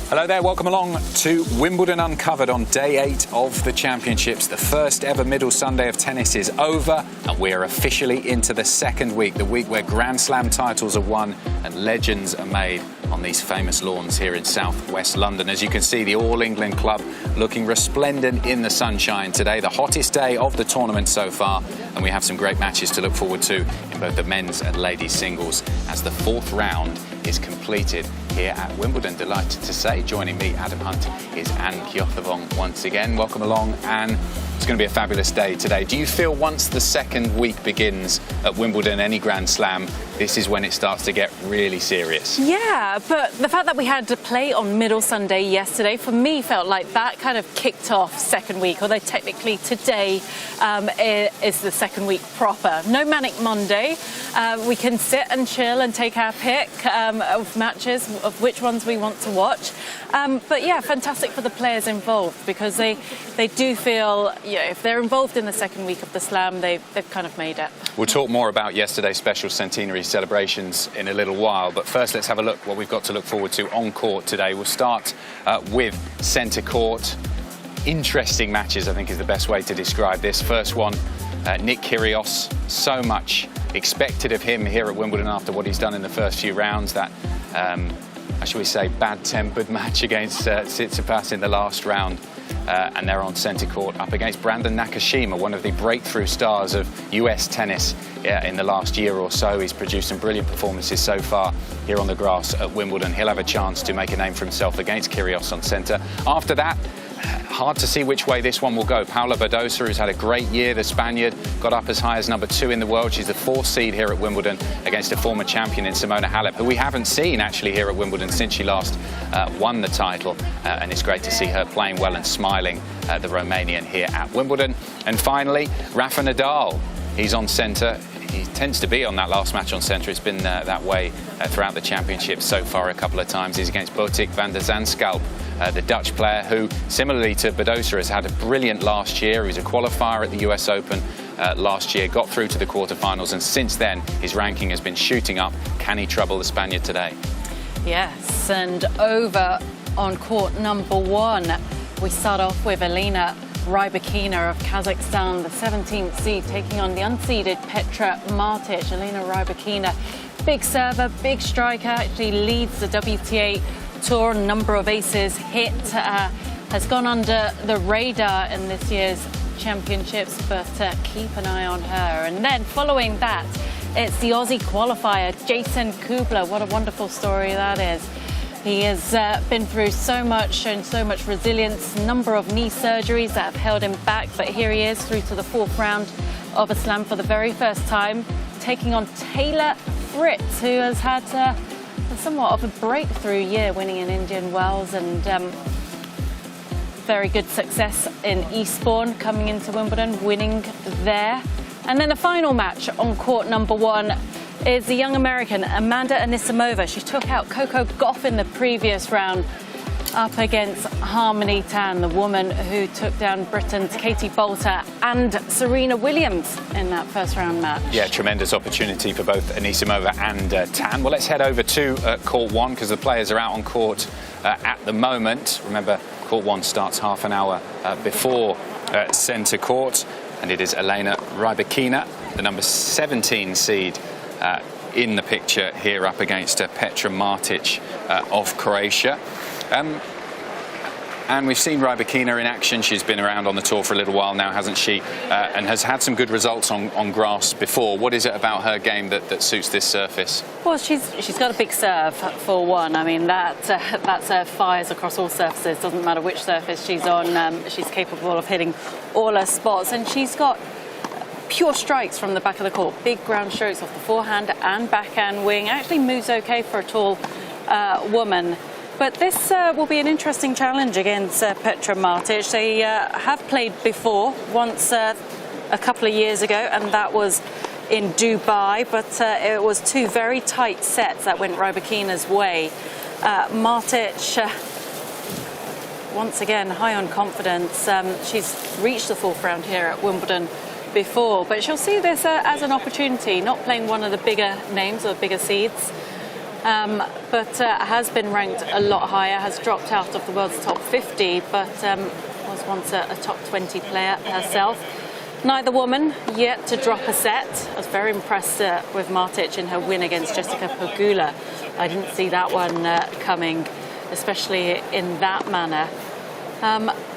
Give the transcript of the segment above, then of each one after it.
Hello there, welcome along to Wimbledon Uncovered on day 8 of the championships. The first ever middle Sunday of tennis is over and we're officially into the second week, the week where Grand Slam titles are won and legends are made on these famous lawns here in southwest London. As you can see, the All England club looking resplendent in the sunshine today, the hottest day of the tournament so far, and we have some great matches to look forward to in both the men's and ladies singles as the fourth round is completed here at Wimbledon. Delighted to say, joining me, Adam Hunt, is Anne Kjothavong once again. Welcome along, Anne. It's going to be a fabulous day today. Do you feel once the second week begins at Wimbledon, any Grand Slam, this is when it starts to get really serious? Yeah, but the fact that we had to play on Middle Sunday yesterday, for me, felt like that kind of kicked off second week, although technically today is the second week proper. No Manic Monday. We can sit and chill and take our pick of matches, of which ones we want to watch. But yeah, fantastic for the players involved, because they do feel, you know, if they're involved in the second week of the Slam, they've kind of made it. We'll talk more about yesterday's special centenary celebrations in a little while, but first let's have a look what we've got to look forward to on court today. We'll start with centre court. Interesting matches, I think, is the best way to describe this. First one, Nick Kyrios. So much expected of him here at Wimbledon after what he's done in the first few rounds. That, shall we say, bad-tempered match against Tsitsipas in the last round. And they're on centre court up against Brandon Nakashima, one of the breakthrough stars of US tennis in the last year or so. He's produced some brilliant performances so far here on the grass at Wimbledon. He'll have a chance to make a name for himself against Kyrios on centre. After that, hard to see which way this one will go. Paula Badosa, who's had a great year, the Spaniard, got up as high as number 2 in the world. She's the 4th seed here at Wimbledon against a former champion in Simona Halep, who we haven't seen actually here at Wimbledon since she last won the title. And it's great to see her playing well and smiling, the Romanian here at Wimbledon. And finally, Rafa Nadal. He's on centre. He tends to be on that last match on centre. It's been that way throughout the championship so far a couple of times. He's against Botic van der Zandschulp, the Dutch player who, similarly to Badosa, has had a brilliant last year. He was a qualifier at the US Open last year, got through to the quarterfinals, and since then his ranking has been shooting up. Can he trouble the Spaniard today? Yes, and over on court number 1, we start off with Elena Rybakina of Kazakhstan, the 17th seed, taking on the unseeded Petra Martich. Elena Rybakina, big server, big striker, actually leads the WTA Tour, number of aces hit, has gone under the radar in this year's championships, but keep an eye on her. And then following that, it's the Aussie qualifier, Jason Kubler. What a wonderful story that is. He has been through so much, shown so much resilience, number of knee surgeries that have held him back, but here he is through to the 4th round of a Slam for the very first time, taking on Taylor Fritz, who has had somewhat of a breakthrough year, winning in Indian Wells and very good success in Eastbourne, coming into Wimbledon, winning there. And then the final match on court number 1 is the young American Amanda Anisimova. She took out Coco Gauff in the previous round, up against Harmony Tan, the woman who took down Britain's Katie Boulter and Serena Williams in that first round match. Yeah, tremendous opportunity for both Anisimova and Tan. Well, let's head over to court 1, because the players are out on court at the moment. Remember, court 1 starts half an hour before centre court, and it is Elena Rybakina, the number 17 seed, in the picture here up against Petra Martich of Croatia. And we've seen Rybakina in action. She's been around on the tour for a little while now, hasn't she? And has had some good results on grass before. What is it about her game that suits this surface? Well, she's got a big serve, for one. I mean, that serve fires across all surfaces. Doesn't matter which surface she's on. She's capable of hitting all her spots. And she's got pure strikes from the back of the court. Big ground strokes off the forehand and backhand wing. Actually moves okay for a tall woman. But this will be an interesting challenge against Petra Martich. They have played before, once a couple of years ago, and that was in Dubai. But it was 2 very tight sets that went Rybakina's way. Martich, once again, high on confidence. She's reached the 4th round here at Wimbledon before, but she'll see this as an opportunity, not playing one of the bigger names or bigger seeds. but has been ranked a lot higher, has dropped out of the world's top 50, but was once a top 20 player herself. Neither woman yet to drop a set. I was very impressed with Martich in her win against Jessica Pegula. I didn't see that one coming, especially in that manner.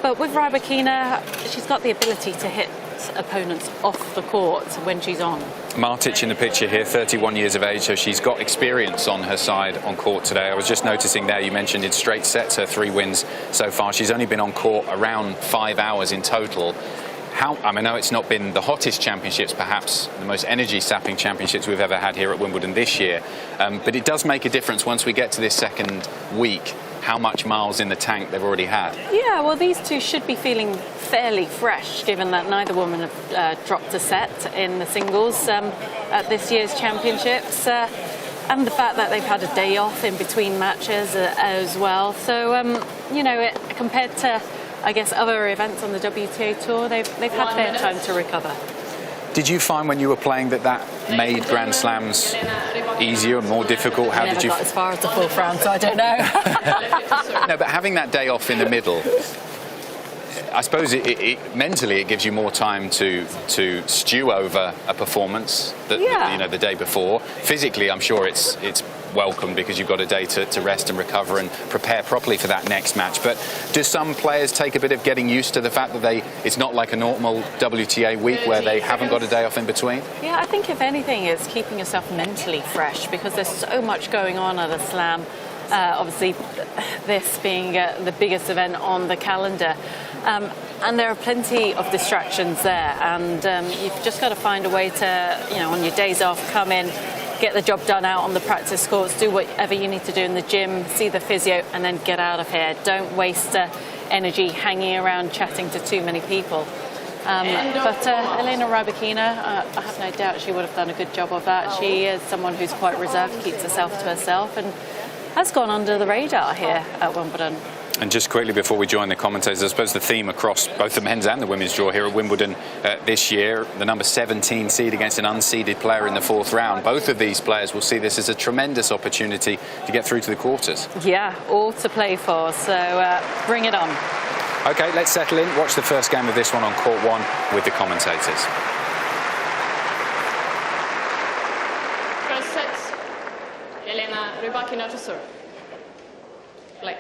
But with Rybakina, she's got the ability to hit opponents off the court when she's on. Martich in the picture here, 31 years of age, so she's got experience on her side on court today. I was just noticing there, you mentioned in straight sets her 3 wins so far. She's only been on court around 5 hours in total. I know it's not been the hottest championships, perhaps the most energy-sapping championships we've ever had here at Wimbledon this year, but it does make a difference once we get to this second week, how much miles in the tank they've already had. Yeah, well, these two should be feeling fairly fresh, given that neither woman have dropped a set in the singles at this year's championships, and the fact that they've had a day off in between matches as well. So, you know, compared to, I guess, other events on the WTA Tour, they've had their time to recover. Did you find when you were playing that made Grand Slams easier and more difficult? How did you got as far as the 4th round, so I don't know. No, but having that day off in the middle, I suppose mentally it gives you more time to stew over a performance that you know the day before. Physically, I'm sure it's welcome because you've got a day to rest and recover and prepare properly for that next match. But do some players take a bit of getting used to the fact that it's not like a normal WTA week where they haven't got a day off in between? Yeah, I think if anything, it's keeping yourself mentally fresh because there's so much going on at a slam. Obviously, this being the biggest event on the calendar. And there are plenty of distractions there, and you've just got to find a way to, you know, on your days off, come in, get the job done out on the practice courts, do whatever you need to do in the gym, see the physio, and then get out of here. Don't waste energy hanging around chatting to too many people. But Elena Rybakina, I have no doubt she would have done a good job of that. She is someone who's quite reserved, keeps herself to herself, and has gone under the radar here at Wimbledon. And just quickly before we join the commentators, I suppose the theme across both the men's and the women's draw here at Wimbledon this year, the number 17 seed against an unseeded player in the 4th round. Both of these players will see this as a tremendous opportunity to get through to the quarters. Yeah, all to play for, so bring it on. OK, let's settle in. Watch the first game of this one on Court 1 with the commentators. First set, Elena Rybakina to serve. Play.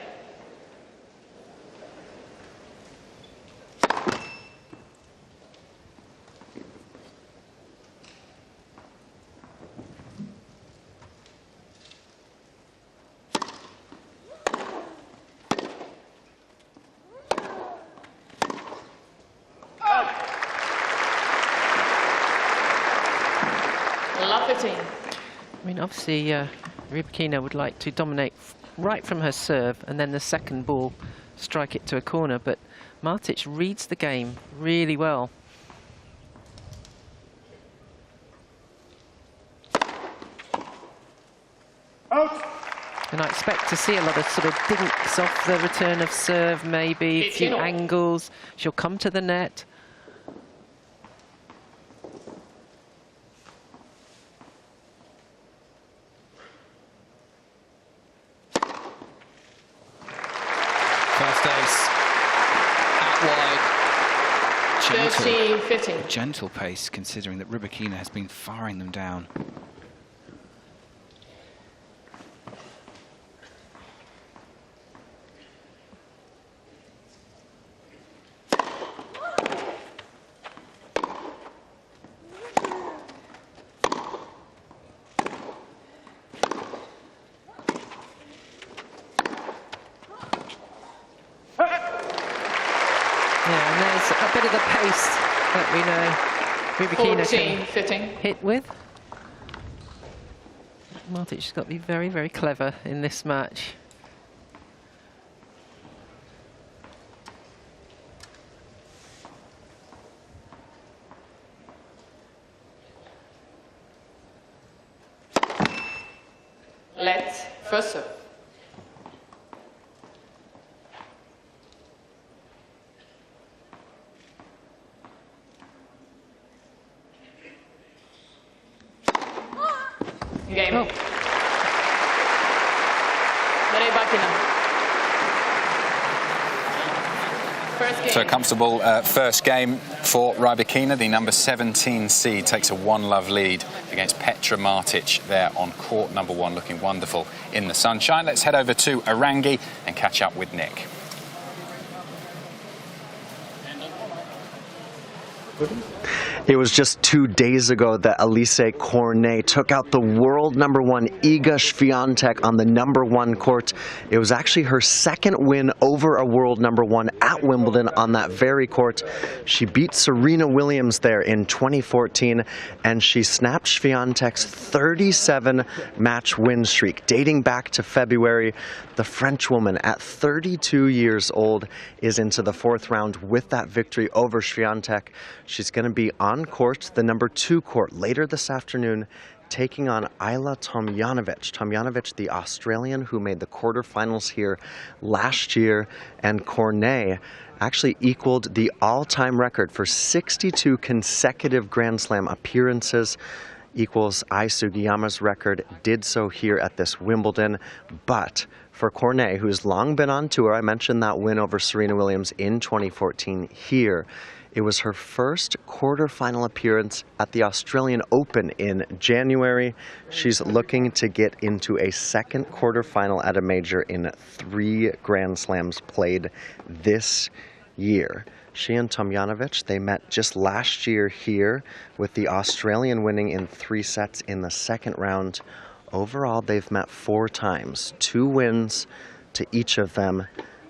I mean, obviously, Rybakina would like to dominate right from her serve and then the second ball strike it to a corner, but Martich reads the game really well. Out. And I expect to see a lot of sort of dinks off the return of serve, maybe a few angles. She'll come to the net. First ace, out wide, gentle pace considering that Rebukina has been firing them down. A bit of the pace that we know Rebukina can hit with. Martich has got to be very, very clever in this match. Let's first serve. Game. Oh. Rybakina. So a comfortable first game for Rybakina. The number 17 seed takes a 1-love lead against Petra Martich there on court number 1, looking wonderful in the sunshine. Let's head over to Orangi and catch up with Nick. It was just 2 days ago that Elise Cornet took out the world number 1 Iga Swiatek on the number 1 court. It was actually her second win over a world number 1 at Wimbledon on that very court. She beat Serena Williams there in 2014, and she snapped Swiatek's 37-match win streak dating back to February. The French woman at 32 years old is into the 4th round with that victory over Swiatek. She's going to be on court, the number 2 court, later this afternoon, taking on Ajla Tomljanovic. Tomljanovic, the Australian who made the quarterfinals here last year, and Cornet actually equaled the all-time record for 62 consecutive Grand Slam appearances. Equals Ai Sugiyama's record, did so here at this Wimbledon. But for Cornet, who's long been on tour, I mentioned that win over Serena Williams in 2014 here. It was her first quarterfinal appearance at the Australian Open in January. She's looking to get into a second quarterfinal at a major in 3 Grand Slams played this year. She and Tomljanovic, they met just last year here, with the Australian winning in 3 sets in the second round. Overall, they've met 4 times, 2 wins to each of them.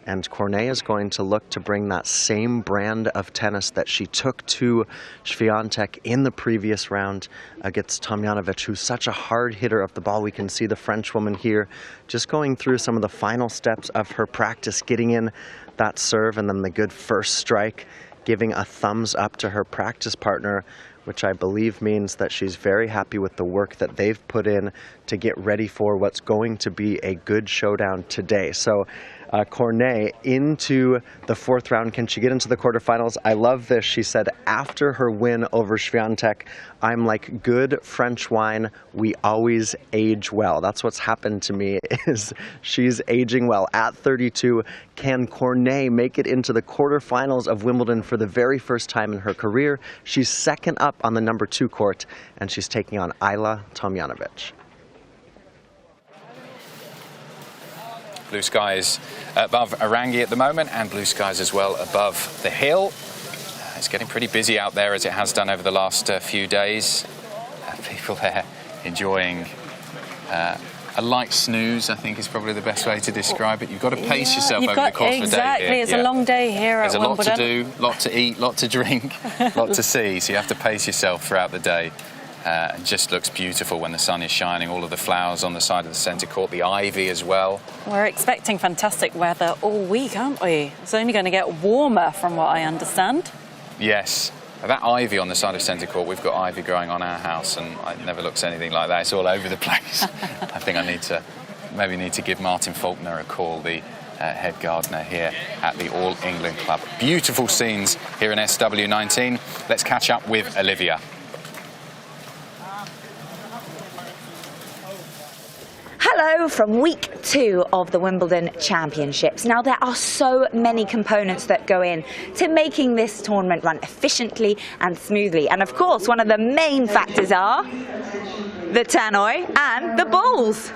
And Cornet is going to look to bring that same brand of tennis that she took to Swiatek in the previous round against Tomljanovic, who's such a hard hitter of the ball. We can see the Frenchwoman here just going through some of the final steps of her practice, getting in that serve and then the good first strike, giving a thumbs up to her practice partner, which I believe means that she's very happy with the work that they've put in to get ready for what's going to be a good showdown today. So Cornet into the 4th round. Can she get into the quarterfinals? I love this. She said after her win over Swiatek, I'm like good French wine. We always age well. That's what's happened to me, is she's aging well at 32. Can Cornet make it into the quarterfinals of Wimbledon for the very first time in her career? She's second up on the number 2 court, and she's taking on Ajla Tomljanovic. Blue skies above Orangi at the moment, and blue skies as well above the hill. It's getting pretty busy out there, as it has done over the last few days. People there enjoying a light snooze, I think is probably the best way to describe it. You've got to pace yourself over the course of the day. Exactly, it's a long day here at Wimbledon. There's a lot to do, lot to eat, lot to drink, lot to see, so you have to pace yourself throughout the day. It just looks beautiful when the sun is shining, all of the flowers on the side of the centre court, the ivy as well. We're expecting fantastic weather all week, aren't we? It's only going to get warmer from what I understand. Yes. That ivy on the side of centre court, we've got ivy growing on our house, and it never looks anything like that. It's all over the place. I think I maybe need to give Martin Faulkner a call, the head gardener here at the All England Club. Beautiful scenes here in SW19. Let's catch up with Olivia. Hello from week 2 of the Wimbledon Championships. Now, there are so many components that go in to making this tournament run efficiently and smoothly. And of course, one of the main factors are the tannoy and the balls.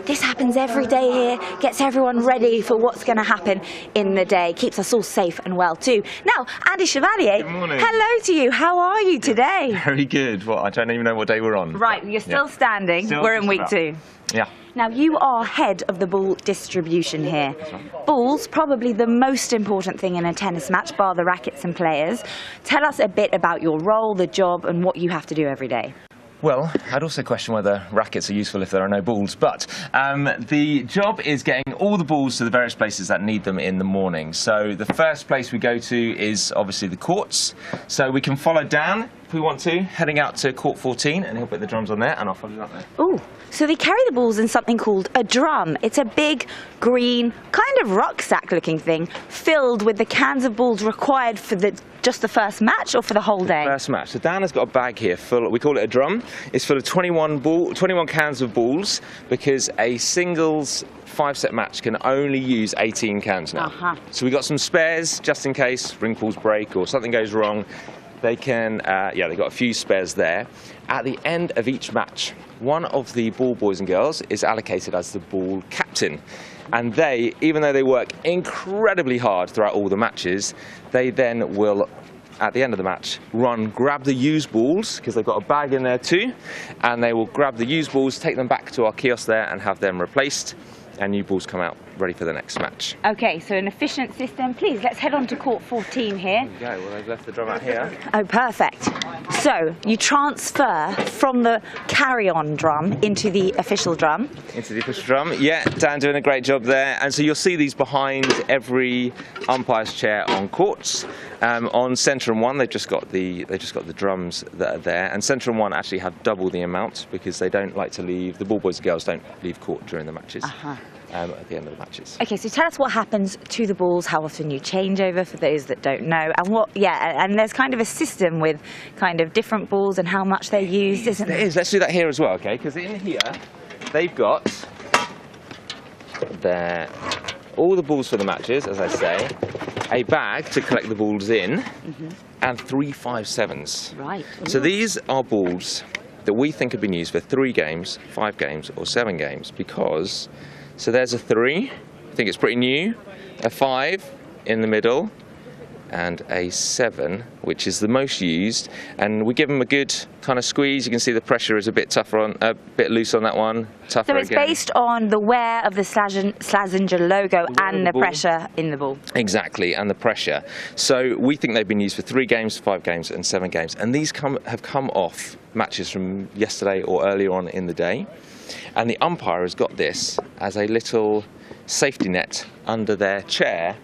This happens every day here, gets everyone ready for what's going to happen in the day, keeps us all safe and well too. Now, Andy Chevalier, good morning. Hello to you. How are you today? Very good. Well, I don't even know what day we're on. Right, you're still standing. We're in week 2. Yeah. Now, you are head of the ball distribution here. Balls, probably the most important thing in a tennis match, bar the rackets and players. Tell us a bit about your role, the job, and what you have to do every day. Well, I'd also question whether rackets are useful if there are no balls, but the job is getting all the balls to the various places that need them in the morning. So the first place we go to is obviously the courts. So we can follow Dan, if we want to, heading out to court 14, and he'll put the drums on there, and I'll follow you up there. Ooh, so they carry the balls in something called a drum. It's a big, green, kind of rucksack-looking thing, filled with the cans of balls required for the just the first match or for the whole day? First match. So Dan has got a bag here full, we call it a drum. It's full of 21 cans of balls, because a singles 5-set match can only use 18 cans now. So we got some spares just in case ring pulls break or something goes wrong. They can, yeah, they've got a few spares there. At the end of each match, one of the ball boys and girls is allocated as the ball captain. And they, even though they work incredibly hard throughout all the matches, they then will, at the end of the match, grab the used balls, because they've got a bag in there too, and they will grab the used balls, take them back to our kiosk there and have them replaced, and new balls come out ready for the next match. Okay, so an efficient system. Please, let's head on to court 14 here. There we go. Well, they've left the drum out here. Oh, perfect. So you transfer from the carry-on drum into the official drum. Into the official drum. Yeah, Dan doing a great job there. And so you'll see these behind every umpire's chair on courts. On centre and one, they've just got the drums that are there. And centre and one actually have double the amount, because they don't like to leave, the ball boys and girls don't leave court during the matches. At the end of the matches. Okay, so tell us what happens to the balls, how often you change over for those that don't know, and what, yeah, and there's kind of a system with kind of different balls and how much they're used, isn't there? There is. Let's do that here as well, okay? Because in here, they've got all the balls for the matches, as I say, a bag to collect the balls in, and 3 5-7s. Right. So these are balls that we think have been used for 3 games, 5 games, or 7 games, because, so there's a 3, I think it's pretty new, a 5 in the middle, and a 7, which is the most used, and we give them a good kind of squeeze. You can see the pressure is a bit tougher on, a bit loose on that one. Tougher so it's again. Based on the wear of the Slazenger logo and the pressure in the ball. Exactly, and the pressure. So we think they've been used for 3 games, 5 games, and 7 games, and these have come off matches from yesterday or earlier on in the day, and the umpire has got this as a little safety net under their chair.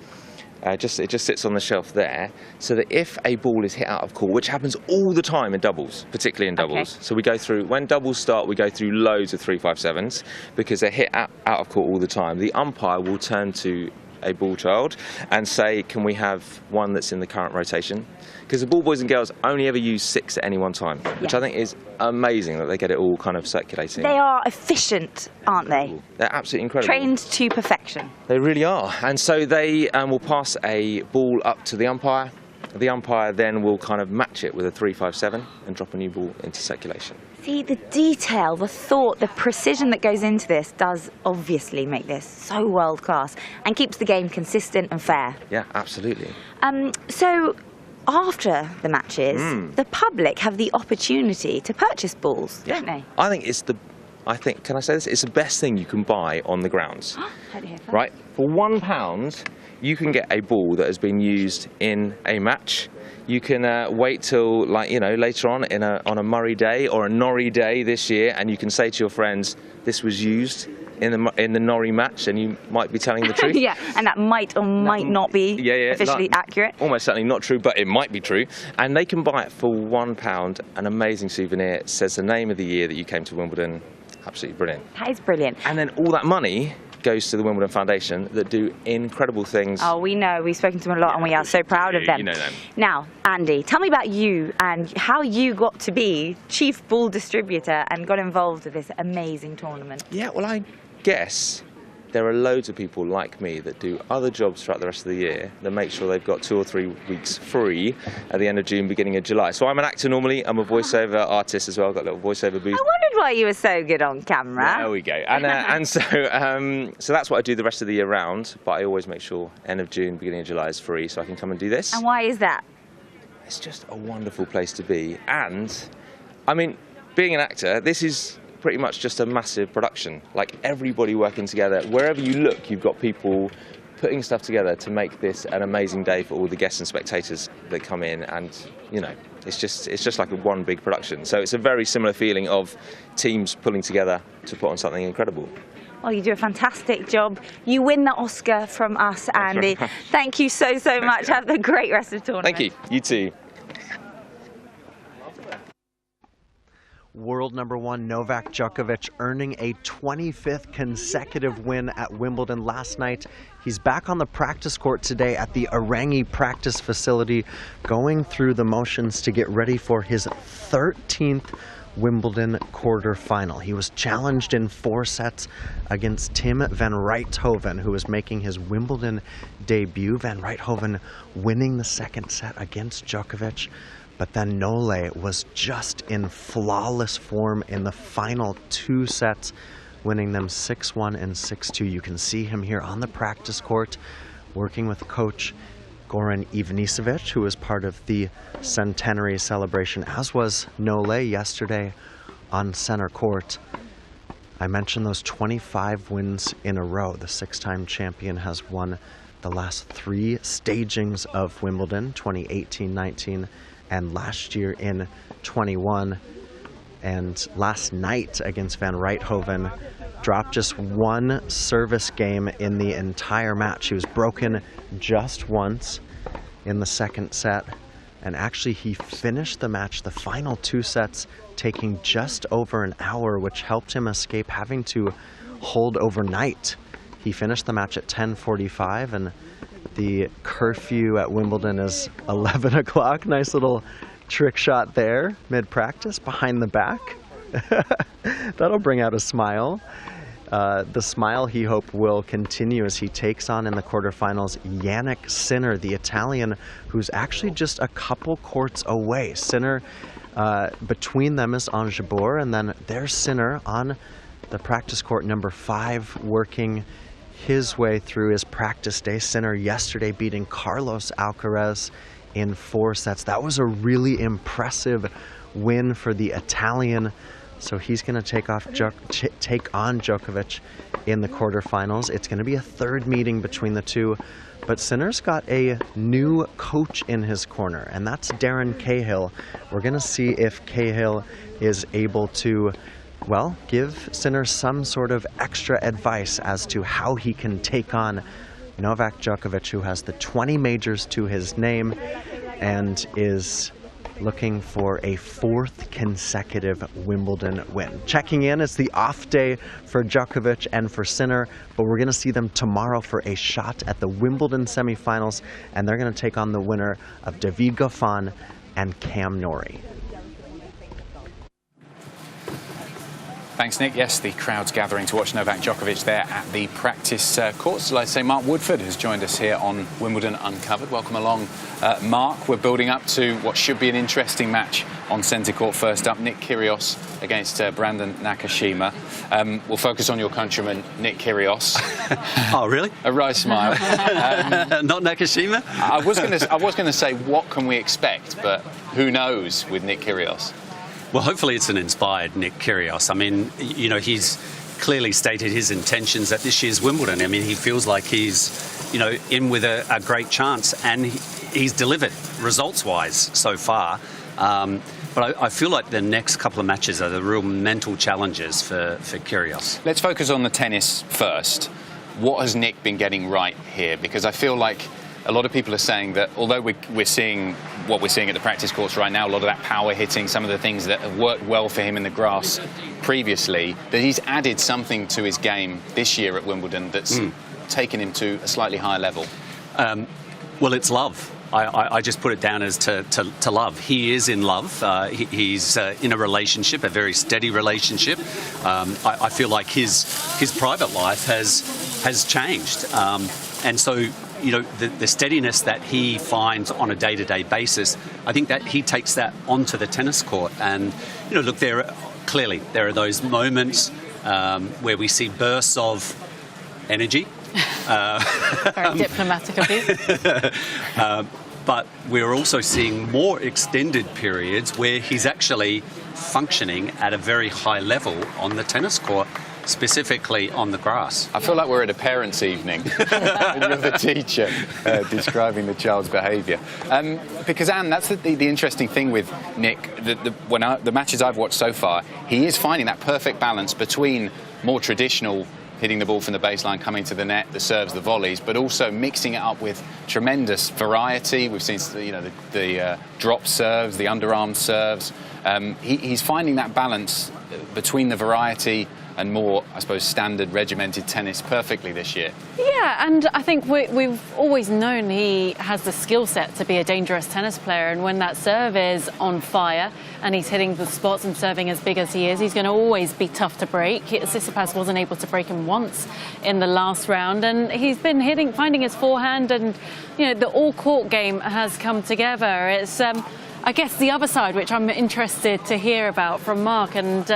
It just sits on the shelf there, so that if a ball is hit out of court, which happens all the time in doubles, particularly in doubles. So we go through, when doubles start, we go through loads of 3 5-7s, because they're hit out of court all the time. The umpire will turn to a ball child and say, can we have one that's in the current rotation? Because the ball boys and girls only ever use 6 at any one time, which I think is amazing that they get it all kind of circulating. They are efficient, aren't they? They're absolutely incredible. Trained to perfection. They really are. And so they will pass a ball up to the umpire. The umpire then will kind of match it with a 3 5-7 and drop a new ball into circulation. See, the detail, the thought, the precision that goes into this does obviously make this so world class and keeps the game consistent and fair. Yeah, absolutely. So after the matches, the public have the opportunity to purchase balls, don't they? I think it's can I say this? It's the best thing you can buy on the grounds. Right? For £1, you can get a ball that has been used in a match. You can wait till, like, you know, later on on a Murray day or a Norrie day this year, and you can say to your friends, this was used in the Norrie match, and you might be telling the truth. Yeah, and that might or might not be officially accurate. Almost certainly not true, but it might be true. And they can buy it for £1, an amazing souvenir. It says the name of the year that you came to Wimbledon. Absolutely brilliant. That is brilliant. And then all that money goes to the Wimbledon Foundation, that do incredible things. Oh, we know. We've spoken to them a lot, and we are so proud of them. You know them. Now, Andy, tell me about you and how you got to be chief ball distributor and got involved with this amazing tournament. Yeah, well, I guess there are loads of people like me that do other jobs throughout the rest of the year that make sure they've got 2 or 3 weeks free at the end of June, beginning of July. So I'm an actor normally. I'm a voiceover artist as well. I've got a little voiceover booth. I wondered why you were so good on camera. There we go. And so that's what I do the rest of the year round. But I always make sure end of June, beginning of July is free, so I can come and do this. And why is that? It's just a wonderful place to be. And I mean, being an actor, this is pretty much just a massive production. Like, everybody working together. Wherever you look, you've got people putting stuff together to make this an amazing day for all the guests and spectators that come in, and you know, it's just like one big production. So it's a very similar feeling of teams pulling together to put on something incredible. Well, you do a fantastic job. You win the Oscar from us, Andy. Thank you so much. Have a great rest of the tournament. Thank you. You too. World number 1 Novak Djokovic earning a 25th consecutive win at Wimbledon last night. He's back on the practice court today at the Arangi practice facility, going through the motions to get ready for his 13th Wimbledon quarterfinal. He was challenged in 4 sets against Tim van Rijthoven, who was making his Wimbledon debut. Van Rijthoven winning the 2nd set against Djokovic. But then Nole was just in flawless form in the final 2 sets, winning them 6-1 and 6-2. You can see him here on the practice court, working with coach Goran Ivanisevic, who was part of the centenary celebration, as was Nole yesterday on center court. I mentioned those 25 wins in a row. The 6-time champion has won the last 3 stagings of Wimbledon, 2018, 19, and last year in 21. And last night against Van Rijthoven, dropped just 1 service game in the entire match. He was broken just once in the 2nd set. And actually he finished the match, the final 2 sets, taking just over an hour, which helped him escape having to hold overnight. He finished the match at 10:45, and the curfew at Wimbledon is 11 o'clock. Nice little trick shot there, mid-practice, behind the back. That'll bring out a smile. The smile, he hopes, will continue as he takes on in the quarterfinals Yannick Sinner, the Italian, who's actually just a couple courts away. Sinner, between them is Ange Jabeur, and then there's Sinner on the practice court number 5, working his way through his practice day. Sinner yesterday beating Carlos Alcaraz in 4 sets. That was a really impressive win for the Italian. So he's going to take on Djokovic in the quarterfinals. It's going to be a 3rd meeting between the two. But Sinner's got a new coach in his corner, and that's Darren Cahill. We're going to see if Cahill is able to, well, give Sinner some sort of extra advice as to how he can take on Novak Djokovic, who has the 20 majors to his name and is looking for a 4th consecutive Wimbledon win. Checking in, it's the off day for Djokovic and for Sinner, but we're going to see them tomorrow for a shot at the Wimbledon semifinals, and they're going to take on the winner of David Goffin and Cam Norrie. Thanks, Nick. Yes, the crowd's gathering to watch Novak Djokovic there at the practice courts. Let's say Mark Woodford has joined us here on Wimbledon Uncovered. Welcome along, Mark. We're building up to what should be an interesting match on centre court. First up, Nick Kyrios against Brandon Nakashima. We'll focus on your countryman, Nick Kyrios. Oh, really? A wry smile. Not Nakashima? I was going to say, what can we expect? But who knows with Nick Kyrios? Well, hopefully it's an inspired Nick Kyrios. I mean, you know, he's clearly stated his intentions at this year's Wimbledon. I mean, he feels like he's, you know, in with a great chance, and he's delivered results-wise so far. But I feel like the next couple of matches are the real mental challenges for Kyrios. Let's focus on the tennis first. What has Nick been getting right here? Because I feel like a lot of people are saying that although we're seeing what we're seeing at the practice courts right now, a lot of that power hitting, some of the things that have worked well for him in the grass previously, that he's added something to his game this year at Wimbledon that's taken him to a slightly higher level. Well, it's love. I just put it down as to love. He is in love. He's in a relationship, a very steady relationship. I feel like his private life has changed. And so, you know, the steadiness that he finds on a day-to-day basis, I think that he takes that onto the tennis court. And, you know, look, there are those moments where we see bursts of energy. Very diplomatic of you. But we're also seeing more extended periods where he's actually functioning at a very high level on the tennis court, specifically on the grass. I feel like we're at a parents' evening and you're the teacher describing the child's behaviour. Because, Anne, that's the interesting thing with Nick. The matches I've watched so far, he is finding that perfect balance between more traditional hitting the ball from the baseline, coming to the net, the serves, the volleys, but also mixing it up with tremendous variety. We've seen, you know, the drop serves, the underarm serves, He's finding that balance between the variety and more, I suppose, standard regimented tennis perfectly this year. Yeah, and I think we've always known he has the skill set to be a dangerous tennis player, and when that serve is on fire and he's hitting the spots and serving as big as he is, he's going to always be tough to break. Tsitsipas wasn't able to break him once in the last round, and he's been finding his forehand, and the all-court game has come together. It's I guess the other side, which I'm interested to hear about from Mark, and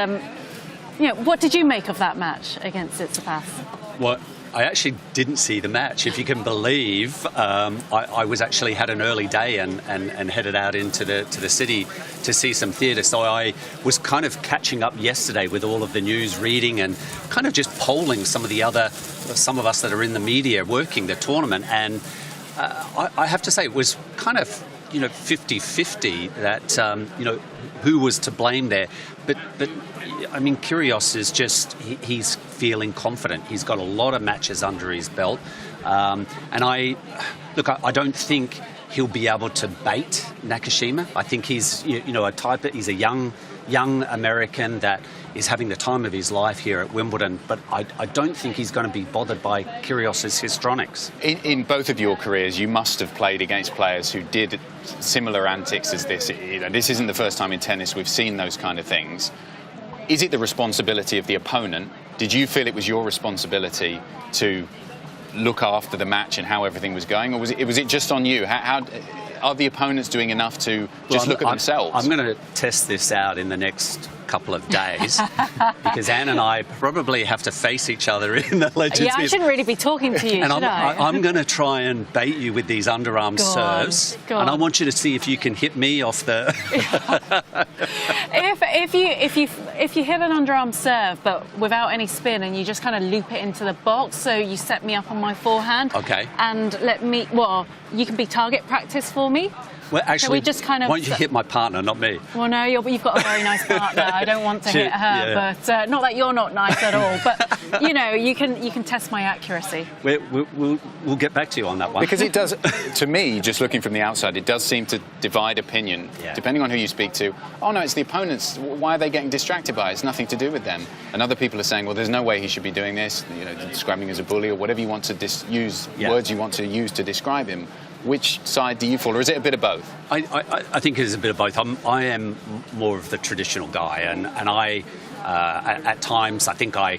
what did you make of that match against Tsitsipas? Well, I actually didn't see the match, if you can believe. I was actually had an early day and headed out into the city to see some theatre. So I was kind of catching up yesterday with all of the news, reading and kind of just polling some of us that are in the media working the tournament. And I have to say it was kind of 50-50 that who was to blame there. But I mean, Kyrios is he's feeling confident. He's got a lot of matches under his belt. And I don't think he'll be able to bait Nakashima. I think he's, he's a young American that is having the time of his life here at Wimbledon, but I don't think he's going to be bothered by Kyrgios's histrionics. In both of your careers, you must have played against players who did similar antics as this. This isn't the first time in tennis we've seen those kind of things. Is it the responsibility of the opponent? Did you feel it was your responsibility to look after the match and how everything was going, or was it just on you? How are the opponents doing enough to just look at themselves? I'm going to test this out in the next couple of days because Anne and I probably have to face each other in the Legends. Yeah, I shouldn't really be talking to you, and should I? I'm going to try and bait you with these underarm serves, and I want you to see if you can hit me off the. If you hit an underarm serve but without any spin and you just kind of loop it into the box, so you set me up on my forehand. Okay. And you can be target practice for me. Well, actually, we just kind of... why don't you hit my partner, not me? Well, no, you've got a very nice partner. I don't want to hit her, but not that you're not nice at all. But you can test my accuracy. We'll get back to you on that one. Because it does, to me, just looking from the outside, it does seem to divide opinion depending on who you speak to. Oh no, it's the opponents. Why are they getting distracted by it? It's nothing to do with them. And other people are saying, well, there's no way he should be doing this. Describing him as a bully or whatever you want to use, words you want to use to describe him. Which side do you fall, or is it a bit of both? I think it is a bit of both. I am more of the traditional guy, and I at times I think I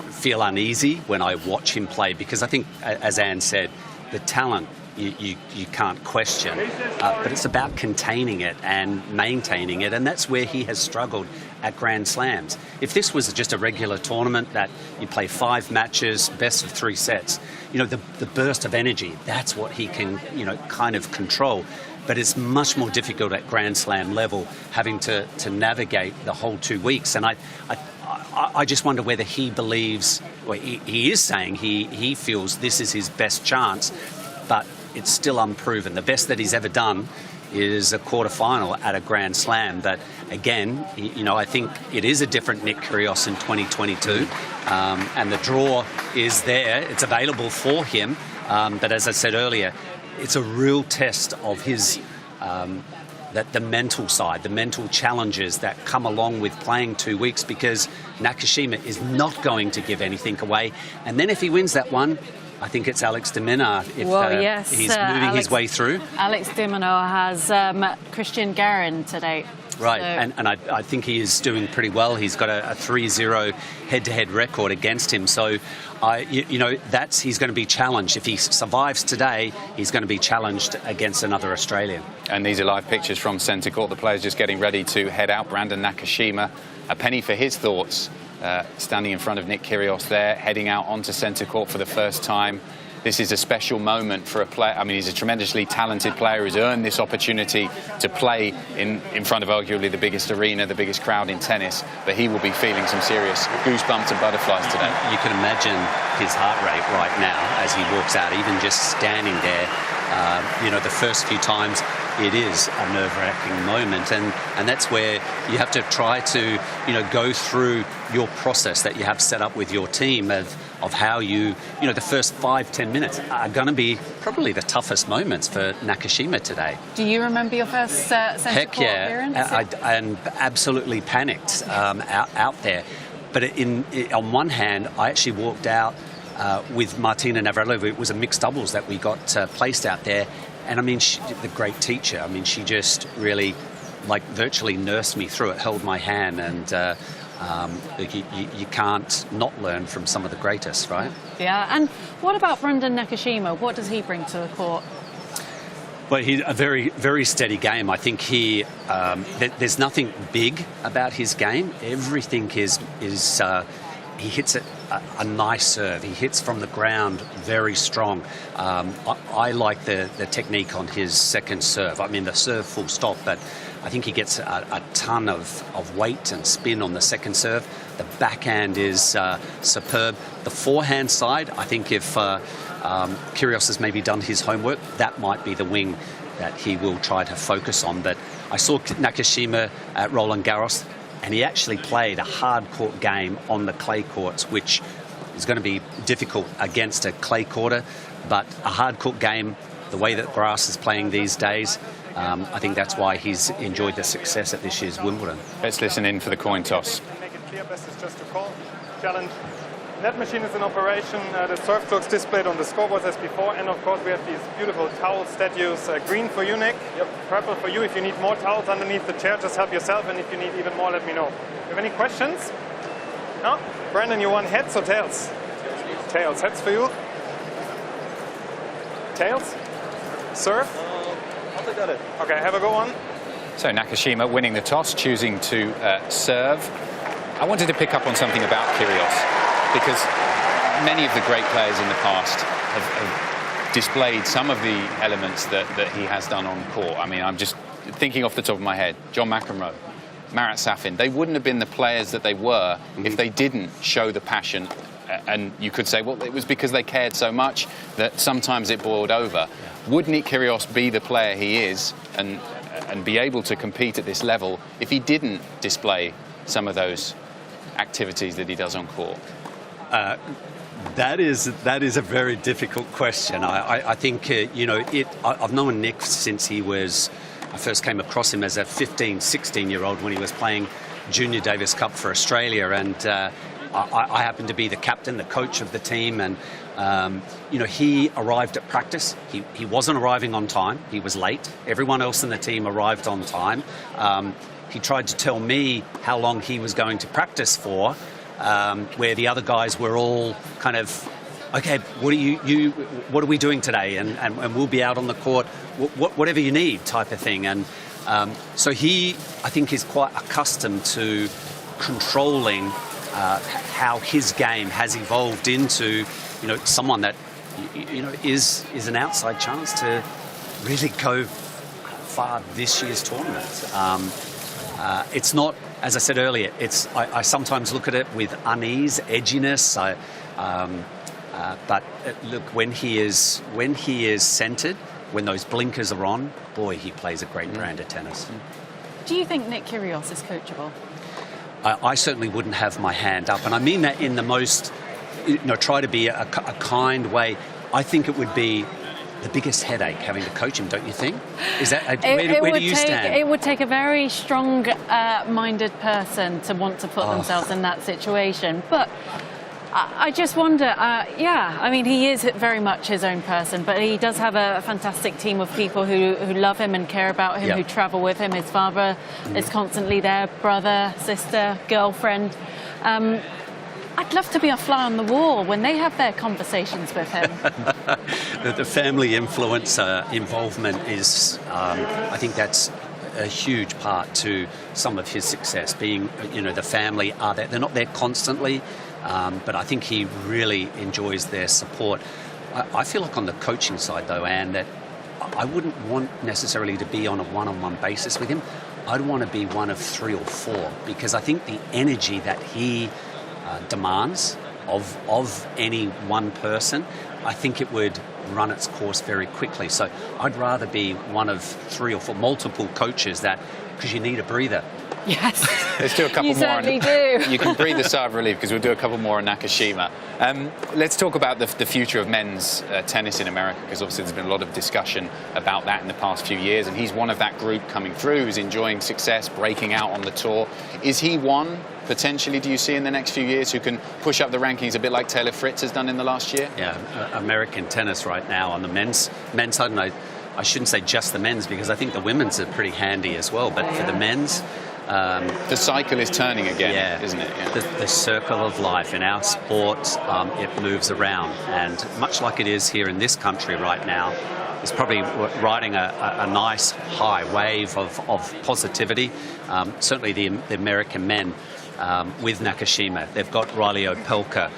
feel uneasy when I watch him play, because I think, as Anne said, the talent you can't question, but it's about containing it and maintaining it, and that's where he has struggled at Grand Slams. If this was just a regular tournament that you play 5 matches, best of 3 sets, the burst of energy, that's what he can, kind of control. But it's much more difficult at Grand Slam level, having to navigate the whole 2 weeks. And I just wonder whether he believes, well, he is saying he feels this is his best chance, but it's still unproven. The best that he's ever done is a quarter-final at a Grand Slam. But again, I think it is a different Nick Kyrgios in 2022, and the draw is there. It's available for him. But as I said earlier, it's a real test of his the mental side, the mental challenges that come along with playing 2 weeks, because Nakashima is not going to give anything away. And then if he wins that one, I think it's Alex de Minaur if he's moving his way through. Alex de Minaur has Christian Garin today. Right, so. and I think he is doing pretty well. He's got a 3-0 head-to-head record against him. So, he's going to be challenged. If he survives today, he's going to be challenged against another Australian. And these are live pictures from centre court. The players just getting ready to head out. Brandon Nakashima, a penny for his thoughts. Standing in front of Nick Kyrgios there, heading out onto centre court for the first time. This is a special moment for a player. I mean, he's a tremendously talented player who's earned this opportunity to play in front of arguably the biggest arena, the biggest crowd in tennis. But he will be feeling some serious goosebumps and butterflies today. You can imagine his heart rate right now as he walks out, even just standing there. The first few times it is a nerve-wracking moment, and that's where you have to try to, go through your process that you have set up with your team of how you, the first 5-10 minutes are going to be probably the toughest moments for Nakashima today. Do you remember your first centre court appearance? And absolutely panicked out there. But on one hand, I actually walked out with Martina Navratilova. It was a mixed doubles that we got placed out there. And I mean, the great teacher, I mean, she just really, virtually nursed me through it, held my hand, and you can't not learn from some of the greatest, right? Yeah, and what about Brendan Nakashima? What does he bring to the court? Well, he's a very, very steady game. I think there's nothing big about his game. Everything is he hits it a nice serve. He hits from the ground very strong. I like the technique on his second serve. I mean, the serve full stop, but I think he gets a ton of weight and spin on the second serve. The backhand is superb. The forehand side, I think if Kyrios has maybe done his homework, that might be the wing that he will try to focus on. But I saw Nakashima at Roland Garros, and he actually played a hard court game on the clay courts, which is going to be difficult against a clay courter. But a hard court game, the way that grass is playing these days, I think that's why he's enjoyed the success at this year's Wimbledon. Let's listen in for the coin toss. Make it clear, best is just to call. Challenge. Net machine is in operation. The serve strokes displayed on the scoreboard as before, and of course we have these beautiful towel statues. Green for you, Nick. Yep. Purple for you. If you need more towels underneath the chair, just help yourself, and if you need even more, let me know. You have any questions? No? Brandon, you want heads or tails? Tails. Heads for you. Tails. Serve. I'll take that in. Okay, have a go on. So Nakashima winning the toss, choosing to serve. I wanted to pick up on something about Kyrios, because many of the great players in the past have displayed some of the elements that he has done on court. I mean, I'm just thinking off the top of my head, John McEnroe, Marat Safin, they wouldn't have been the players that they were if they didn't show the passion. And you could say, well, it was because they cared so much that sometimes it boiled over. Would Nick Kyrgios be the player he is and be able to compete at this level if he didn't display some of those activities that he does on court? That is a very difficult question. I think, I've known Nick since I first came across him as a 15, 16-year-old when he was playing Junior Davis Cup for Australia, and I happened to be the captain, the coach of the team, and he arrived at practice. He wasn't arriving on time. He was late. Everyone else in the team arrived on time. He tried to tell me how long he was going to practice for, where the other guys were all kind of, okay, what are we doing today? And we'll be out on the court, whatever you need type of thing. And so he, I think, is quite accustomed to controlling how his game has evolved into, someone that, is an outside chance to really go far this year's tournament. It's not, as I said earlier, I sometimes look at it with unease, edginess. But look, when he is centred, when those blinkers are on, boy, he plays a great brand of tennis. Do you think Nick Kyrgios is coachable? I certainly wouldn't have my hand up, and I mean that in the most, try to be a kind way. I think it would be the biggest headache having to coach him, don't you think? Is that where do you stand? It would take a very strong-minded person to want to put themselves in that situation. But I just wonder, he is very much his own person, but he does have a fantastic team of people who love him and care about him, who travel with him. His father is constantly there, brother, sister, girlfriend. I'd love to be a fly on the wall when they have their conversations with him. The family influence involvement is, I think that's a huge part to some of his success, being, the family are there. They're not there constantly, but I think he really enjoys their support. I feel like on the coaching side, though, Anne, that I wouldn't want necessarily to be on a one-on-one basis with him. I'd want to be one of 3 or 4, because I think the energy that he demands of any one person, I think it would run its course very quickly. So I'd rather be one of 3 or 4 multiple coaches because you need a breather. Yes. Let's do a couple you more. Certainly do. You can breathe a sigh of relief because we'll do a couple more on Nakashima. Let's talk about the future of men's tennis in America, because obviously there's been a lot of discussion about that in the past few years, and he's one of that group coming through who's enjoying success, breaking out on the tour. Is he one, potentially, do you see in the next few years, who can push up the rankings a bit like Taylor Fritz has done in the last year? Yeah, American tennis right now on the men's side, and I shouldn't say just the men's, because I think the women's are pretty handy as well, but for the men's, the cycle is turning again, yeah, isn't it? Yeah. The circle of life in our sport, it moves around, and much like it is here in this country right now, it's probably riding a nice high wave of positivity. Certainly the American men with Nakashima, they've got Riley Opelka,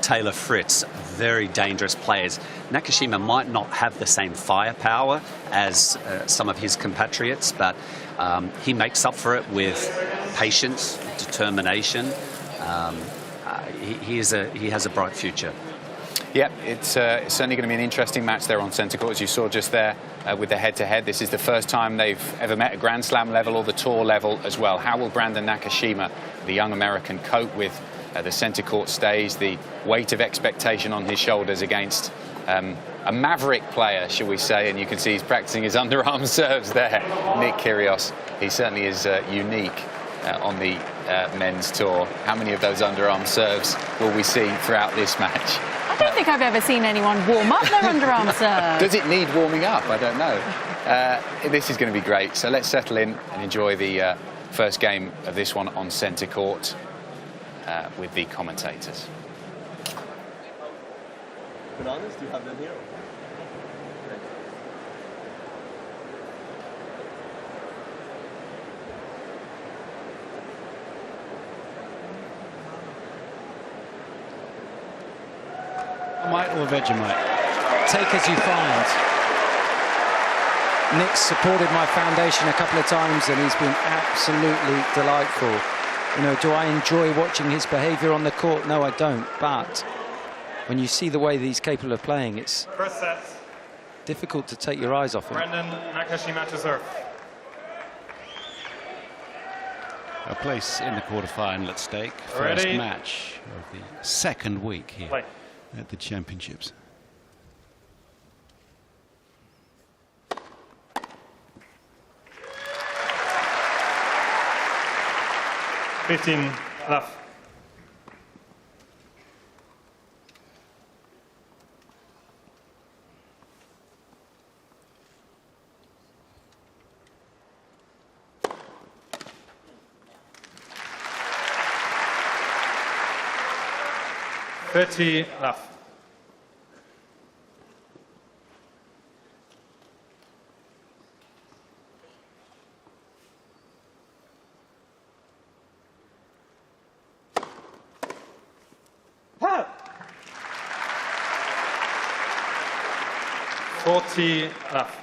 Taylor Fritz, very dangerous players. Nakashima might not have the same firepower as some of his compatriots, but he makes up for it with patience, determination. He has a bright future. Yep, it's certainly going to be an interesting match there on centre court, as you saw just there with the head-to-head. This is the first time they've ever met at Grand Slam level or the tour level as well. How will Brandon Nakashima, the young American, cope with the centre court stays, the weight of expectation on his shoulders against a maverick player, shall we say? And you can see he's practicing his underarm serves there, Nick Kyrios. He certainly is unique on the men's tour. How many of those underarm serves will we see throughout this match? I don't think I've ever seen anyone warm up their underarm serve. Does it need warming up? I don't know. This is going to be great. So let's settle in and enjoy the first game of this one on centre court with the commentators. Bananas, do you have them here? White or Vegemite? Take as you find. Nick's supported my foundation a couple of times and he's been absolutely delightful. You know, do I enjoy watching his behaviour on the court? No, I don't. But when you see the way that he's capable of playing, it's difficult to take your eyes off him. Brandon Nakashima to serve. A place in the quarterfinal at stake. First match of the second week here at the championships. Fifteen left. Left. Left. 40 left.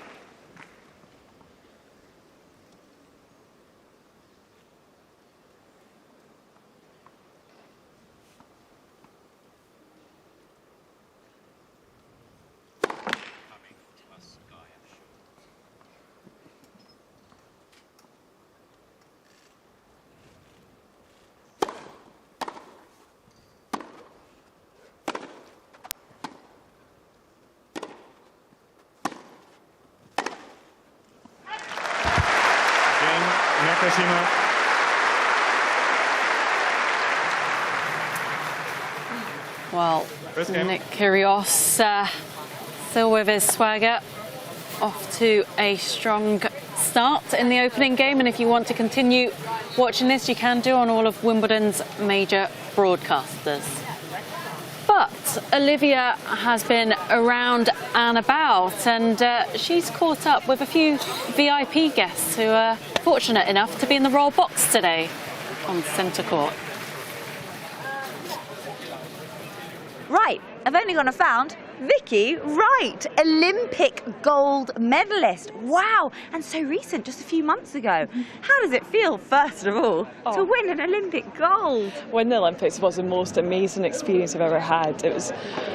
Nakashima. Well, Nick Kyrios still with his swagger, off to a strong start in the opening game, and if you want to continue watching this, you can do on all of Wimbledon's major broadcasters. But Olivia has been around and about, and she's caught up with a few VIP guests who are fortunate enough to be in the Royal Box today on centre court. Right, I've only gone and found Vicky, right, Olympic gold medalist. Wow, and so recent, just a few months ago. How does it feel, first of all, to win an Olympic gold? Winning the Olympics was the most amazing experience I've ever had. It was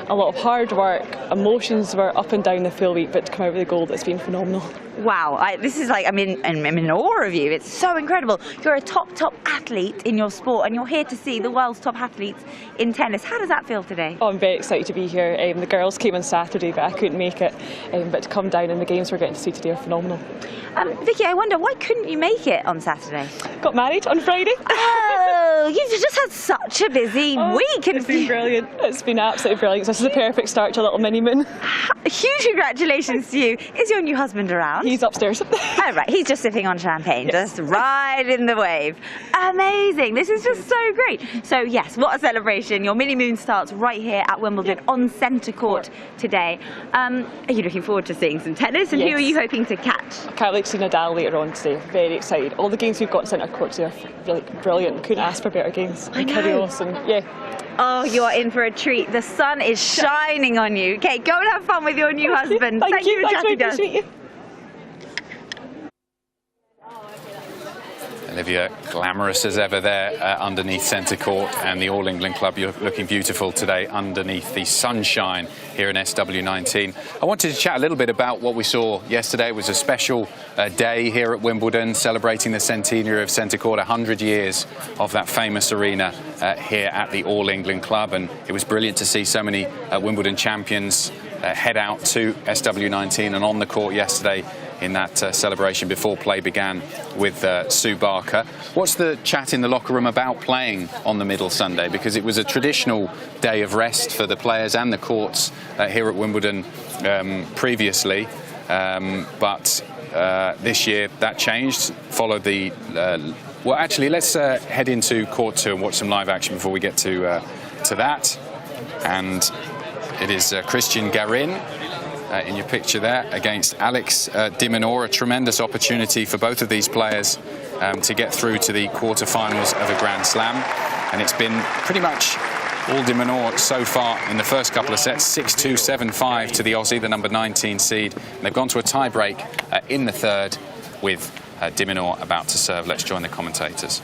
a lot of hard work, emotions were up and down the full week, but to come out with the gold, it's been phenomenal. Wow, this is like, I'm in awe of you. It's so incredible. You're a top athlete in your sport, and you're here to see the world's top athletes in tennis. How does that feel today? Oh, I'm very excited to be here. The girls came on Saturday, but I couldn't make it. But to come down and the games we're getting to see today are phenomenal. Vicky, I wonder, why couldn't you make it on Saturday? Got married on Friday. Oh, you've just had such a busy week. It's been brilliant. It's been absolutely brilliant. This is a perfect start to a little mini moon. Huge congratulations to you. Is your new husband around? He's upstairs. Oh, right, he's just sipping on champagne, just riding the wave. Amazing, this is just so great. So yes, what a celebration. Your mini moon starts right here at Wimbledon on centre court today. Are you looking forward to seeing some tennis, and who are you hoping to catch? I can't wait to see Nadal later on today. Very excited. All the games we've got in centre court today are really brilliant. Couldn't ask for better games. I know. Kyrios and yeah. Oh, you are in for a treat. The sun is shining on you. Okay, go and have fun with your new husband. Thank you. for chatting to us. Nice to meet you. Olivia, glamorous as ever there underneath centre court, and the All England Club, you're looking beautiful today underneath the sunshine here in SW19. I wanted to chat a little bit about what we saw yesterday. It was a special day here at Wimbledon, celebrating the centenary of centre court, 100 years of that famous arena here at the All England Club, and it was brilliant to see so many Wimbledon champions head out to SW19 and on the court yesterday in that celebration before play began with Sue Barker. What's the chat in the locker room about playing on the middle Sunday? Because it was a traditional day of rest for the players and the courts here at Wimbledon previously, but this year that changed. Followed the well, actually, let's head into court 2 and watch some live action before we get to that. And it is Christian Garin in your picture there against Alex de Minaur. A tremendous opportunity for both of these players to get through to the quarterfinals of a Grand Slam, and it's been pretty much all de Minaur so far in the first couple of sets. 6-2, 7-5 to the Aussie, the number 19 seed. And they've gone to a tie-break in the third with de Minaur about to serve. Let's join the commentators.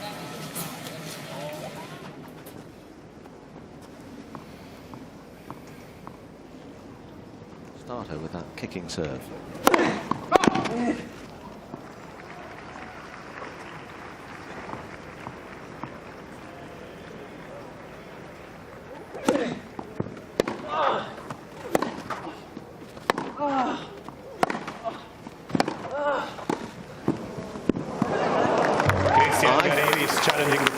Starter with that kicking serve.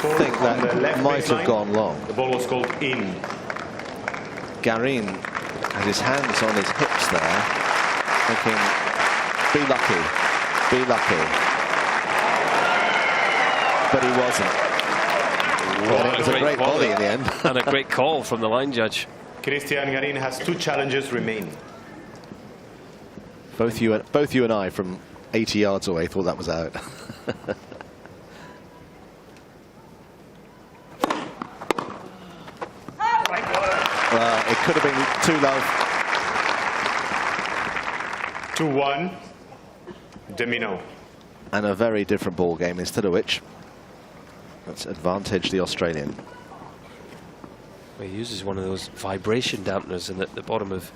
I think that might have gone long. The ball was called in. Garin has his hands on his hips there, thinking, be lucky, be lucky. But he wasn't. And it was a great volley in the end. And a great call from the line judge. Christian Garin has 2 challenges remaining. Both you and I from 80 yards away thought that was out. Well, it could have been too low. 2-1, de Minaur. And a very different ball game, instead of which, that's advantage the Australian. Well, he uses one of those vibration dampeners in the bottom of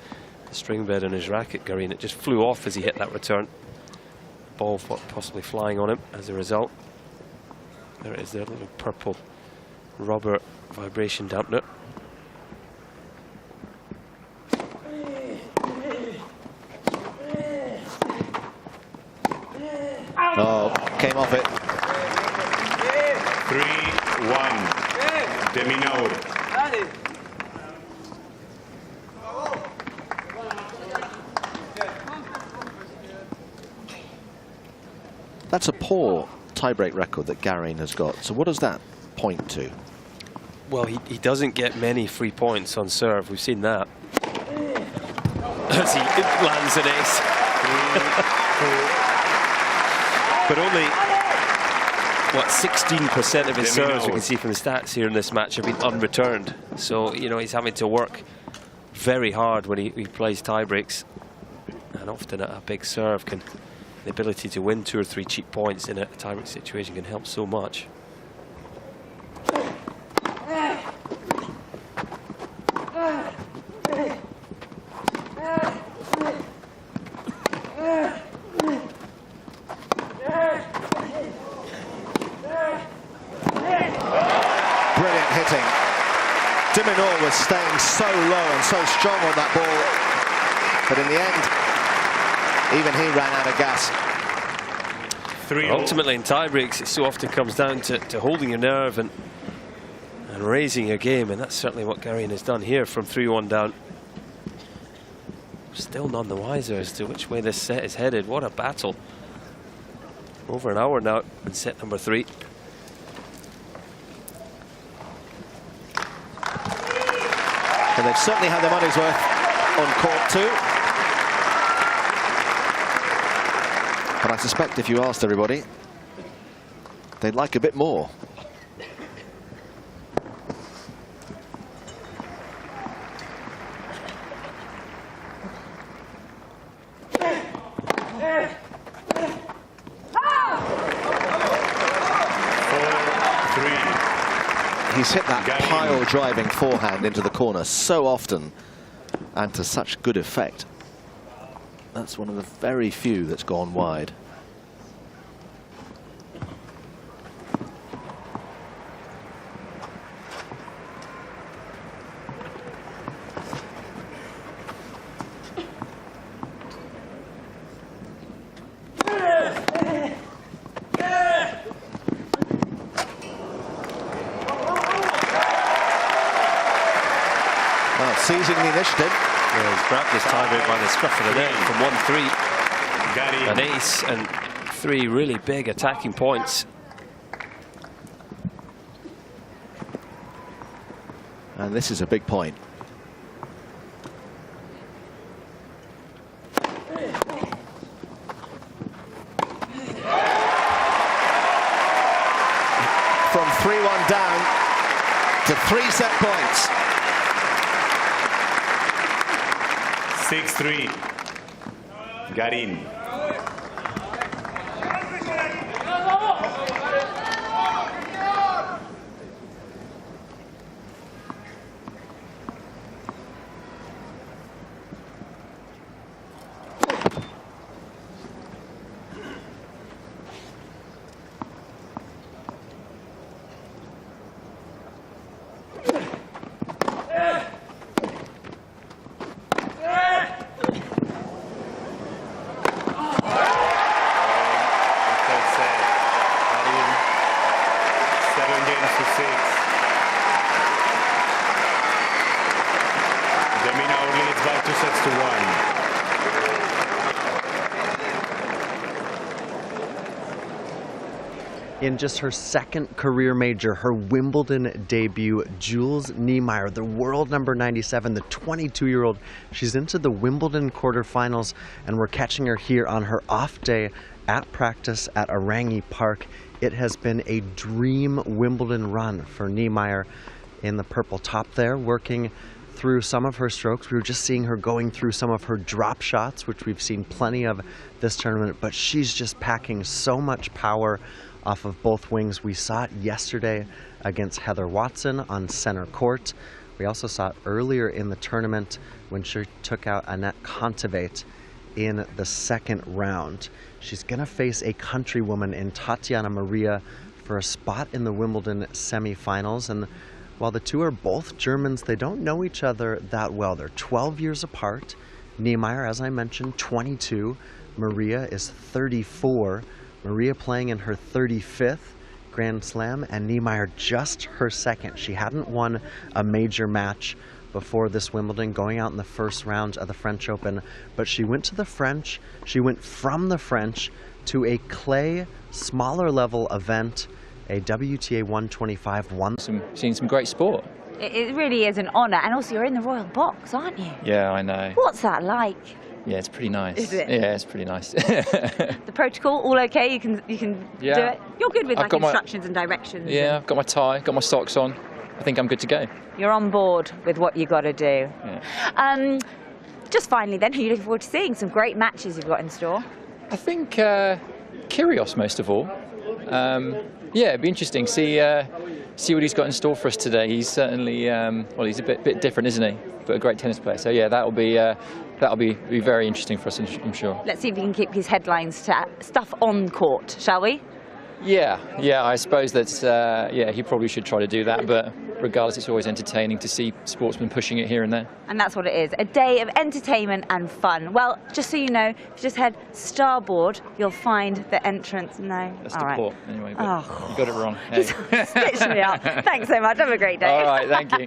the string bed on his racket, Garin. It just flew off as he hit that return. Ball possibly flying on him as a result. There it is, there, little purple rubber vibration dampener. Oh, came off it. 3-1, de Minaur. That's a poor tiebreak record that Garin has got. So what does that point to? Well, he doesn't get many free points on serve. We've seen that. As he lands an ace. But only, what, 16% of his serves, we can see from the stats here in this match, have been unreturned. So, you know, he's having to work very hard when he plays tie breaks, and often a big serve can, the ability to win 2 or 3 cheap points in a tie break situation can help so much. Brilliant hitting. Diminor was staying so low and so strong on that ball, but in the end, even he ran out of gas. Ultimately, in tie breaks, it so often comes down to holding your nerve and raising your game, and that's certainly what Garin has done here from 3-1 down. Still none the wiser as to which way this set is headed. What a battle. Over an hour now in set number 3. And they've certainly had their money's worth on court too. But I suspect if you asked everybody, they'd like a bit more. He's hit that pile-driving forehand into the corner so often and to such good effect. That's one of the very few that's gone wide. Seizing the initiative. Yeah, he's grabbed this tiebreak by the scruff of the neck from 1-3. An ace and 3 really big attacking points. And this is a big point. From 3-1 down to 3 set points. 6-3. Garin. In just her second career major, her Wimbledon debut, Jules Niemeyer, the world number 97, the 22-year-old, she's into the Wimbledon quarterfinals, and we're catching her here on her off day at practice at Arangi Park. It has been a dream Wimbledon run for Niemeyer in the purple top there, working through some of her strokes. We were just seeing her going through some of her drop shots, which we've seen plenty of this tournament, but she's just packing so much power off of both wings. We saw it yesterday against Heather Watson on center court. We also saw it earlier in the tournament when she took out Annette Kontaveit in the second round. She's going to face a countrywoman in Tatiana Maria for a spot in the Wimbledon semifinals. And while the two are both Germans, they don't know each other that well. They're 12 years apart. Niemeyer, as I mentioned, 22. Maria is 34. Maria playing in her 35th Grand Slam, and Niemeyer just her second. She hadn't won a major match before this Wimbledon, going out in the first round of the French Open, but she went to the French. She went from the French to a clay, smaller level event, a WTA 125. Seen some great sport. It really is an honour, and also you're in the royal box, aren't you? Yeah, I know. What's that like? Yeah, it's pretty nice. Is it? Yeah, it's pretty nice. The protocol, all okay? You can do it? You're good with like instructions and directions. Yeah, I've got my tie, got my socks on. I think I'm good to go. You're on board with what you got to do. Yeah. Just finally then, who are you looking forward to seeing? Some great matches you've got in store. I think Kyrios most of all. Yeah, it'd be interesting. See what he's got in store for us today. He's certainly, well, he's a bit different, isn't he? But a great tennis player. So yeah, that'll be very interesting for us, I'm sure. Let's see if he can keep his headlines to stuff on court, shall we? Yeah, I suppose that, yeah, he probably should try to do that, but regardless, it's always entertaining to see sportsmen pushing it here and there. And that's what it is, a day of entertainment and fun. Well, just so you know, if you just head starboard, you'll find the entrance. No? That's all the right. port, anyway, but you got it wrong. Hey. Stitch me up. Thanks so much, have a great day. All right, thank you.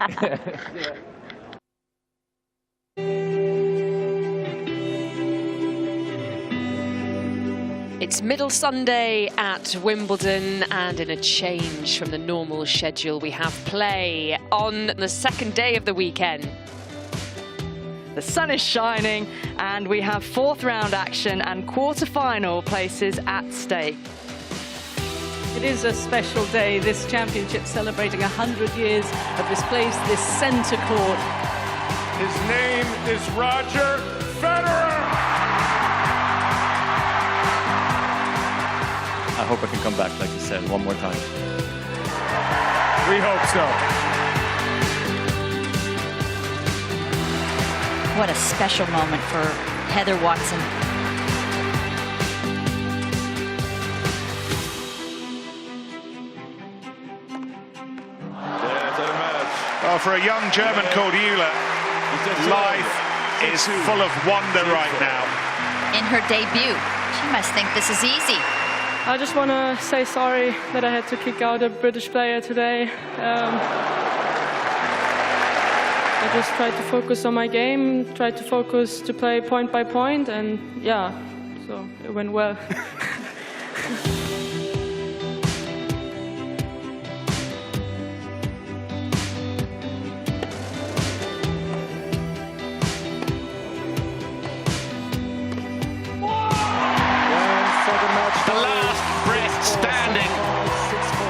It's Middle Sunday at Wimbledon, and in a change from the normal schedule, we have play on the second day of the weekend. The sun is shining, and we have fourth round action and quarter-final places at stake. It is a special day, this championship celebrating 100 years of this place, this centre court. His name is Roger Federer! I hope I can come back, like you said, one more time. We hope so. What a special moment for Heather Watson. Oh, for a young German called Euler, life is full of wonder right now. In her debut, she must think this is easy. I just want to say sorry that I had to kick out a British player today. I just tried to focus on my game, tried to focus to play point by point, and yeah, so it went well.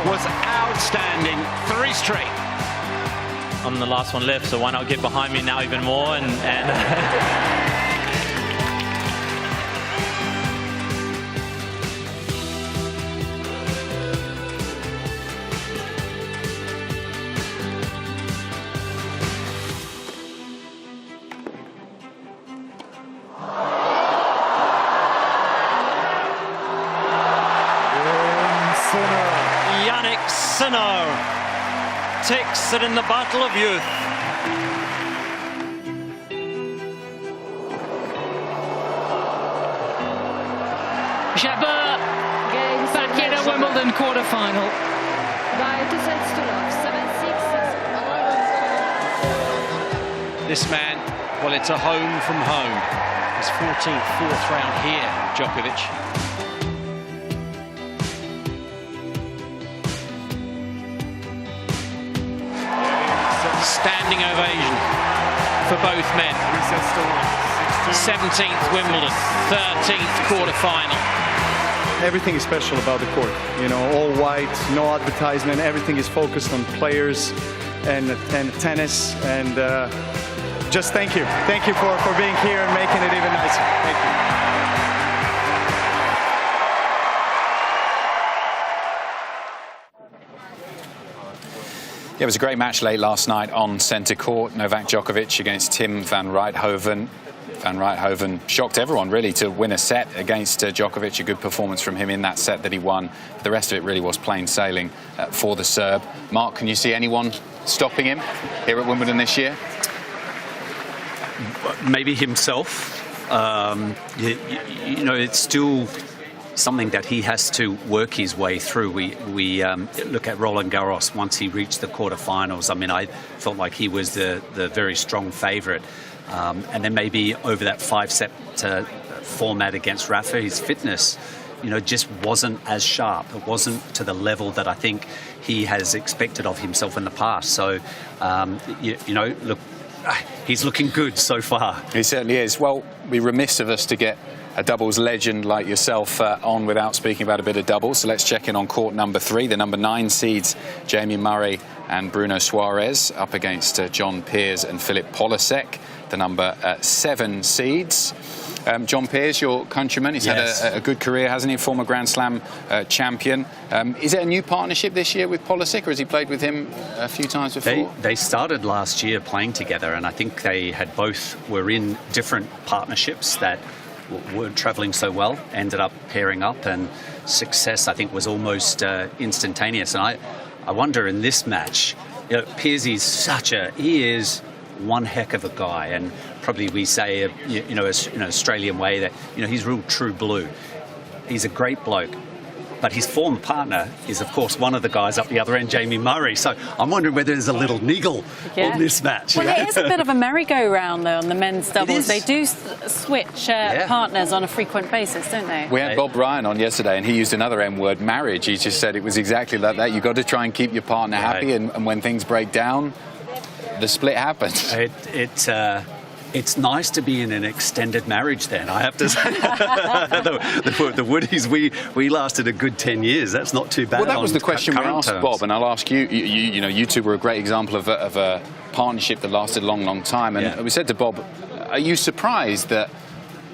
Was outstanding. 3 straight. I'm the last one left, so why not get behind me now even more and Yannick Sinner takes it in the battle of youth. Jabeur back in a Wimbledon quarter-final. This man, well, it's a home from home. His 14th, 4th round here, Djokovic. Standing ovation for both men. 17th Wimbledon, 13th quarter-final. Everything is special about the court. You know, all white, no advertisement. Everything is focused on players and tennis. And just thank you. Thank you for being here and making it even nicer. Thank you. Yeah, it was a great match late last night on centre court. Novak Djokovic against Tim van Rijthoven. Van Rijthoven shocked everyone, really, to win a set against Djokovic. A good performance from him in that set that he won. The rest of it really was plain sailing for the Serb. Mark, can you see anyone stopping him here at Wimbledon this year? Maybe himself. You know, it's still something that he has to work his way through. We look at Roland Garros once he reached the quarterfinals. I mean, I felt like he was the very strong favourite. And then maybe over that 5-set format against Rafa, his fitness, you know, just wasn't as sharp. It wasn't to the level that I think he has expected of himself in the past. So, you know, look, he's looking good so far. He certainly is. Well, it'd be remiss of us to get a doubles legend like yourself on without speaking about a bit of doubles. So let's check in on court number 3. The number 9 seeds, Jamie Murray and Bruno Suarez up against John Peers and Philip Polasek, the number 7 seeds. John Peers, your countryman, he's had a good career, hasn't he? Former Grand Slam champion. Is it a new partnership this year with Polasek, or has he played with him a few times before? They started last year playing together, and I think they had were in different partnerships that weren't travelling so well, ended up pairing up, and success, I think, was almost instantaneous. And I wonder in this match, Peers he is one heck of a guy, and probably we say, an Australian way that, he's real true blue. He's a great bloke. But his former partner is, of course, one of the guys up the other end, Jamie Murray. So I'm wondering whether there's a little niggle on this match. Well, it is a bit of a merry-go-round, though, on the men's doubles. They do switch partners on a frequent basis, don't they? We had Bob Ryan on yesterday, and he used another M-word, marriage. He just said it was exactly like that. You've got to try and keep your partner happy, and when things break down, the split happens. It's nice to be in an extended marriage then, I have to say. the Woodies, we lasted a good 10 years. That's not too bad. Well, that was the question we asked terms. Bob, and I'll ask you. You two were a great example of a partnership that lasted a long, long time. And we said to Bob, are you surprised that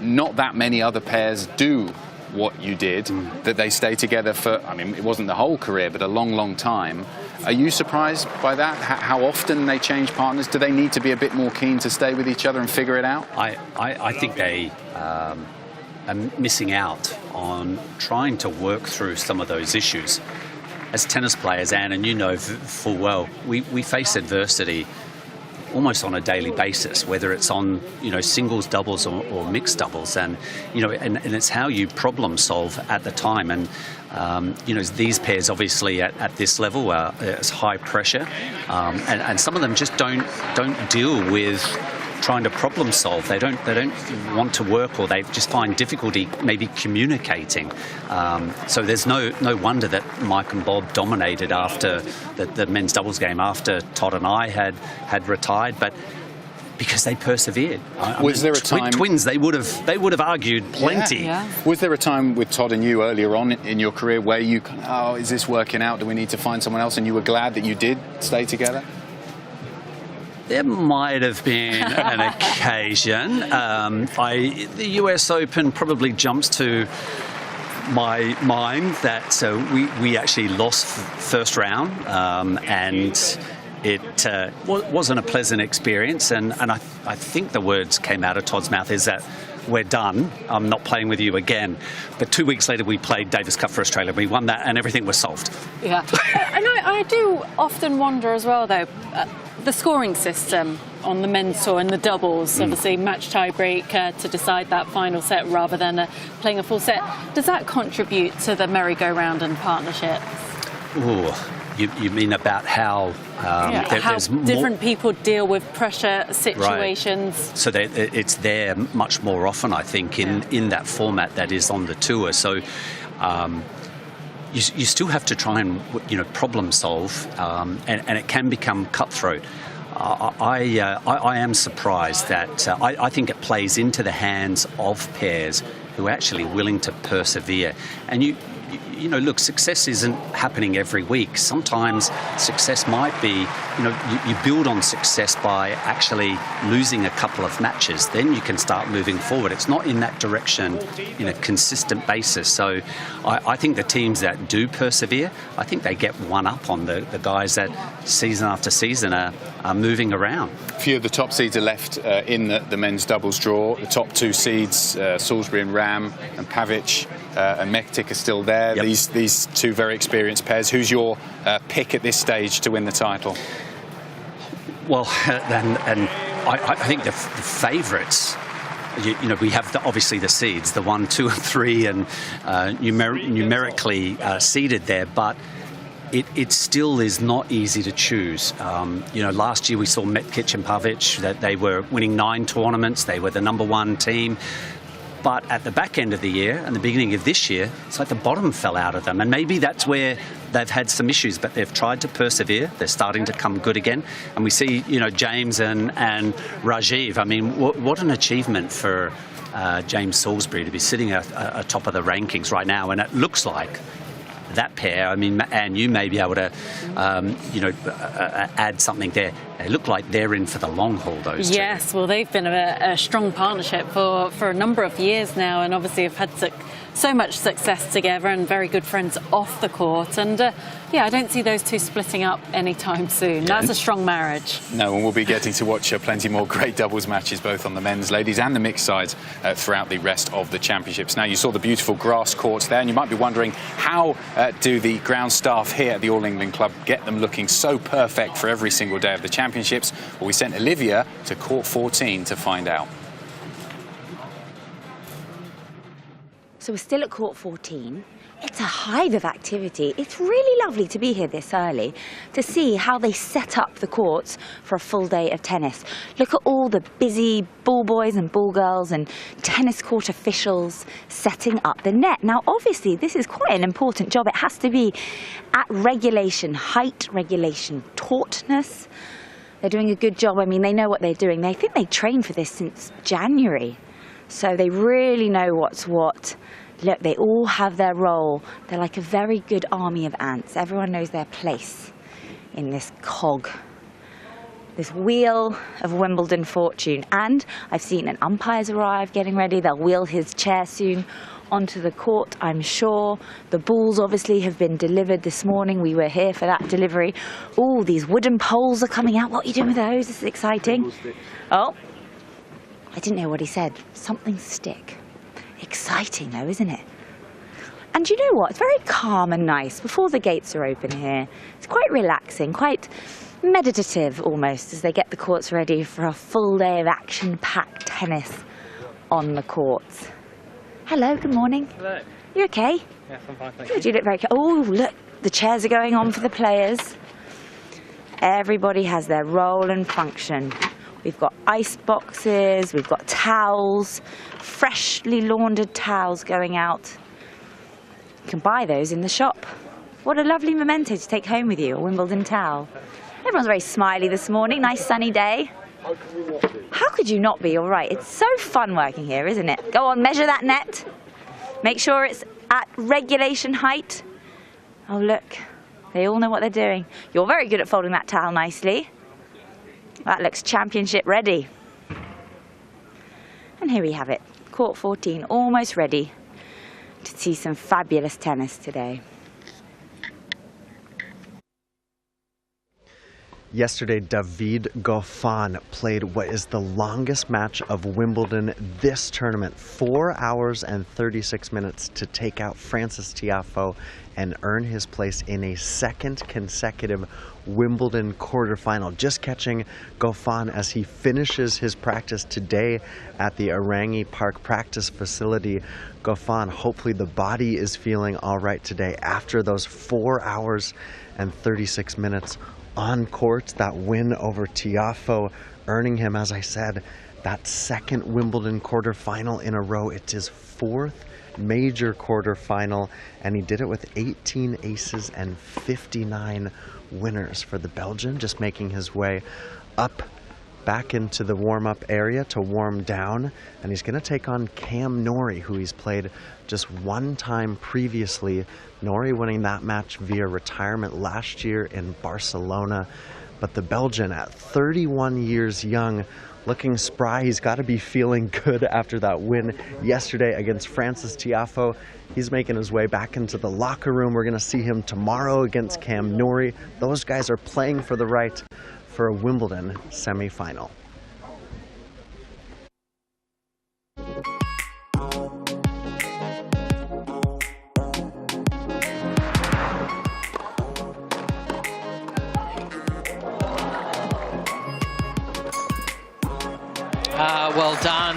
not that many other pairs do what you did, that they stay together for, it wasn't the whole career, but a long, long time? Are you surprised by that? How often they change partners? Do they need to be a bit more keen to stay with each other and figure it out? I think they are missing out on trying to work through some of those issues. As tennis players, Anne, and you know full well, we face adversity almost on a daily basis, whether it's on singles, doubles, or mixed doubles, and and it's how you problem solve at the time. And these pairs obviously at this level it's high pressure, and some of them just don't deal with trying to problem solve. They don't want to work, or they just find difficulty maybe communicating. So there's no wonder that Mike and Bob dominated after the men's doubles game, after Todd and I had retired, but because they persevered. Was there a time twins? They would have argued plenty. Yeah. Was there a time with Todd and you earlier on in your career where you is this working out? Do we need to find someone else? And you were glad that you did stay together? There might have been an occasion. The US Open probably jumps to my mind that we actually lost first round, and it wasn't a pleasant experience. And I think the words came out of Todd's mouth is that, we're done, I'm not playing with you again. But 2 weeks later we played Davis Cup for Australia. We won that and everything was solved. Yeah. And I do often wonder as well, though, the scoring system on the men's tour and the doubles, obviously match tie break to decide that final set rather than playing a full set. Does that contribute to the merry-go-round and partnerships? Ooh. You mean about how how different people deal with pressure situations? Right. So it's there much more often, I think, in that format that is on the tour. So you still have to try and problem solve, and it can become cutthroat. I am surprised that I think it plays into the hands of pairs who are actually willing to persevere. And look, success isn't happening every week. Sometimes success might be, you build on success by actually losing a couple of matches. Then you can start moving forward. It's not in that direction in a consistent basis. So I think the teams that do persevere, I think they get one up on the guys that season after season are moving around. A few of the top seeds are left in the men's doubles draw. The top 2 seeds, Salisbury and Ram, and Pavic and Martich are still there. Yep. These 2 very experienced pairs. Who's your pick at this stage to win the title? Well, and I think the favourites, we have obviously the seeds, the 1, 2 and 3, and numerically seeded there, but it still is not easy to choose. Last year we saw Martich and Pavic, that they were winning 9 tournaments. They were the number 1 team. But at the back end of the year and the beginning of this year, it's like the bottom fell out of them. And maybe that's where they've had some issues, but they've tried to persevere. They're starting to come good again. And we see, James and Rajiv. I mean, what an achievement for James Salisbury to be sitting at top of the rankings right now. And it looks like that pair. I mean, and you may be able to, add something there. They look like they're in for the long haul, those two. Yes, well, they've been a strong partnership for a number of years now, and obviously have had so much success together and very good friends off the court. And I don't see those two splitting up anytime soon. That's a strong marriage. No, and we'll be getting to watch plenty more great doubles matches, both on the men's, ladies and the mixed sides throughout the rest of the championships. Now, you saw the beautiful grass courts there, and you might be wondering, how do the ground staff here at the All England Club get them looking so perfect for every single day of the championships? Well, we sent Olivia to court 14 to find out. So we're still at court 14. It's a hive of activity. It's really lovely to be here this early to see how they set up the courts for a full day of tennis. Look at all the busy ball boys and ball girls and tennis court officials setting up the net. Now, obviously, this is quite an important job. It has to be at regulation height, regulation tautness. They're doing a good job. I mean, they know what they're doing. I think they trained for this since January. So they really know what's what. Look, they all have their role. They're like a very good army of ants. Everyone knows their place in this cog, this wheel of Wimbledon fortune. And I've seen an umpire's arrive getting ready. They'll wheel his chair soon onto the court, I'm sure. The balls obviously have been delivered this morning. We were here for that delivery. Oh, these wooden poles are coming out. What are you doing with those? This is exciting. Oh, I didn't hear what he said. Something stick. Exciting though, isn't it? And you know what? It's very calm and nice before the gates are open here. It's quite relaxing, quite meditative almost, as they get the courts ready for a full day of action-packed tennis on the courts. Hello, good morning. Hello. You okay? Yes, I'm fine, thank Good, you look very... Oh, look, the chairs are going on for the players. Everybody has their role and function. We've got ice boxes, we've got towels, freshly laundered towels going out. You can buy those in the shop. What a lovely memento to take home with you, a Wimbledon towel. Everyone's very smiley this morning, nice sunny day. How could you not be? You're right, it's so fun working here, isn't it? Go on, measure that net. Make sure it's at regulation height. Oh look, they all know what they're doing. You're very good at folding that towel nicely. That looks championship ready. And here we have it, court 14, almost ready to see some fabulous tennis today. Yesterday, David Goffin played what is the longest match of Wimbledon this tournament, 4 hours and 36 minutes to take out Frances Tiafoe and earn his place in a second consecutive Wimbledon quarterfinal. Just catching Goffin as he finishes his practice today at the Arangi Park practice facility. Goffin, hopefully the body is feeling all right today after those 4 hours and 36 minutes on court. That win over Tiafoe, earning him, as I said, that second Wimbledon quarterfinal in a row. It's his fourth major quarterfinal, and he did it with 18 aces and 59 winners for the Belgian, just making his way up back into the warm-up area to warm down. And he's going to take on Cam Norrie, who he's played just one time previously. Norrie winning that match via retirement last year in Barcelona. But the Belgian, at 31 years young, looking spry. He's got to be feeling good after that win yesterday against Frances Tiafoe. He's making his way back into the locker room. We're going to see him tomorrow against Cam Norrie. Those guys are playing for the right for a Wimbledon semi-final. Well done.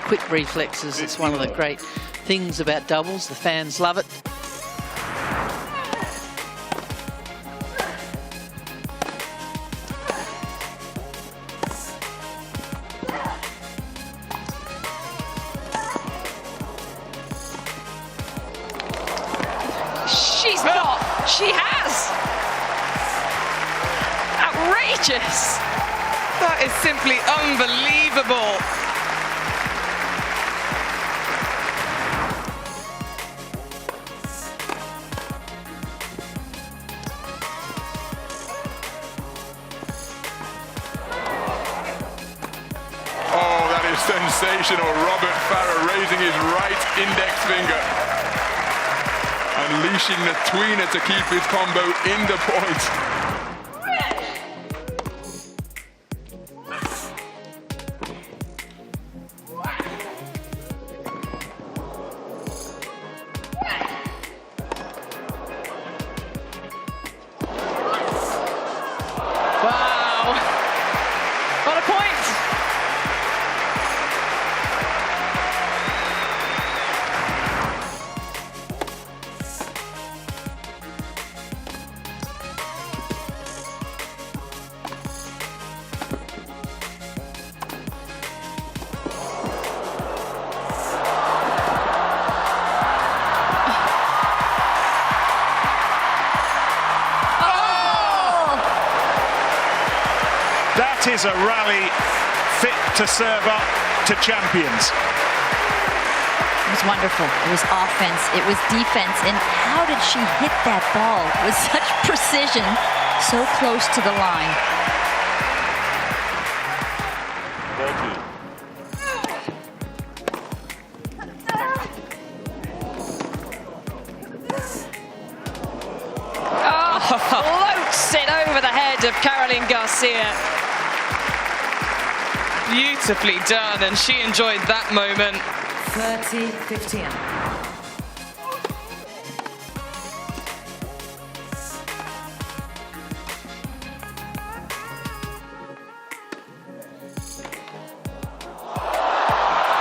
Quick reflexes, it's one of the great things about doubles. The fans love it. She's not. She has. Outrageous. That is simply unbelievable. sensational. Robert Farah raising his right index finger, unleashing the tweener to keep his combo in the point. That is a rally fit to serve up to champions. It was wonderful. It was offense, it was defense, and how did she hit that ball with such precision, so close to the line? Floats it over the head of Caroline Garcia. Beautifully done, and she enjoyed that moment. 30-15.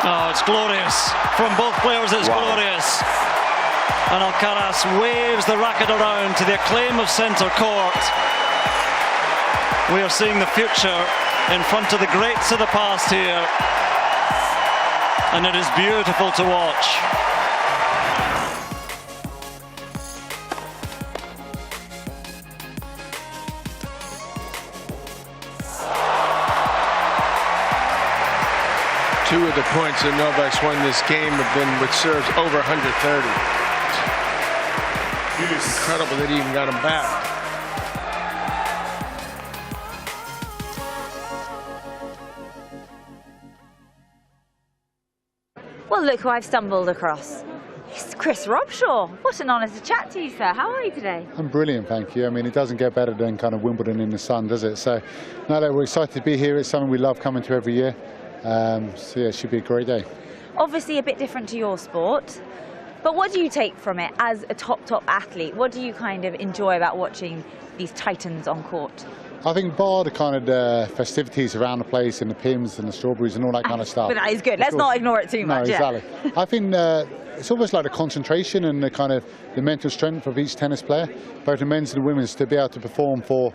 Oh, it's glorious. From both players, it's glorious. And Alcaraz waves the racket around to the acclaim of centre court. We are seeing the future in front of the greats of the past here. And it is beautiful to watch. Two of the points that Novak's won this game have been with serves over 130. Incredible that he even got him back. Well, look who I've stumbled across. It's Chris Robshaw. What an honour to chat to you, sir. How are you today? I'm brilliant, thank you. I mean, it doesn't get better than kind of Wimbledon in the sun, does it? So, no, we're excited to be here. It's something we love coming to every year. So, yeah, it should be a great day. Obviously a bit different to your sport, but what do you take from it as a top athlete? What do you kind of enjoy about watching these titans on court? I think bar the kind of festivities around the place and the pims and the strawberries and all that kind of stuff. But that is good. Let's not ignore it too much. No, exactly. I think it's almost like the concentration and the kind of the mental strength of each tennis player, both the men's and the women's, to be able to perform for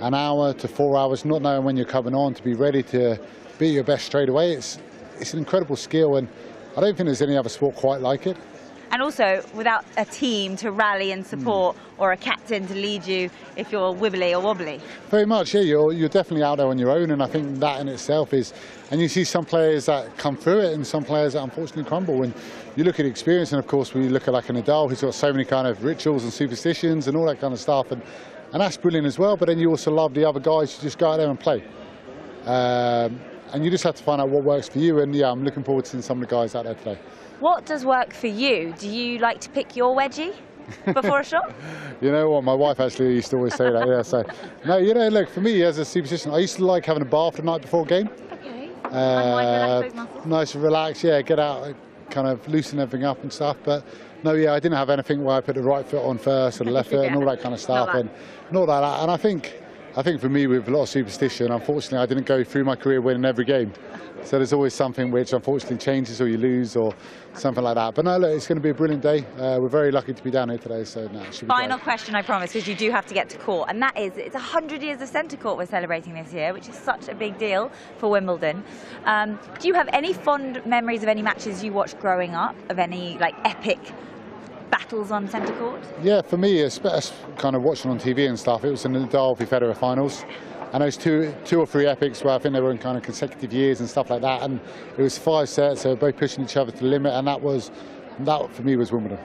an hour to 4 hours, not knowing when you're coming on, to be ready to be your best straight away. It's an incredible skill, and I don't think there's any other sport quite like it. And also, without a team to rally and support, or a captain to lead you if you're wibbly or wobbly. Very much, yeah. You're definitely out there on your own, and I think that in itself is. And you see some players that come through it, and some players that unfortunately crumble. And you look at experience, and of course, we look at like a Nadal, who's got so many kind of rituals and superstitions and all that kind of stuff, and that's brilliant as well. But then you also love the other guys who just go out there and play. And you just have to find out what works for you. And yeah, I'm looking forward to seeing some of the guys out there today. What does work for you? Do you like to pick your wedgie before a shot? You know what, my wife actually used to always say that, yeah. So, no, you know, look, for me as a superstition, I used to like having a bath the night before a game. Okay. Unwind, relax those muscles. Nice and relax, yeah, get out, kind of loosen everything up and stuff. But no, yeah, I didn't have anything where I put the right foot on first or the left foot and all that kind of stuff. And not like that. And I think for me, with a lot of superstition, unfortunately, I didn't go through my career winning every game. So there's always something which unfortunately changes or you lose or something like that. But no, look, it's going to be a brilliant day. We're very lucky to be down here today. So no, it should be Final great. question, I promise, because you do have to get to court. And that is, it's 100 years of centre court we're celebrating this year, which is such a big deal for Wimbledon. Do you have any fond memories of any matches you watched growing up, of any like epic battles on centre court? Yeah, for me, it's kind of watching on TV and stuff. It was in the Nadal v Federer finals. And those two or three epics where I think they were in kind of consecutive years and stuff like that. And it was 5 sets, so both pushing each other to the limit. And that for me was Wimbledon.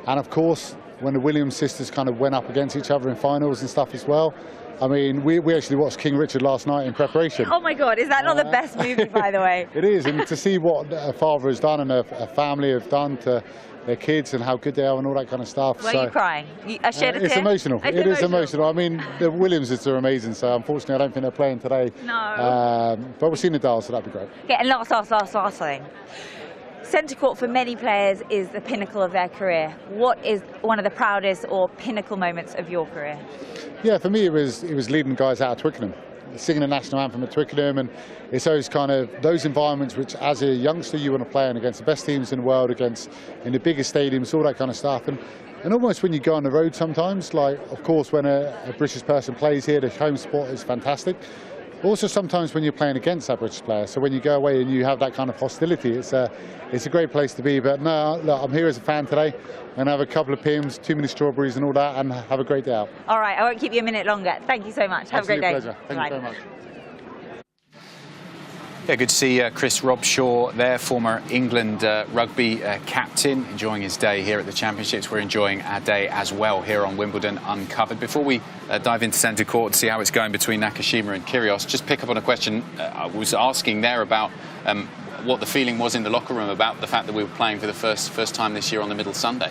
And of course, when the Williams sisters kind of went up against each other in finals and stuff as well, I mean, we actually watched King Richard last night in preparation. Oh my God, is that not the best movie, by the way? It is, and to see what a father has done and a family have done to their kids and how good they are and all that kind of stuff. Were you crying? I shed a tear? It's emotional. It is emotional. I mean, the Williamses are amazing, so unfortunately I don't think they're playing today. No. But we'll see Nadal, so that'd be great. Okay, and last thing. Centre court for many players is the pinnacle of their career. What is one of the proudest or pinnacle moments of your career? Yeah, for me it was leading guys out of Twickenham, singing the national anthem at Twickenham, and it's those environments which as a youngster you want to play in, against the best teams in the world, in the biggest stadiums, all that kind of stuff. And almost when you go on the road sometimes, like of course when a British person plays here, the home sport is fantastic. Also sometimes when you're playing against that British player, so when you go away and you have that kind of hostility, it's a great place to be. But no, look, I'm here as a fan today and have a couple of Pims, too many strawberries and all that, and have a great day out. All right, I won't keep you a minute longer. Thank you so much. Have a great day. Pleasure. Thank you very much. Yeah, good to see Chris Robshaw there, former England rugby captain, enjoying his day here at the Championships. We're enjoying our day as well here on Wimbledon Uncovered. Before we dive into centre court and see how it's going between Nakashima and Kyrios, just pick up on a question I was asking there about what the feeling was in the locker room about the fact that we were playing for the first time this year on the middle Sunday.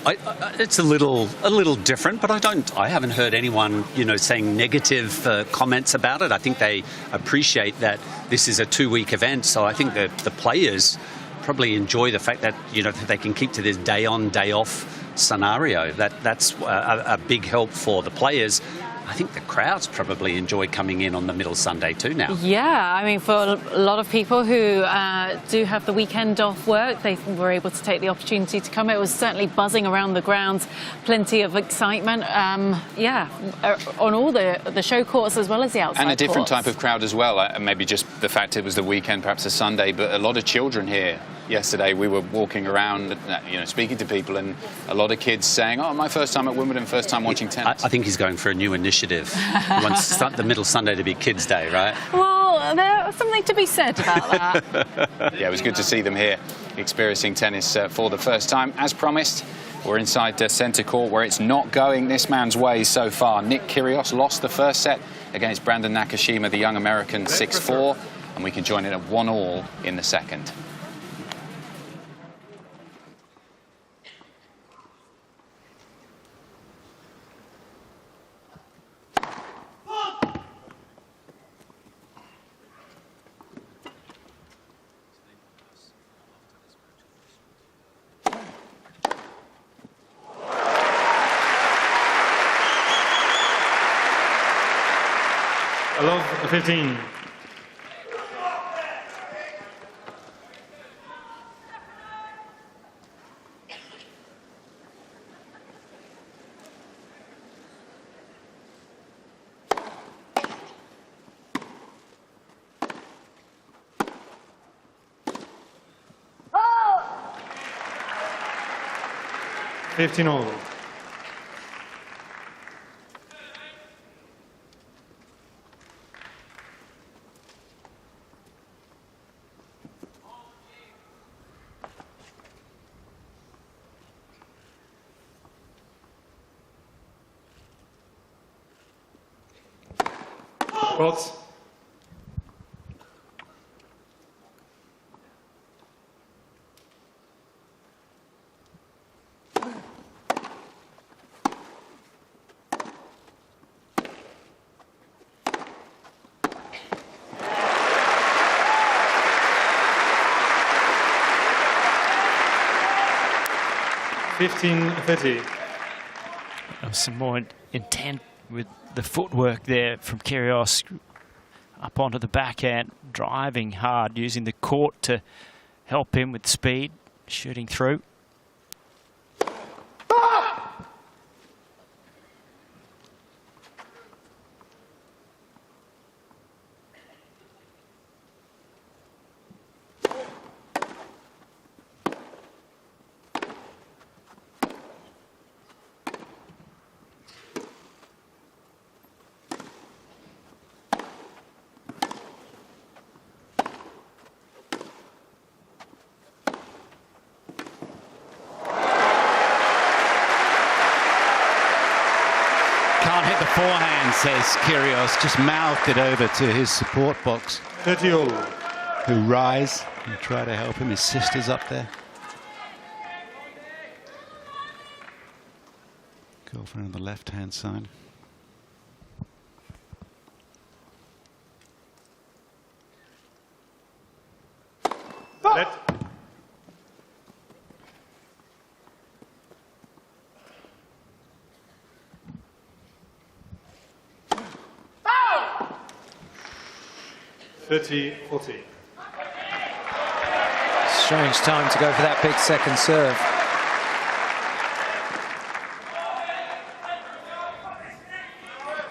It's a little different, but I haven't heard anyone, saying negative comments about it. I think they appreciate that this is a 2-week event, so I think that the players probably enjoy the fact that they can keep to this day on, day off scenario. That's a big help for the players. I think the crowds probably enjoy coming in on the middle Sunday too now. Yeah, I mean, for a lot of people who do have the weekend off work, they were able to take the opportunity to come. It was certainly buzzing around the grounds, plenty of excitement, on all the show courts as well as the outside And a different courts. type of crowd as well. Maybe just the fact it was the weekend, perhaps a Sunday, but a lot of children here. Yesterday we were walking around, speaking to people, and a lot of kids saying, "Oh, my first time at Wimbledon, first time watching tennis." I think he's going for a new initiative. He wants the middle Sunday to be Kids' Day, right? Well, there's something to be said about that. Yeah, it was good to see them here experiencing tennis for the first time. As promised, we're inside centre court where it's not going this man's way so far. Nick Kyrios lost the first set against Brandon Nakashima, the young American, 6-4, and we can join it at 1-1 in the second. I love 15. Oh! 15 all. Box. Some more intent with the footwork there from Kyrios up onto the backhand, driving hard, using the court to help him with speed, shooting through. as Kyrios just mouthed it over to his support box. 30 all. Who rise and try to help him. His sister's up there. Girlfriend on the left-hand side. Let. (30-40). Strange time to go for that big second serve.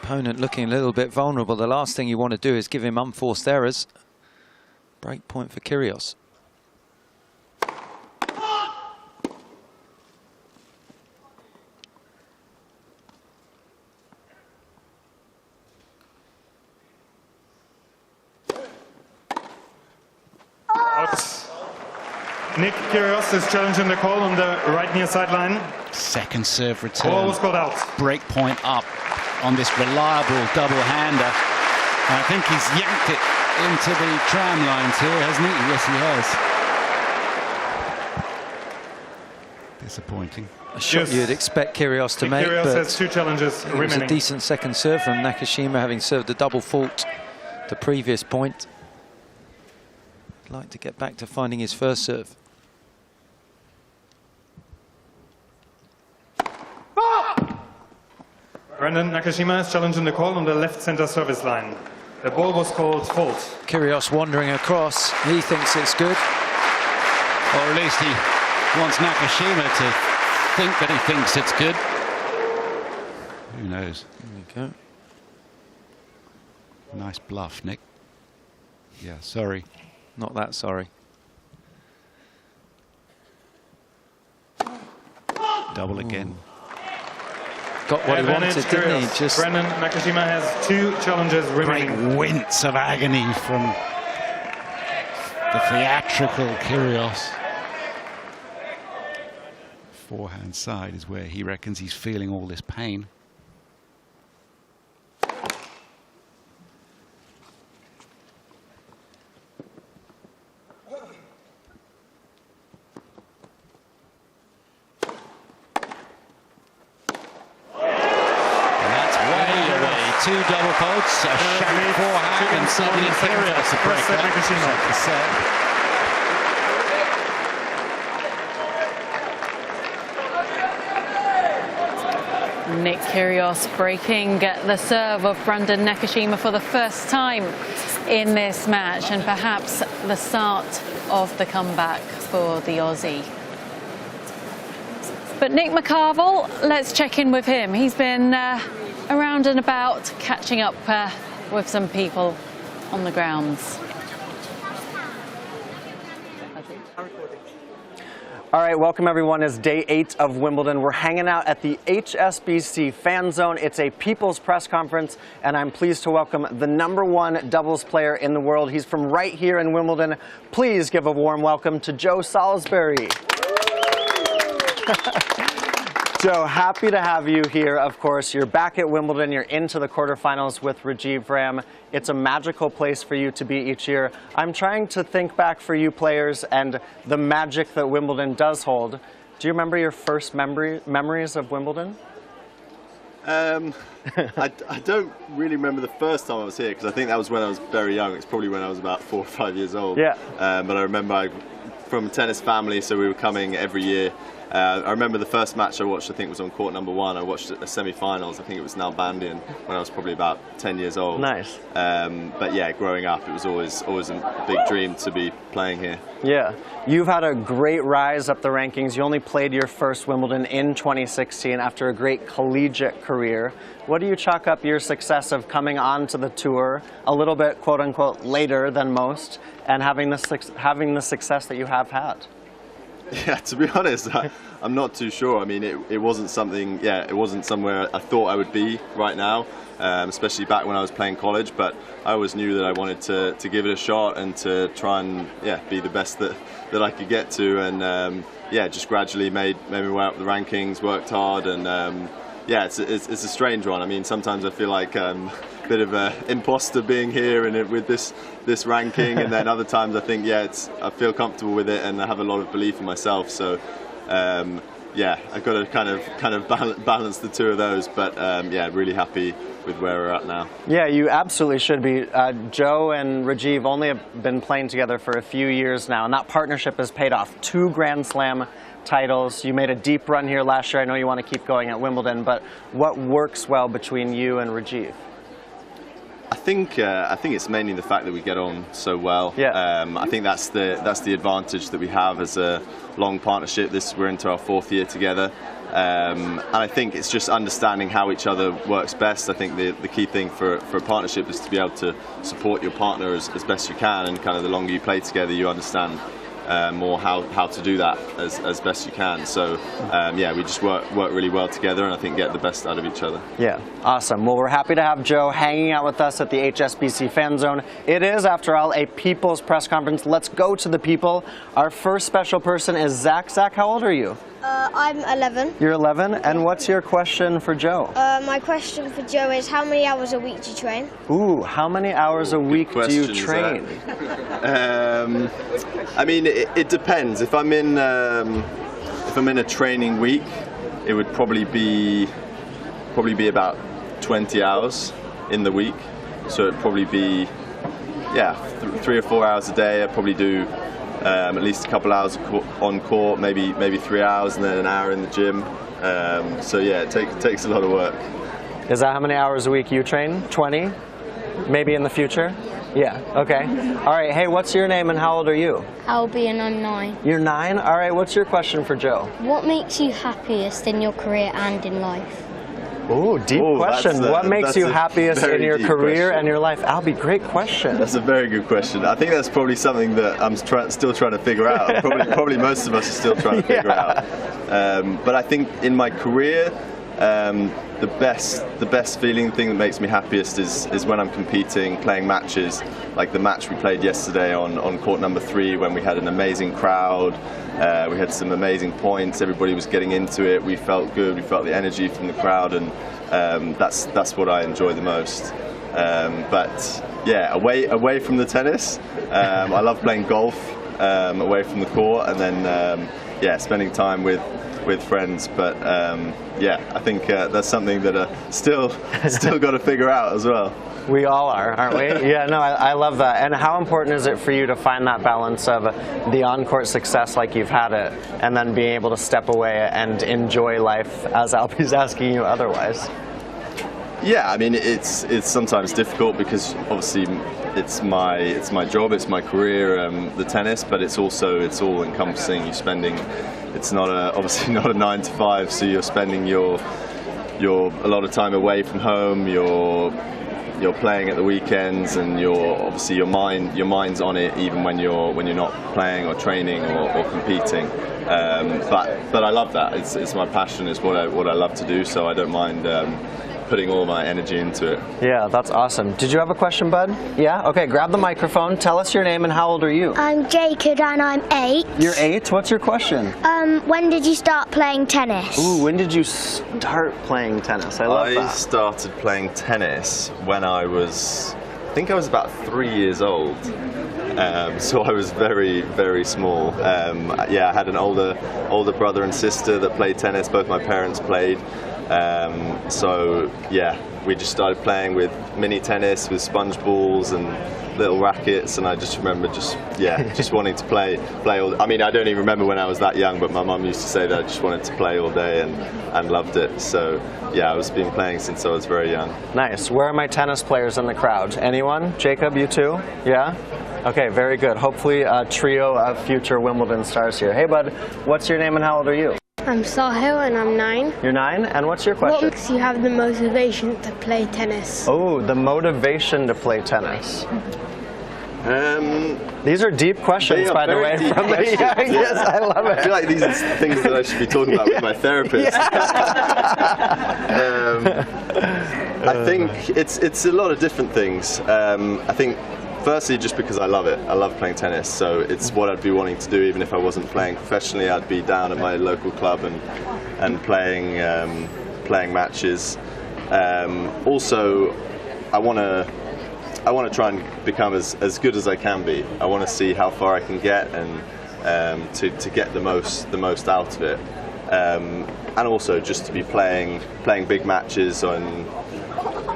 Opponent looking a little bit vulnerable. The last thing you want to do is give him unforced errors. Break point for Kyrios. Nick Kyrios is challenging the call on the right near sideline. Second serve return. Ball was called out. Break point up on this reliable double-hander. I think he's yanked it into the tram lines here, hasn't he? Yes, he has. Disappointing. A shot you'd expect Kyrios to make, Kyrios but has 2 challenges it was a decent second serve from Nakashima, having served a double fault the previous point. I'd like to get back to finding his first serve. Brandon Nakashima is challenging the call on the left center service line. The ball was called fault. Kyrios wandering across. He thinks it's good. Or at least he wants Nakashima to think that he thinks it's good. Who knows? There you go. Nice bluff, Nick. Yeah, sorry. Not that sorry. Double again. Got what he wanted, didn't he? Just Brandon Nakashima has 2 challenges remaining. Great wince of agony from the theatrical Kyrios. Forehand side is where he reckons he's feeling all this pain. Two double faults, a shank forehand, and suddenly Kyrios a break Nick Kyrios breaking the serve of Brandon Nakashima for the first time in this match, and perhaps the start of the comeback for the Aussie. But Nick McCarville, let's check in with him. He's been around and about, catching up with some people on the grounds. All right, welcome everyone. It's day 8 of Wimbledon. We're hanging out at the HSBC Fan Zone. It's a people's press conference, and I'm pleased to welcome the #1 doubles player in the world. He's from right here in Wimbledon. Please give a warm welcome to Joe Salisbury. Joe, happy to have you here, of course. You're back at Wimbledon. You're into the quarterfinals with Rajiv Ram. It's a magical place for you to be each year. I'm trying to think back for you players and the magic that Wimbledon does hold. Do you remember your first memories of Wimbledon? I don't really remember the first time I was here, because I think that was when I was very young. It's probably when I was about 4 or 5 years old. Yeah. But I remember from a tennis family, so we were coming every year. I remember the first match I watched, I think, was on court #1. I watched the semi-finals. I think it was Nalbandian when I was probably about 10 years old. Nice. But yeah, growing up, it was always a big dream to be playing here. Yeah. You've had a great rise up the rankings. You only played your first Wimbledon in 2016 after a great collegiate career. What do you chalk up your success of coming onto the tour a little bit, quote-unquote, later than most, and having the success that you have had? Yeah, to be honest, I'm not too sure. I mean, it wasn't something, it wasn't somewhere I thought I would be right now, especially back when I was playing college, but I always knew that I wanted to give it a shot and to try and, be the best that I could get to, and, just gradually made my way up the rankings, worked hard, and, yeah, it's a strange one. I mean, sometimes I feel like a bit of an imposter being here and with this ranking, and then other times I think, yeah, I feel comfortable with it and I have a lot of belief in myself. So yeah, I've got to kind of balance the two of those, but yeah, really happy with where we're at now. Yeah, you absolutely should be. Joe and Rajiv only have been playing together for a few years now, and that partnership has paid off. 2 Grand Slam titles. You made a deep run here last year. I know you want to keep going at Wimbledon, but what works well between you and Rajiv? I think it's mainly the fact that we get on so well. Yeah. I think that's the advantage that we have as a long partnership. We're into our 4th year together, and I think it's just understanding how each other works best. I think the key thing for a partnership is to be able to support your partner as best you can, and kind of the longer you play together, you understand more how to do that as best you can. So yeah, we just work really well together, and I think get the best out of each other. Yeah, awesome. Well, we're happy to have Joe hanging out with us at the HSBC Fan Zone. It is, after all, a people's press conference. Let's go to the people. Our first special person is Zach. Zach, how old are you? I'm 11. You're 11, and what's your question for Joe? My question for Joe is, how many hours a week do you train? Ooh, how many hours a week do you train? I mean, it depends. If I'm in a training week, it would probably be about 20 hours in the week. So it'd probably be, yeah, 3 or 4 hours a day. I'd probably do at least a couple hours on court, maybe 3 hours, and then an hour in the gym. So yeah, it takes a lot of work. Is that how many hours a week you train? 20? Maybe in the future? Yeah, okay. All right, hey, what's your name and how old are you? Albie, and I'm 9. You're 9? All right, what's your question for Joe? What makes you happiest in your career and in life? Ooh, deep question. What makes you happiest in your career and your life? Albie, great question. That's a very good question. I think that's probably something that I'm still trying to figure out. Probably most of us are still trying to figure out. But I think in my career, the best feeling thing that makes me happiest is when I'm competing, playing matches, like the match we played yesterday on court number 3, when we had an amazing crowd. We had some amazing points. Everybody was getting into it. We felt good. We felt the energy from the crowd, and that's what I enjoy the most. But yeah, away from the tennis, I love playing golf away from the court, and then yeah, spending time with friends. But yeah, I think that's something that still got to figure out as well. We all are, aren't we? Yeah, no, I love that. And how important is it for you to find that balance of the on-court success like you've had it, and then being able to step away and enjoy life as Albie's asking you otherwise? Yeah, I mean, it's sometimes difficult because obviously it's my job, it's my career, the tennis, but it's all encompassing. You're spending, it's obviously not a 9 to 5, so you're spending your a lot of time away from home. You're playing at the weekends, and obviously your mind's on it even when you're not playing or training or competing. But I love that. It's my passion. It's what I love to do. So I don't mind putting all my energy into it. Yeah, that's awesome. Did you have a question, bud? Yeah? Okay, grab the microphone. Tell us your name and how old are you? I'm Jacob, and I'm 8. You're 8? What's your question? When did you start playing tennis? Ooh, when did you start playing tennis? I love that. I started playing tennis when I think I was about 3 years old. So I was very, very small. Yeah, I had an older brother and sister that played tennis. Both my parents played. So yeah, we just started playing with mini tennis with sponge balls and little rackets, and I just remember just wanting to play all. I mean, I don't even remember when I was that young, but my mum used to say that I just wanted to play all day and loved it. So yeah, I was been playing since I was very young. Nice. Where are my tennis players in the crowd? Anyone? Jacob, you too? Yeah? Okay, very good. Hopefully a trio of future Wimbledon stars here. Hey bud, what's your name and how old are you? I'm Sahil, and I'm 9. You're 9? And what's your question? What makes you have the motivation to play tennis? Oh, the motivation to play tennis. These are deep questions, by the way. From the young. Yes, I love it. I feel like these are things that I should be talking about with my therapist. I think it's a lot of different things. I think firstly, just because I love it. I love playing tennis, so it's what I'd be wanting to do even if I wasn't playing professionally. I'd be down at my local club and playing playing matches. Also, I want to try and become as good as I can be. I want to see how far I can get and to get the most out of it. And also just to be playing big matches on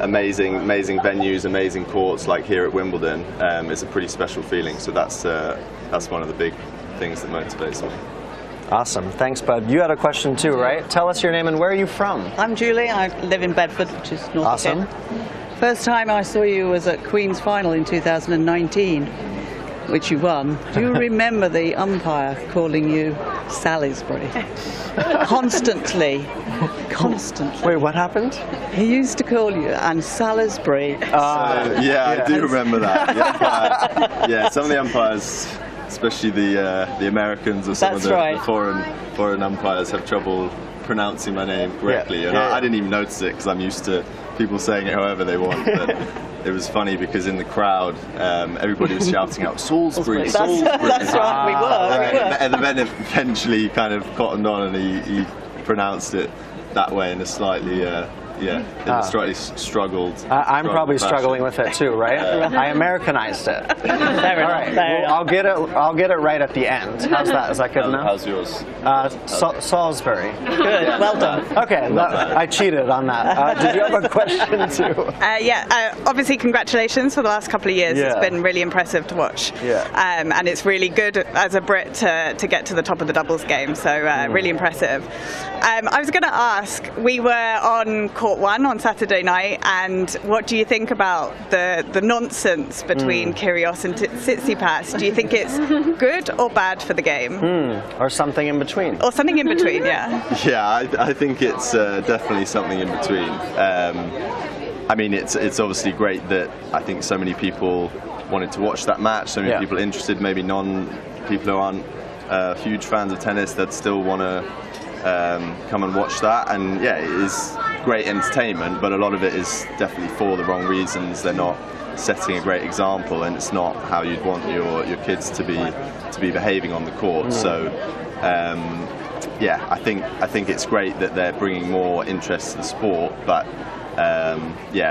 amazing venues, amazing courts like here at Wimbledon is a pretty special feeling. So that's one of the big things that motivates me. Awesome. Thanks, bud. You had a question too, right? Tell us your name and where are you from? I'm Julie. I live in Bedford, which is north of Kent. First time I saw you was at Queen's Final in 2019, which you won. Do you remember the umpire calling you Salisbury? Constantly. Wait, what happened? He used to call you, and Salisbury. I do remember that. The umpire, some of the umpires, especially the Americans or some of the foreign umpires, have trouble pronouncing my name correctly, and I didn't even notice it because I'm used to people saying it however they want. But it was funny because in the crowd, everybody was shouting out Salisbury, Salisbury. That's right, we were. And then eventually kind of cottoned on, and he pronounced it that way in a slightly slightly struggled. I'm probably struggling with it too, right? I Americanized it. Fair enough. Well, I'll get it right at the end. How's that? Is that good enough? How's yours? Salisbury. Good. Well done. Okay, I cheated on that. Did you have a question too? Obviously, congratulations for the last couple of years. Yeah. It's been really impressive to watch. Yeah. And it's really good as a Brit to get to the top of the doubles game. So really impressive. I was going to ask. We were on court 1 on Saturday night, and what do you think about the nonsense between Kyrios and Tsitsipas? Do you think it's good or bad for the game? Or something in between? Or something in between, yeah. Yeah, I think it's definitely something in between. I mean, it's obviously great that I think so many people wanted to watch that match, so many people interested, maybe people who aren't huge fans of tennis that still want to come and watch that. And yeah, it is great entertainment, but a lot of it is definitely for the wrong reasons. They're not setting a great example, and it's not how you'd want your kids to be behaving on the court. So I think it's great that they're bringing more interest to the sport, but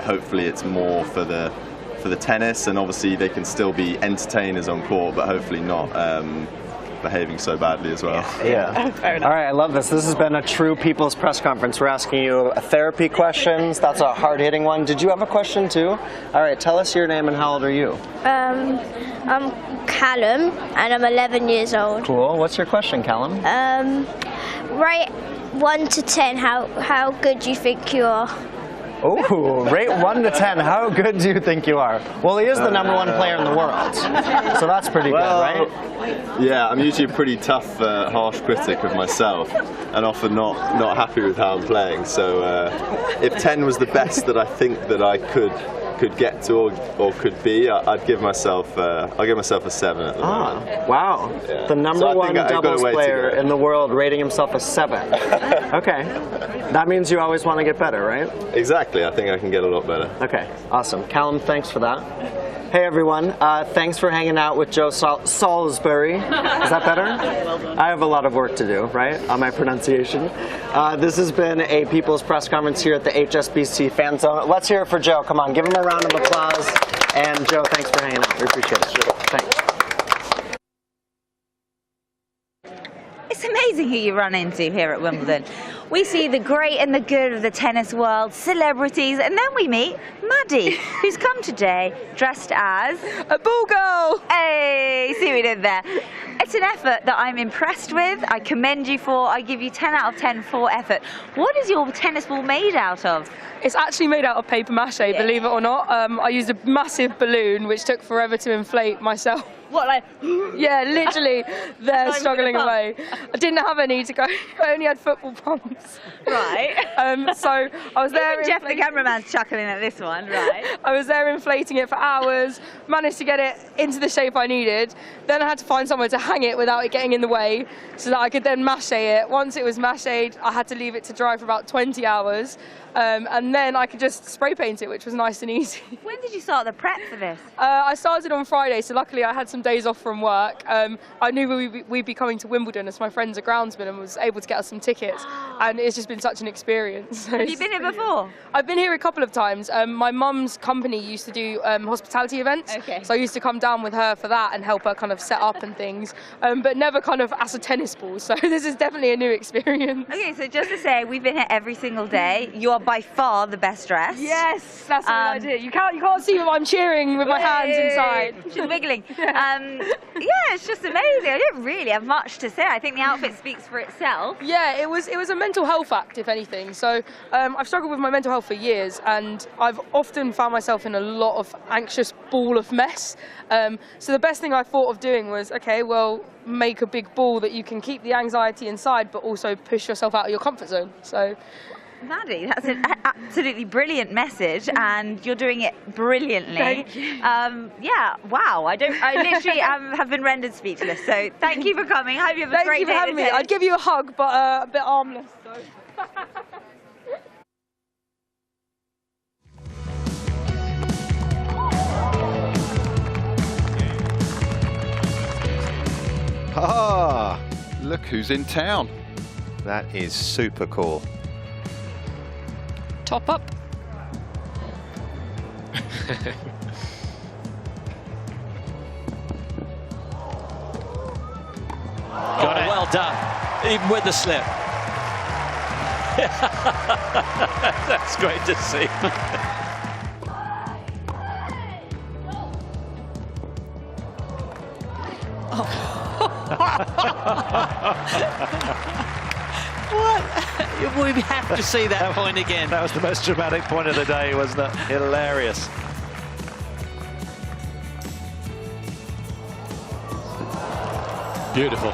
hopefully it's more for the tennis, and obviously they can still be entertainers on court, but hopefully not behaving so badly as well. Yeah. All right, I love this. This has been a true people's press conference. We're asking you therapy questions. That's a hard-hitting one. Did you have a question too? All right, tell us your name and how old are you? I'm Callum, and I'm 11 years old. Cool. What's your question, Callum? Rate 1 to 10, how good do you think you are? Oh, rate 1 to 10. How good do you think you are? Well, he is the #1 player in the world, so that's pretty good, right? Yeah, I'm usually a pretty tough, harsh critic of myself, and often not happy with how I'm playing. So, if 10 was the best that I think that I could get to or could be, I'll give myself a 7 at the moment. Wow. Yeah. The #1 doubles player in the world rating himself a 7. Okay. That means you always want to get better, right? Exactly. I think I can get a lot better. Okay. Awesome. Callum, thanks for that. Hey everyone, thanks for hanging out with Joe Salisbury. Is that better? Well done. I have a lot of work to do, right, on my pronunciation. This has been a People's Press Conference here at the HSBC Fan Zone. Let's hear it for Joe. Come on, give him a round of applause. And Joe, thanks for hanging out. We appreciate it. Thanks. It's amazing who you run into here at Wimbledon. We see the great and the good of the tennis world, celebrities, and then we meet Maddie, who's come today dressed as a ball girl. Hey, see what we did there? It's an effort that I'm impressed with. I commend you for. I give you 10 out of 10 for effort. What is your tennis ball made out of? It's actually made out of paper mache, believe it or not. I used a massive balloon, which took forever to inflate myself. What, like? Yeah, literally, they're struggling away. I didn't have any to go. I only had football pumps. Right. So I was there. Even Jeff, the cameraman's chuckling at this one, right? I was there inflating it for hours, managed to get it into the shape I needed. Then I had to find somewhere to hang it without it getting in the way so that I could then mache it. Once it was mached, I had to leave it to dry for about 20 hours. and then I could just spray paint it, which was nice and easy. When did you start the prep for this? I started on Friday, so luckily I had some days off from work. I knew we'd be coming to Wimbledon as my friend's a groundsman and was able to get us some tickets, and it's just been such an experience. Have you been here before? I've been here a couple of times. My mum's company used to do hospitality events, so I used to come down with her for that and help her kind of set up and things, but never kind of as a tennis ball, so this is definitely a new experience. Okay, so just to say, we've been here every single day. You are by far the best dressed. Yes, that's the idea. You can't see what I'm cheering with my hands inside. She's wiggling. Yeah, it's just amazing. I don't really have much to say. I think the outfit speaks for itself. Yeah, it was a mental health act, if anything. So I've struggled with my mental health for years, and I've often found myself in a lot of anxious ball of mess. So the best thing I thought of doing was, okay, well, make a big ball that you can keep the anxiety inside, but also push yourself out of your comfort zone. So. Maddie, that's an absolutely brilliant message, and you're doing it brilliantly. Thank you. Yeah, wow. I literally have been rendered speechless. So thank you for coming. I hope you have a great day. Thank you for having me. I'd give you a hug, but a bit armless. So. Ah, look who's in town. That is super cool. Top up. Got it. Well done, even with the slip. That's great to see. What? We have to see that point again. That was the most dramatic point of the day, wasn't it? Hilarious. Beautiful.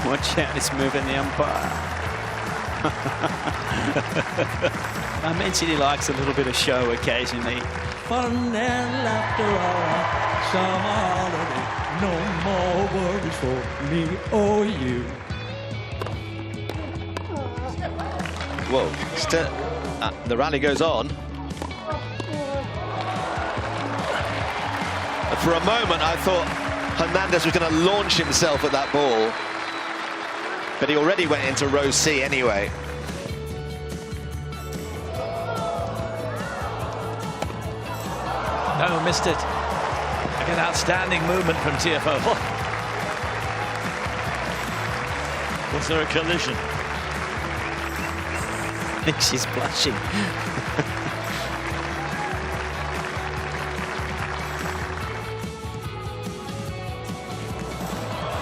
Watch out, it's moving the umpire. I mentioned he likes a little bit of show occasionally. Fun and laughter are summer holiday. No more worries for me or you. Whoa, the rally goes on. For a moment, I thought Hernandez was going to launch himself at that ball. But he already went into row C anyway. No, missed it. An outstanding movement from TFO. Was there a collision? I think she's blushing.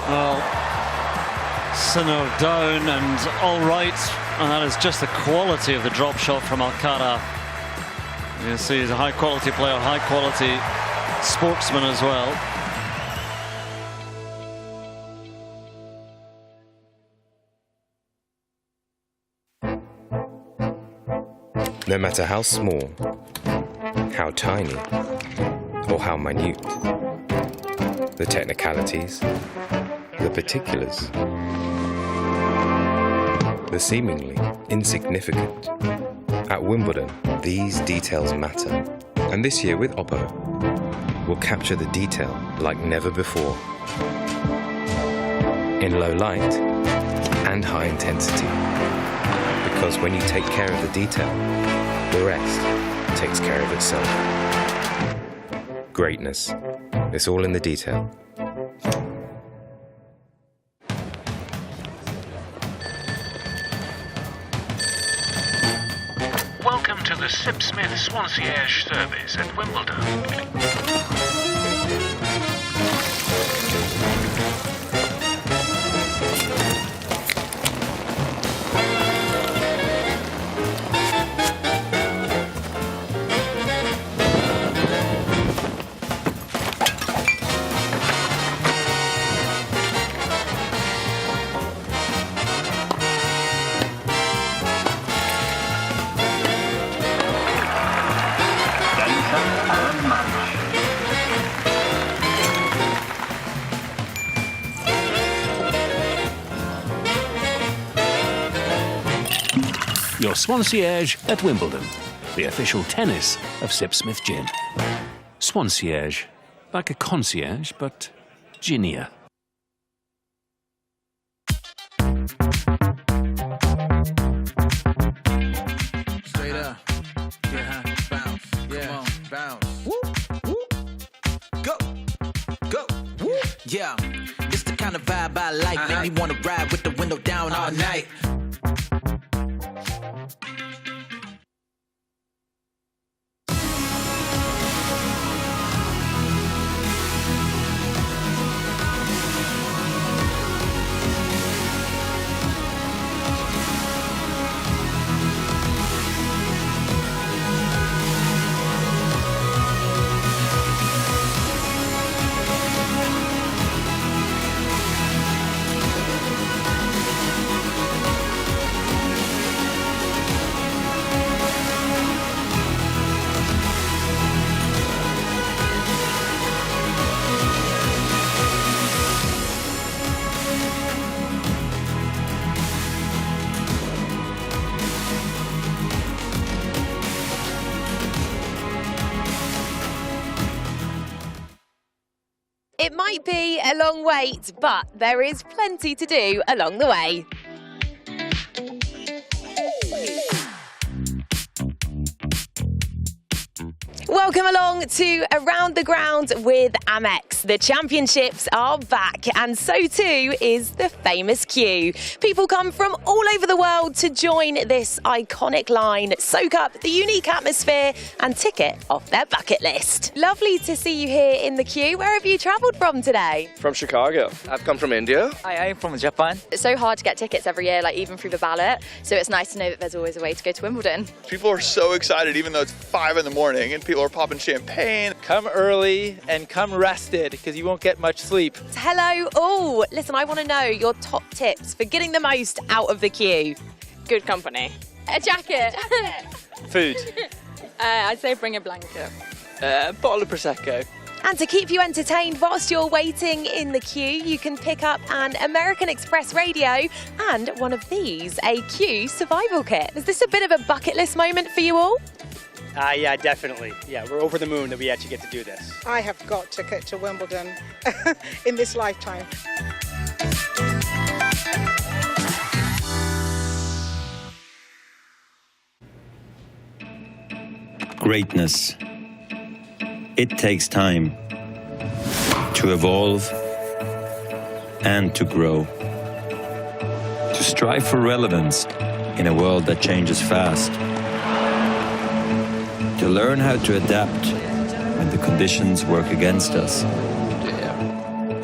Well, Sinner down and all right, and that is just the quality of the drop shot from Alcaraz. You see, he's a high quality player, high quality sportsman as well. No matter how small, how tiny, or how minute, the technicalities, the particulars, the seemingly insignificant. At Wimbledon, these details matter. And this year with Oppo, we'll capture the detail like never before. In low light and high intensity. Because when you take care of the detail, the rest takes care of itself. Greatness. It's all in the detail. Welcome to the Sip-Smith Swansea service at Wimbledon. your Swansierge at Wimbledon, the official tennis of Sipsmith Gin. Swansierge, like a concierge, but ginier. Straight up. Yeah, bounce. Yeah, come on, bounce. Woo, woo. Go, go. Woo. Yeah, it's the kind of vibe I like. Make me wanna ride with the window down all night. It might be a long wait, but there is plenty to do along the way. Welcome along to Around the Ground with Amex. The championships are back, and so too is the famous queue. People come from all over the world to join this iconic line, soak up the unique atmosphere and tick it off their bucket list. Lovely to see you here in the queue. Where have you travelled from today? From Chicago. I've come from India. I'm from Japan. It's so hard to get tickets every year, like even through the ballot. So it's nice to know that there's always a way to go to Wimbledon. People are so excited, even though it's 5 in the morning and people are popping champagne. Come early and come rested because you won't get much sleep. Hello all. Listen, I want to know your top tips for getting the most out of the queue. Good company. A jacket. Food. I'd say bring a blanket. A bottle of Prosecco. And to keep you entertained whilst you're waiting in the queue, you can pick up an American Express radio and one of these, a queue survival kit. Is this a bit of a bucket list moment for you all? Yeah, definitely. Yeah, we're over the moon that we actually get to do this. I have got to get to Wimbledon in this lifetime. Greatness. It takes time to evolve and to grow. To strive for relevance in a world that changes fast. To learn how to adapt when the conditions work against us.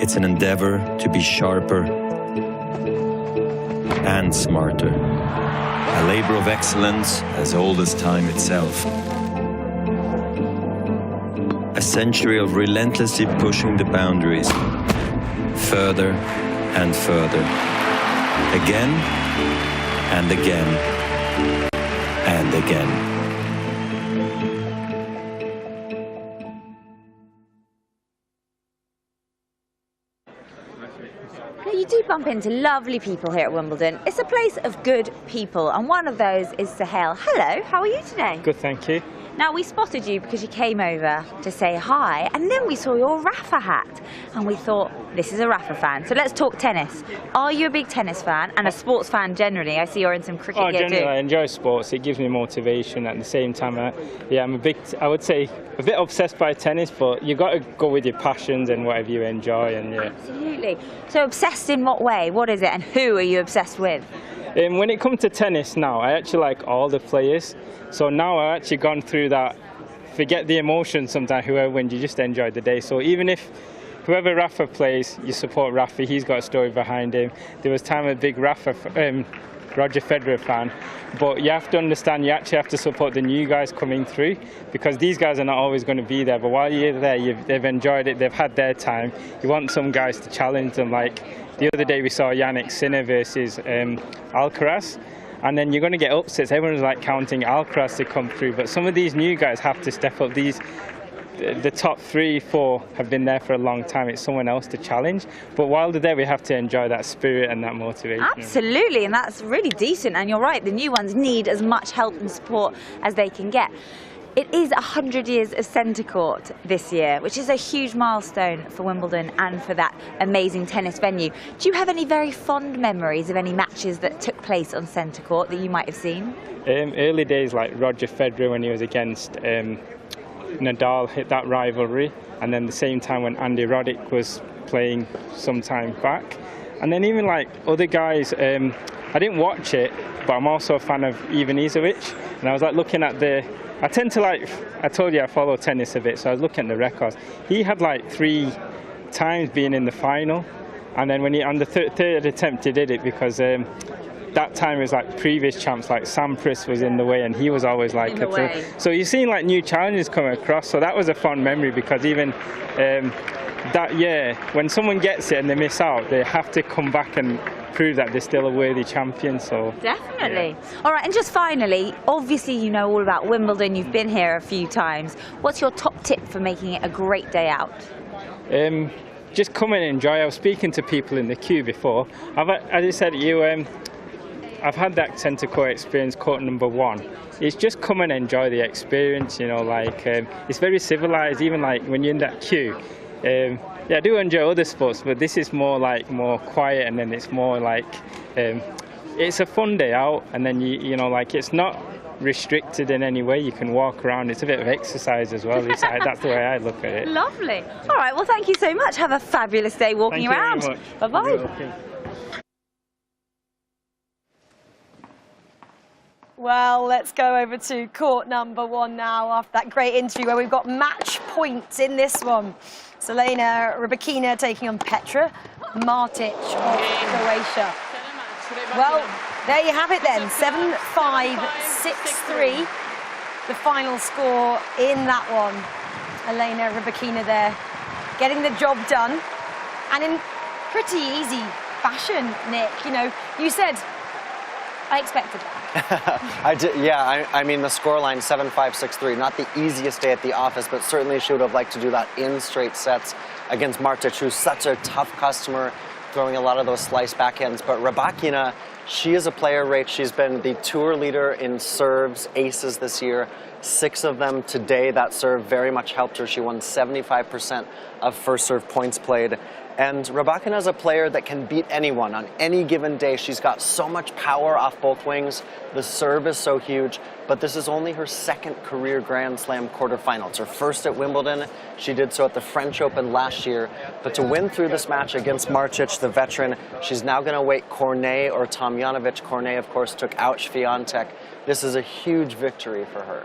It's an endeavor to be sharper and smarter. A labor of excellence as old as time itself. A century of relentlessly pushing the boundaries further and further. Again and again and again. You do bump into lovely people here at Wimbledon. It's a place of good people, and one of those is Sahel. Hello, how are you today? Good, thank you. Now, we spotted you because you came over to say hi, and then we saw your Rafa hat, and we thought, this is a Rafa fan. So let's talk tennis. Are you a big tennis fan and a sports fan generally? I see you're in some cricket here generally, too. I enjoy sports. It gives me motivation. At the same time, I'm a bit obsessed by tennis, but you got to go with your passions and whatever you enjoy. And yeah. Absolutely. So obsessed in what way? What is it, and who are you obsessed with? When it comes to tennis now, I actually like all the players. So now I've actually gone through that, forget the emotions sometimes, whoever wins, you just enjoy the day. So even if whoever Rafa plays, you support Rafa, he's got a story behind him. There was time a big Roger Federer fan, but you have to understand you actually have to support the new guys coming through, because these guys are not always going to be there, but while you're there, they've enjoyed it, they've had their time. You want some guys to challenge them, like the other day we saw Yannick Sinner versus Alcaraz. And then you're going to get upsets. Everyone's like counting Alcaraz to come through, but some of these new guys have to step up. These the top 3, 4 have been there for a long time. It's someone else to challenge. But while they're there, we have to enjoy that spirit and that motivation. Absolutely, and that's really decent. And you're right, the new ones need as much help and support as they can get. It is 100 years of centre court this year, which is a huge milestone for Wimbledon and for that amazing tennis venue. Do you have any very fond memories of any matches that took place on centre court that you might have seen? Early days, like Roger Federer when he was against Nadal, hit that rivalry, and then the same time when Andy Roddick was playing some time back. And then even like other guys, I didn't watch it, but I'm also a fan of Ivan Izovic, and I was like looking at I tend to like, I told you I follow tennis a bit, so I was looking at the records. He had like 3 times being in the final, and then when he, on the third attempt, he did it because that time was like previous champs, like Sampras was in the way, and he was always like in the way. So you've seen like new challenges come across, so that was a fun memory because even that year, when someone gets it and they miss out, they have to come back and prove that they're still a worthy champion. So definitely. Yeah. All right, and just finally, obviously you know all about Wimbledon, you've been here a few times. What's your top tip for making it a great day out? Just come and enjoy. I was speaking to people in the queue before. As I said to you, I've had that centre court experience, court number 1. It's just come and enjoy the experience, you know, like it's very civilised, even like when you're in that queue. Yeah, I do enjoy other sports, but this is more quiet, and then it's more like it's a fun day out, and then you know, like it's not restricted in any way. You can walk around. It's a bit of exercise as well. That's the way I look at it. Lovely. All right, well, thank you so much. Have a fabulous day walking around. Bye-bye. Well, let's go over to court number 1 now after that great interview where we've got match points in this one. Selena Rybakina taking on Petra, Martich of Croatia. Well, there you have it then, 7-5, 6-3, the final score in that one. Elena Rybakina there, getting the job done, and in pretty easy fashion, Nick. You know, you said, I expected that. I did, yeah, I mean, the scoreline 7-5, 6-3, not the easiest day at the office, but certainly she would have liked to do that in straight sets against Martich, who's such a tough customer, throwing a lot of those slice backhands. But Rybakina, she is a player rate. She's been the tour leader in serves, aces this year, 6 of them today. That serve very much helped her. She won 75% of first serve points played. And Rybakina is a player that can beat anyone on any given day. She's got so much power off both wings. The serve is so huge, but this is only her 2nd career Grand Slam quarterfinal. It's her 1st at Wimbledon. She did so at the French Open last year. But to win through this match against Martich, the veteran, she's now going to await Cornet or Tomljanovic. Cornet, of course, took out Swiatek. This is a huge victory for her.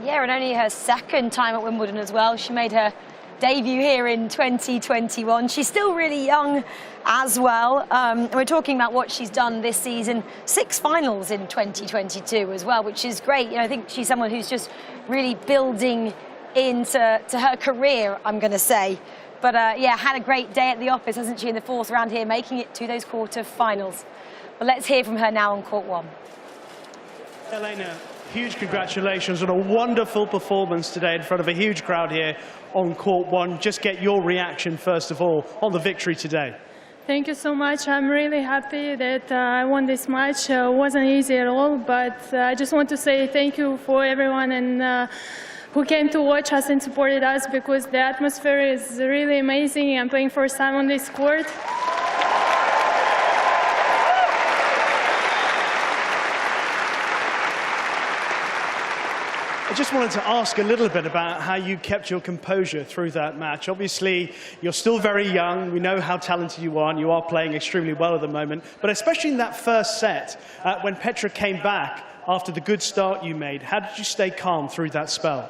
Yeah, and only her 2nd time at Wimbledon as well. She made her debut here in 2021. She's still really young as well. We're talking about what she's done this season, 6 finals in 2022 as well, which is great. You know, I think she's someone who's just really building into her career, I'm going to say. But yeah, had a great day at the office, hasn't she, in the 4th round here, making it to those quarter-finals. But let's hear from her now on court 1. Elena, huge congratulations on a wonderful performance today in front of a huge crowd here on court 1. Just get your reaction, first of all, on the victory today. Thank you so much. I'm really happy that I won this match. It wasn't easy at all, but I just want to say thank you for everyone and who came to watch us and supported us, because the atmosphere is really amazing. I'm playing first time on this court. I just wanted to ask a little bit about how you kept your composure through that match. Obviously, you're still very young. We know how talented you are, and you are playing extremely well at the moment. But especially in that first set, when Petra came back after the good start you made, how did you stay calm through that spell?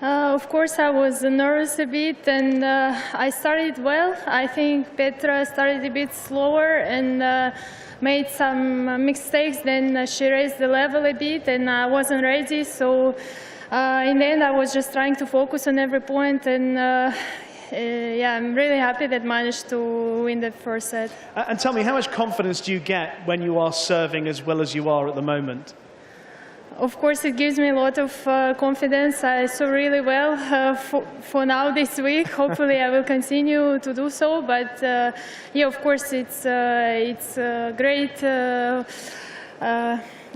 Of course, I was nervous a bit, and I started well. I think Petra started a bit slower and made some mistakes. Then she raised the level a bit, and I wasn't ready. So in the end, I was just trying to focus on every point, and yeah, I'm really happy that I managed to win the first set. And tell me, how much confidence do you get when you are serving as well as you are at the moment? Of course, it gives me a lot of confidence. I saw really well for now this week. Hopefully, I will continue to do so. But yeah, of course, it's a great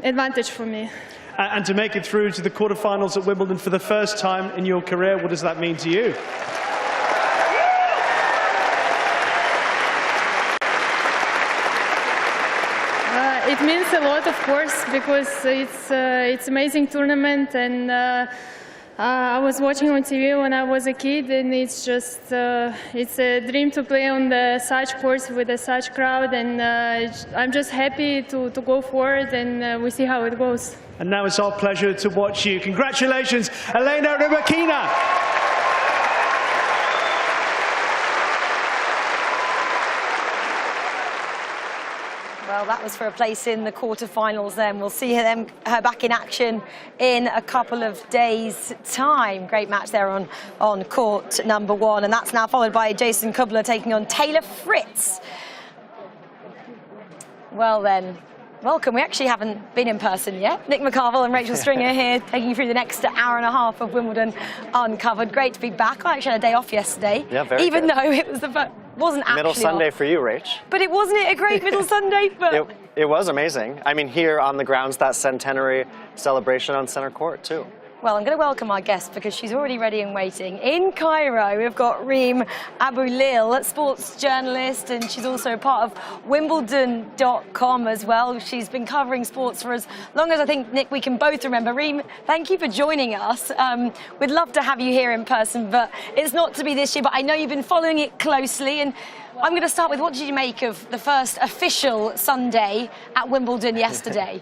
advantage for me. And to make it through to the quarterfinals at Wimbledon for the first time in your career, what does that mean to you? It means a lot, of course, because it's amazing tournament, and I was watching on TV when I was a kid, and it's just it's a dream to play on such courts with such crowd, and I'm just happy to go forward, and we see how it goes. And now it's our pleasure to watch you. Congratulations, Elena Rybakina. Well, that was for a place in the quarterfinals then. We'll see her back in action in a couple of days' time. Great match there on court number 1. And that's now followed by Jason Kubler taking on Taylor Fritz. Well then, welcome. We actually haven't been in person yet. Nick McCarville and Rachel Stringer here, taking you through the next hour and a half of Wimbledon Uncovered. Great to be back. I actually had a day off yesterday. Yeah, very Even good. though it was wasn't actually Middle Sunday off. for you, Rach. But it wasn't a great middle Sunday? But It was amazing. I mean, here on the grounds, that centenary celebration on center court, too. Well, I'm going to welcome our guest because she's already ready and waiting. In Cairo, we've got Reem Aboulil, sports journalist, and she's also part of Wimbledon.com as well. She's been covering sports for as long as I think, Nick, we can both remember. Reem, thank you for joining us. We'd love to have you here in person, but it's not to be this year. But I know you've been following it closely, and I'm going to start with, what did you make of the first official Sunday at Wimbledon yesterday?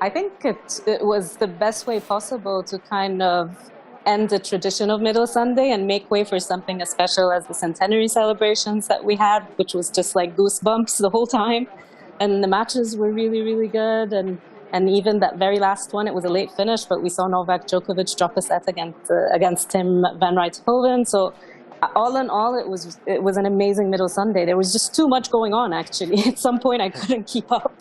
I think it was the best way possible to kind of end the tradition of Middle Sunday and make way for something as special as the centenary celebrations that we had, which was just like goosebumps the whole time. And the matches were really, really good. And even that very last one, it was a late finish, but we saw Novak Djokovic drop a set against Tim van Rijthoven. So all in all, it was an amazing Middle Sunday. There was just too much going on, actually. At some point, I couldn't keep up.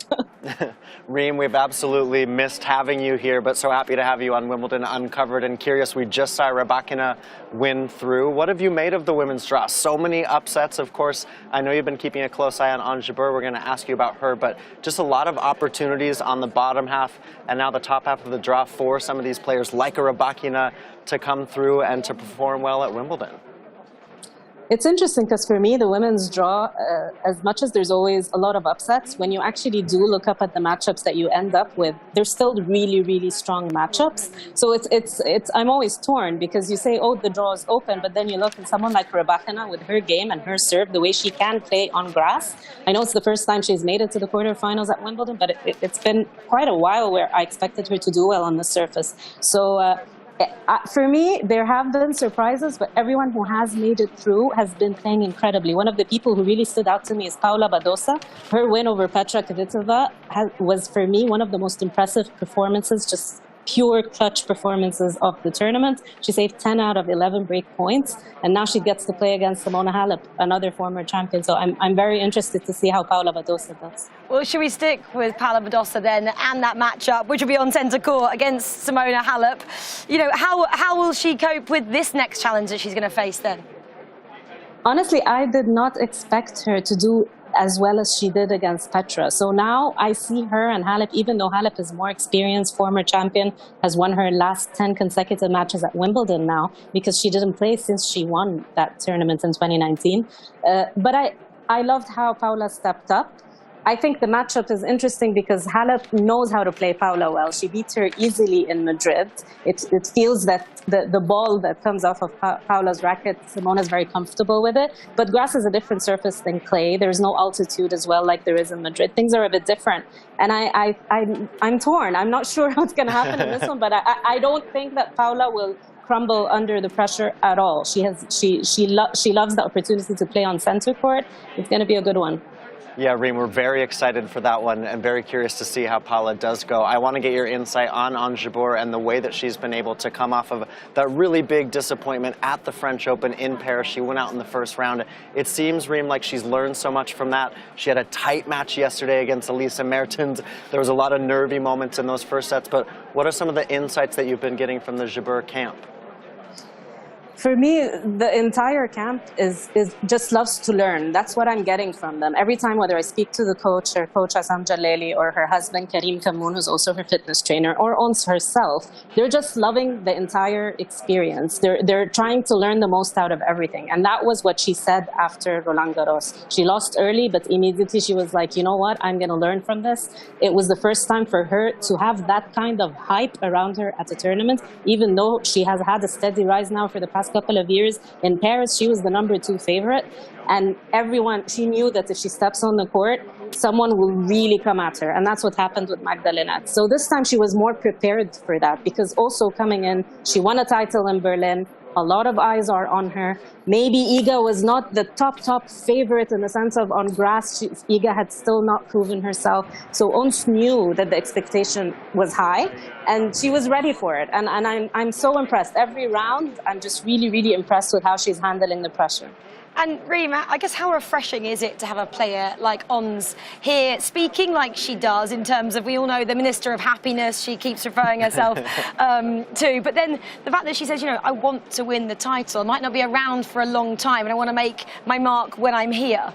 Reem, we've absolutely missed having you here, but so happy to have you on Wimbledon Uncovered. And Kyrios, we just saw Rybakina win through. What have you made of the women's draw? So many upsets, of course. I know you've been keeping a close eye on Ons Jabeur. We're going to ask you about her, but just a lot of opportunities on the bottom half and now the top half of the draw for some of these players like a Rybakina to come through and to perform well at Wimbledon. It's interesting because for me, the women's draw, as much as there's always a lot of upsets, when you actually do look up at the matchups that you end up with, they're still really, really strong matchups. So I'm always torn because you say, oh, the draw is open, but then you look at someone like Rybakina with her game and her serve, the way she can play on grass. I know it's the first time she's made it to the quarterfinals at Wimbledon, but it's been quite a while where I expected her to do well on the surface. So for me, there have been surprises, but everyone who has made it through has been playing incredibly. One of the people who really stood out to me is Paula Badosa. Her win over Petra Kvitova was, for me, one of the most impressive performances, just pure clutch performances of the tournament. She saved 10 out of 11 break points, and now she gets to play against Simona Halep, another former champion. So I'm very interested to see how Paula Badosa does. Well, should we stick with Paula Badosa then and that matchup, which will be on centre court against Simona Halep? You know, how will she cope with this next challenge that she's going to face then? Honestly, I did not expect her to do as well as she did against Petra. So now I see her and Halep, even though Halep is more experienced, former champion, has won her last 10 consecutive matches at Wimbledon now because she didn't play since she won that tournament in 2019. But I loved how Paula stepped up. I think the matchup is interesting because Halep knows how to play Paula well. She beat her easily in Madrid. It feels that the ball that comes off of Paula's racket, Simona's very comfortable with it. But grass is a different surface than clay. There's no altitude as well like there is in Madrid. Things are a bit different. And I'm torn. I'm not sure what's going to happen in this one, but I don't think that Paula will crumble under the pressure at all. She loves the opportunity to play on center court. It's going to be a good one. Yeah, Reem, we're very excited for that one and very curious to see how Paula does go. I want to get your insight on Jabeur and the way that she's been able to come off of that really big disappointment at the French Open in Paris. She went out in the first round. It seems, Reem, like she's learned so much from that. She had a tight match yesterday against Elisa Mertens. There was a lot of nervy moments in those first sets, but what are some of the insights that you've been getting from the Jabeur camp? For me, the entire camp is just loves to learn. That's what I'm getting from them. Every time, whether I speak to the coach, her coach Assam Jalali, or her husband Karim Kamoun, who's also her fitness trainer, or Ons herself, they're just loving the entire experience. They're trying to learn the most out of everything. And that was what she said after Roland Garros. She lost early, but immediately she was like, you know what, I'm going to learn from this. It was the first time for her to have that kind of hype around her at a tournament, even though she has had a steady rise now for the past couple of years. In Paris, she was the #2 favorite, and everyone, she knew that if she steps on the court, someone will really come at her, and that's what happened with Magdalena. So this time she was more prepared for that, because also coming in, she won a title in Berlin. A lot of eyes are on her. Maybe Iga was not the top favorite in the sense of on grass. Iga had still not proven herself. So Ons knew that the expectation was high, and she was ready for it. And I'm so impressed. Every round, I'm just really, really impressed with how she's handling the pressure. And Reem, I guess how refreshing is it to have a player like Ons here speaking like she does in terms of, we all know the Minister of Happiness, she keeps referring herself to, but then the fact that she says, you know, I want to win the title, I might not be around for a long time and I want to make my mark when I'm here.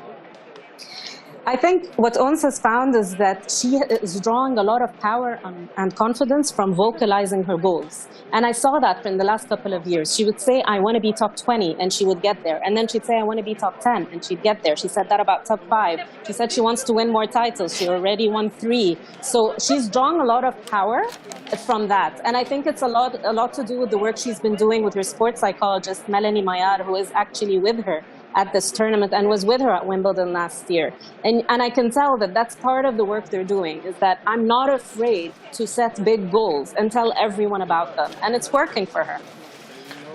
I think what Ons has found is that she is drawing a lot of power and confidence from vocalizing her goals. And I saw that in the last couple of years. She would say, I want to be top 20, and she would get there. And then she'd say, I want to be top 10, and she'd get there. She said that about top 5. She said she wants to win more titles. She already won 3. So she's drawing a lot of power from that. And I think it's a lot to do with the work she's been doing with her sports psychologist, Melanie Maillard, who is actually with her at this tournament and was with her at Wimbledon last year. And I can tell that that's part of the work they're doing, is that I'm not afraid to set big goals and tell everyone about them. And it's working for her.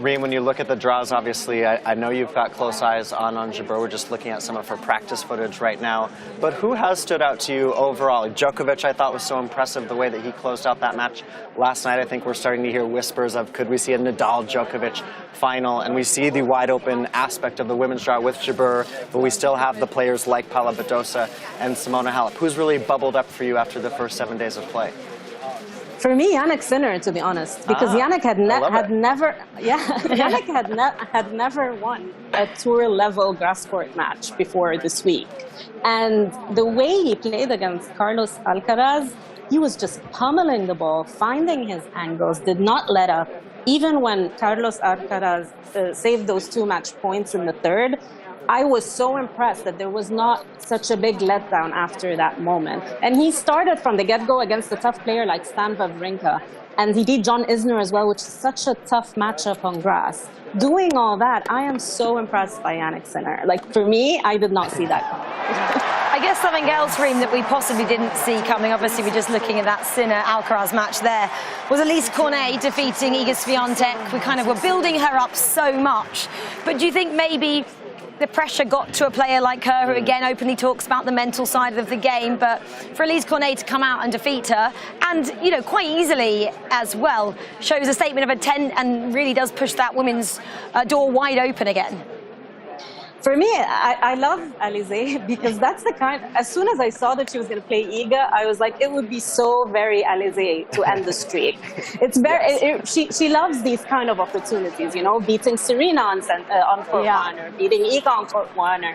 Reem, when you look at the draws, obviously, I know you've got close eyes on Jabeur. We're just looking at some of her practice footage right now. But who has stood out to you overall? Djokovic, I thought, was so impressive the way that he closed out that match last night. I think we're starting to hear whispers of, could we see a Nadal-Djokovic final? And we see the wide-open aspect of the women's draw with Jabeur, but we still have the players like Paula Badosa and Simona Halep. Who's really bubbled up for you after the first 7 days of play? For me, Yannick Sinner, to be honest, because Yannick had never won a tour-level grass court match before this week, and the way he played against Carlos Alcaraz, he was just pummeling the ball, finding his angles, did not let up. Even when Carlos Alcaraz saved those 2 match points in the third, I was so impressed that there was not such a big letdown after that moment. And he started from the get-go against a tough player like Stan Wawrinka. And he beat John Isner as well, which is such a tough matchup on grass. Doing all that, I am so impressed by Yannick Sinner. Like, for me, I did not see that coming. I guess something else, Reem, that we possibly didn't see coming, obviously we're just looking at that Sinner-Alcaraz match there, was Elise Cornet defeating Iga Swiatek. We kind of were building her up so much. But do you think maybe the pressure got to a player like her, who again openly talks about the mental side of the game, but for Elise Cornet to come out and defeat her, and you know, quite easily as well, shows a statement of intent and really does push that women's door wide open again. For me, I love Alizé because that's the kind, as soon as I saw that she was going to play Iga, I was like, it would be so very Alizé to end the streak. It's very, she loves these kind of opportunities, you know, beating Serena on court one, or beating Iga on court one.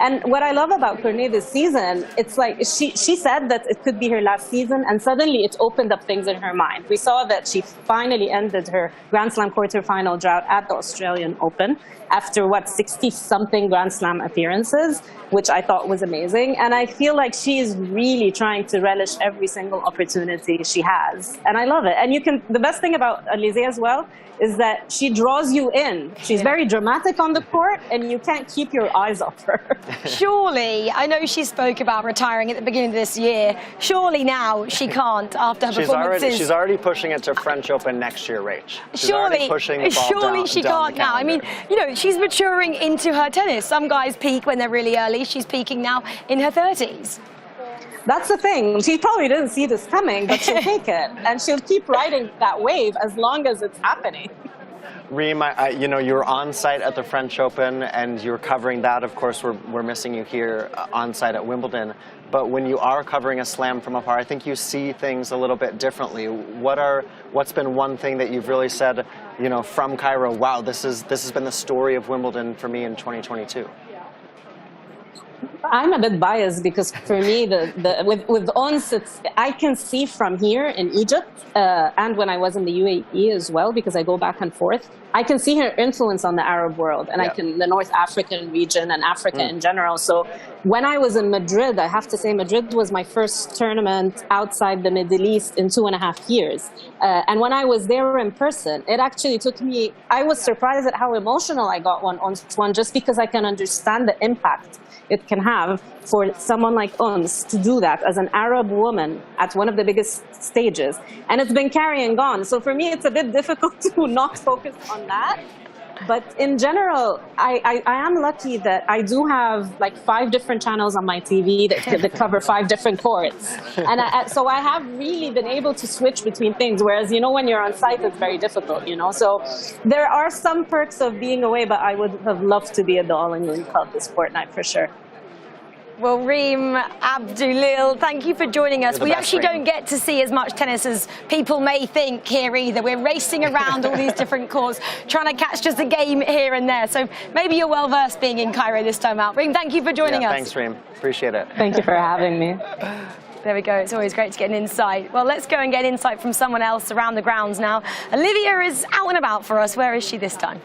And what I love about Cornet this season, it's like she said that it could be her last season, and suddenly it opened up things in her mind. We saw that she finally ended her Grand Slam quarterfinal drought at the Australian Open after, 60-something Grand Slam appearances, which I thought was amazing. And I feel like she is really trying to relish every single opportunity she has. And I love it. And the best thing about Alizé as well is that she draws you in. She's very dramatic on the court, and you can't keep your eyes off her. Surely, I know she spoke about retiring at the beginning of this year. Surely now she can't after her performances. She's already pushing it to French Open next year, Rach. Surely she can't now. I mean, you know, she's maturing into her tennis. tennis. Some guys peak when they're really early. She's peaking now in her 30s. That's the thing. She probably didn't see this coming, but she'll take it. And she'll keep riding that wave as long as it's happening. Reem, you know, you were on site at the French Open and you're covering that. Of course, we're missing you here on site at Wimbledon. But when you are covering a slam from afar, I think you see things a little bit differently. What's been one thing that you've really said, you know, from Cairo, wow, this has been the story of Wimbledon for me in 2022? I'm a bit biased because for me, with Ons, I can see from here in Egypt and when I was in the UAE as well, because I go back and forth, I can see her influence on the Arab world and the North African region and Africa in general. So when I was in Madrid, I have to say Madrid was my first tournament outside the Middle East in 2.5 years. And when I was there in person, it actually took me, I was surprised at how emotional I got on one just because I can understand the impact it can have for someone like Ons to do that as an Arab woman at one of the biggest stages. And it's been carrying on. So for me, it's a bit difficult to not focus on that. But in general, I am lucky that I do have like 5 different channels on my TV that cover 5 different courts. And so I have really been able to switch between things, whereas, you know, when you're on site, it's very difficult, you know. So there are some perks of being away, but I would have loved to be at the All England Club this fortnight for sure. Well, Reem Abdulil, thank you for joining us. We actually don't get to see as much tennis as people may think here either. We're racing around all these different courts, trying to catch just a game here and there. So maybe you're well versed being in Cairo this time out. Reem, thank you for joining us. Thanks, Reem. Appreciate it. Thank you for having me. There we go. It's always great to get an insight. Well, let's go and get insight from someone else around the grounds now. Olivia is out and about for us. Where is she this time?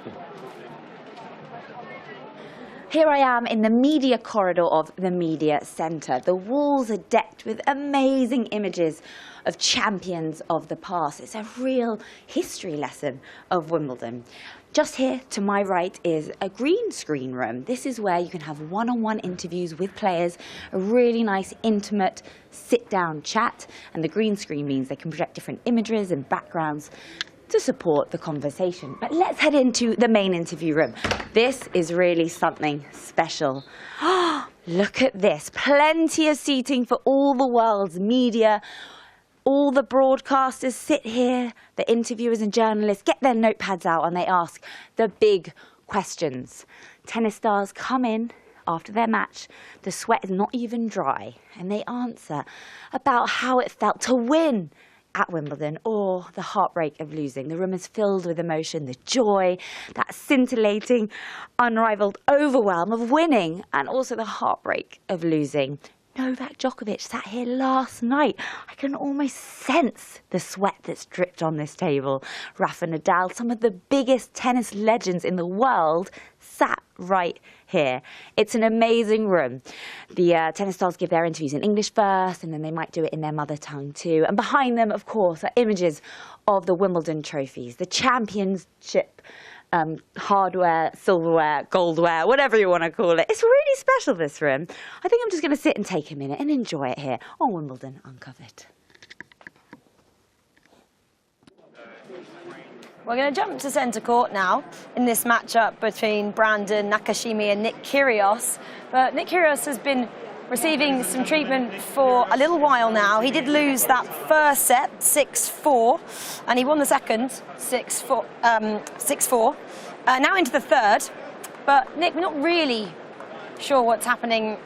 Here I am in the media corridor of the media centre. The walls are decked with amazing images of champions of the past. It's a real history lesson of Wimbledon. Just here to my right is a green screen room. This is where you can have one-on-one interviews with players, a really nice, intimate, sit-down chat. And the green screen means they can project different images and backgrounds to support the conversation. But let's head into the main interview room. This is really something special. Look at this. Plenty of seating for all the world's media. All the broadcasters sit here. The interviewers and journalists get their notepads out and they ask the big questions. Tennis stars come in after their match. The sweat is not even dry. And they answer about how it felt to win at Wimbledon, or the heartbreak of losing. The room is filled with emotion, the joy, that scintillating, unrivaled overwhelm of winning, and also the heartbreak of losing. Novak Djokovic sat here last night. I can almost sense the sweat that's dripped on this table. Rafa Nadal, some of the biggest tennis legends in the world, sat right here. It's an amazing room. The tennis stars give their interviews in English first, and then they might do it in their mother tongue too. And behind them, of course, are images of the Wimbledon trophies, the championship hardware, silverware, goldware, whatever you want to call it. It's really special, this room. I think I'm just going to sit and take a minute and enjoy it here on Wimbledon Uncovered. We're going to jump to centre court now in this matchup between Brandon Nakashima and Nick Kyrios. But Nick Kyrios has been receiving some treatment for a little while now. He did lose that first set, 6-4, and he won the second, 6-4. Now into the third. But Nick, we're not really sure what's happening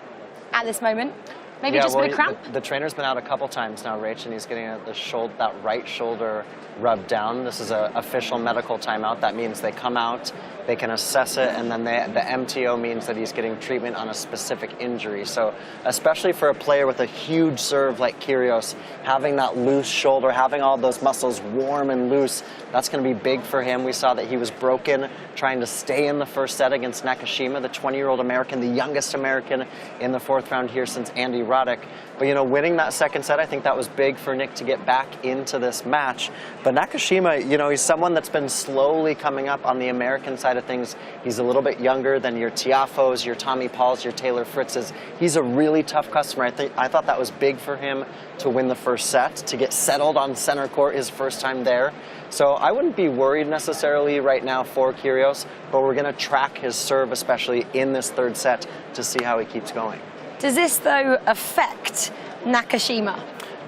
at this moment. Maybe just a bit of cramp? The trainer's been out a couple times now, Rach, and he's getting that right shoulder rubbed down. This is an official medical timeout. That means they come out, they can assess it, and then the MTO means that he's getting treatment on a specific injury. So especially for a player with a huge serve like Kyrios, having that loose shoulder, having all those muscles warm and loose, that's going to be big for him. We saw that he was broken trying to stay in the first set against Nakashima, the 20-year-old American, the youngest American in the fourth round here since Andy erotic. But, you know, winning that second set, I think that was big for Nick to get back into this match. But Nakashima, you know, he's someone that's been slowly coming up on the American side of things. He's a little bit younger than your Tiafos, your Tommy Pauls, your Taylor Fritzes. He's a really tough customer. I thought that was big for him to win the first set, to get settled on center court his first time there. So I wouldn't be worried necessarily right now for Kyrios, but we're going to track his serve, especially in this third set, to see how he keeps going. Does this, though, affect Nakashima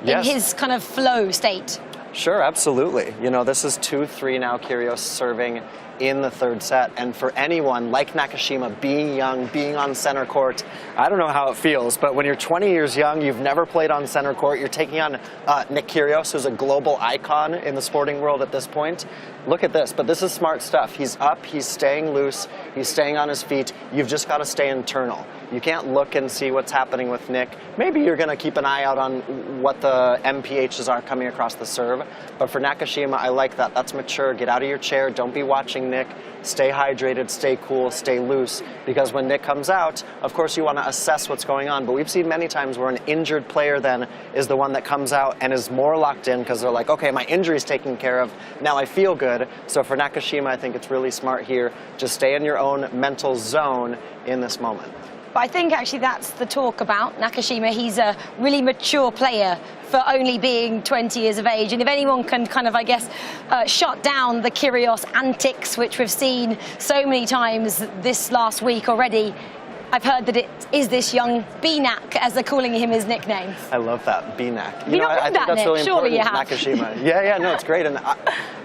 in his kind of flow state? Sure, absolutely. You know, this is 2-3 now, Kyrios serving in the third set. And for anyone like Nakashima, being young, being on center court, I don't know how it feels, but when you're 20 years young, you've never played on center court, you're taking on Nick Kyrios, who's a global icon in the sporting world at this point. Look at this, but this is smart stuff. He's up, he's staying loose, he's staying on his feet. You've just got to stay internal. You can't look and see what's happening with Nick. Maybe you're going to keep an eye out on what the MPHs are coming across the serve. But for Nakashima, I like that. That's mature. Get out of your chair. Don't be watching Nick. Stay hydrated, stay cool, stay loose. Because when Nick comes out, of course you want to assess what's going on. But we've seen many times where an injured player then is the one that comes out and is more locked in because they're like, okay, my injury's taken care of. Now I feel good. So for Nakashima, I think it's really smart here. Just stay in your own mental zone in this moment. But I think actually that's the talk about Nakashima. He's a really mature player for only being 20 years of age. And if anyone can kind of, I guess, shut down the Kyrios antics, which we've seen so many times this last week already, I've heard that it is this young BNAC, as they're calling him his nickname. I love that, BNAC. You know, I think that's really Surely important, Nakashima. Yeah, no, it's great. And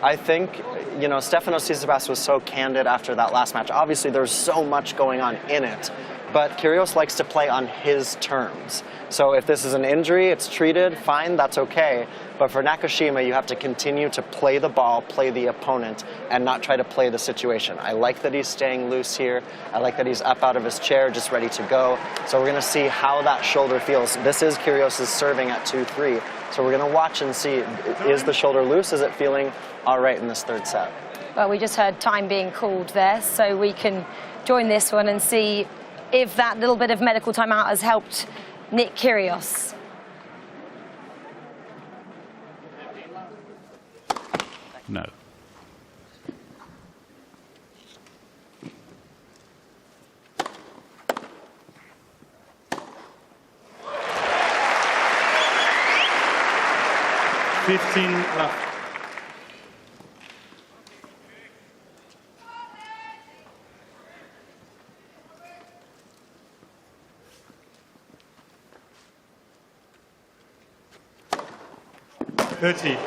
I think, you know, Stefanos Tsitsipas was so candid after that last match. Obviously, there's so much going on in it. But Kyrios likes to play on his terms. So if this is an injury, it's treated, fine, that's okay. But for Nakashima, you have to continue to play the ball, play the opponent, and not try to play the situation. I like that he's staying loose here. I like that he's up out of his chair, just ready to go. So we're going to see how that shoulder feels. This is Kyrios' serving at 2-3. So we're going to watch and see, is the shoulder loose? Is it feeling all right in this third set? Well, we just heard time being called there, so we can join this one and see if that little bit of medical timeout has helped Nick Kyrios. No.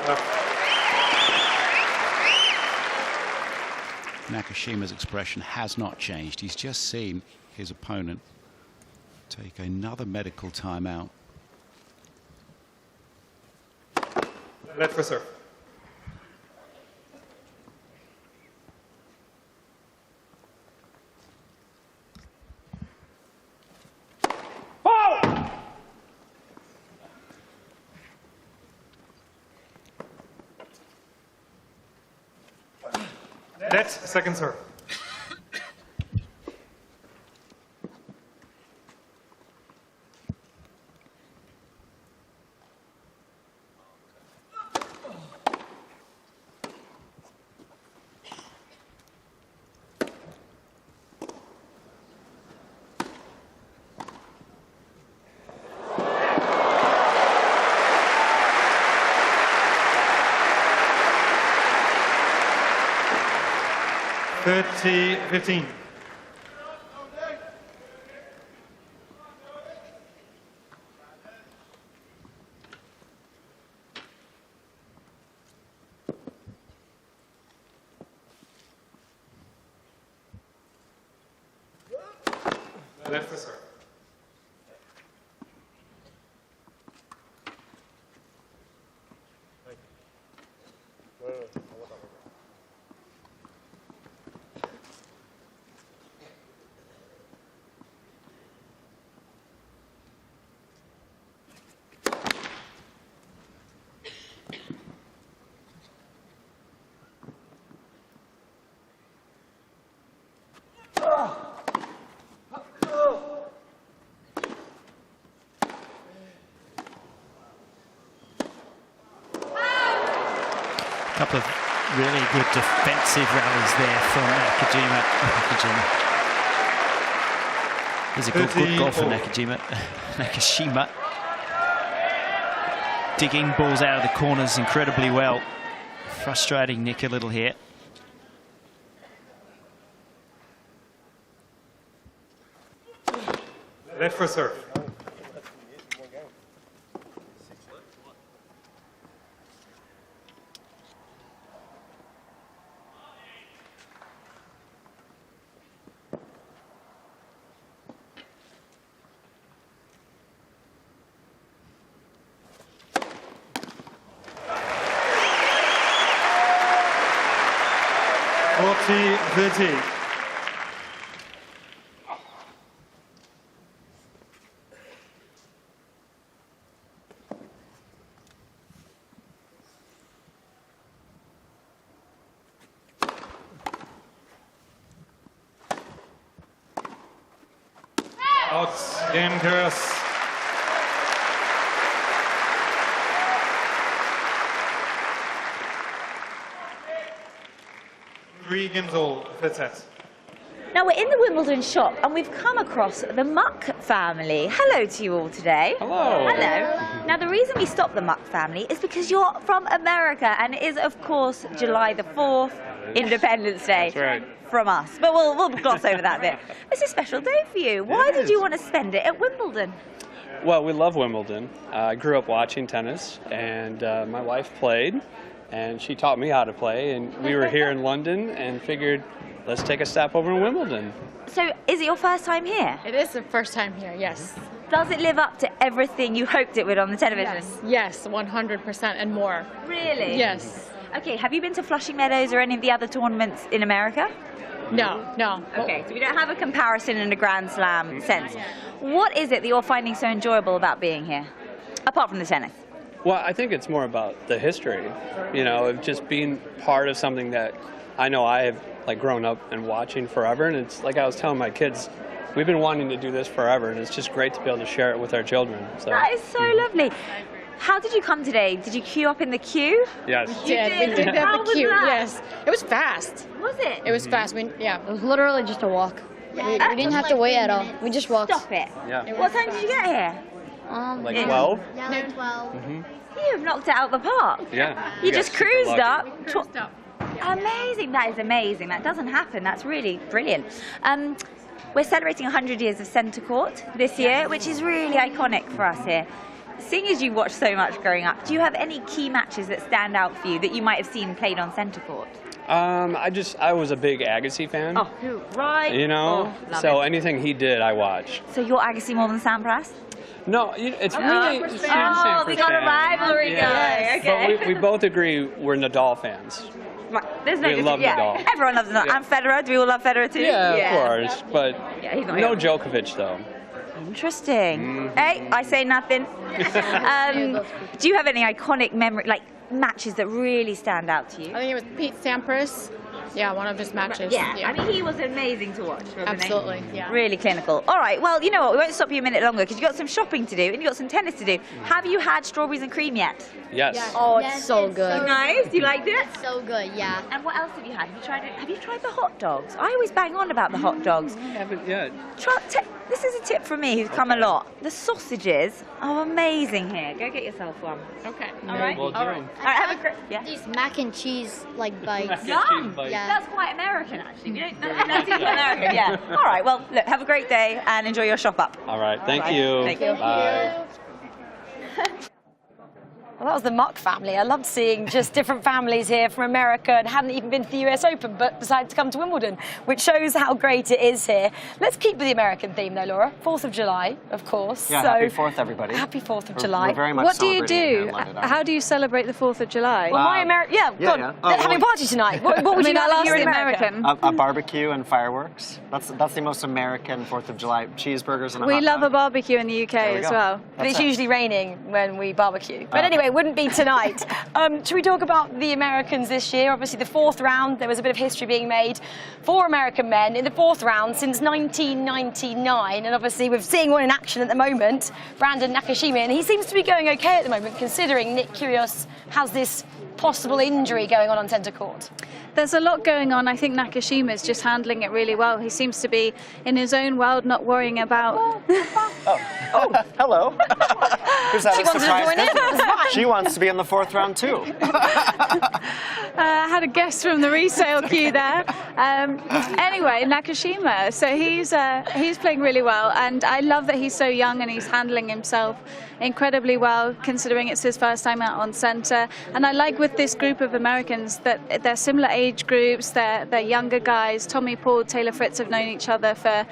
left. Nakashima's expression has not changed. He's just seen his opponent take another medical timeout. Left for serve. That's second serve. Fifteen. Left for serve. couple of really good defensive rallies there from Nakajima. He's a good goal for Nakashima. Digging balls out of the corners incredibly well. Frustrating Nick a little here. Left for serve. Out in Kyrios. Three games all, fifth set. Now we're in the Wimbledon shop and we've come across the Muck family. Hello to you all today. Hello. Hello. Now the reason we stopped the Muck family is because you're from America and it is of course July the 4th, Independence Day. That's right. From us. But we'll gloss over that bit. It's a special day for you. Why did you want to spend it at Wimbledon? Well, we love Wimbledon. I grew up watching tennis and my wife played and she taught me how to play and we were here in London and figured let's take a stop over in Wimbledon. So is it your first time here? It is the first time here, yes. Does it live up to everything you hoped it would on the television? Yes, 100% and more. Really? Yes. Okay, have you been to Flushing Meadows or any of the other tournaments in America? No. Okay, so we don't have a comparison in a Grand Slam sense. What is it that you're finding so enjoyable about being here, apart from the tennis? Well, I think it's more about the history, you know, of just being part of something that I know I have like grown up and watching forever. And it's like I was telling my kids, we've been wanting to do this forever, and it's just great to be able to share it with our children. So. That is so lovely. How did you come today? Did you queue up in the queue? Yes. We did How the was queue. that? Yes. It was fast. Was it? It was fast. Yeah. It was literally just a walk. We didn't have to wait at all. We just walked. Stop it. Yeah. What time did you get here? Like 12? Yeah, like 12. You've knocked it out of the park. Yeah. You just super cruised lucky. up. Cruised up. Amazing. That is amazing. That doesn't happen. That's really brilliant. We're celebrating 100 years of centre court this year, which is really iconic for us here. Seeing as you watched so much growing up, do you have any key matches that stand out for you that you might have seen played on centre court? I was a big Agassi fan. Oh, right. You know, love so it. anything he did, I watched. So you're Agassi more than Sampras? No, it's really. we got a rivalry going. Okay. But we both agree we're Nadal fans. Right. There's no We love Nadal. Everyone loves Nadal. And Federer. Do we all love Federer too? Yeah, of course. But he's not no here. Djokovic though. Interesting. Hey, I say nothing. Do you have any iconic memory, like matches that really stand out to you? I think it was Pete Sampras. Yeah, one of his matches. Yeah, I mean, he was amazing to watch, wasn't Absolutely, he? yeah. Really clinical. All right, well, you know what? We won't stop you a minute longer because you've got some shopping to do and you've got some tennis to do. Have you had strawberries and cream yet? Yes. Oh, it's so good. Nice. You liked it? It's so good, yeah. And what else have you had? Have you tried it? Have you tried the hot dogs? I always bang on about the hot dogs. I haven't yet. This is a tip from me who's come a lot. The sausages are amazing here. Go get yourself one. Okay. All right. Will do. All right. Have a great. Yeah. These mac and cheese like bites. Yum. Yeah. That's quite American, actually. We don't. That's American. Yeah. All right. Well, look. Have a great day and enjoy your shop up. All right. Thank you. Thank you. Bye. Well, that was the Muck family. I loved seeing just different families here from America and hadn't even been to the US Open, but decided to come to Wimbledon, which shows how great it is here. Let's keep with the American theme, though, Laura. 4th of July, of course. Yeah, so, happy 4th, everybody. Happy 4th of July. We're very much What do you celebrating here do? in London, How do you celebrate the 4th of July? Well, my American... Yeah, Yeah, go on. yeah. They're having a party tonight. What would you I'll like ask here in the America? A barbecue and fireworks. That's the most American 4th of July. Cheeseburgers and a We hot love dog. a barbecue in the UK There we as go. well. But it's usually raining when we barbecue. But anyway, it wouldn't be tonight. Should we talk about the Americans this year? Obviously, the fourth round, there was a bit of history being made for American men in the fourth round since 1999. And obviously, we're seeing one in action at the moment, Brandon Nakashima. And he seems to be going okay at the moment, considering Nick Kyrios has this possible injury going on centre court. There's a lot going on. I think Nakashima is just handling it really well. He seems to be in his own world, not worrying about... Hello. Who's that? She wants to join in. That's fine. She wants to be in the fourth round too. I had a guess from the resale queue there. Anyway, Nakashima. So he's playing really well, and I love that he's so young and he's handling himself incredibly well, considering it's his first time out on centre. And I like with this group of Americans that they're similar age groups, they're younger guys. Tommy Paul, Taylor Fritz have known each other for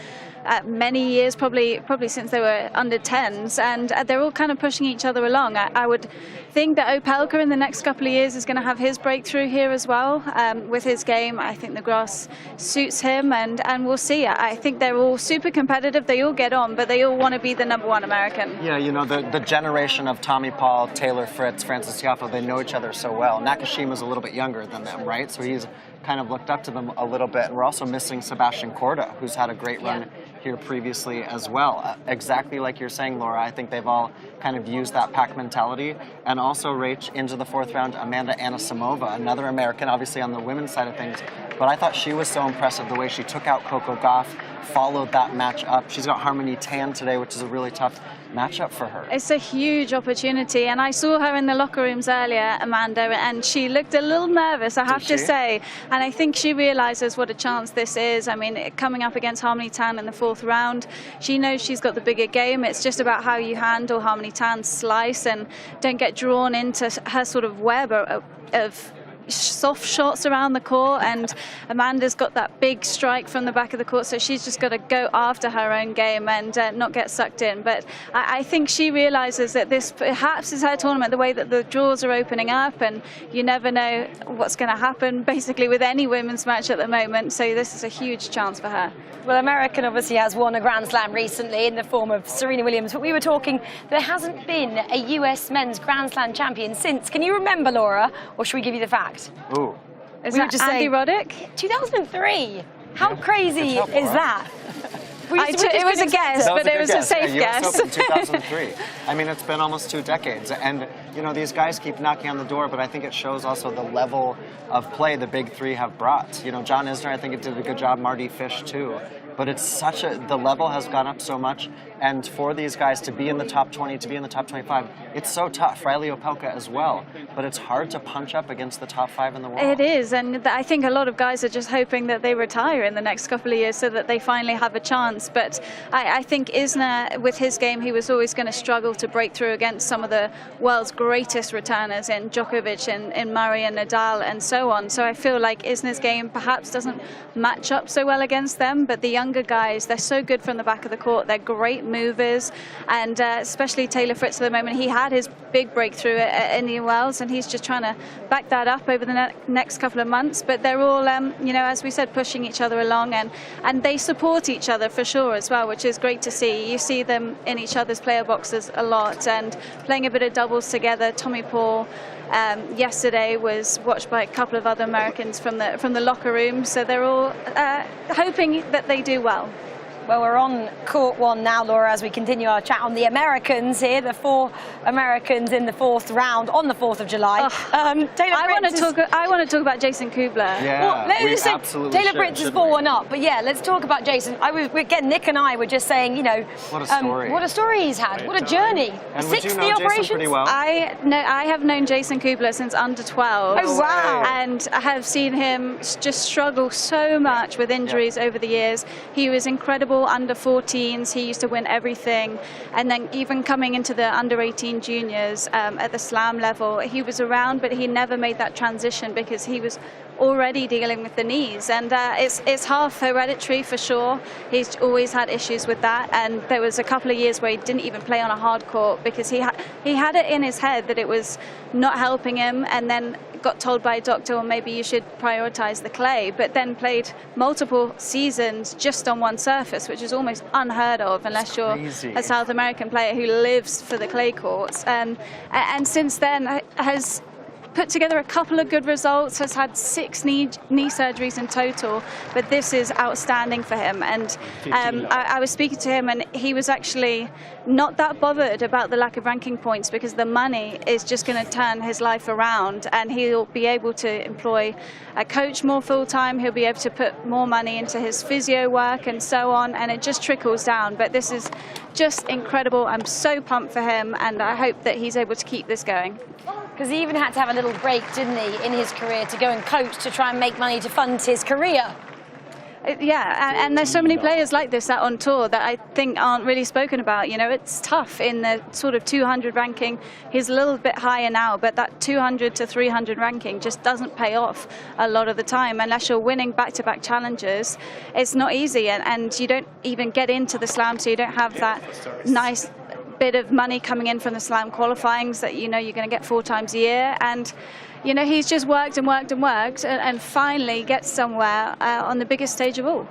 many years, probably since they were under 10s, and they're all kind of pushing each other along. I would think that Opelka in the next couple of years is going to have his breakthrough here as well with his game. I think the grass suits him, and we'll see. I think they're all super competitive. They all get on, but they all want to be the #1 American. Yeah, you know, the generation of Tommy Paul, Taylor Fritz, Francis Tiafoe, they know each other so well. Nakashima's a little bit younger than them, right? So he's kind of looked up to them a little bit. And we're also missing Sebastian Korda, who's had a great run here previously as well. Exactly like you're saying, Laura, I think they've all kind of used that pack mentality. And also, Rach, into the fourth round, Amanda Anisimova, another American, obviously on the women's side of things. But I thought she was so impressive, the way she took out Coco Gauff, followed that match up. She's got Harmony Tan today, which is a really tough matchup for her. It's a huge opportunity, and I saw her in the locker rooms earlier, Amanda, and she looked a little nervous, I have to say, and I think she realizes what a chance this is. I mean, coming up against Harmony Tan in the fourth round, she knows she's got the bigger game. It's just about how you handle Harmony Tan's slice and don't get drawn into her sort of web of soft shots around the court, and Amanda's got that big strike from the back of the court, so she's just got to go after her own game and not get sucked in. But I think she realizes that this perhaps is her tournament, the way that the draws are opening up, and you never know what's going to happen basically with any women's match at the moment, so this is a huge chance for her. Well, American obviously has won a Grand Slam recently in the form of Serena Williams, but we were talking, there hasn't been a US men's Grand Slam champion since. Can you remember, Laura, or should we give you the fact? Ooh. Is that Andy Roddick? 2003. How crazy is that? It was a guess, but it was a safe guess. US Open 2003. I mean, it's been almost 2 decades, and you know, these guys keep knocking on the door, but I think it shows also the level of play the big three have brought. You know, John Isner, I think it did a good job, Marty Fish too. But it's the level has gone up so much, and for these guys to be in the top 20, to be in the top 25, it's so tough. Riley Opelka as well, but it's hard to punch up against the top 5 in the world. It is, and I think a lot of guys are just hoping that they retire in the next couple of years so that they finally have a chance. But I think Isner, with his game, he was always going to struggle to break through against some of the world's greatest returners in Djokovic, in Murray and Nadal and so on. So I feel like Isner's game perhaps doesn't match up so well against them, but the younger guys, they're so good from the back of the court. They're great movers, and especially Taylor Fritz at the moment. He had his big breakthrough at Indian Wells, and he's just trying to back that up over the next couple of months. But they're all, you know, as we said, pushing each other along, and they support each other for sure as well, which is great to see. You see them in each other's player boxes a lot and playing a bit of doubles together. Tommy Paul yesterday was watched by a couple of other Americans from the locker room, so they're all hoping that they do well. Well, we're on court one now, Laura, as we continue our chat on the Americans here, the 4 Americans in the fourth round on the 4th of July. I want to talk about Jason Kubler. Yeah, Taylor Fritz is 4-1 up, but yeah, let's talk about Jason. Nick and I were just saying, you know, what a story. What a story he's had. Right. What a journey. And 60 would you know operations. Jason pretty well? I have known Jason Kubler since under 12. Oh wow! And I have seen him just struggle so much with injuries over the years. He was incredible under 14s. He used to win everything, and then even coming into the under 18 juniors at the slam level, he was around, but he never made that transition because he was already dealing with the knees, and it's half hereditary for sure. He's always had issues with that, and there was a couple of years where he didn't even play on a hard court because he had it in his head that it was not helping him, and then got told by a doctor, well, maybe you should prioritize the clay, but then played multiple seasons just on one surface, which is almost unheard of unless you're a South American player who lives for the clay courts. And since then has put together a couple of good results, has had 6 knee surgeries in total, but this is outstanding for him. And I was speaking to him, and he was actually not that bothered about the lack of ranking points because the money is just going to turn his life around, and he'll be able to employ a coach more full-time, he'll be able to put more money into his physio work and so on, and it just trickles down. But this is just incredible. I'm so pumped for him, and I hope that he's able to keep this going. Because he even had to have a little break, didn't he, in his career to go and coach to try and make money to fund his career. Yeah, and there's so many players like this out on tour that I think aren't really spoken about. You know, it's tough in the sort of 200 ranking. He's a little bit higher now, but that 200 to 300 ranking just doesn't pay off a lot of the time unless you're winning back-to-back challenges. It's not easy, and you don't even get into the slam, so you don't have that nice bit of money coming in from the slam qualifyings that you know you're going to get 4 times a year. And you know, he's just worked and worked and worked, and finally gets somewhere on the biggest stage of all.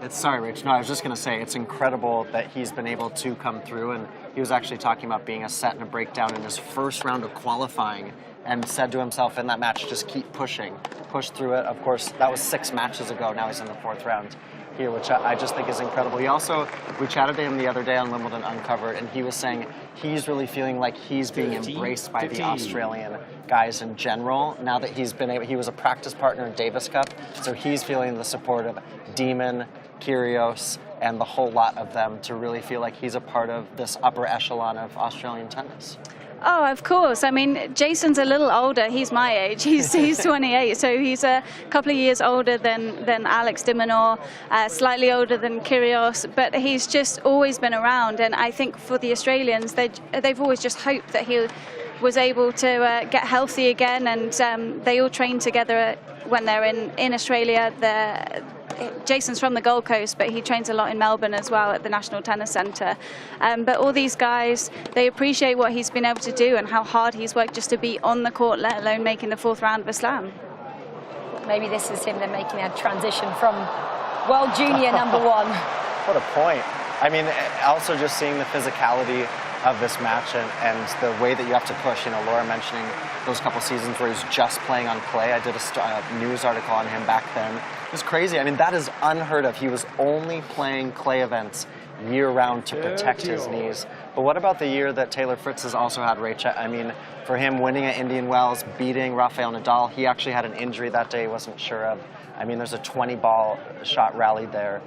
Sorry, Rich. No, I was just going to say it's incredible that he's been able to come through, and he was actually talking about being a set and a breakdown in his first round of qualifying, and said to himself in that match, just keep pushing, push through it. Of course, that was 6 matches ago. Now he's in the 4th round here, which I just think is incredible. We chatted to him the other day on Wimbledon Uncovered, and he was saying he's really feeling like he's being embraced by the Australian guys in general. Now that he was a practice partner in Davis Cup, so he's feeling the support of Demon, Kyrios, and the whole lot of them to really feel like he's a part of this upper echelon of Australian tennis. Oh, of course. I mean, Jason's a little older. He's my age. He's 28, so he's a couple of years older than Alex de Minaur, slightly older than Kyrios, but he's just always been around. And I think for the Australians, they've always just hoped that he was able to get healthy again, and they all train together when they're in Australia. Jason's from the Gold Coast, but he trains a lot in Melbourne as well at the National Tennis Centre. But all these guys, they appreciate what he's been able to do and how hard he's worked just to be on the court, let alone making the 4th round of a slam. Maybe this is him then making that transition from world junior #1. What a point. I mean, also just seeing the physicality of this match and the way that you have to push. You know, Laura mentioning those couple seasons where he was just playing on clay. I did a news article on him back then. It was crazy. I mean, that is unheard of. He was only playing clay events year-round to protect his knees. But what about the year that Taylor Fritz has also had, Rachel? I mean, for him winning at Indian Wells, beating Rafael Nadal, he actually had an injury that day he wasn't sure of. I mean, there's a 20-ball shot rally there.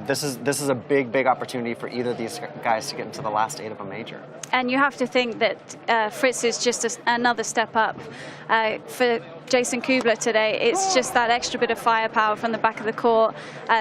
This is a big opportunity for either of these guys to get into the last 8 of a major. And you have to think that Fritz is just another step up. For Jason Kubler today, it's just that extra bit of firepower from the back of the court.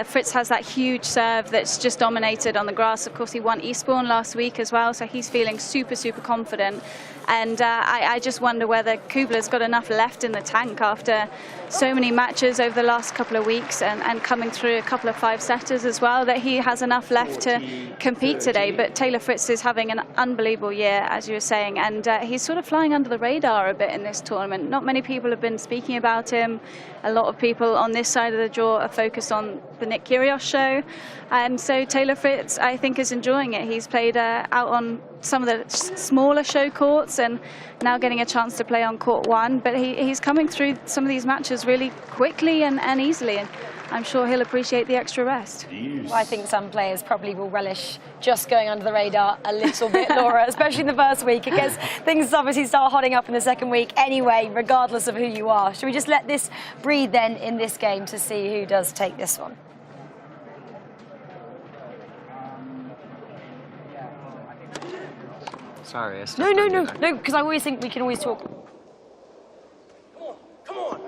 Fritz has that huge serve that's just dominated on the grass. Of course, he won Eastbourne last week as well, so he's feeling super confident. And I just wonder whether Kubler's got enough left in the tank after so many matches over the last couple of weeks and coming through a couple of 5-setters as well, that he has enough left to compete today. But Taylor Fritz is having an unbelievable year, as you were saying, and he's sort of flying under the radar a bit in this tournament. Not many people have been speaking about him. A lot of people on this side of the draw are focused on the Nick Kyrgios show, and so Taylor Fritz, I think, is enjoying it. He's played out on some of the smaller show courts and now getting a chance to play on court 1, but he's coming through some of these matches really quickly and easily, and I'm sure he'll appreciate the extra rest. Well, I think some players probably will relish just going under the radar a little bit, Laura, especially in the first week. It gets things obviously start hotting up in the second week anyway, regardless of who you are. Should we just let this breathe then in this game to see who does take this one? Sorry, No, because I always think we can always talk. Come on.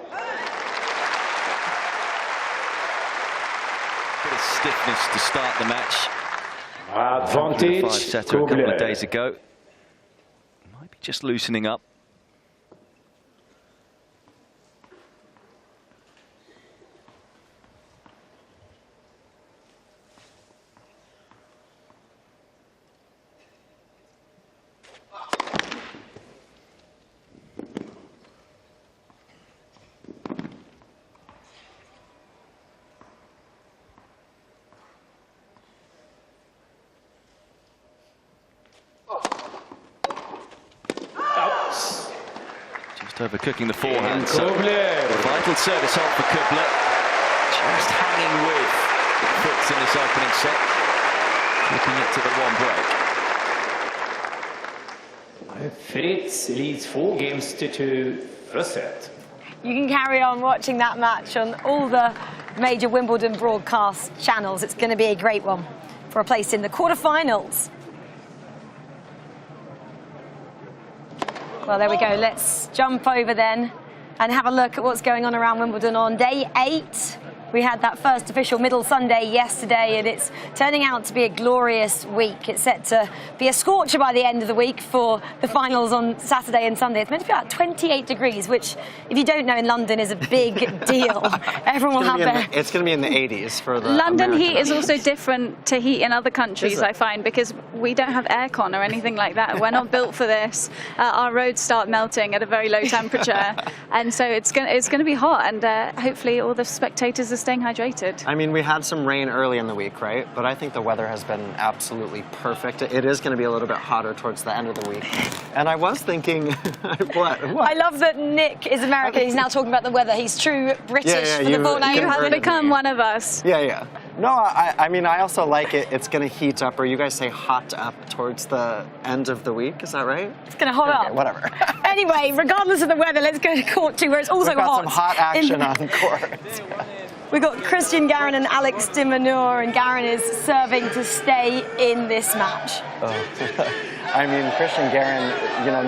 Bit of stiffness to start the match. Advantage. 5-setter a couple of days ago. Might be just loosening up. overcooking the forehand. So vital service hold for Kubler. Just hanging with Fritz in this opening set. Looking it to the one break. Fritz leads 4 games to 2 first set. You can carry on watching that match on all the major Wimbledon broadcast channels. It's going to be a great one for a place in the quarterfinals. Well, there we go. Let's jump over then and have a look at what's going on around Wimbledon on day 8. We had that first official middle Sunday yesterday, and it's turning out to be a glorious week. It's set to be a scorcher by the end of the week for the finals on Saturday and Sunday. It's meant to be about 28 degrees, which, if you don't know, in London is a big deal. Everyone will have their... It's going to be in the 80s for the London American heat is audience. also different to heat in other countries, I find, because we don't have aircon or anything like that. We're not built for this. Our roads start melting at a very low temperature, and so it's going to be hot, and hopefully all the spectators are staying hydrated. I mean, we had some rain early in the week, right? But I think the weather has been absolutely perfect. It is going to be a little bit hotter towards the end of the week. And I was thinking, what? I love that Nick is American. He's now talking about the weather. He's true British for the fortnight. You have become one of us. Yeah. No, I mean, I also like it. It's going to heat up, or you guys say hot up towards the end of the week. Is that right? It's going to hot up. Whatever. Anyway, regardless of the weather, let's go to court 2, where it's also We've got hot. some hot action on court. We've got Christian Garin and Alex de Minaur, and Garin is serving to stay in this match. I mean, Christian Garin,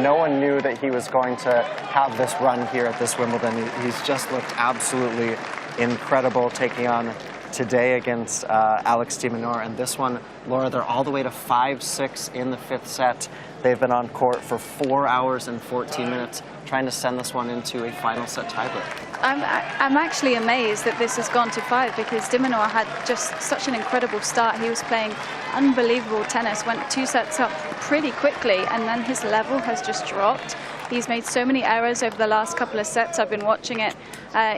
no one knew that he was going to have this run here at this Wimbledon. He's just looked absolutely incredible, taking on today against Alex de Minaur. And this one, Laura, they're all the way to 5-6 in the 5th set. They've been on court for 4 hours and 14 minutes, trying to send this one into a final set tiebreak. I'm actually amazed that this has gone to 5, because de Minaur had just such an incredible start. He was playing unbelievable tennis, went 2 sets up pretty quickly, and then his level has just dropped. He's made so many errors over the last couple of sets. I've been watching it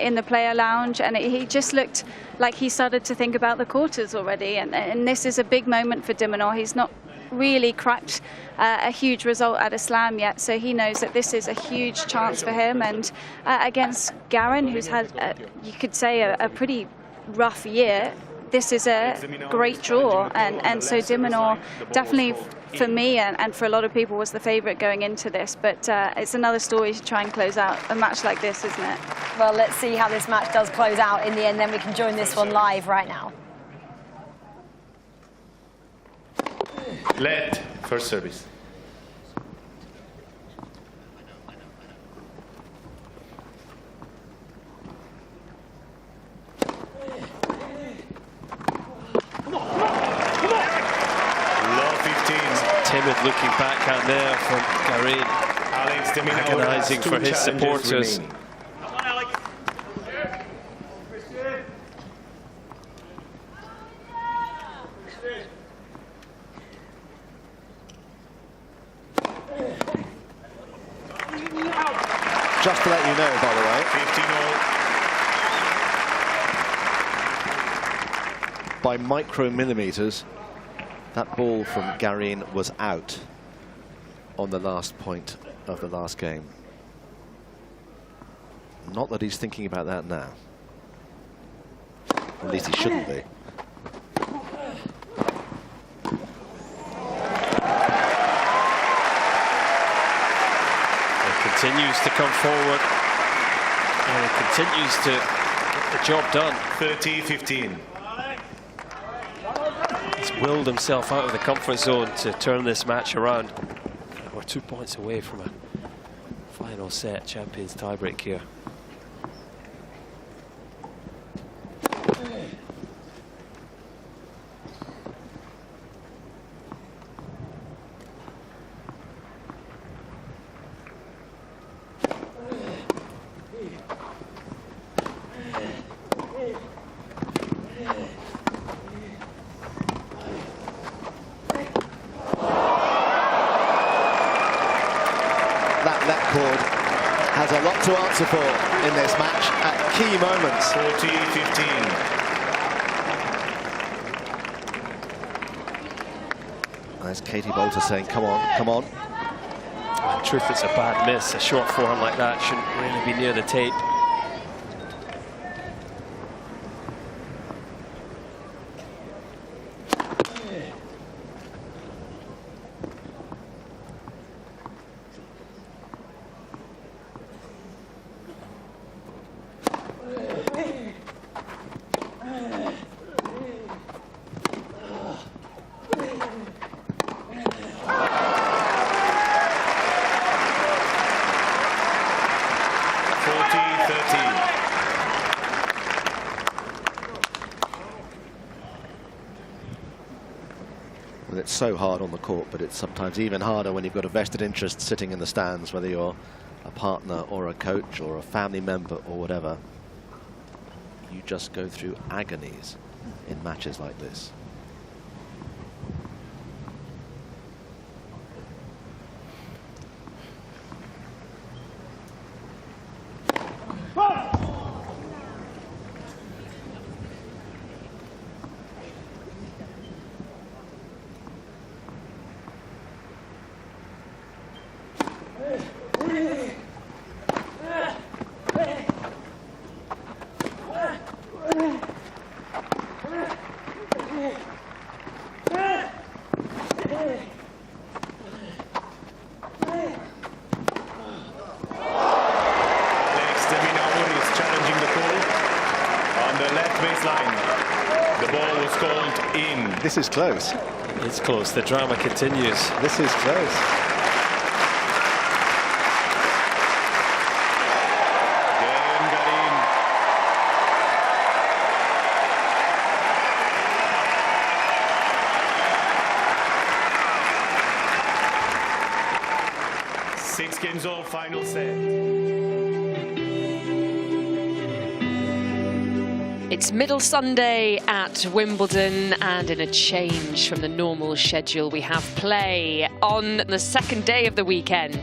in the player lounge, and he just looked like he started to think about the quarters already. And this is a big moment for de Minaur. He's not really cracked a huge result at a slam yet, so he knows that this is a huge chance for him. And against Garin, who's had, you could say, a pretty rough year, this is a great draw. And so de Minaur definitely, for me and for a lot of people, was the favourite going into this. But it's another story to try and close out a match like this, isn't it? Well, let's see how this match does close out in the end, then we can join this one live right now. Let first service. Timid looking backhand there from Garin, agonising for his supporters. Just to let you know, by the way, 15-all. By micromillimeters, that ball from Garin was out on the last point of the last game. Not that he's thinking about that now. At least he shouldn't be. Continues to come forward and continues to get the job done. 30-15. He's willed himself out of the comfort zone to turn this match around. We're 2 points away from a final set champions tiebreak here. Has a lot to answer for in this match at key moments. 40-15. As Katie Bolter saying, come on, come on. In truth, it's a bad miss. A short forehand like that shouldn't really be near the tape. It's so hard on the court, but it's sometimes even harder when you've got a vested interest sitting in the stands, whether you're a partner or a coach or a family member or whatever. You just go through agonies in matches like this. This is close. It's close. The drama continues. This is close. Again, Garin. Six games all, final set. It's Middle Sunday at Wimbledon, and in a change from the normal schedule, we have play on the second day of the weekend.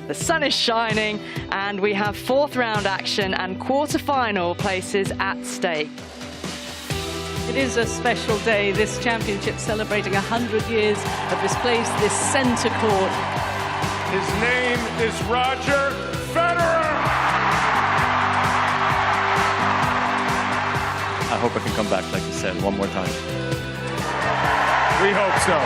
The sun is shining, and we have fourth round action and quarter-final places at stake. It is a special day, this championship celebrating 100 years of this place, this centre court. His name is Roger Federer. I hope I can come back, like you said, one more time. We hope so.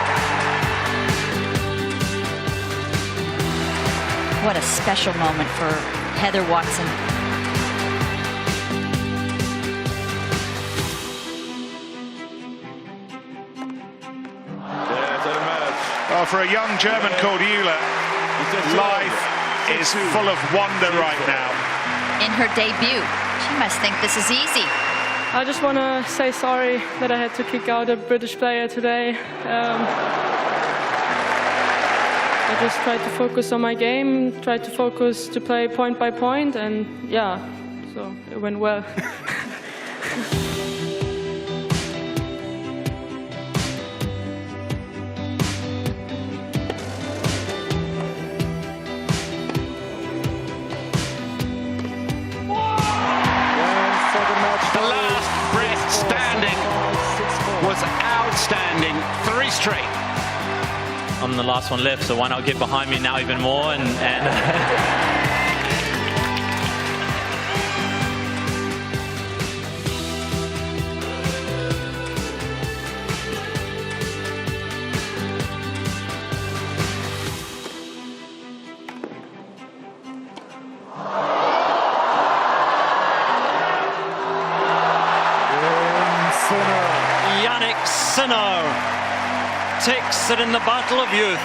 What a special moment for Heather Watson. Oh, for a young German called Euler, life is full of wonder right now. In her debut, she must think this is easy. I just want to say sorry that I had to kick out a British player today. I just tried to focus on my game, tried to focus to play point by point, and yeah, so it went well. Outstanding, 3 straight. I'm the last one left, so why not get behind me now even more and Yannick Sinner takes it in the battle of youth.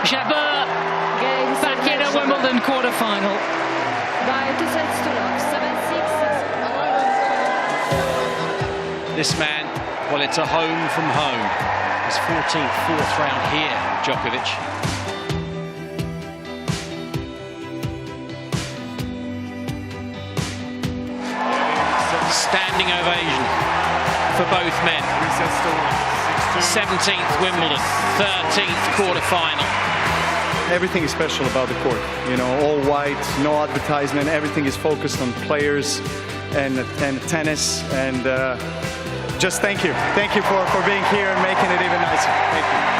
Jabeur back in a Wimbledon quarter-final. By 2 sets to love, 7-6. This man, well, it's a home from home. His 14th, 4th round here, Djokovic. Standing ovation for both men. 17th Wimbledon, 13th quarter-final. Everything is special about the court. You know, all white, no advertisement. Everything is focused on players, and tennis. And just thank you. Thank you for being here and making it even nicer. Thank you.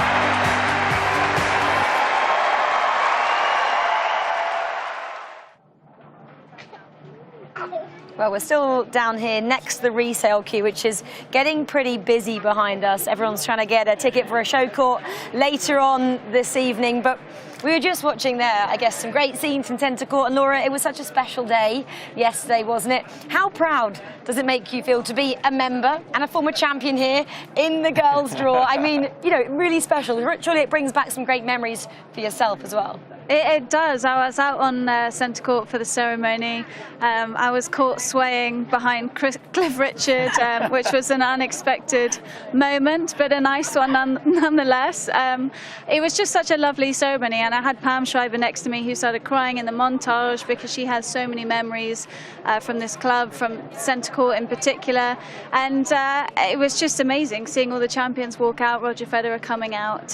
Well, we're still down here next to the resale queue, which is getting pretty busy behind us. Everyone's trying to get a ticket for a show court later on this evening. But we were just watching there, I guess, some great scenes from centre court. And Laura, it was such a special day yesterday, wasn't it? How proud does it make you feel to be a member and a former champion here in the girls' draw? I mean, you know, really special. Surely it brings back some great memories for yourself as well. It does. I was out on centre court for the ceremony. I was caught swaying behind Cliff Richard, which was an unexpected moment, but a nice one nonetheless. It was just such a lovely ceremony, and I had Pam Schreiber next to me who started crying in the montage because she has so many memories from this club, from centre court in particular. And it was just amazing seeing all the champions walk out, Roger Federer coming out.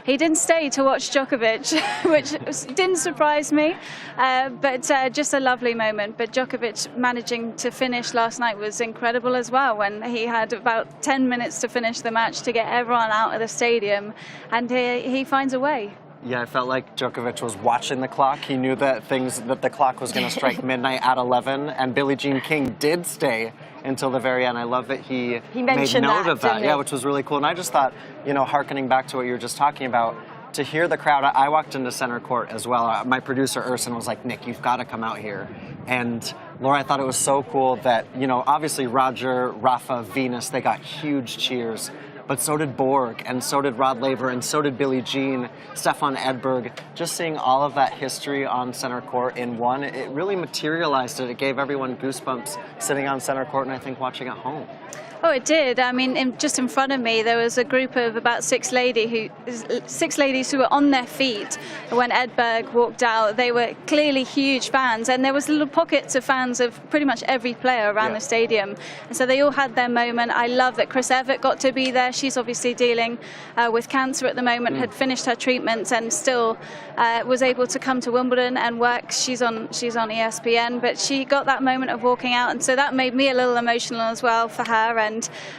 He didn't stay to watch Djokovic, which didn't surprise me, but just a lovely moment. But Djokovic managing to finish last night was incredible as well, when he had about 10 minutes to finish the match to get everyone out of the stadium, and he finds a way. Yeah, I felt like Djokovic was watching the clock. He knew that the clock was going to strike midnight at 11, and Billie Jean King did stay until the very end. I love that he made note of that. Yeah, which was really cool. And I just thought, you know, hearkening back to what you were just talking about, to hear the crowd, I walked into center court as well. My producer, Urson, was like, Nick, you've got to come out here. And Laura, I thought it was so cool that, you know, obviously Roger, Rafa, Venus, they got huge cheers. But so did Borg, and so did Rod Laver, and so did Billie Jean, Stefan Edberg. Just seeing all of that history on center court in one, it really materialized it. It gave everyone goosebumps sitting on center court and I think watching at home. Oh, it did. I mean, just in front of me, there was a group of about six ladies who were on their feet when Edberg walked out. They were clearly huge fans, and there was little pockets of fans of pretty much every player around the stadium. And so they all had their moment. I love that Chris Evert got to be there. She's obviously dealing with cancer at the moment, had finished her treatments, and still was able to come to Wimbledon and work. She's on ESPN, but she got that moment of walking out, and so that made me a little emotional as well for her. And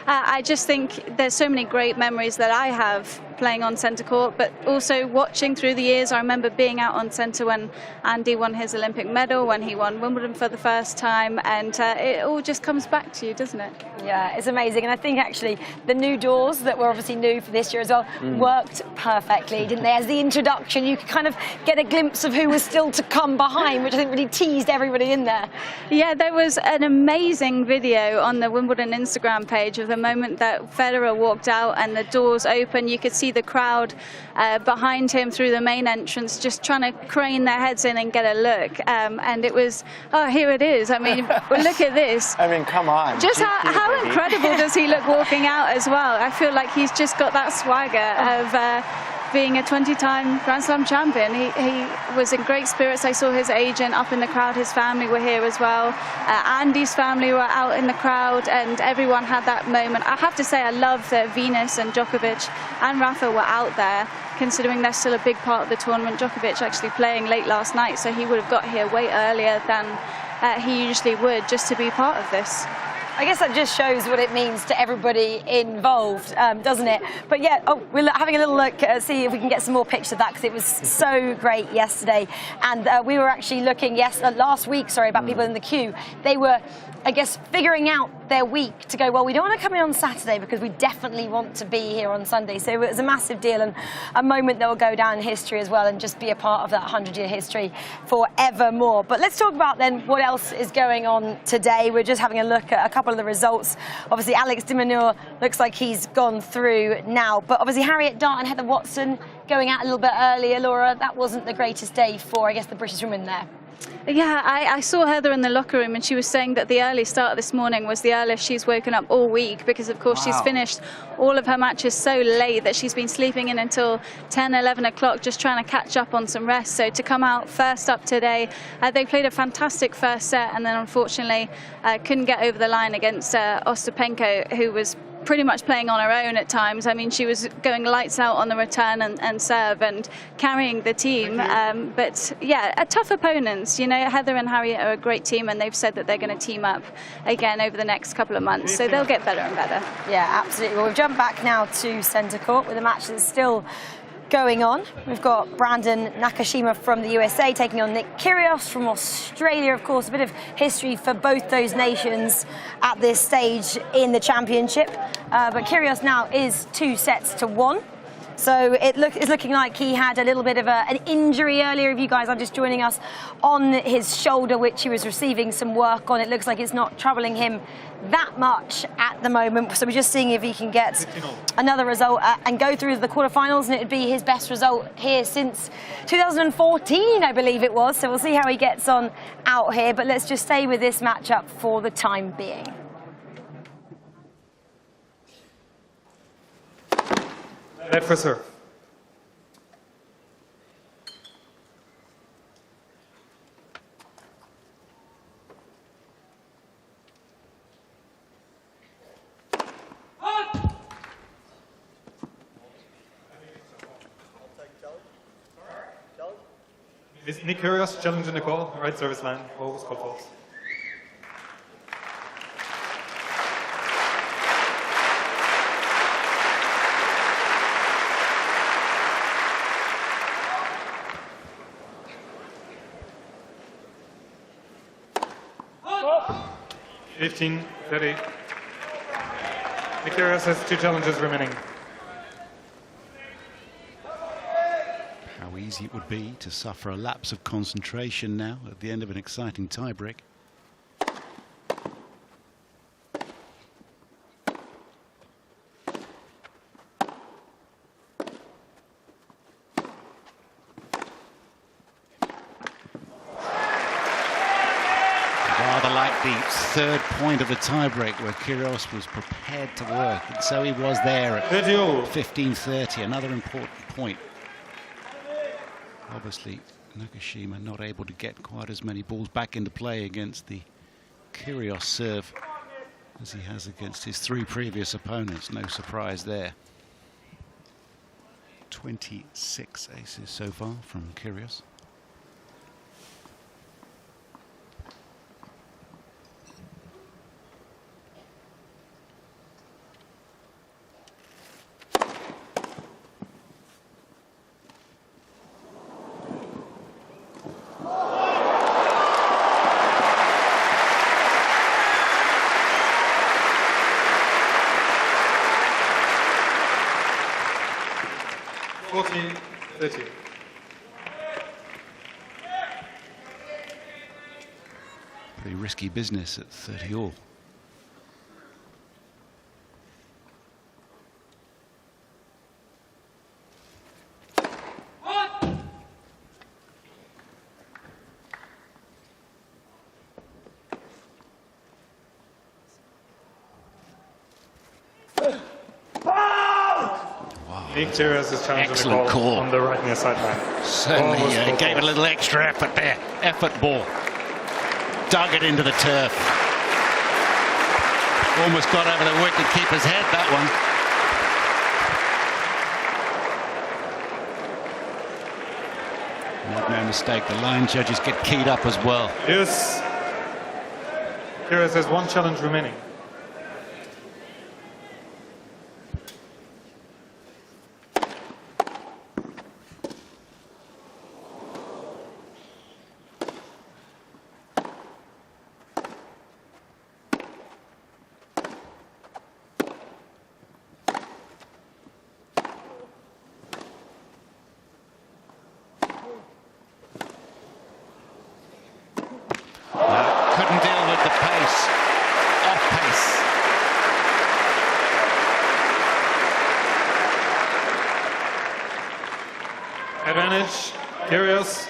I just think there's so many great memories that I have playing on centre court, but also watching through the years. I remember being out on centre when Andy won his Olympic medal, when he won Wimbledon for the first time, and it all just comes back to you, doesn't it? Yeah, it's amazing. And I think actually the new doors that were obviously new for this year as well worked perfectly, didn't they? As the introduction, you could kind of get a glimpse of who was still to come behind, which I think really teased everybody in there. Yeah, there was an amazing video on the Wimbledon Instagram page of the moment that Federer walked out and the doors open. You could see the crowd behind him through the main entrance just trying to crane their heads in and get a look. And it was, oh, here it is. I mean, look at this. I mean, come on. Just how incredible does he look walking out as well? I feel like he's just got that swagger of being a 20-time Grand Slam champion. He was in great spirits. I saw his agent up in the crowd. His family were here as well. Andy's family were out in the crowd, and everyone had that moment. I have to say, I love that Venus and Djokovic and Rafa were out there, considering they're still a big part of the tournament. Djokovic actually playing late last night, so he would have got here way earlier than he usually would just to be part of this. I guess that just shows what it means to everybody involved, doesn't it? But yeah, we're having a little look, see if we can get some more pictures of that, because it was so great yesterday. And we were actually looking, last week, about people in the queue. They were, I guess, figuring out their week to go, well, we don't want to come in on Saturday because we definitely want to be here on Sunday. So it was a massive deal and a moment that will go down in history as well and just be a part of that 100-year history forevermore. But let's talk about then what else is going on today. We're just having a look at a couple of the results. Obviously, Alex de Minaur looks like he's gone through now. But obviously, Harriet Dart and Heather Watson going out a little bit earlier. Laura, that wasn't the greatest day for, I guess, the British women there. Yeah, I saw Heather in the locker room, and she was saying that the early start this morning was the earliest she's woken up all week, because of course she's finished all of her matches so late that she's been sleeping in until 10, 11 o'clock just trying to catch up on some rest. So to come out first up today, they played a fantastic first set, and then unfortunately couldn't get over the line against Ostapenko, who was pretty much playing on her own at times. I mean, she was going lights out on the return and serve and carrying the team. But yeah, tough opponents. You know, Heather and Harriet are a great team, and they've said that they're going to team up again over the next couple of months. So they'll get better and better. Yeah, absolutely. Well, we've jumped back now to centre court with a match that's still going on. We've got Brandon Nakashima from the USA taking on Nick Kyrios from Australia. Of course, a bit of history for both those nations at this stage in the championship. But Kyrios now is 2-1. So it's looking like he had a little bit of an injury earlier. If you guys are just joining us, on his shoulder, which he was receiving some work on. It looks like it's not troubling him that much at the moment. So we're just seeing if he can get another result and go through the quarterfinals, and it would be his best result here since 2014, I believe it was. So we'll see how he gets on out here. But let's just stay with this matchup for the time being. Left for serve. Is Nick Kyrios challenging the call? Right service line, always call false. Oh. 15-30. Nick Kyrios has 2 challenges remaining. How easy it would be to suffer a lapse of concentration now at the end of an exciting tiebreak. Rather like the third point of the tiebreak where Kyrios was prepared to work, and so he was there at 15-30, another important point. Obviously, Nakashima not able to get quite as many balls back into play against the Kyrios serve as he has against his 3 previous opponents. No surprise there. 26 aces so far from Kyrios. Pretty risky business at 30 all. Nick Kyrios is challenging the call on the right-hand sideline. Certainly gave it a little extra effort there. Effort ball. Dug it into the turf. Almost got over the wicket-keeper's head, that one. Make no mistake, the line judges get keyed up as well. Yes. Kyrios has 1 challenge remaining. Couldn't deal with the pace. Off pace. Advantage, Kyrios.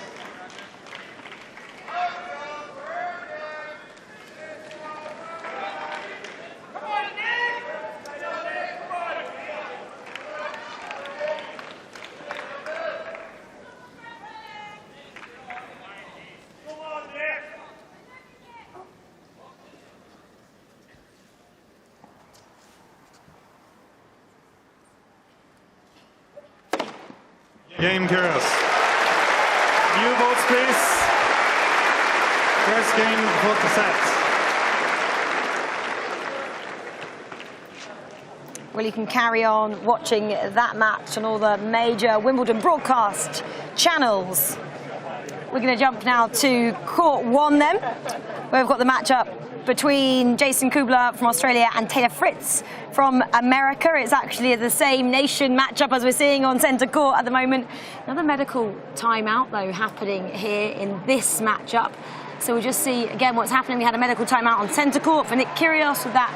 Game Kyrios. New votes, please. First game, fourth set. Well, you can carry on watching that match on all the major Wimbledon broadcast channels. We're going to jump now to court 1 then, where we've got the matchup between Jason Kubler from Australia and Taylor Fritz from America. It's actually the same nation matchup as we're seeing on centre court at the moment. Another medical timeout, though, happening here in this matchup. So we'll just see, again, what's happening. We had a medical timeout on centre court for Nick Kyrios with that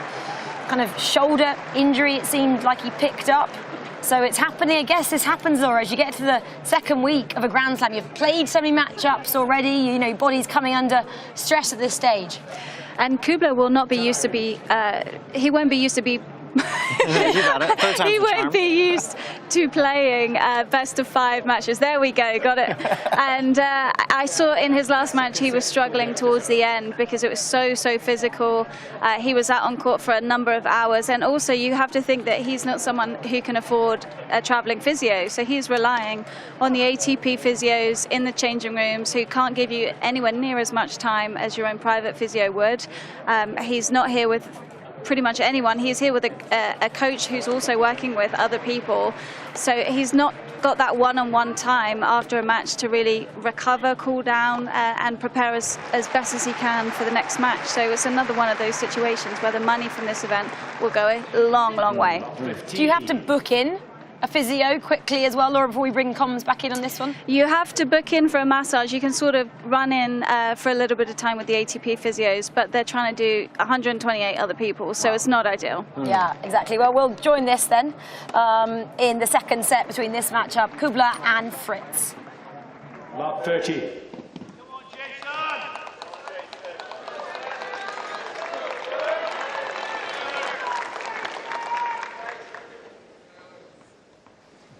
kind of shoulder injury it seemed like he picked up. So it's happening. I guess this happens, Laura, as you get to the second week of a Grand Slam. You've played so many matchups already. You know, your body's coming under stress at this stage. And Kubler will not be used to be, he won't be used to be he won't be used to playing best of 5 matches. There we go, got it. And I saw in his last match he was struggling towards the end because it was so physical. He was out on court for a number of hours, and also you have to think that he's not someone who can afford a traveling physio, so he's relying on the ATP physios in the changing rooms who can't give you anywhere near as much time as your own private physio would. He's not here with pretty much anyone. He's here with a coach who's also working with other people, so he's not got that one-on-one time after a match to really recover, cool down, and prepare as best as he can for the next match. So it's another one of those situations where the money from this event will go a long way. Do you have to book in a physio quickly as well, Laura, before we bring comms back in on this one? You have to book in for a massage. You can sort of run in for a little bit of time with the ATP physios, but they're trying to do 128 other people, so it's not ideal. Yeah, exactly. Well, we'll join this then in the second set between this matchup, Kubler and Fritz. Lot 30.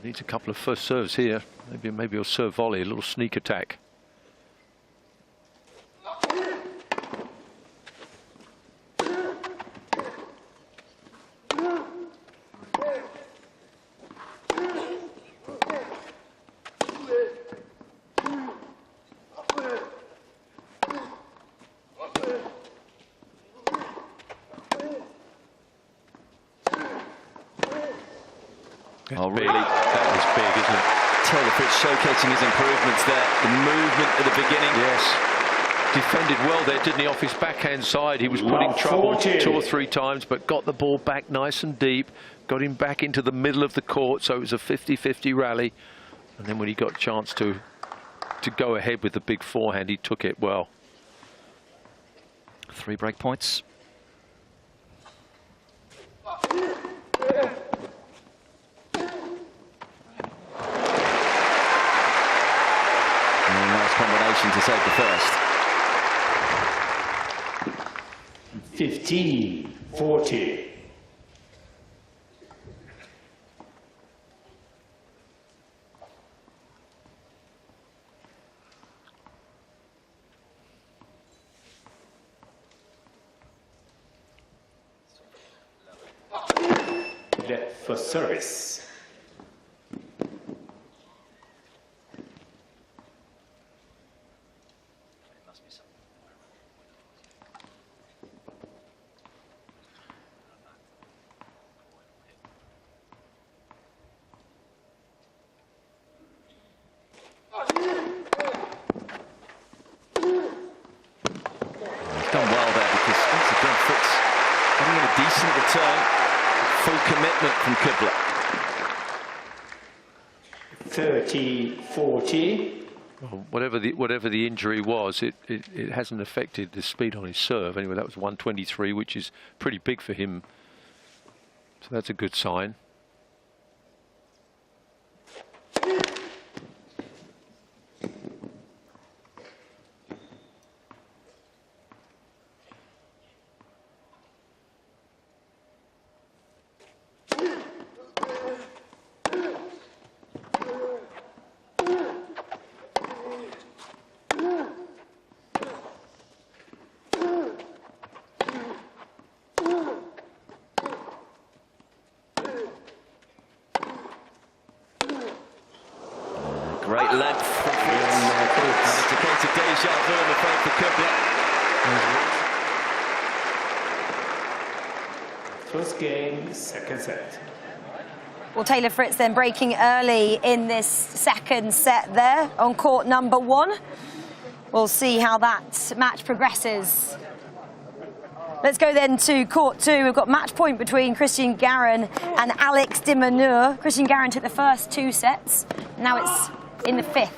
Needs a couple of first serves here. Maybe he'll serve volley, a little sneak attack. Oh, really? That was big, isn't it? Taylor Fritz showcasing his improvements there. The movement at the beginning. Yes. Defended well there, didn't he? Off his backhand side. He was putting trouble 2 or 3 times, but got the ball back nice and deep. Got him back into the middle of the court, so it was a 50-50 rally. And then when he got a chance to go ahead with the big forehand, he took it well. 3 break points. Combination to save the first. 15-40. For service. From Kubler. 30-40. Well, whatever the injury was, it hasn't affected the speed on his serve. Anyway, that was 123, which is pretty big for him. So that's a good sign. First game, second set. Well, Taylor Fritz then breaking early in this second set there on court number 1. We'll see how that match progresses. Let's go then to court 2. We've got match point between Christian Garin and Alex de Minaur. Christian Garin took the first 2 sets. Now it's in the 5th.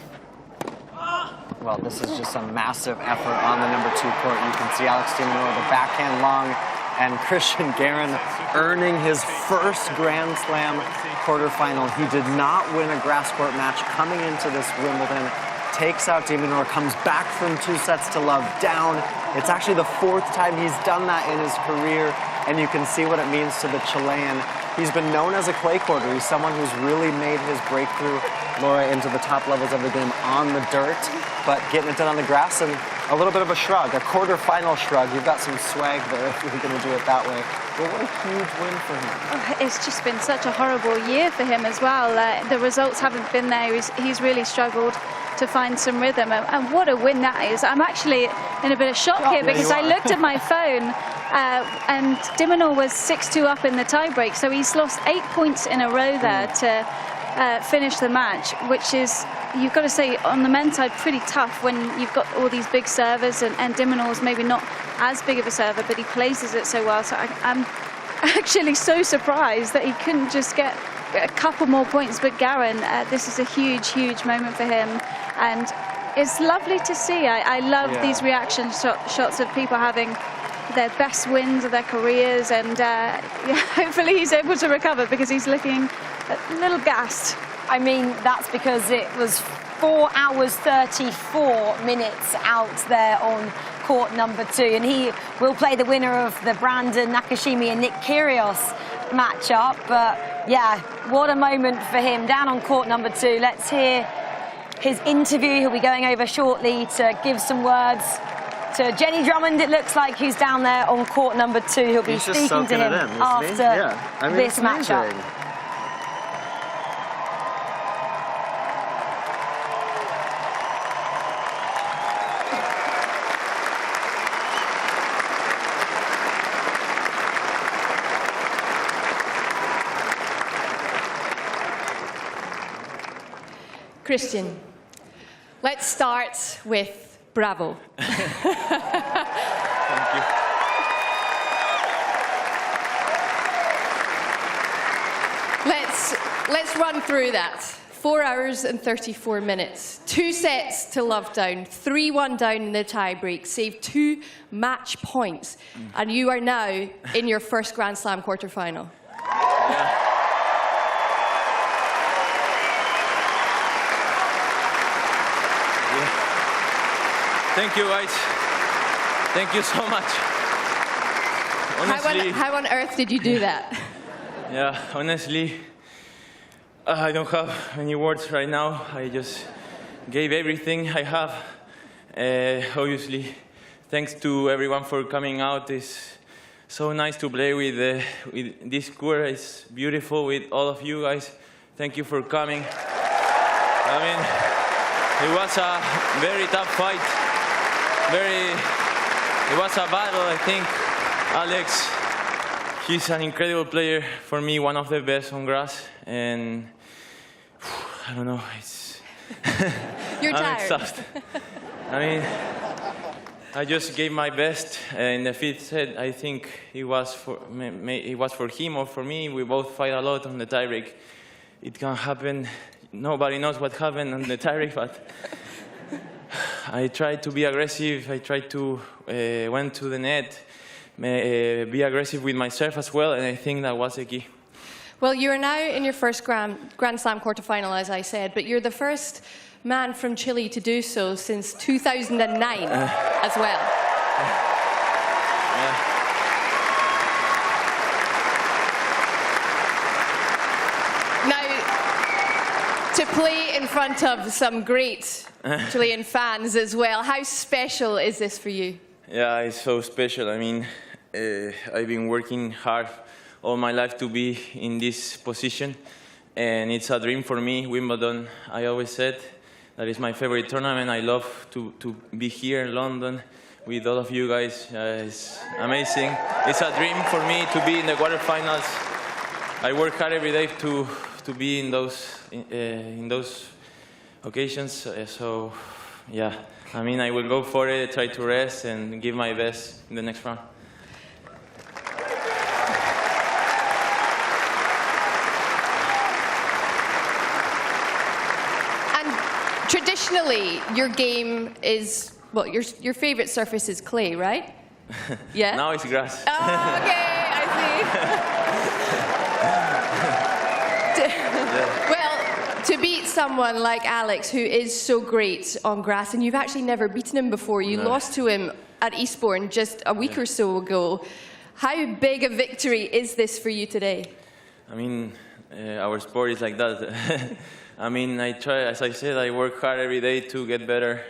Well, this is just a massive effort on the number 2 court. You can see Alex de Minaur, the backhand long, and Christian Garin earning his first Grand Slam quarterfinal. He did not win a grass court match coming into this Wimbledon. Takes out de Minaur, comes back from 2 sets to love down. It's actually the 4th time he's done that in his career, and you can see what it means to the Chilean. He's been known as a clay courter. He's someone who's really made his breakthrough, Laura, into the top levels of the game on the dirt, but getting it done on the grass and a little bit of a shrug, a quarterfinal shrug. You've got some swag there if you're going to do it that way. But what a huge win for him. Oh, it's just been such a horrible year for him as well. The results haven't been there. He's really struggled to find some rhythm, and what a win that is. I'm actually in a bit of shock here because I looked at my phone and de Minaur was 6-2 up in the tiebreak, so he's lost 8 points in a row there to finish the match, which is, you've got to say, on the men's side, pretty tough when you've got all these big servers, and de Minaur's maybe not as big of a server, but he places it so well. So I'm actually so surprised that he couldn't just get a couple more points. But Garin, this is a huge, huge moment for him, and it's lovely to see. I love these reaction shots of people having their best wins of their careers, and hopefully he's able to recover because he's looking a little gassed. I mean, that's because it was 4 hours 34 minutes out there on court number 2, and he will play the winner of the Brandon Nakashima and Nick Kyrios matchup. But yeah, what a moment for him down on court number 2. Let's hear his interview. He'll be going over shortly to give some words to Jenny Drummond. It looks like he's down there on court number 2. He'll be speaking to him after this matchup. Christian, let's start with bravo. Thank you. Let's run through that. 4 hours and 34 minutes. 2 sets to love down, 3-1 down in the tiebreak, saved 2 match points, and you are now in your first Grand Slam quarterfinal. Yeah. Thank you, guys. Thank you so much. Honestly, how on earth did you do that? Yeah, honestly, I don't have any words right now. I just gave everything I have. Obviously, thanks to everyone for coming out. It's so nice to play with this court. It's beautiful with all of you guys. Thank you for coming. I mean, it was a very tough fight. It was a battle, I think. Alex, he's an incredible player. For me, one of the best on grass. And I don't know, it's... You're I'm tired. exhausted. I mean, I just gave my best. In the 5th set, I think it was for him or for me. We both fight a lot on the tiebreak. It can happen. Nobody knows what happened on the tiebreak, but I tried to be aggressive. I tried to went to the net, be aggressive with my serve as well, and I think that was the key. Well, you are now in your first Grand Slam quarterfinal, as I said, but you're the first man from Chile to do so since 2009 as well. Now, to play in front of some great Chilean fans as well, how special is this for you? Yeah, it's so special. I mean, I've been working hard all my life to be in this position, and it's a dream for me. Wimbledon, I always said, that is my favorite tournament. I love to be here in London with all of you guys. It's amazing. It's a dream for me to be in the quarterfinals. I work hard every day to be in those occasions. So, yeah, I mean, I will go for it, try to rest, and give my best in the next round. Traditionally, your game is, well, your favorite surface is clay, right? Yeah? Now it's grass. Oh, okay, I see. Well, to beat someone like Alex, who is so great on grass, and you've actually never beaten him before, you lost to him at Eastbourne just a week or so ago. How big a victory is this for you today? I mean, our sport is like that. I mean, I try, as I said, I work hard every day to get better.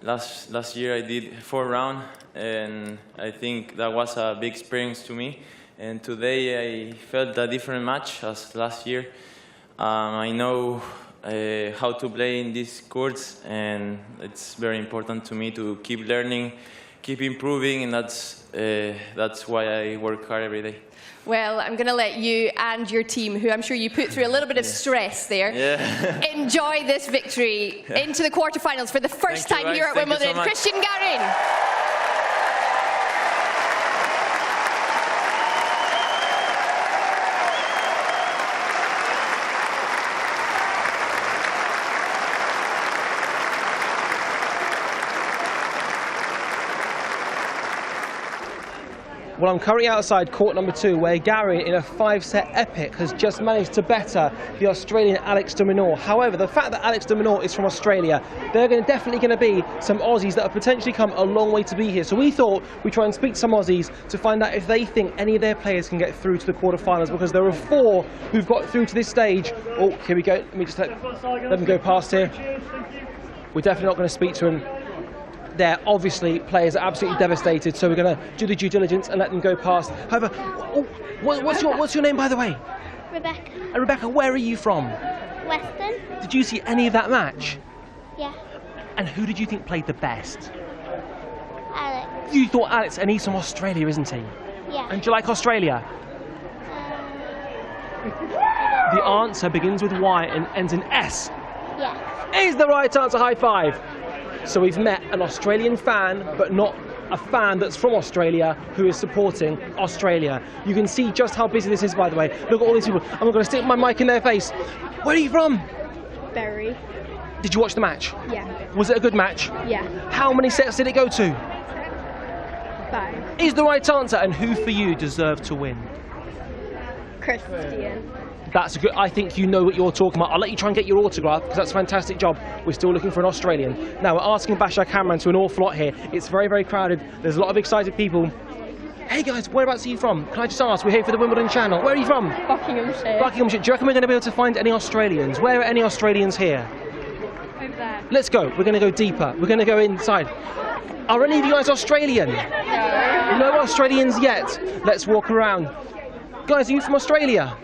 Last year I did 4 rounds, and I think that was a big experience to me. And today I felt a different match as last year. I know how to play in these courts, and it's very important to me to keep learning, keep improving, and that's why I work hard every day. Well, I'm going to let you and your team, who I'm sure you put through a little bit of stress there, enjoy this victory into the quarterfinals for the first time here at Wimbledon. So Christian Garin. Well, I'm currently outside court number 2, where Gary, in a 5-set epic, has just managed to better the Australian Alex de Minaur. However, the fact that Alex de Minaur is from Australia, there are definitely going to be some Aussies that have potentially come a long way to be here. So we thought we'd try and speak to some Aussies to find out if they think any of their players can get through to the quarterfinals, because there are 4 who've got through to this stage. Oh, here we go. Let me just let them go past here. We're definitely not going to speak to them. They're obviously players are absolutely devastated, so we're going to do the due diligence and let them go past. However, what's your name, by the way? Rebecca. Rebecca, where are you from? Western. Did you see any of that match? Yeah. And who did you think played the best? Alex. You thought Alex, and he's from Australia, isn't he? Yeah. And do you like Australia? The answer begins with Y and ends in S. Yeah. Is the right answer. High five. So we've met an Australian fan, but not a fan that's from Australia, who is supporting Australia. You can see just how busy this is, by the way. Look at all these people. I'm going to stick my mic in their face. Where are you from? Bury. Did you watch the match? Yeah. Was it a good match? Yeah. How many sets did it go to? 5. Is the right answer. And who for you deserved to win? Christian. That's good. I think you know what you're talking about. I'll let you try and get your autograph, because that's a fantastic job. We're still looking for an Australian. Now, we're asking Bashar Kamran to an awful lot here. It's very, very crowded. There's a lot of excited people. Hey guys, whereabouts are you from? Can I just ask? We're here for the Wimbledon channel. Where are you from? Buckinghamshire. Buckinghamshire. Do you reckon we're going to be able to find any Australians? Where are any Australians here? Over there. Let's go. We're going to go deeper. We're going to go inside. Are any of you guys Australian? No. No Australians yet. Let's walk around. Guys, are you from Australia?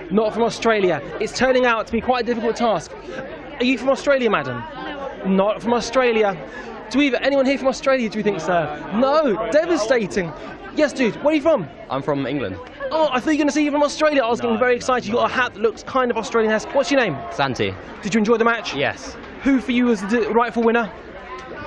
Not from Australia. It's turning out to be quite a difficult task. Are you from Australia, madam? Not from Australia. Anyone here from Australia, do you think, sir? No, devastating. Yes, dude, where are you from? I'm from England. Oh, I thought you were going to say you're from Australia. I was getting very excited. You got a hat that looks kind of Australian-esque. What's your name? Santi. Did you enjoy the match? Yes. Who for you was the rightful winner?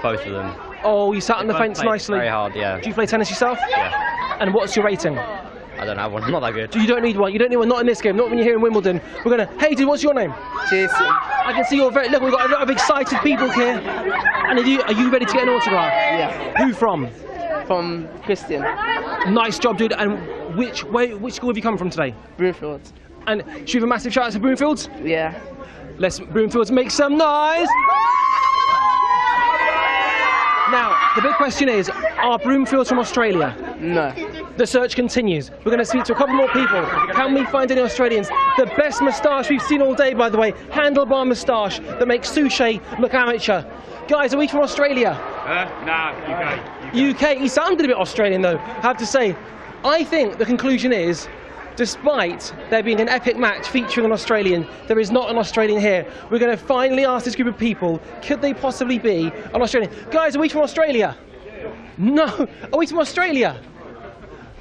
Both of them. Oh, you sat on the fence nicely. Very hard, yeah. Do you play tennis yourself? Yeah. And what's your rating? I don't have one. I'm not that good. You don't need one. You don't need one. Not in this game. Not when you're here in Wimbledon. We're gonna. Hey, dude, what's your name? Jason. I can see you're very. Look, we've got a lot of excited people here. And are you ready to get an autograph? Yeah. Who from? From Christian. Nice job, dude. And which school have you come from today? Broomfields. And should we have a massive shout out to Broomfields? Yeah. Let's Broomfields make some noise. Now, the big question is, are Broomfields from Australia? No. The search continues. We're going to speak to a couple more people. Can we find any Australians? The best moustache we've seen all day, by the way. Handlebar moustache that makes Suchet look amateur. Guys, are we from Australia? Nah, UK. UK. He sounded a bit Australian, though, I have to say. I think the conclusion is Despite there being an epic match featuring an Australian, there is not an Australian here. We're going to finally ask this group of people, could they possibly be an Australian? Guys, are we from Australia? No. Are we from Australia?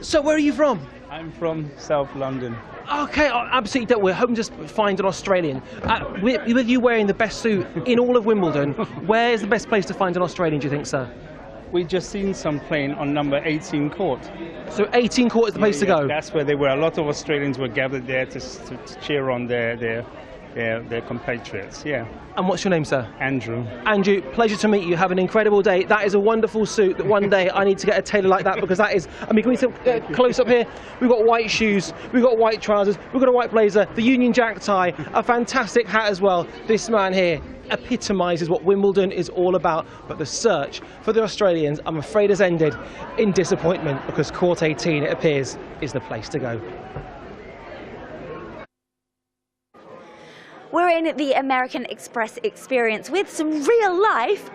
So where are you from? I'm from South London. Okay, absolutely. We're hoping to find an Australian. With you wearing the best suit in all of Wimbledon, where is the best place to find an Australian, do you think, sir? We just seen some playing on number 18 court. So 18 court is the place to go? That's where they were. A lot of Australians were gathered there to cheer on their compatriots, yeah. And what's your name, sir? Andrew. Andrew, pleasure to meet you. Have an incredible day. That is a wonderful suit that one day I need to get a tailor like that, because that is, I mean, can we see close up here? We've got white shoes, we've got white trousers, we've got a white blazer, the Union Jack tie, a fantastic hat as well. This man here epitomises what Wimbledon is all about, but the search for the Australians, I'm afraid, has ended in disappointment, because court 18, it appears, is the place to go. We're in the American Express experience with some real-life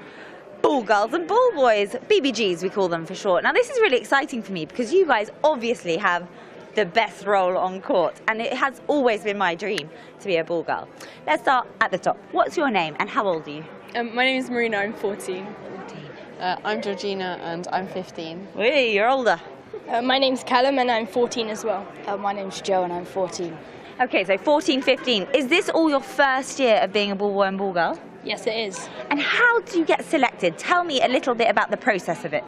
ball girls and ball boys, BBGs we call them for short. Now this is really exciting for me because you guys obviously have the best role on court, and it has always been my dream to be a ball girl. Let's start at the top. What's your name and how old are you? My name is Marina, I'm 14. I'm Georgina and I'm 15. Hey, you're older. My name's Callum and I'm 14 as well. My name's Joe and I'm 14. Okay, so 14, 15. Is this all your first year of being a ball boy and ball girl? Yes, it is. And how do you get selected? Tell me a little bit about the process of it.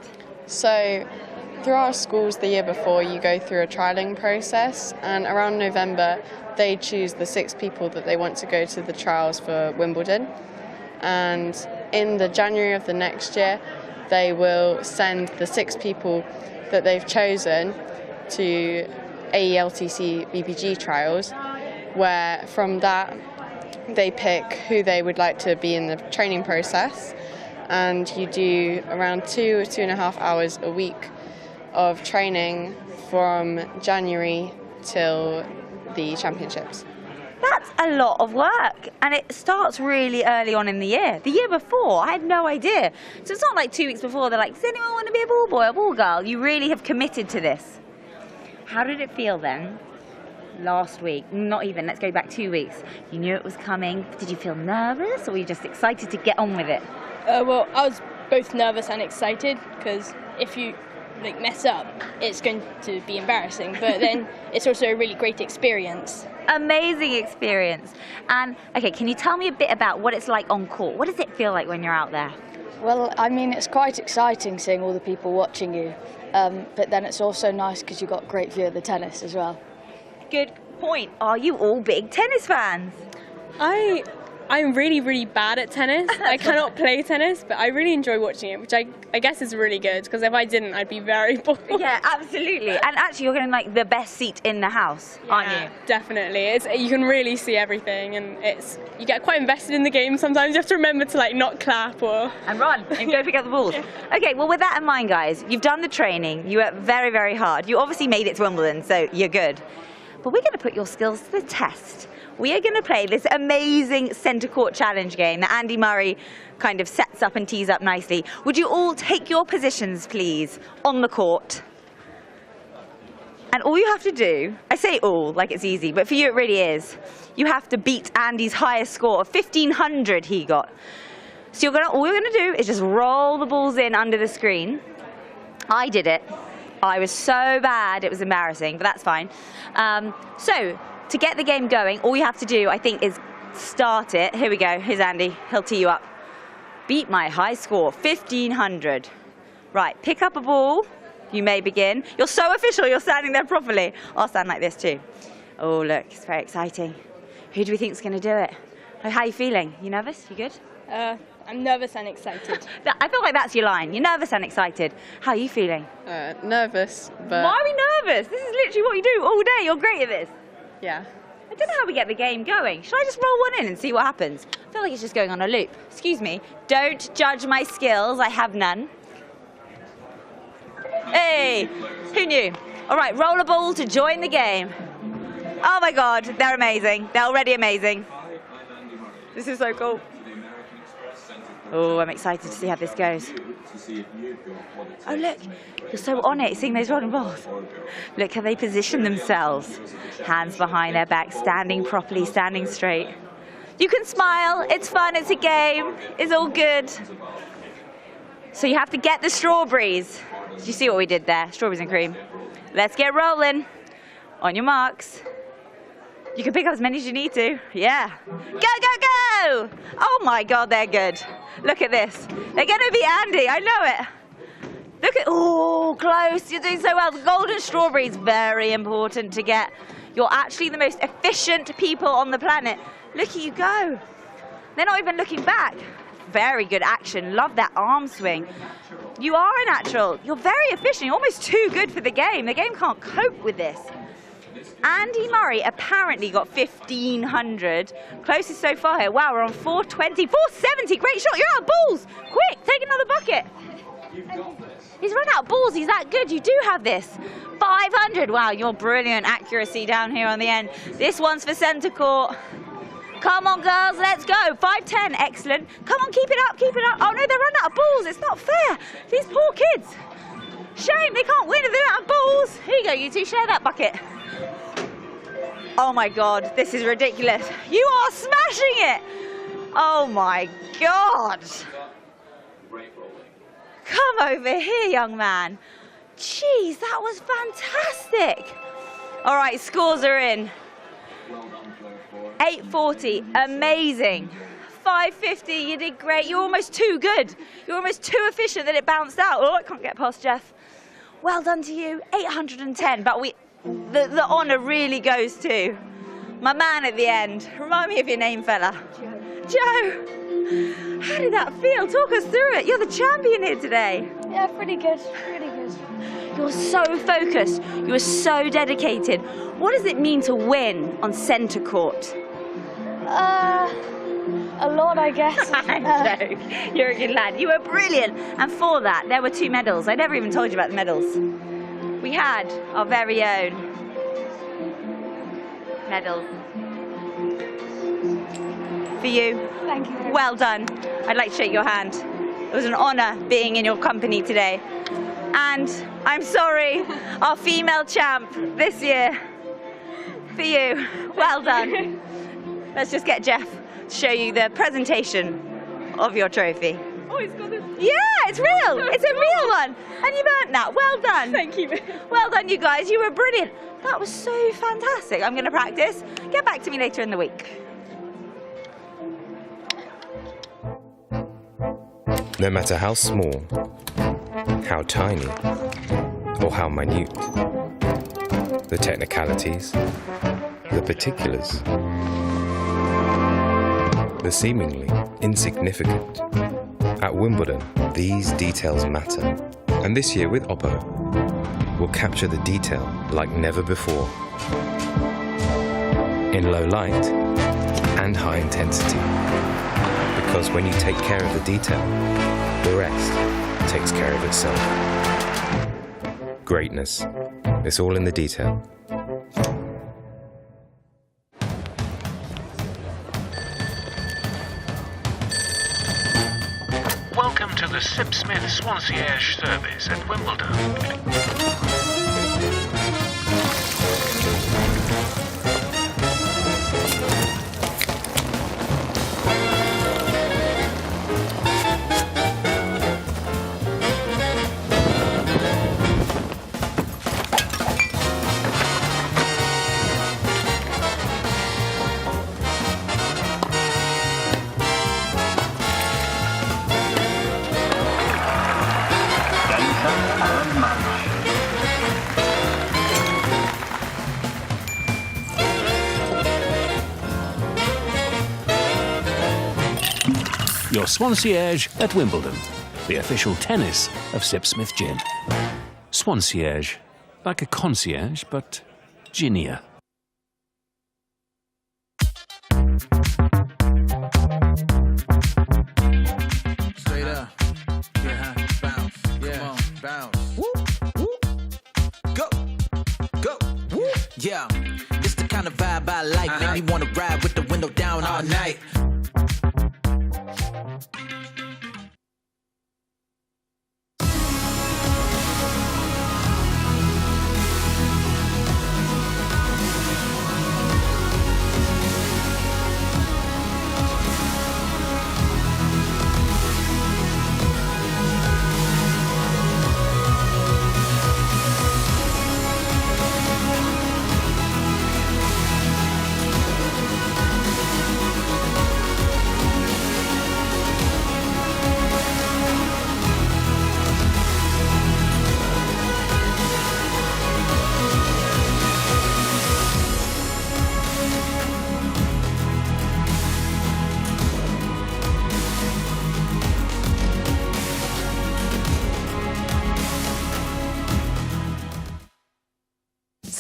So, through our schools the year before, you go through a trialling process, and around November, they choose the 6 people that they want to go to the trials for Wimbledon. And in the January of the next year, they will send the 6 people that they've chosen to AELTC BBG trials, where from that they pick who they would like to be in the training process, and you do around 2.5 hours a week of training from January till the championships. That's a lot of work, and it starts really early on in the year. The year before, I had no idea. So it's not like 2 weeks before they're like, does anyone want to be a ball boy or ball girl? You really have committed to this. How did it feel then, last week? Not even, let's go back 2 weeks. You knew it was coming. Did you feel nervous, or were you just excited to get on with it? Well, I was both nervous and excited, because if you mess up, it's going to be embarrassing, but then it's also a really great experience. Amazing experience. And, okay, can you tell me a bit about what it's like on court? What does it feel like when you're out there? Well, I mean, it's quite exciting seeing all the people watching you. But then it's also nice because you've got a great view of the tennis as well. Good point. Are you all big tennis fans? I'm really, really bad at tennis. I cannot play tennis, but I really enjoy watching it, which I guess is really good, because if I didn't, I'd be very bored. Yeah, absolutely. And actually, you're getting like the best seat in the house, aren't you? Definitely. You can really see everything, and you get quite invested in the game. Sometimes you have to remember to not clap and run and go pick up the balls. Okay, well, with that in mind, guys, you've done the training. You worked very, very hard. You obviously made it to Wimbledon, so you're good. But we're going to put your skills to the test. We are going to play this amazing centre court challenge game that Andy Murray kind of sets up and tees up nicely. Would you all take your positions, please, on the court? And all you have to do, I say all like it's easy, but for you it really is. You have to beat Andy's highest score of 1,500 he got. So all you're going to do is just roll the balls in under the screen. I did it. I was so bad, it was embarrassing, but that's fine. So, to get the game going, all you have to do, I think, is start it. Here we go. Here's Andy. He'll tee you up. Beat my high score, 1,500. Right, pick up a ball. You may begin. You're so official, you're standing there properly. I'll stand like this too. Oh, look, it's very exciting. Who do we think is going to do it? How are you feeling? You nervous? You good? I'm nervous and excited. I feel like that's your line. You're nervous and excited. How are you feeling? Nervous, but... Why are we nervous? This is literally what you do all day. You're great at this. Yeah. I don't know how we get the game going. Should I just roll one in and see what happens? I feel like it's just going on a loop. Excuse me. Don't judge my skills. I have none. Hey, who knew? All right, roll a ball to join the game. Oh my God, they're amazing. They're already amazing. This is so cool. Oh, I'm excited to see how this goes. Oh, look, you're so on it, seeing those rolling balls. Look how they position themselves. Hands behind their back, standing properly, standing straight. You can smile, it's fun, it's a game, it's all good. So you have to get the strawberries. Did you see what we did there? Strawberries and cream. Let's get rolling. On your marks. You can pick up as many as you need to. Yeah. Go, go, go! Oh my God, they're good. Look at this. They're gonna be Andy, I know it. Look at, oh, close, you're doing so well. The golden strawberry is very important to get. You're actually the most efficient people on the planet. Look at you go. They're not even looking back. Very good action, love that arm swing. You are a natural, you're very efficient, you're almost too good for the game. The game can't cope with this. Andy Murray apparently got 1,500. Closest so far here. Wow, we're on 420, 470. Great shot. You're out of balls. Quick, take another bucket. He's run out of balls. He's that good. You do have this. 500. Wow, you're brilliant accuracy down here on the end. This one's for centre court. Come on, girls, let's go. 5-10, excellent. Come on, keep it up, keep it up. Oh, no, they're running out of balls. It's not fair. These poor kids. Shame they can't win if they're out of balls. Here you go, you two, share that bucket. Oh my God, this is ridiculous. You are smashing it. Oh my God. Come over here, young man. Jeez, that was fantastic. All right, scores are in. 840, amazing. 550, you did great. You're almost too good. You're almost too efficient that it bounced out. Oh, I can't get past Jeff. Well done to you, 810, but the honour really goes to my man at the end. Remind me of your name, fella. Joe. How did that feel? Talk us through it. You're the champion here today. Yeah, pretty good, pretty good. You're so focused. You're so dedicated. What does it mean to win on centre court? A lot, I guess. Joke. You're a good lad. You were brilliant. And for that, there were 2 medals. I never even told you about the medals. We had our very own medals. For you. Thank you. Well done. I'd like to shake your hand. It was an honour being in your company today. And I'm sorry, our female champ this year. For you. Well done. Let's just get Jeff to show you the presentation of your trophy. Oh, it's got this. Yeah, it's real. It's a real one. And you've earned that. Well done. Thank you. Well done, you guys. You were brilliant. That was so fantastic. I'm going to practice. Get back to me later in the week. No matter how small, how tiny, or how minute, the technicalities, the particulars, the seemingly insignificant. At Wimbledon, these details matter. And this year with Oppo, we'll capture the detail like never before. In low light and high intensity. Because when you take care of the detail, the rest takes care of itself. Greatness. It's all in the detail. Welcome to the Sipsmith Swansea service at Wimbledon. Your Swansea at Wimbledon, the official tennis of Sipsmith Gin. Swansea, like a concierge, but ginier. Straight up. Yeah, bounce. Yeah, come on, bounce. Woo, woo. Go, go. Woo. Yeah, it's the kind of vibe I like. Make me wanna ride with the window down all night.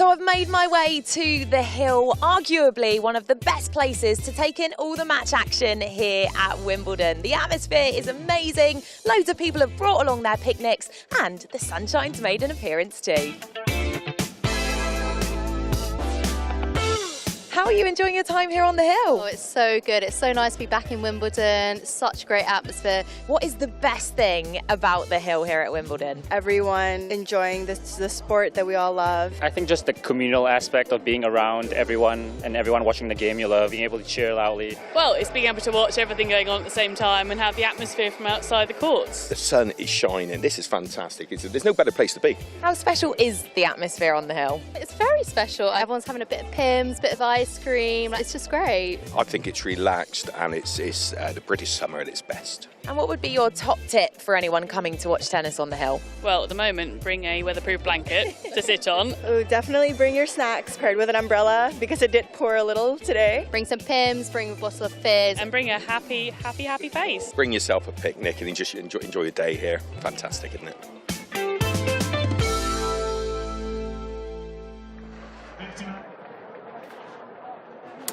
So I've made my way to the Hill, arguably one of the best places to take in all the match action here at Wimbledon. The atmosphere is amazing, loads of people have brought along their picnics, and the sunshine's made an appearance too. How are you enjoying your time here on the Hill? Oh, it's so good. It's so nice to be back in Wimbledon. Such a great atmosphere. What is the best thing about the Hill here at Wimbledon? Everyone enjoying the sport that we all love. I think just the communal aspect of being around everyone and everyone watching the game you love, being able to cheer loudly. Well, it's being able to watch everything going on at the same time and have the atmosphere from outside the courts. The sun is shining. This is fantastic. There's no better place to be. How special is the atmosphere on the Hill? It's very special. Everyone's having a bit of Pimm's, bit of ice cream. It's just great. I think it's relaxed and it's the British summer at its best. And what would be your top tip for anyone coming to watch tennis on the Hill? Well, at the moment, bring a weatherproof blanket to sit on. Oh, definitely bring your snacks paired with an umbrella because it did pour a little today. Bring some Pimm's, bring a bottle of fizz. And bring a happy face. Bring yourself a picnic and just enjoy your day here. Fantastic, isn't it?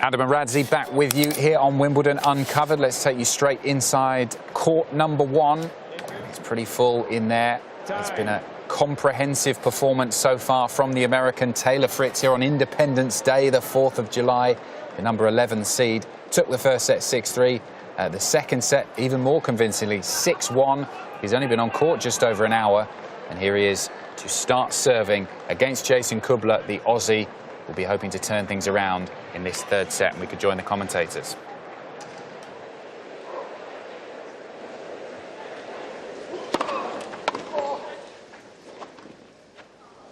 Adam and Radzi back with you here on Wimbledon Uncovered. Let's take you straight inside court number 1. It's pretty full in there. It's been a comprehensive performance so far from the American Taylor Fritz here on Independence Day, the 4th of July. The number 11 seed took the first set 6-3. The second set, even more convincingly, 6-1. He's only been on court just over an hour. And here he is to start serving against Jason Kubler, the Aussie. We'll be hoping to turn things around in this third set, and we could join the commentators.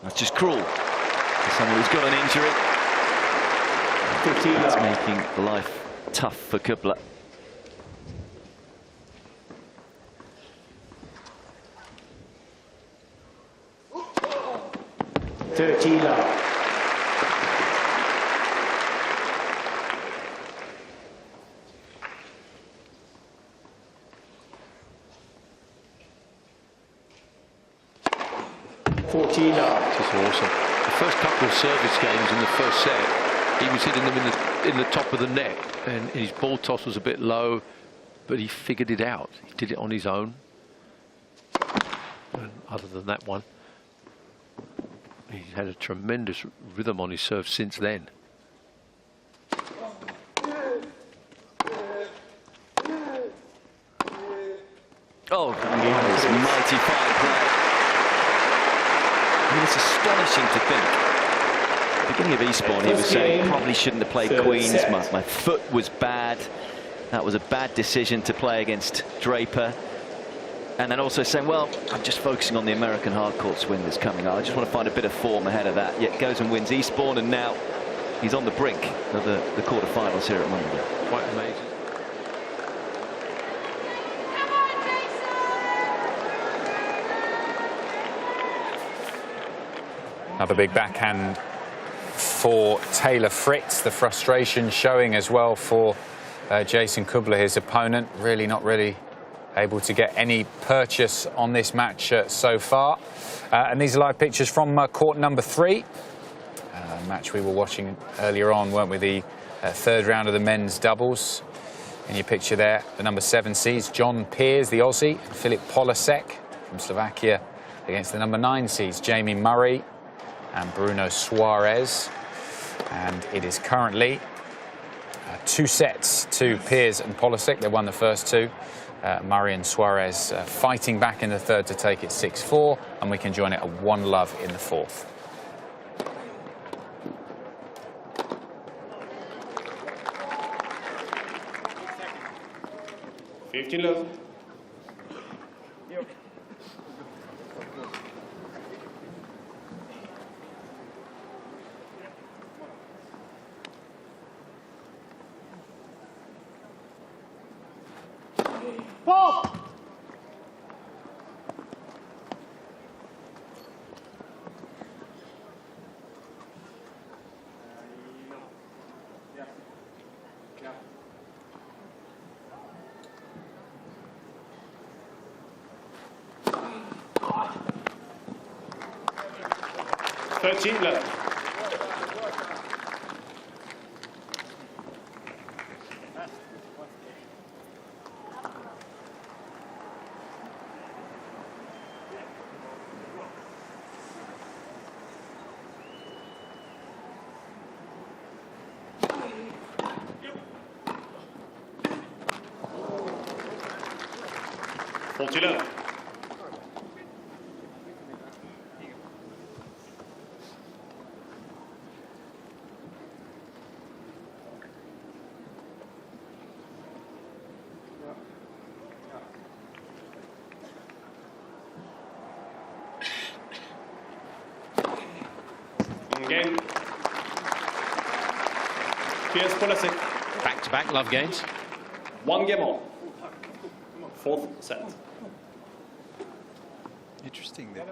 That's just cruel for someone who's got an injury. That's making life tough for Kubler. This is awesome. The first couple of service games in the first set, he was hitting them in the top of the net, and his ball toss was a bit low, but he figured it out. He did it on his own. And other than that one, he's had a tremendous rhythm on his serve since then. Oh, it's mighty fine play. I mean, it's astonishing to think. At the beginning of Eastbourne, he was saying probably shouldn't have played Queens. My foot was bad. That was a bad decision to play against Draper. And then also saying, well, I'm just focusing on the American hardcourt swing that's coming up. I just want to find a bit of form ahead of that. Yet goes and wins Eastbourne, and now he's on the brink of the quarterfinals here at Wimbledon. Quite amazing. Another big backhand for Taylor Fritz. The frustration showing as well for Jason Kubler, his opponent. Really not able to get any purchase on this match so far. And these are live pictures from court number 3. Match we were watching earlier on, weren't we? The third round of the men's doubles. In your picture there, the number 7 seeds, John Peers, the Aussie, and Filip Polasek from Slovakia against the number 9 seeds, Jamie Murray and Bruno Suarez. And it is currently 2 sets to Peers and Polasek. They won the first 2. Murray and Suarez fighting back in the third to take it 6-4, and we can join it at 1-love in the fourth. Love. Pop! Love. 40 love. Game. Cheers pour la set. Back-to-back love games. 1 game on. 4th set. Interesting there.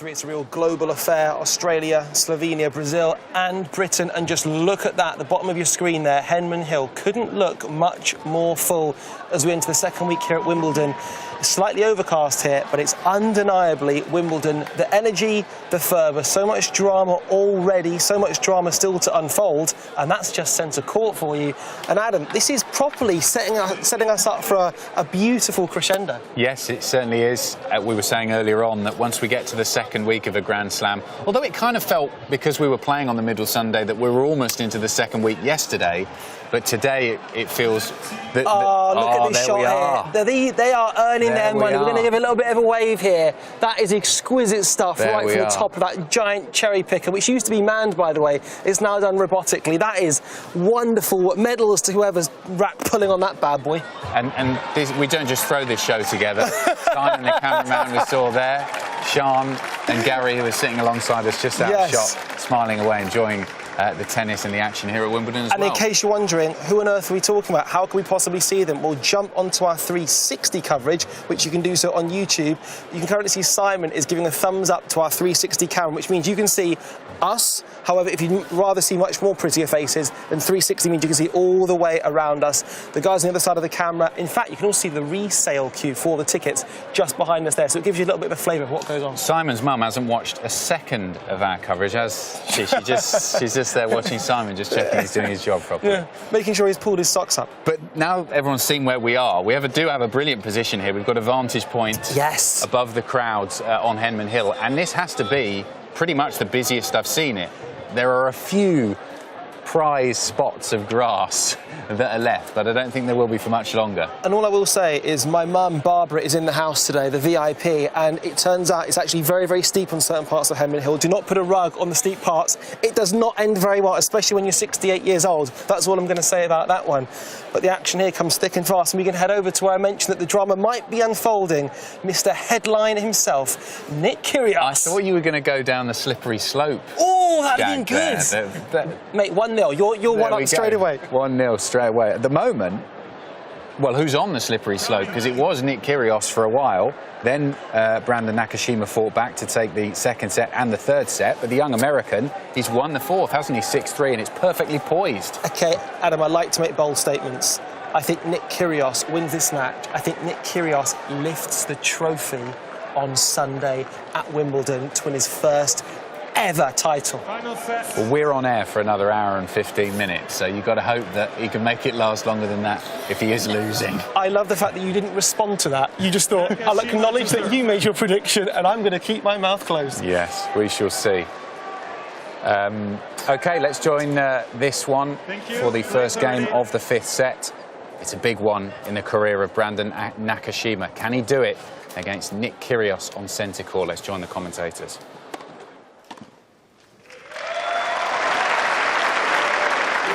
It's a real global affair. Australia, Slovenia, Brazil and Britain. And just look at that, the bottom of your screen there, Henman Hill. Couldn't look much more full as we enter the second week here at Wimbledon. It's slightly overcast here, but it's undeniably Wimbledon. The energy, the fervour, so much drama already, so much drama still to unfold, and that's just centre court for you. And Adam, this is properly setting us up for a beautiful crescendo. Yes, it certainly is. We were saying earlier on that once we get to the second week of a Grand Slam, although it kind of felt, because we were playing on the middle Sunday, that we were almost into the second week yesterday, but today it feels that... Look at this shot here. They are earning their money. We're going to give a little bit of a wave here. That is exquisite stuff right from the top of that giant cherry picker, which used to be manned, by the way. It's now done robotically. That is wonderful. Medals to whoever's pulling on that bad boy. And we don't just throw this show together. Simon, the cameraman we saw there, Sean and Gary, who was sitting alongside us just out of shot, smiling away, enjoying the tennis and the action here at Wimbledon as well. And in case you're wondering, who on earth are we talking about? How can we possibly see them? We'll jump onto our 360 coverage, which you can do so on YouTube. You can currently see Simon is giving a thumbs up to our 360 camera, which means you can see us. However, if you'd rather see much more prettier faces, then 360 means you can see all the way around us. The guys on the other side of the camera. In fact, you can also see the resale queue for the tickets just behind us there. So it gives you a little bit of a flavour of what goes on. Simon's mum hasn't watched a second of our coverage, has she? She's just there watching Simon, just checking he's doing his job properly. Yeah, making sure he's pulled his socks up. But now everyone's seen where we are. We do have a brilliant position here. We've got a vantage point above the crowds on Henman Hill. And this has to be pretty much the busiest I've seen it. There are a few prize spots of grass that are left, but I don't think there will be for much longer. And all I will say is my mum, Barbara, is in the house today, the VIP, and it turns out it's actually very, very steep on certain parts of Henman Hill. Do not put a rug on the steep parts. It does not end very well, especially when you're 68 years old. That's all I'm going to say about that one. But the action here comes thick and fast, and we can head over to where I mentioned that the drama might be unfolding. Mr. Headline himself, Nick Kyrios. I thought you were going to go down the slippery slope. Oh, that'd have been good. Mate, 1-0. You're one up straight away. 1-0 straight away. At the moment, well, who's on the slippery slope? Because it was Nick Kyrios for a while. Then Brandon Nakashima fought back to take the second set and the third set. But the young American, he's won the fourth, hasn't he? 6-3, and it's perfectly poised. OK, Adam, I like to make bold statements. I think Nick Kyrios wins this match. I think Nick Kyrios lifts the trophy on Sunday at Wimbledon to win his first ever title. Well, we're on air for another hour and 15 minutes, so you've got to hope that he can make it last longer than that if he is losing. I love the fact that you didn't respond to that. You just thought, I'll acknowledge that you made your prediction and I'm going to keep my mouth closed. Yes, we shall see. OK, let's join this one for the first game of the fifth set. It's a big one in the career of Brandon Nakashima. Can he do it against Nick Kyrios on centre court? Let's join the commentators.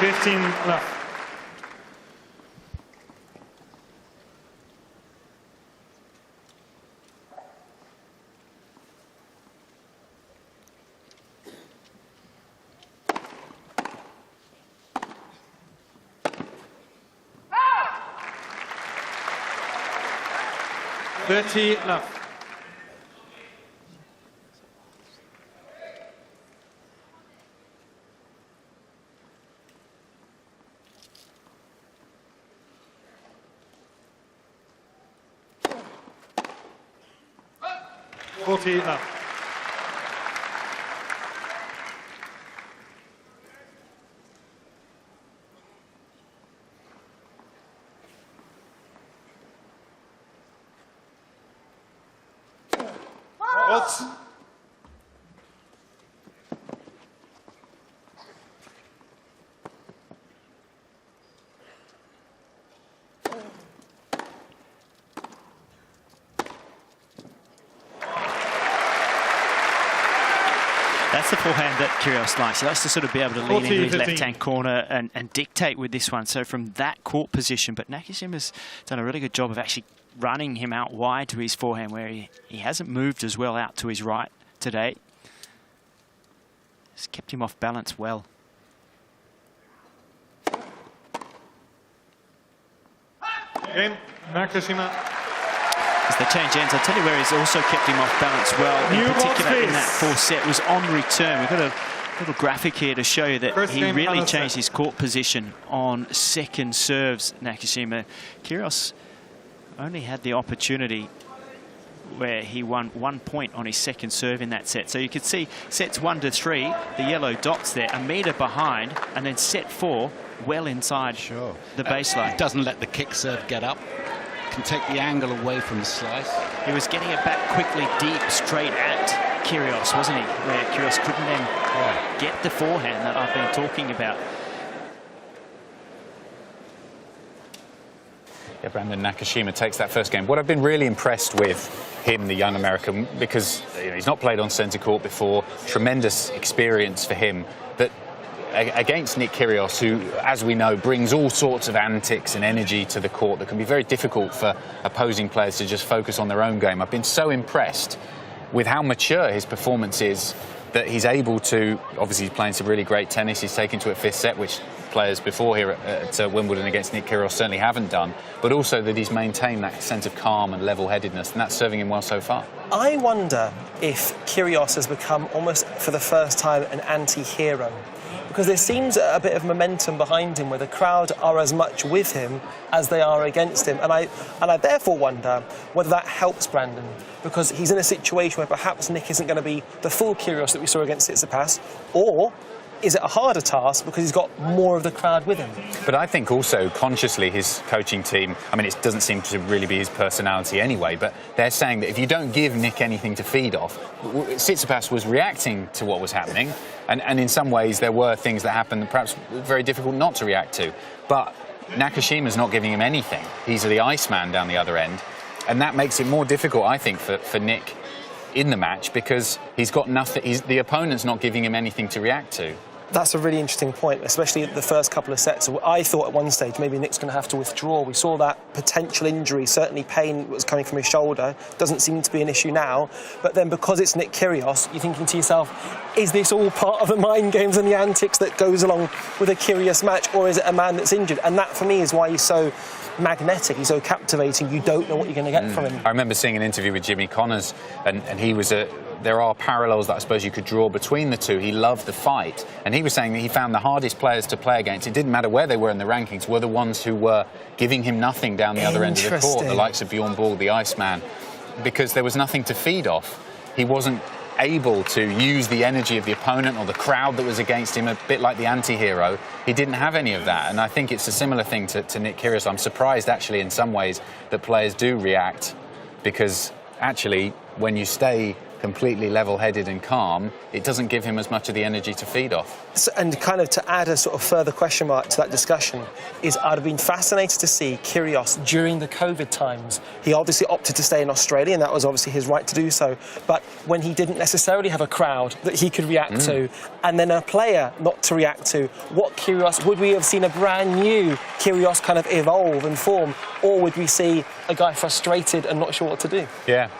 Left. Left. Left. That's the forehand that Kyrios likes. He likes to sort of be able to lean into his left-hand corner and dictate with this one. So from that court position, but Nakashima's done a really good job of actually running him out wide to his forehand, where he hasn't moved as well out to his right today. It's kept him off balance well. Game, Nakashima. As the change ends, I'll tell you where he's also kept him off balance well, in particular in that fourth set, was on return. We've got a little graphic here to show you that he really changed his court position on second serves, Nakashima. Kyrios only had the opportunity where he won 1 point on his second serve in that set. So you could see sets 1 to 3, the yellow dots there, a metre behind, and then set 4 well inside the baseline. It doesn't let the kick serve get up. Can take the angle away from the slice. He was getting it back quickly deep straight at Kyrios, wasn't he? Where Kyrios couldn't then get the forehand that I've been talking about. Yeah, Brandon Nakashima takes that first game. What I've been really impressed with him, the young American, because he's not played on centre court before, tremendous experience for him, that against Nick Kyrios, who, as we know, brings all sorts of antics and energy to the court that can be very difficult for opposing players to just focus on their own game. I've been so impressed with how mature his performance is, that he's able to, obviously he's playing some really great tennis, he's taken to a fifth set, which players before here at Wimbledon against Nick Kyrios certainly haven't done, but also that he's maintained that sense of calm and level-headedness, and that's serving him well so far. I wonder if Kyrios has become almost for the first time an anti-hero, because there seems a bit of momentum behind him where the crowd are as much with him as they are against him, and I therefore wonder whether that helps Brandon, because he's in a situation where perhaps Nick isn't going to be the full Kyrios that we saw against Tsitsipas, or is it a harder task because he's got more of the crowd with him? But I think also consciously his coaching team, I mean, it doesn't seem to really be his personality anyway, but they're saying that if you don't give Nick anything to feed off, Tsitsipas was reacting to what was happening, and in some ways there were things that happened that perhaps very difficult not to react to. But Nakashima's not giving him anything. He's the Iceman down the other end, and that makes it more difficult, I think, for Nick in the match, because he's got nothing. The opponent's not giving him anything to react to. That's a really interesting point, especially the first couple of sets. I thought at one stage maybe Nick's going to have to withdraw. We saw that potential injury, certainly pain was coming from his shoulder. Doesn't seem to be an issue now. But then because it's Nick Kyrios, you're thinking to yourself, is this all part of the mind games and the antics that goes along with a Kyrios match, or is it a man that's injured? And that, for me, is why he's so magnetic, he's so captivating. You don't know what you're going to get from him. I remember seeing an interview with Jimmy Connors, and he was there are parallels that I suppose you could draw between the two. He loved the fight, and he was saying that he found the hardest players to play against, it didn't matter where they were in the rankings, were the ones who were giving him nothing down the other end of the court, the likes of Bjorn Borg, the Iceman, because there was nothing to feed off. He wasn't able to use the energy of the opponent or the crowd that was against him, a bit like the anti-hero. He didn't have any of that, and I think it's a similar thing to Nick Kyrios. I'm surprised actually in some ways that players do react, because actually when you stay completely level-headed and calm, it doesn't give him as much of the energy to feed off. So, and kind of to add a sort of further question mark to that discussion, is I'd have been fascinated to see Kyrios during the COVID times. He obviously opted to stay in Australia, and that was obviously his right to do so. But when he didn't necessarily have a crowd that he could react to, and then a player not to react to, what Kyrios, would we have seen a brand new Kyrios kind of evolve and form, or would we see a guy frustrated and not sure what to do? Yeah,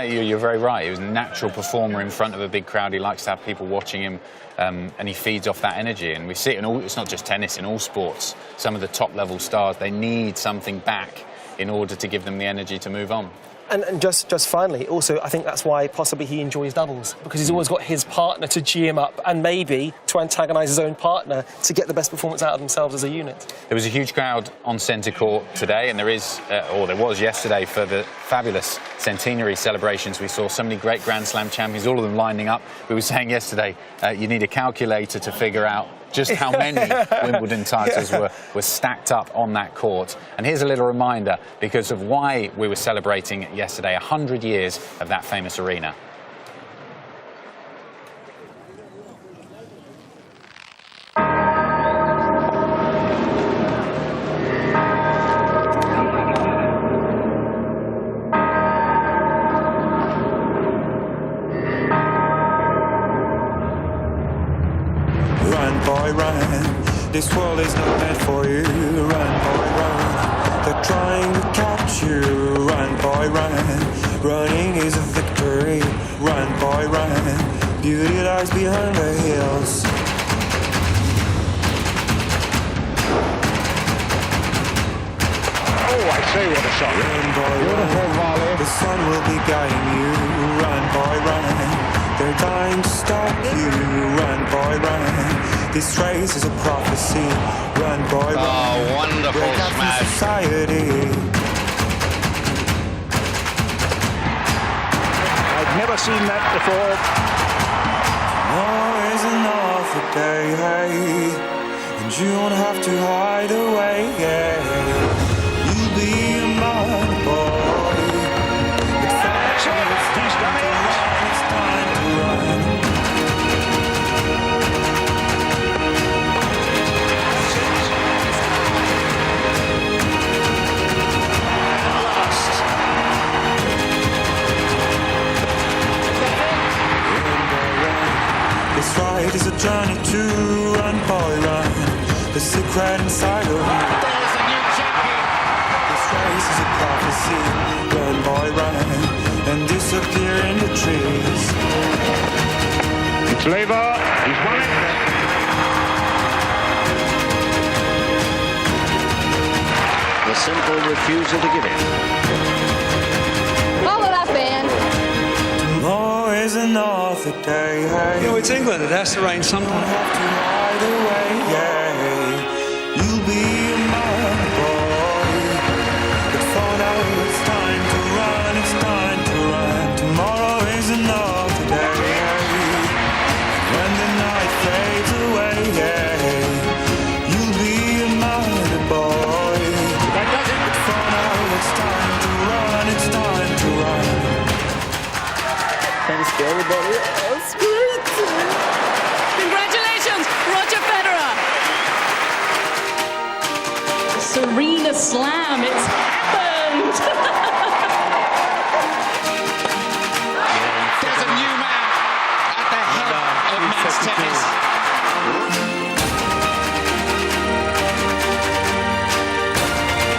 you're very right. He was a natural performer in front of a big crowd. He likes to have people watching him, and he feeds off that energy. And we see it in all, it's not just tennis, in all sports. Some of the top level stars, they need something back in order to give them the energy to move on. And just finally, also, I think that's why possibly he enjoys doubles, because he's always got his partner to gee him up and maybe to antagonise his own partner to get the best performance out of themselves as a unit. There was a huge crowd on centre court today, and there was yesterday for the fabulous centenary celebrations. We saw so many great Grand Slam champions, all of them lining up. We were saying yesterday, you need a calculator to figure out just how many Wimbledon titles were stacked up on that court. And here's a little reminder, because of why we were celebrating yesterday, 100 years of that famous arena. boy, run. This world is not meant for you. Run, boy, run. They're trying to catch you. Run, boy, run. Running is a victory. Run, boy, run. Beauty lies behind the hills. Oh, I say, what a shot. Run, boy, run. The sun will be guiding you. Run, boy, run. They're dying to stop you. Run, boy, run. This race is a prophecy. Run, boy, run. Oh, wonderful Break out from smash. society. I've never seen that before. Tomorrow is another day, and you don't have to hide away. You'll be a man, boy. But That's it. He's done it. it's time to run. This ride is a journey to run, boy, run. The secret inside of you. There's a new champion. This race is a prophecy. Run, boy, run, and disappear in the trees. It's Lever. He's won it. The simple refusal to give in. Follow that band. Tomorrow is another day. You know, it's England. It has to rain sometime. Have to hide away. You'll be a man, boy. But for now it's time to run. It's time to run. Tomorrow is another day. When the night fades away, you'll be a man, boy. But for now it's time to run. It's time to run. Thanks to everybody. That's great. Congratulations, Roger Federer. Serena Slam, it's happened. There's a new man at the head of men's tennis.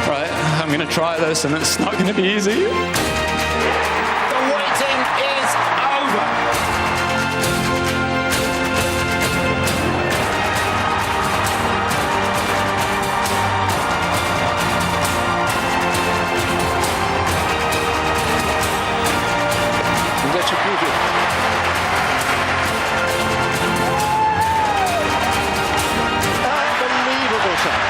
Right, I'm going to try this, and it's not going to be easy. The waiting is over. That's a beauty. Unbelievable shot.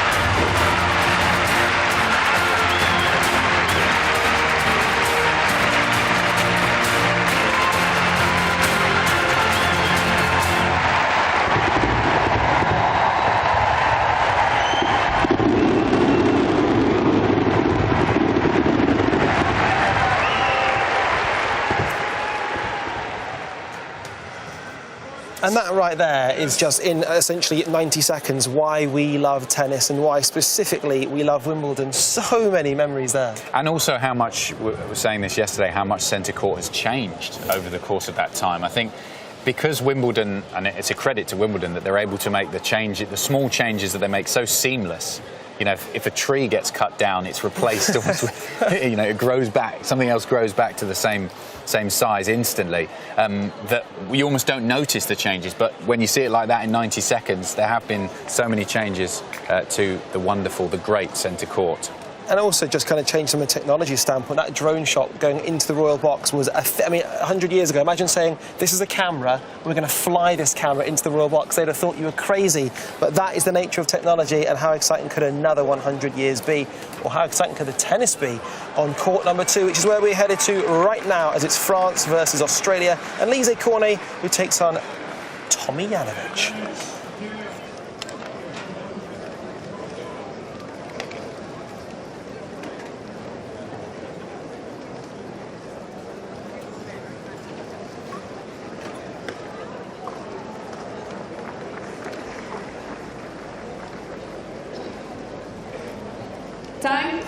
And that right there is just in essentially 90 seconds why we love tennis and why specifically we love Wimbledon. So many memories there. And also how much, we were saying this yesterday, how much centre court has changed over the course of that time. I think because Wimbledon, and it's a credit to Wimbledon that they're able to make the small changes that they make so seamless. You know, if a tree gets cut down, it's replaced almost with, you know, it grows back, something else grows back to the same size instantly, that we almost don't notice the changes. But when you see it like that in 90 seconds, there have been so many changes to the wonderful, the great centre court. And also just kind of changed from a technology standpoint. That drone shot going into the royal box was, 100 years ago, imagine saying, this is a camera, we're going to fly this camera into the royal box. They'd have thought you were crazy. But that is the nature of technology, and how exciting could another 100 years be? Or how exciting could the tennis be on court number 2, which is where we're headed to right now, as it's France versus Australia. And Lise Cornet, who takes on Tomljanovic. Time.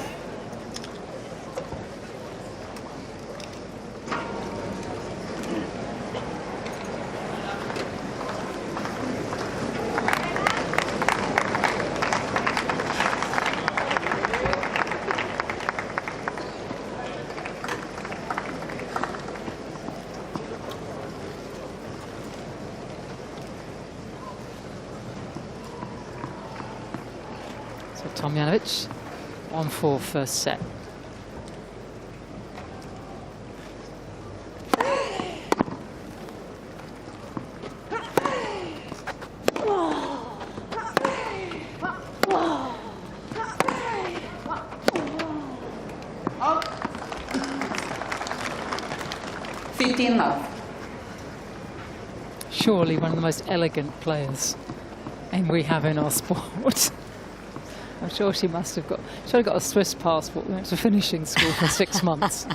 Tomljanovic, 1-4 first set. Surely one of the most elegant players we have in our sport. I'm sure she must have got a Swiss passport. We went to finishing school for 6 months.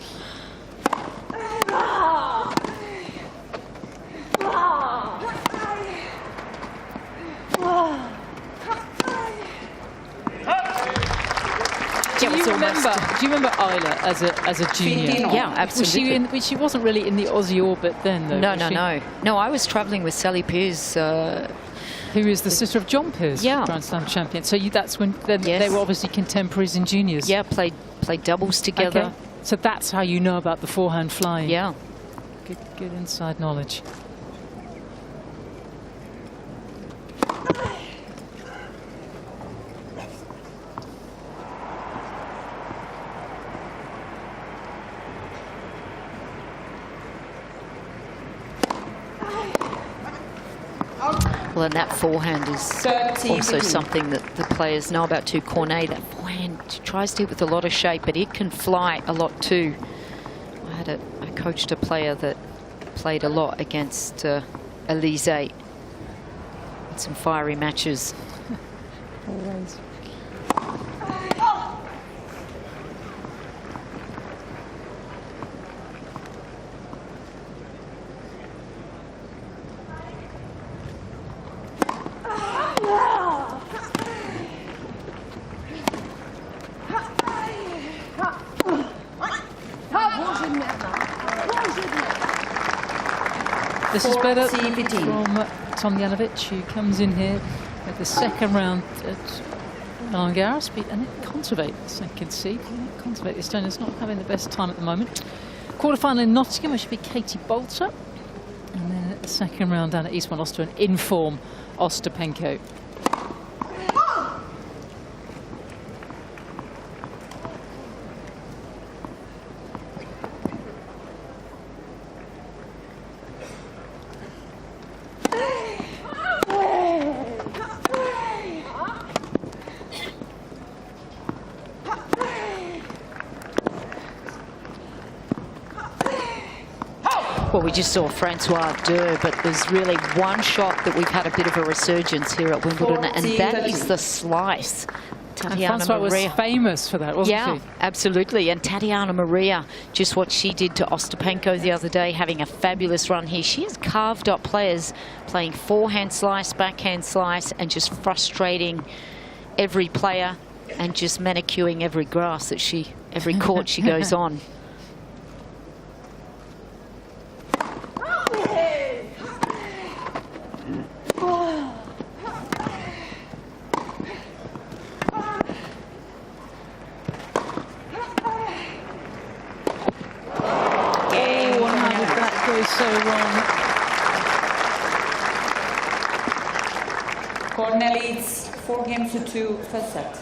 Do you remember Isla as a junior? Yeah, absolutely. She wasn't really in the Aussie orbit then, though. No, I was travelling with Sally Pearce, who is the sister of John Pearce, Grand Slam champion. So that's when they were obviously contemporaries in juniors. Yeah, played doubles together. Okay. So that's how you know about the forehand flying. Yeah. Good inside knowledge. Well, and that forehand is also something that the players know about too. Cornet, that forehand tries to hit with a lot of shape, but it can fly a lot too. I coached a player that played a lot against Elise in some fiery matches. Always. This is better from Tomljanovic, who comes in here at the second round at Roland Garros, and Conservate, I can see. Conservate this turn is not having the best time at the moment. Quarterfinal in Nottingham, which should be Katie Bolter. And then at the second round down at Eastbourne, lost to an in-form Ostapenko. Well, we just saw Francois Deux, but there's really one shot that we've had a bit of a resurgence here at Wimbledon, and that is the slice. Francois was famous for that, wasn't she? Yeah, absolutely. And Tatiana Maria, just what she did to Ostapenko the other day, having a fabulous run here. She has carved up players playing forehand slice, backhand slice, and just frustrating every player and just manicuring every grass that every court she goes on. So wrong. Cornet leads 4-2 first set.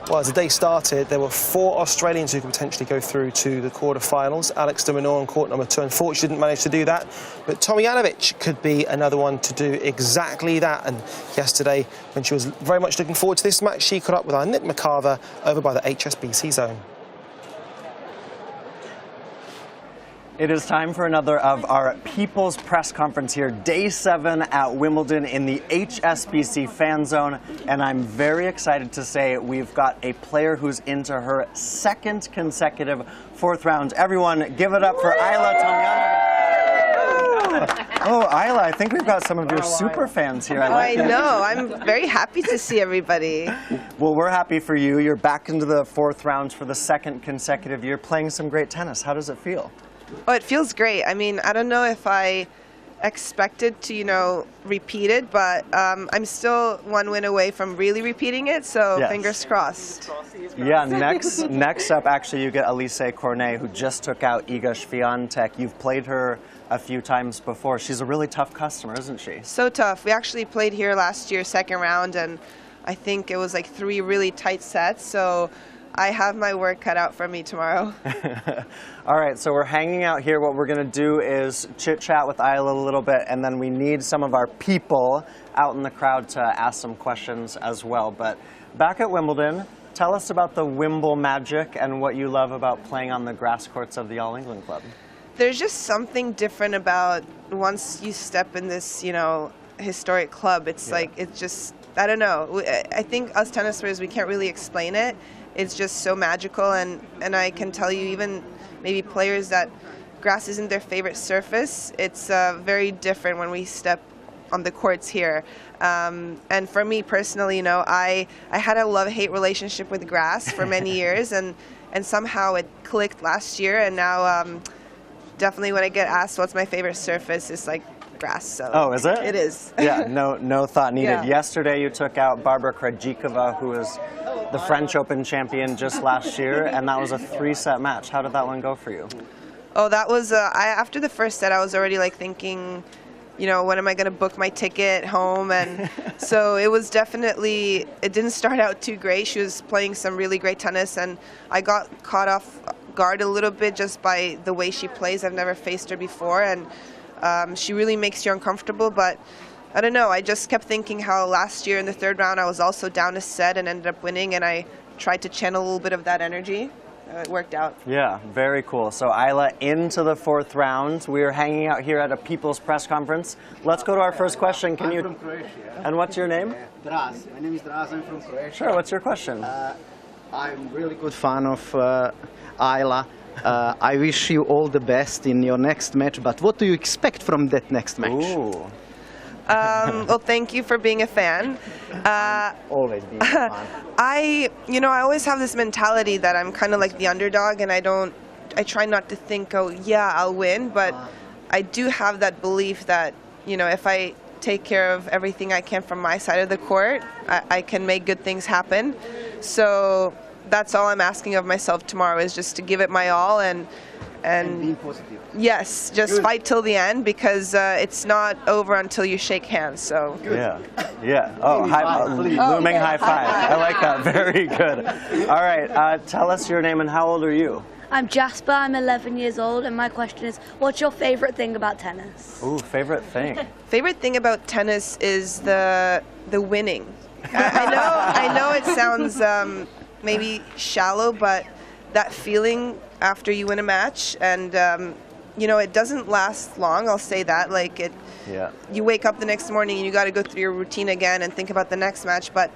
Well, as the day started, there were 4 Australians who could potentially go through to the quarterfinals. Alex de Minaur on court number 2 unfortunately didn't manage to do that. But Tomljanovic could be another one to do exactly that. And yesterday, when she was very much looking forward to this match, she caught up with our Nick McCarver over by the HSBC zone. It is time for another of our People's Press Conference here, Day 7 at Wimbledon in the HSBC Fan Zone. And I'm very excited to say we've got a player who's into her 2nd consecutive 4th round. Everyone, give it up for Isla Tomljanovic. Oh, Isla, I think we've got some of your super fans here. I know. I'm very happy to see everybody. Well, we're happy for you. You're back into the 4th round for the 2nd consecutive year, playing some great tennis. How does it feel? Oh, it feels great. I mean, I don't know if I expected to, repeat it, but I'm still one win away from really repeating it, so Yes. fingers crossed. Yeah, next up, actually, you get Elise Cornet, who just took out Iga Swiatek. You've played her a few times before. She's a really tough customer, isn't she? So tough. We actually played here last year, second round, and I think it was like 3 really tight sets, so I have my work cut out for me tomorrow. All right, so we're hanging out here. What we're going to do is chit-chat with Isla a little bit, and then we need some of our people out in the crowd to ask some questions as well. But back at Wimbledon, tell us about the Wimble magic and what you love about playing on the grass courts of the All England Club. There's just something different about once you step in this, historic club. It's like, it's just, I don't know. I think us tennis players, we can't really explain it. It's just so magical, and I can tell you, even maybe players that grass isn't their favorite surface, it's very different when we step on the courts here. And for me personally, I had a love-hate relationship with grass for many years, and somehow it clicked last year, and now definitely when I get asked what's my favorite surface, it's like grass. So oh, is it? It is. Yeah, no thought needed. Yeah. Yesterday you took out Barbara Krejcikova, who was the French Open champion just last year, and that was a 3-set match. How did that one go for you? Oh, that was, after the first set, I was already like thinking, when am I going to book my ticket home? And so it was definitely, it didn't start out too great. She was playing some really great tennis, and I got caught off guard a little bit just by the way she plays. I've never faced her before, and she really makes you uncomfortable, but I don't know. I just kept thinking how last year in the third round I was also down a set and ended up winning, and I tried to channel a little bit of that energy. It worked out. Yeah, very cool. So Isla into the 4th round. We are hanging out here at a People's Press Conference. Let's go to our first question. I'm from Croatia. And what's your name? Draz. My name is Draz. I'm from Croatia. Sure, what's your question? I'm really good fan of Isla. I wish you all the best in your next match, but what do you expect from that next match? Ooh. Well, thank you for being a fan. Always being a fan. I always have this mentality that I'm kind of like the underdog, and I try not to think, oh yeah, I'll win, but I do have that belief that, if I take care of everything I can from my side of the court, I can make good things happen. So that's all I'm asking of myself tomorrow, is just to give it my all and being positive. Yes, just good. Fight till the end, because it's not over until you shake hands. So good. Yeah. Oh, looming high five. I like that. Very good. All right, tell us your name and how old are you? I'm Jasper. I'm 11 years old, and my question is, what's your favorite thing about tennis? Ooh, favorite thing. Favorite thing about tennis is the winning. I know it sounds maybe shallow, but that feeling after you win a match, and it doesn't last long, I'll say that. You wake up the next morning and you got to go through your routine again and think about the next match, but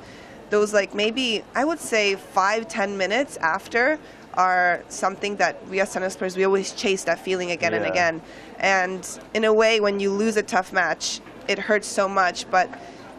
those maybe I would say 5-10 minutes after are something that we as tennis players, we always chase that feeling again and again. And in a way, when you lose a tough match, it hurts so much, but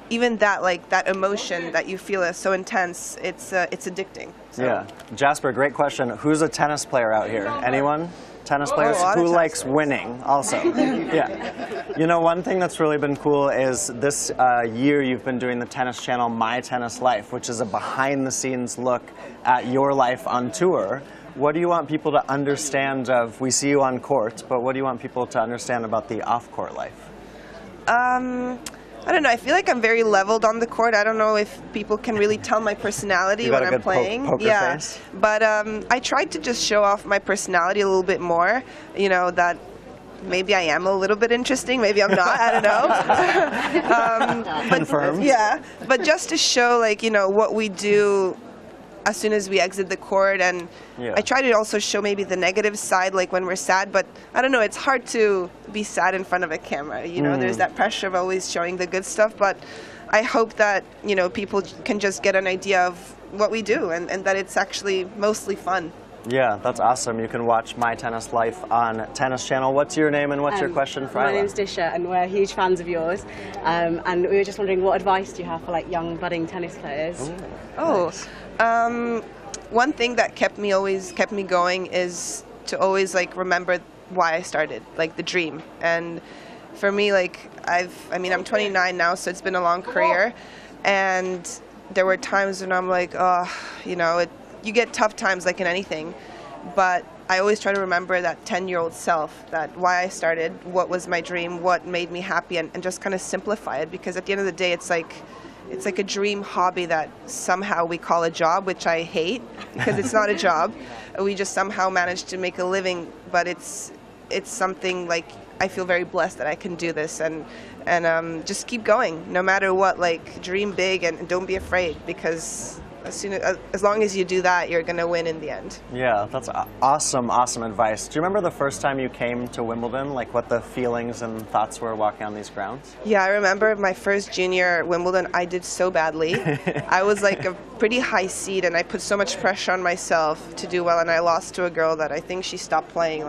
even that, that emotion that you feel is so intense, it's addicting. So. Yeah. Jasper, great question. Who's a tennis player out here? Anyone? Tennis players? Who likes winning also? Yeah. One thing that's really been cool is this year you've been doing the tennis channel My Tennis Life, which is a behind-the-scenes look at your life on tour. What do you want people to understand of, we see you on court, but what do you want people to understand about the off-court life? I don't know. I feel like I'm very leveled on the court. I don't know if people can really tell my personality when I'm playing. Poker face. But I tried to just show off my personality a little bit more. That maybe I am a little bit interesting. Maybe I'm not. I don't know. Confirmed. Yeah. But just to show, what we do as soon as we exit the court, and I try to also show maybe the negative side, when we're sad, but I don't know, it's hard to be sad in front of a camera, there's that pressure of always showing the good stuff, but I hope that, people can just get an idea of what we do, and that it's actually mostly fun. Yeah, that's awesome. You can watch My Tennis Life on Tennis Channel. What's your name and what's your question for Isla? My name's Disha, and we're huge fans of yours, and we were just wondering, what advice do you have for young budding tennis players? One thing that kept me going is to always remember why I started, the dream. And for me, like, I'm 29 now, so it's been a long career. And there were times when I'm like, oh, you know, you get tough times like in anything. But I always try to remember that 10-year-old self, that why I started, what was my dream, what made me happy, and just kind of simplify it. Because at the end of the day, it's like a dream hobby that somehow we call a job, which I hate because it's not a job. We just somehow manage to make a living, but it's something like I feel very blessed that I can do this and just keep going no matter what. Like, dream big and don't be afraid, because as long as you do that, you're going to win in the end. Yeah, that's awesome advice. Do you remember the first time you came to Wimbledon, like what the feelings and thoughts were walking on these grounds? Yeah, I remember my first junior Wimbledon, I did so badly. I was like a pretty high seed, and I put so much pressure on myself to do well, and I lost to a girl that I think she stopped playing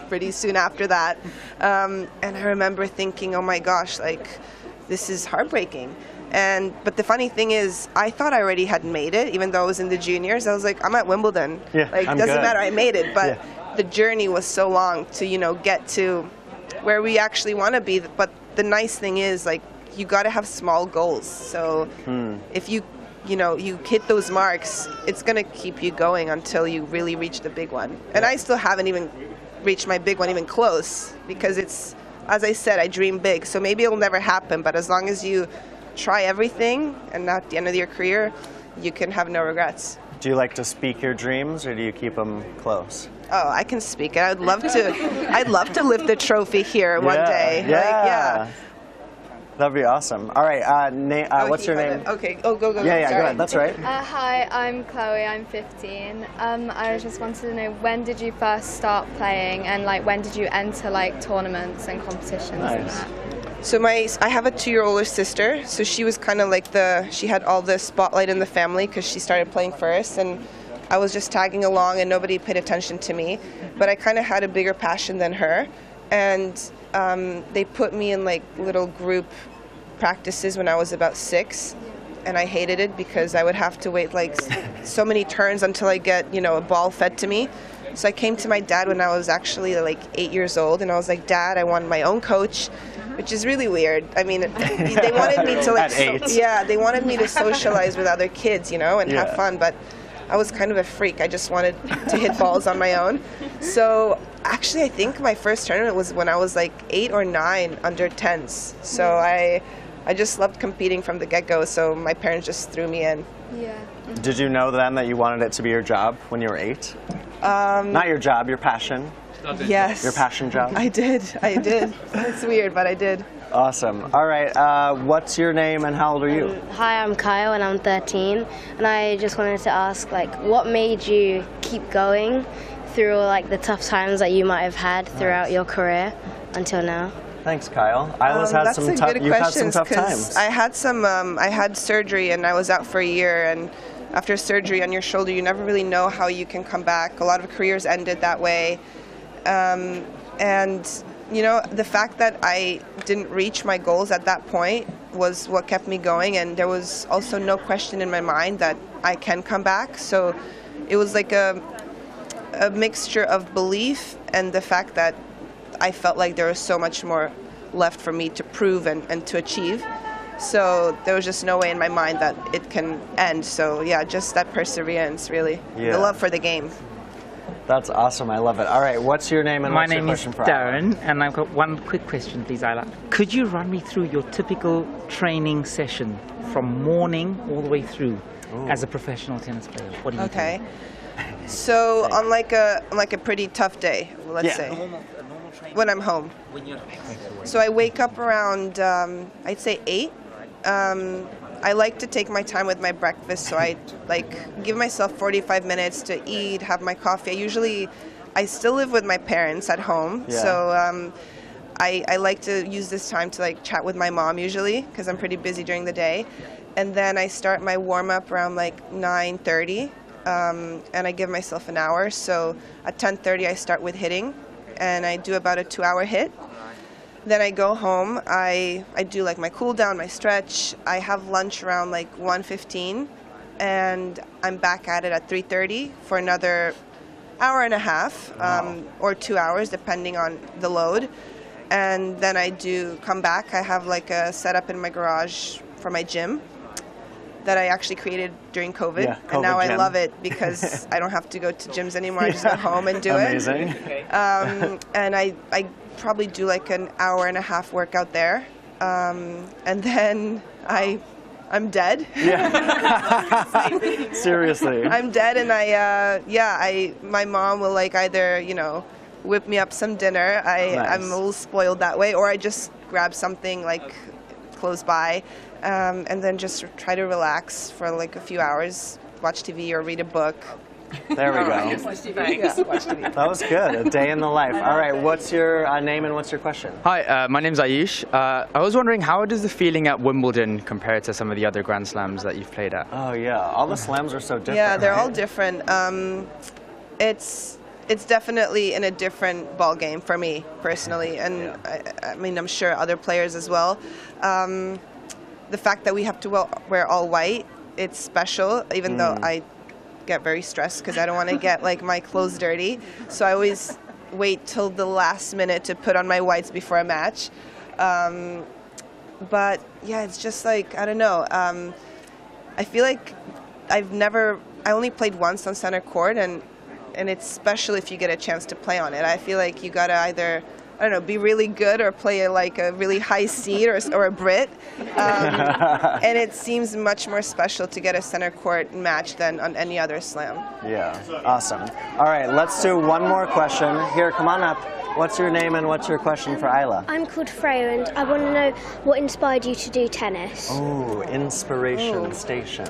pretty soon after that. And I remember thinking, oh my gosh, like, this is heartbreaking. But the funny thing is, I thought I already had made it, even though I was in the juniors. I was like, I'm at Wimbledon. Yeah, like, doesn't matter, I made it. But the journey was so long to, you know, get to where we actually want to be. But the nice thing is, like, you got to have small goals. So if you hit those marks, it's going to keep you going until you really reach the big one. And I still haven't even reached my big one even close, because it's, as I said, I dream big. So maybe it'll never happen, but as long as you try everything, and at the end of your career, you can have no regrets. Do you like to speak your dreams, or do you keep them close? Oh, I can speak it. I'd love to lift the trophy here one day. Yeah. That'd be awesome. All right, what's your name? Okay, go. Yeah, go ahead. That's right. Hi, I'm Chloe. I'm 15. I just wanted to know, when did you first start playing, and like when did you enter like tournaments and competitions and that? So I have a 2-year older sister, so she was kind of like she had all the spotlight in the family because she started playing first, and I was just tagging along and nobody paid attention to me. But I kind of had a bigger passion than her, and they put me in like little group practices when I was about 6, and I hated it because I would have to wait like so many turns until I get, you know, a ball fed to me. So I came to my dad when I was actually like 8 years old, and I was like, Dad, I want my own coach, which is really weird. I mean, they wanted me to like, they wanted me to socialize with other kids, you know, and have fun, but I was kind of a freak. I just wanted to hit balls on my own. So actually, I think my first tournament was when I was like 8 or 9 under 10s. So I just loved competing from the get-go, so my parents just threw me in. Yeah. Did you know then that you wanted it to be your job when you were 8? Not your job, your passion. Yes. Your passion job. I did. It's weird, but I did. Awesome. All right, what's your name and how old are you? Hi, I'm Kyle and I'm 13. And I just wanted to ask, like, what made you keep going through like the tough times that you might have had throughout your career until now? Thanks, Kyle. Isla's had some tough. You've had some tough times. I had surgery and I was out for a year, and after surgery on your shoulder, you never really know how you can come back. A lot of careers ended that way. And, you know, the fact that I didn't reach my goals at that point was what kept me going. And there was also no question in my mind that I can come back. So it was like a mixture of belief and the fact that I felt like there was so much more left for me to prove and to achieve. So there was just no way in my mind that it can end. So yeah, just that perseverance, really. Yeah. The love for the game. That's awesome. I love it. All right, what's your name and what's your question for Isla? My name is Darren, and I've got one quick question, please, Isla. Could you run me through your typical training session from morning all the way through as a professional tennis player? What do you do? So on like a pretty tough day, let's say. When I'm home. So I wake up around, I'd say 8. I like to take my time with my breakfast, so I give myself 45 minutes to eat, have my coffee. I still live with my parents at home, so I like to use this time to chat with my mom usually, because I'm pretty busy during the day. And then I start my warm-up around 9:30, and I give myself an hour. So at 10:30 I start with hitting, and I do about a 2-hour hit. Then I go home, I do my cool down, my stretch. I have lunch around 1:15, and I'm back at it at 3:30 for another hour and a half, or 2 hours depending on the load. and then I do come back. I have like a setup in my garage for my gym that I actually created during COVID, and now gym. I love it because I don't have to go to gyms anymore. I just go home and do Amazing. it. And I probably do like an hour-and-a-half workout there, and then I'm dead. Yeah. Seriously. I'm dead, and my mom will like either, you know, whip me up some dinner. I'm a little spoiled that way, or I just grab something like close by, and then just try to relax for like a few hours, watch TV or read a book. There we go. Watch TV. That was good. A day in the life. All right, what's your name and what's your question? Hi, my name's Ayush. I was wondering, how does the feeling at Wimbledon compare to some of the other Grand Slams that you've played at? Oh yeah, all the slams are so different. Yeah, they're right? all different. It's definitely in a different ball game for me personally, and I mean I'm sure other players as well. The fact that we have to wear all white, it's special, even though I get very stressed because I don't want to get like my clothes dirty. So I always wait till the last minute to put on my whites before a match. But yeah, it's just like, I don't know. I feel like I only played once on center court, and it's special if you get a chance to play on it. I feel like you gotta either, I don't know, be really good or play like a really high seed or a Brit. And it seems much more special to get a center court match than on any other slam. Yeah, awesome. All right, let's do one more question. Here, come on up. What's your name and what's your question for Isla? I'm called Freya, and I want to know what inspired you to do tennis. Oh, inspiration station.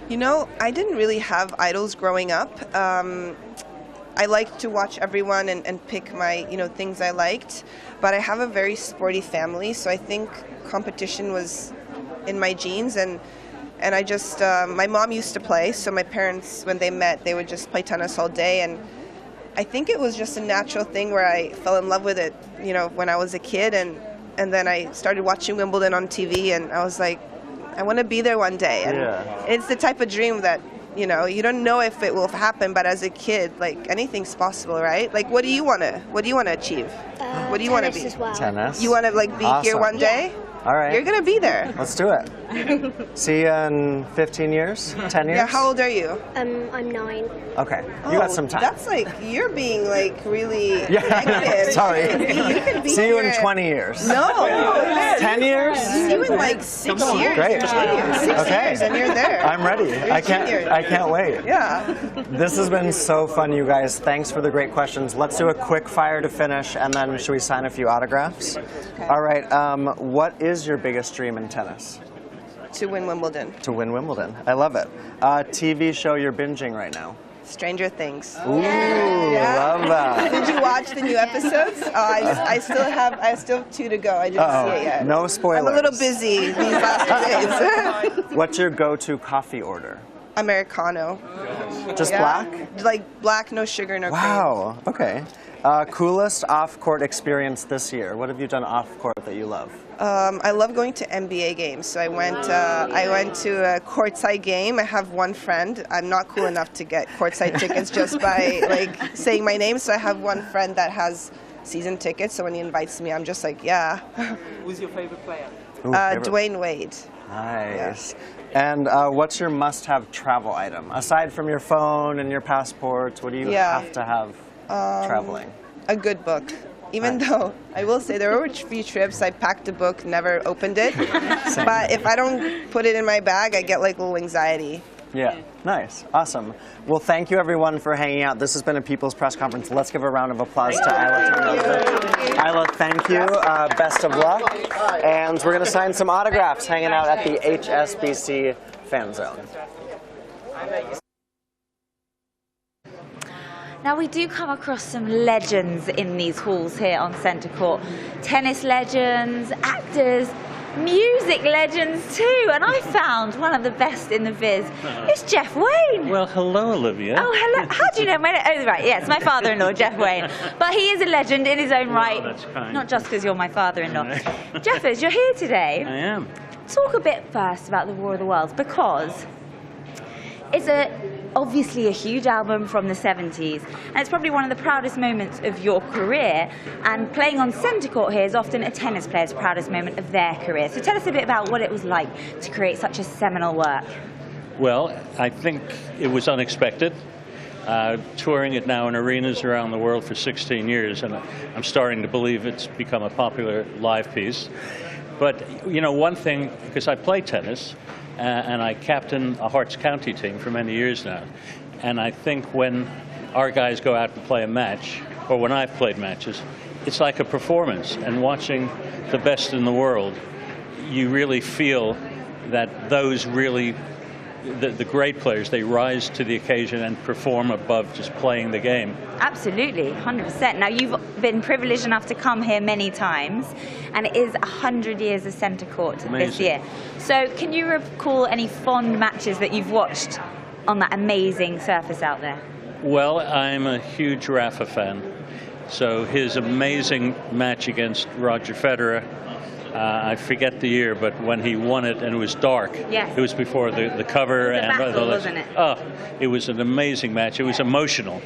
You know, I didn't really have idols growing up. I liked to watch everyone and pick my, things I liked, but I have a very sporty family, so I think competition was in my genes, and I just, my mom used to play, so my parents, when they met, they would just play tennis all day, and I think it was just a natural thing where I fell in love with it, when I was a kid, and then I started watching Wimbledon on TV, and I was like, I want to be there one day, and it's the type of dream that, you don't know if it will happen, but as a kid, like, anything's possible, right? Like, what do you want to achieve? What do you want to be? As well. Tennis. You want to, like, be here one day? All right. You're going to be there. Let's do it. See you in 15 years? 10 years? Yeah, how old are you? I'm 9. Okay, you got some time. That's like, you're being, like, really Yeah, sorry. You can be See you in here. 20 years. No. 10 years? See you in, like, 6 years. Great. 6 years, and you're there. I'm ready. You're I can't wait. Yeah. This has been so fun, you guys. Thanks for the great questions. Let's do a quick fire to finish, and then should we sign a few autographs? Okay. All right. What is your biggest dream in tennis? To win Wimbledon. To win Wimbledon. I love it. TV show you're binging right now? Stranger Things. Ooh, love that. Did you watch the new episodes? Oh, I still have 2 to go. I didn't see it yet. No spoilers. I'm a little busy these last 2 days. What's your go-to coffee order? Americano. Just black? Like black, no sugar, no cream. Wow. Okay. Coolest off-court experience this year? What have you done off-court that you love? I love going to NBA games. So I went to a courtside game. I have one friend. I'm not cool enough to get courtside tickets just by like saying my name. So I have one friend that has season tickets. So when he invites me, I'm just like, yeah. Who's your favorite player? Dwayne Wade. Nice. Yeah. And what's your must-have travel item? Aside from your phone and your passports, what do you have to have traveling? A good book. Even though I will say there were a few trips I packed a book, never opened it. But if I don't put it in my bag, I get like a little anxiety. Yeah, nice, awesome. Well, thank you everyone for hanging out. This has been a People's Press Conference. Let's give a round of applause to Isla. Isla, thank you. Best of luck. And we're going to sign some autographs hanging out at the HSBC Fan Zone. Now, we do come across some legends in these halls here on Centre Court. Tennis legends, actors, music legends too. And I found one of the best in the biz. It's Jeff Wayne. Well, hello, Olivia. Oh, hello. How do you know my name? Oh, right, yes, my father-in-law, Jeff Wayne. But he is a legend in his own right. That's kind. Not just because you're my father-in-law. Jeffers, you're here today. I am. Talk a bit first about the War of the Worlds, because it's a obviously a huge album from the 70s, and it's probably one of the proudest moments of your career, and playing on centre court here is often a tennis player's proudest moment of their career. So tell us a bit about what it was like to create such a seminal work. Well, I think it was unexpected. Touring it now in arenas around the world for 16 years, and I'm starting to believe it's become a popular live piece. But, you know, one thing, because I play tennis, and I captain a Hearts County team for many years now, and I think when our guys go out and play a match, or when I've played matches, it's like a performance, and watching the best in the world, you really feel that those really, the great players, they rise to the occasion and perform above just playing the game. Absolutely, 100%. Now, you've been privileged enough to come here many times, and it is 100 years of centre court this year. So can you recall any fond matches that you've watched on that amazing surface out there? Well, I'm a huge Rafa fan. So his amazing match against Roger Federer, I forget the year, but when he won it and it was dark. Yes. It was before the cover. It was a battle, wasn't it? Oh, it was an amazing match. It was emotional.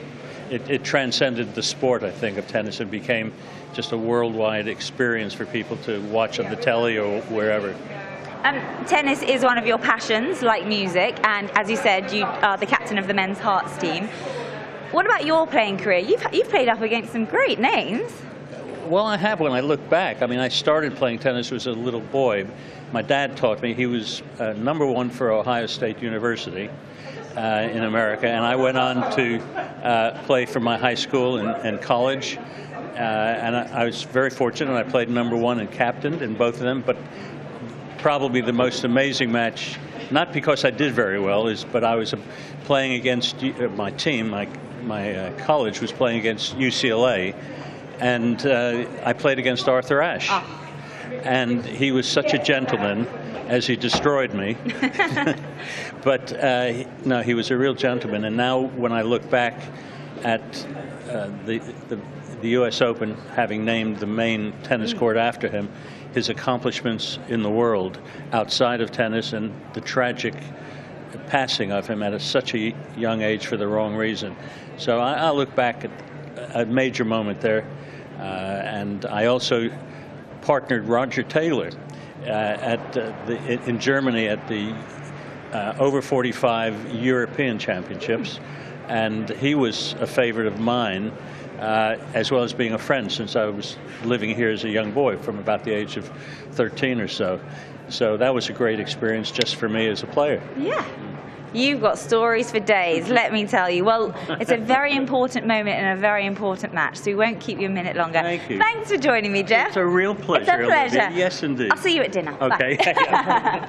It transcended the sport, I think, of tennis and became just a worldwide experience for people to watch on the telly or wherever. Tennis is one of your passions, like music, and as you said, you are the captain of the men's Hearts team. What about your playing career? You've played up against some great names. Well, I have when I look back. I mean, I started playing tennis as a little boy. My dad taught me. He was #1 for Ohio State University in America, and I went on to play for my high school and college. And I was very fortunate. I played #1 and captained in both of them, but probably the most amazing match, not because I did very well, but I was playing against my team. My college was playing against UCLA, and I played against Arthur Ashe. Oh. And he was such a gentleman, as he destroyed me. But no, he was a real gentleman. And now when I look back at the U.S. Open, having named the main tennis court after him, his accomplishments in the world outside of tennis, and the tragic passing of him at such a young age for the wrong reason. So I look back at a major moment there. And I also partnered Roger Taylor in Germany at the over 45 European Championships, and he was a favorite of mine, as well as being a friend, since I was living here as a young boy from about the age of 13 or so. So that was a great experience just for me as a player. Yeah. You've got stories for days, let me tell you. Well, it's a very important moment and a very important match, so we won't keep you a minute longer. Thank you. Thanks for joining me, Jeff. It's a real pleasure. It's a pleasure. Olivia. Yes, indeed. I'll see you at dinner. Okay. Bye.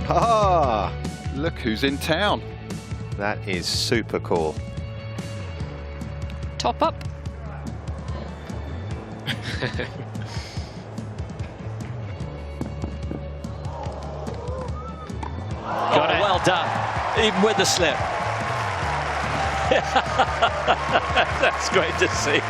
Ah, look who's in town. That is super cool. Top up. Got it. Well done, even with the slip. That's great to see.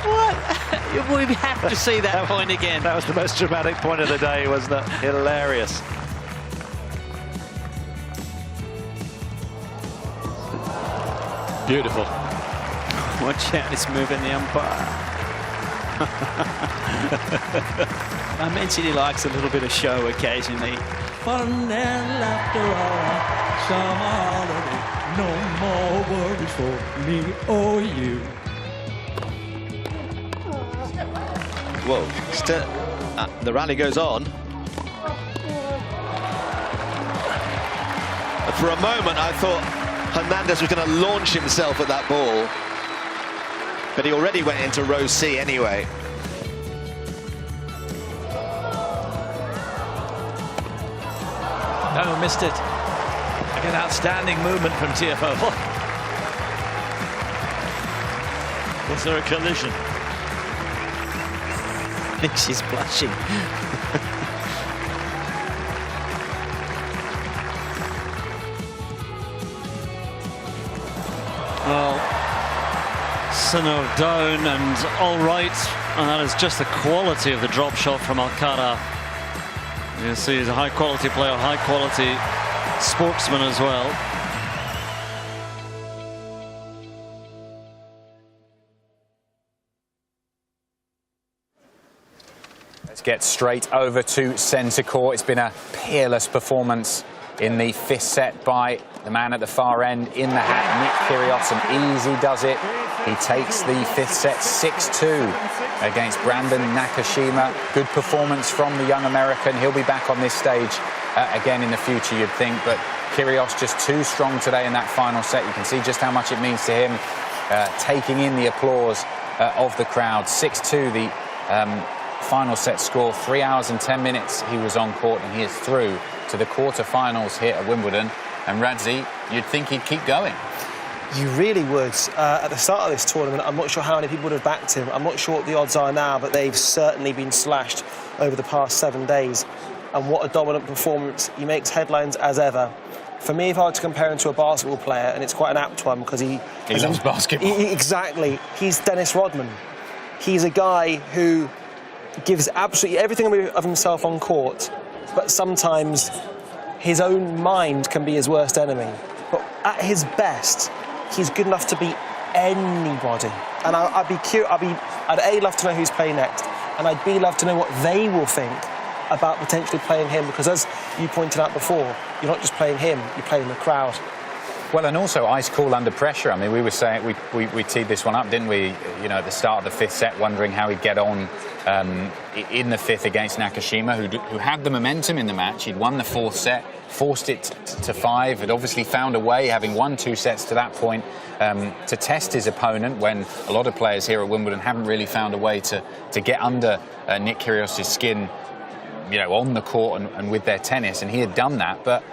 What? We have to see that point again. That was the most dramatic point of the day, wasn't it? Hilarious. Beautiful. Watch out, it's moving the umpire. I mentioned he likes a little bit of show occasionally. Fun and laughter are summer holiday. No more worries for me or you. Whoa, still, the rally goes on. For a moment, I thought Hernandez was going to launch himself at that ball. But he already went into row C anyway. No, missed it. Like an outstanding movement from TFO. Was there a collision? I think she's blushing. Well, Sinner down and all right, and that is just the quality of the drop shot from Alcaraz. You see he's a high quality player, high quality sportsman as well. Let's get straight over to centre court. It's been a peerless performance in the fifth set by the man at the far end in the hat, Nick Kyrios, and easy does it. He takes the fifth set 6-2 against Brandon Nakashima. Good performance from the young American. He'll be back on this stage again in the future, you'd think, but Kyrios just too strong today in that final set. You can see just how much it means to him, taking in the applause of the crowd. 6-2, the final set score. 3 hours and 10 minutes he was on court, and he is through to the quarter-finals here at Wimbledon. And Radzi, you'd think he'd keep going. You really would. At the start of this tournament, I'm not sure how many people would have backed him. I'm not sure what the odds are now, but they've certainly been slashed over the past 7 days. And what a dominant performance. He makes headlines as ever. For me, if I were to compare him to a basketball player, and it's quite an apt one because he loves basketball. Exactly. He's Dennis Rodman. He's a guy who gives absolutely everything of himself on court, but sometimes his own mind can be his worst enemy. But at his best, he's good enough to beat anybody. And I'd A, love to know who's playing next, and I'd B, love to know what they will think about potentially playing him, because as you pointed out before, you're not just playing him, you're playing the crowd. Well, and also ice cool under pressure. I mean, we were saying, we teed this one up, didn't we? You know, at the start of the fifth set, wondering how he'd get on in the fifth against Nakashima, who had the momentum in the match. He'd won the fourth set, forced it to 5, had obviously found a way, having won 2 sets to that point, to test his opponent, when a lot of players here at Wimbledon haven't really found a way to get under Nick Kyrgios' skin, you know, on the court and with their tennis, and he had done that, but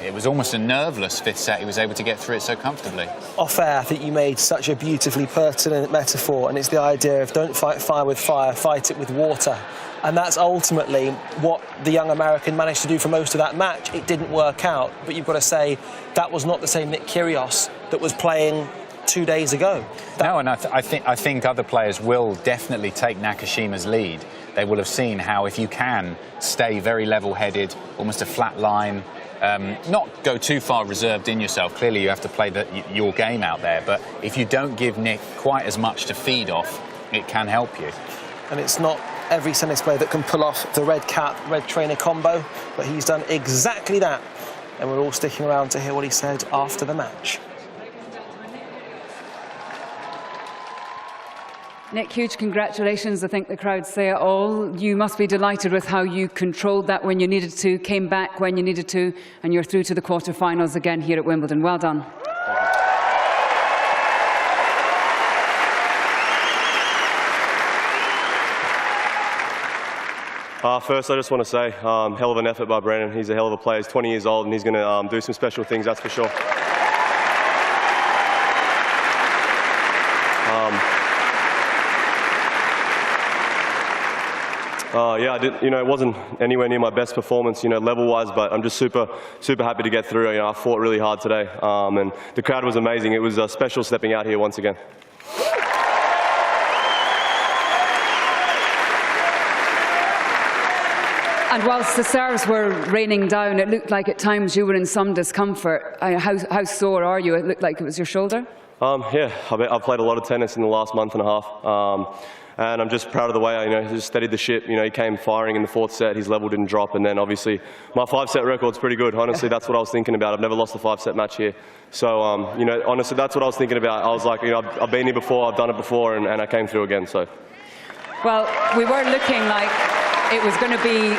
it was almost a nerveless fifth set. He was able to get through it so comfortably. Off air, I think you made such a beautifully pertinent metaphor, and it's the idea of don't fight fire with fire, fight it with water. And that's ultimately what the young American managed to do for most of that match. It didn't work out, but you've got to say that was not the same Nick Kyrgios that was playing 2 days ago. No, and I think other players will definitely take Nakashima's lead. They will have seen how if you can stay very level-headed, almost a flat line, not go too far reserved in yourself. Clearly you have to play your game out there, but if you don't give Nick quite as much to feed off, it can help you. And it's not every tennis player that can pull off the red cap, red trainer combo, but he's done exactly that. And we're all sticking around to hear what he said after the match. Nick, huge congratulations. I think the crowd say it all. You must be delighted with how you controlled that when you needed to, came back when you needed to, and you're through to the quarterfinals again here at Wimbledon. Well done. First, I just want to say, hell of an effort by Brandon. He's a hell of a player. He's 20 years old, and he's going to do some special things, that's for sure. Yeah, it wasn't anywhere near my best performance, level-wise, but I'm just super happy to get through. I fought really hard today, and the crowd was amazing. It was special stepping out here once again. And whilst the serves were raining down, it looked like at times you were in some discomfort. How sore are you? It looked like it was your shoulder? Yeah, I've played a lot of tennis in the last month and a half. And I'm just proud of the way I just steadied the ship. He came firing in the fourth set. His level didn't drop. And then obviously my 5-set record's pretty good. Honestly, that's what I was thinking about. I've never lost a 5-set match here. So, honestly, that's what I was thinking about. I was like, I've been here before, I've done it before, and I came through again. So. Well, we were looking like it was going to be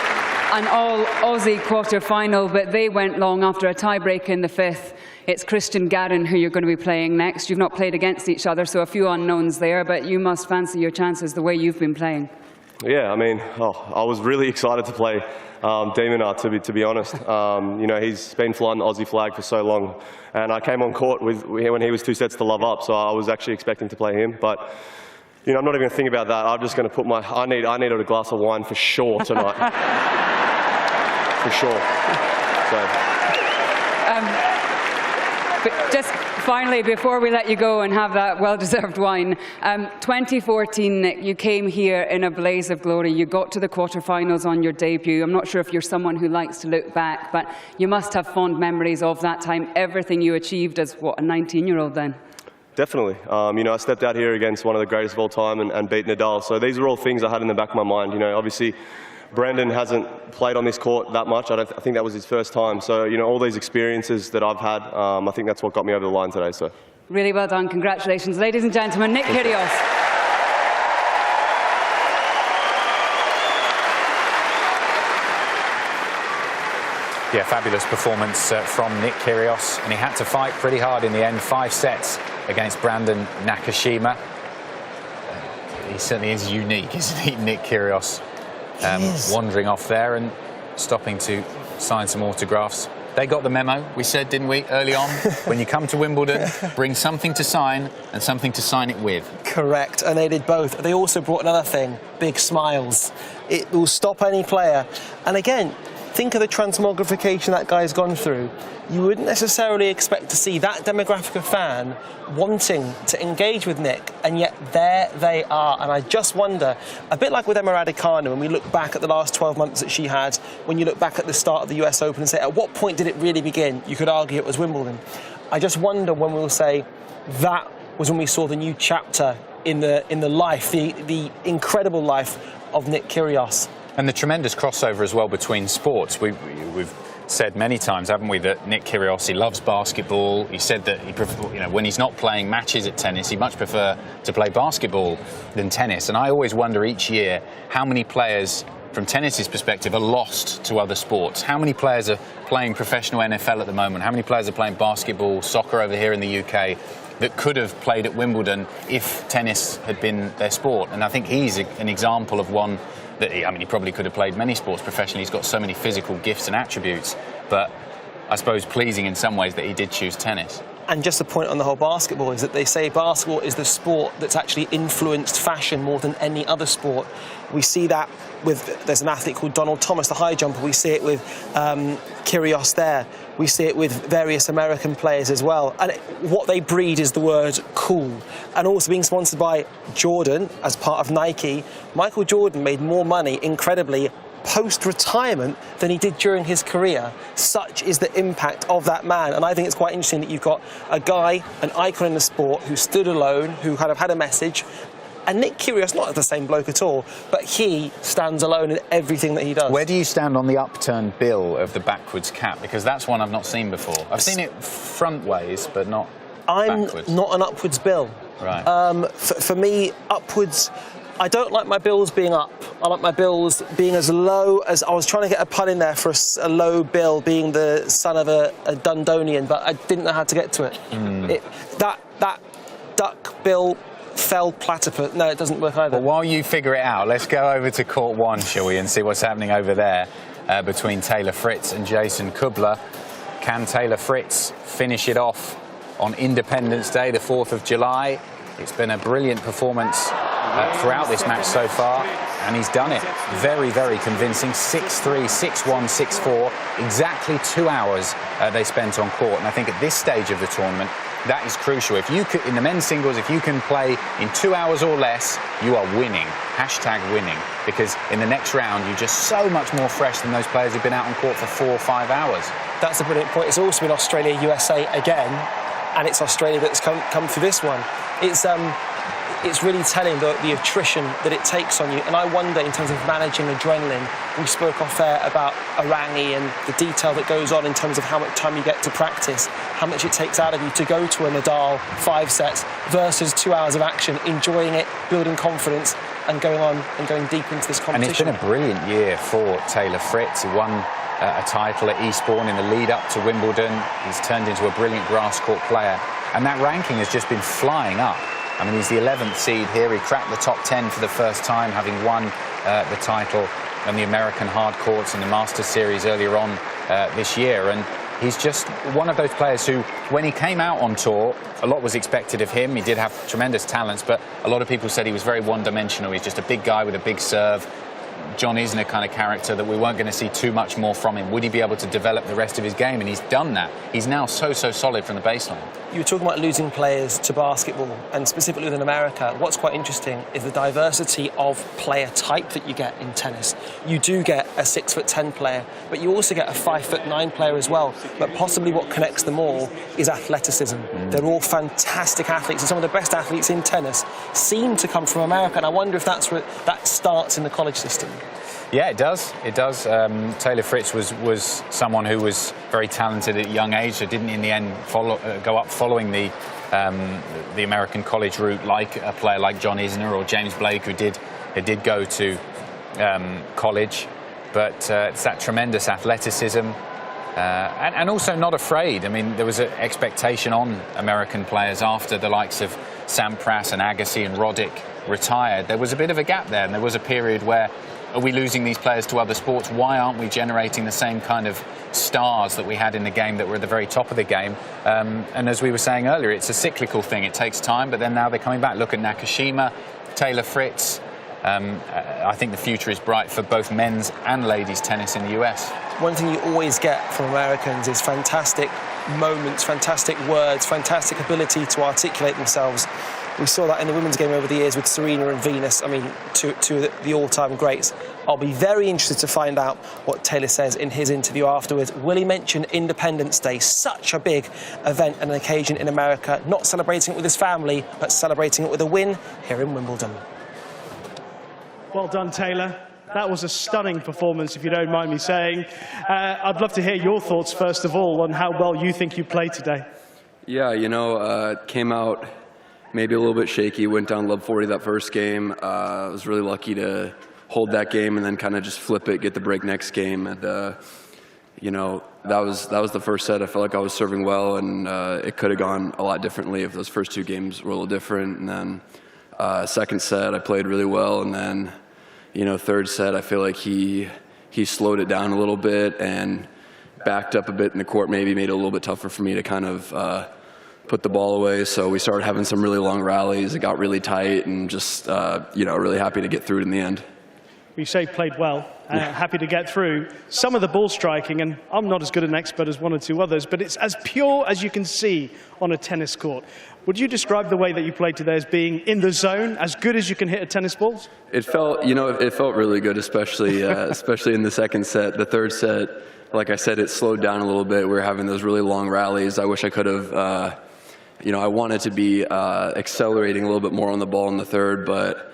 an all-Aussie quarter-final, but they went long after a tie-break in the fifth. It's Christian Garin who you're going to be playing next. You've not played against each other, so a few unknowns there, but you must fancy your chances the way you've been playing. Yeah, I mean, I was really excited to play Demonar, to be honest. He's been flying the Aussie flag for so long, and I came on court when he was 2 sets to love up, so I was actually expecting to play him, but I'm not even going to think about that. I'm just going to put I needed a glass of wine for sure tonight. For sure. So. Just finally, before we let you go and have that well-deserved wine, 2014, Nick, you came here in a blaze of glory. You got to the quarterfinals on your debut. I'm not sure if you're someone who likes to look back, but you must have fond memories of that time, everything you achieved as, what, a 19-year-old then? Definitely. You know, I stepped out here against one of the greatest of all time and beat Nadal. So these are all things I had in the back of my mind. You know, obviously, Brandon hasn't played on this court that much. I think that was his first time. So, you know, all these experiences that I've had, I think that's what got me over the line today. So, really well done. Congratulations. Ladies and gentlemen, Nick Kyrios. Yeah, fabulous performance from Nick Kyrios. And he had to fight pretty hard in the end. 5 sets against Brandon Nakashima. He certainly is unique, isn't he, Nick Kyrios? Wandering off there and stopping to sign some autographs. They got the memo, we said, didn't we, early on? When you come to Wimbledon, bring something to sign and something to sign it with. Correct, and they did both. They also brought another thing, big smiles. It will stop any player. And again, think of the transmogrification that guy's gone through. You wouldn't necessarily expect to see that demographic of fan wanting to engage with Nick, and yet there they are. And I just wonder, a bit like with Emma Raducanu, when we look back at the last 12 months that she had, when you look back at the start of the US Open and say, at what point did it really begin? You could argue it was Wimbledon. I just wonder when we'll say that was when we saw the new chapter in the life, the incredible life of Nick Kyrios. And the tremendous crossover as well between sports. We've said many times, haven't we, that Nick Kyrios, he loves basketball. He said that he when he's not playing matches at tennis, he'd much prefer to play basketball than tennis. And I always wonder each year how many players, from tennis's perspective, are lost to other sports. How many players are playing professional NFL at the moment? How many players are playing basketball, soccer over here in the UK that could have played at Wimbledon if tennis had been their sport? And I think he's an example of one that he probably could have played many sports professionally. He's got so many physical gifts and attributes, but I suppose pleasing in some ways that he did choose tennis. And just a point on the whole basketball is that they say basketball is the sport that's actually influenced fashion more than any other sport. We see that with, there's an athlete called Donald Thomas, the high jumper. We see it with Kyrios there. We see it with various American players as well. And what they breed is the word cool. And also being sponsored by Jordan as part of Nike, Michael Jordan made more money, incredibly, post-retirement than he did during his career. Such is the impact of that man. And I think it's quite interesting that you've got a guy, an icon in the sport, who stood alone, who kind of had a message. And Nick Kyrios, not the same bloke at all, but he stands alone in everything that he does. Where do you stand on the upturned bill of the backwards cap? Because that's one I've not seen before. I've seen it front ways, but not backwards. I'm not an upwards bill. Right. For me, upwards, I don't like my bills being up. I like my bills being as low as... I was trying to get a pun in there for a low bill, being the son of a Dundonian, but I didn't know how to get to it. That duck bill... fell platypus. No, it doesn't work either. Well, while you figure it out, let's go over to court 1, shall we, and see what's happening over there between Taylor Fritz and Jason Kubler. Can Taylor Fritz finish it off on Independence Day, the 4th of July? It's been a brilliant performance throughout this match so far, and he's done it. Very, very convincing. 6-3, 6-1, 6-4. Exactly 2 hours they spent on court, and I think at this stage of the tournament, that is crucial. If you could, in the men's singles, if you can play in 2 hours or less, you are winning. Hashtag winning. Because in the next round, you're just so much more fresh than those players who've been out on court for 4 or 5 hours. That's a brilliant point. It's also been Australia, USA again, and it's Australia that's come through this one. It's really telling the attrition that it takes on you. And I wonder, in terms of managing adrenaline, we spoke off air about Arangi and the detail that goes on in terms of how much time you get to practice, how much it takes out of you to go to a Nadal 5 sets versus 2 hours of action, enjoying it, building confidence, and going on and going deep into this competition. And it's been a brilliant year for Taylor Fritz. He won a title at Eastbourne in the lead up to Wimbledon. He's turned into a brilliant grass court player. And that ranking has just been flying up. I mean, he's the 11th seed here. He cracked the top 10 for the first time, having won the title on the American hard courts in the Masters Series earlier on this year. And he's just one of those players who, when he came out on tour, a lot was expected of him. He did have tremendous talents, but a lot of people said he was very one-dimensional. He's just a big guy with a big serve. John Isner kind of character, that we weren't going to see too much more from him? Would he be able to develop the rest of his game? And he's done that. He's now so solid from the baseline. You were talking about losing players to basketball, and specifically within America. What's quite interesting is the diversity of player type that you get in tennis. You do get a 6'10" player, but you also get a 5'9" player as well. But possibly what connects them all is athleticism. They're all fantastic athletes, and some of the best athletes in tennis seem to come from America. And I wonder if that's where that starts in the college system. Yeah, it does. It does. Taylor Fritz was someone who was very talented at a young age, so didn't in the end go up following the American college route like a player like John Isner or James Blake, who did go to college. But it's that tremendous athleticism and also not afraid. I mean, there was an expectation on American players after the likes of Sampras and Agassi and Roddick retired. There was a bit of a gap there, and there was a period where, are we losing these players to other sports? Why aren't we generating the same kind of stars that we had in the game that were at the very top of the game? And as we were saying earlier, it's a cyclical thing. It takes time, but then now they're coming back. Look at Nakashima, Taylor Fritz. I think the future is bright for both men's and ladies' tennis in the US. One thing you always get from Americans is fantastic moments, fantastic words, fantastic ability to articulate themselves. We saw that in the women's game over the years with Serena and Venus. I mean, two of the all-time greats. I'll be very interested to find out what Taylor says in his interview afterwards. Will he mention Independence Day, such a big event and an occasion in America, not celebrating it with his family, but celebrating it with a win here in Wimbledon? Well done, Taylor. That was a stunning performance, if you don't mind me saying. I'd love to hear your thoughts, first of all, on how well you think you played today. Yeah, you know, came out maybe a little bit shaky, went down love 40 that first game. I was really lucky to hold that game and then kind of just flip it, get the break next game. And, you know, that was the first set. I felt like I was serving well, and it could have gone a lot differently if those first two games were a little different. And then second set, I played really well. And then, you know, third set, I feel like he slowed it down a little bit and backed up a bit in the court, maybe made it a little bit tougher for me to kind of put the ball away. So we started having some really long rallies. It got really tight, and just, you know, really happy to get through it in the end. You say played well, happy to get through. Some of the ball striking, and I'm not as good an expert as one or two others, but it's as pure as you can see on a tennis court. Would you describe the way that you played today as being in the zone, as good as you can hit a tennis ball? It felt, you know, it felt really good, especially especially in the second set. The third set, like I said, it slowed down a little bit. We were having those really long rallies. I wish I could have, you know, I wanted to be accelerating a little bit more on the ball in the third, but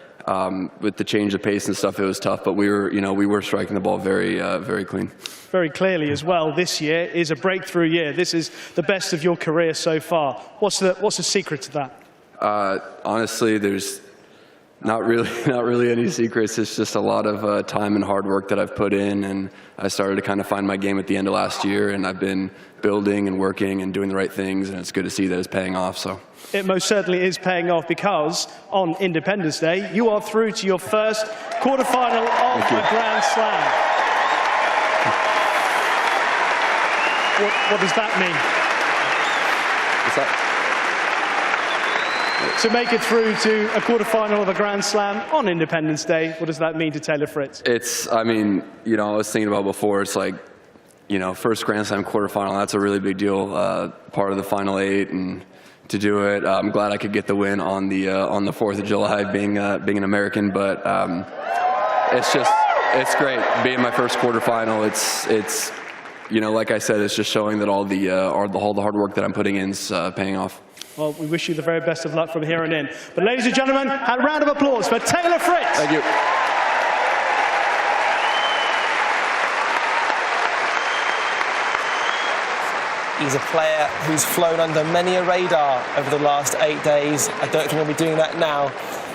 with the change of pace and stuff, it was tough. But we were striking the ball very, very clean. Very clearly as well, this year is a breakthrough year. This is the best of your career so far. What's the secret to that? Honestly, there's not really any secrets. It's just a lot of time and hard work that I've put in, and I started to kind of find my game at the end of last year, and I've been building and working and doing the right things, and it's good to see that it's paying off. So it most certainly is paying off, because on Independence Day you are through to your first quarterfinal of the Grand Slam. What does that mean? What's that? To make it through to a quarterfinal of a Grand Slam on Independence Day, what does that mean to Taylor Fritz? I mean, you know, I was thinking about before, it's like, you know, first Grand Slam quarterfinal, that's a really big deal, part of the Final 8, and to do it, I'm glad I could get the win on the 4th of July, being an American, but it's great, being my first quarterfinal. It's you know, like I said, it's just showing that all the hard work that I'm putting in is paying off. Well, we wish you the very best of luck from here on in. But ladies and gentlemen, a round of applause for Taylor Fritz. Thank you. He's a player who's flown under many a radar over the last 8 days. I don't think he'll be doing that now.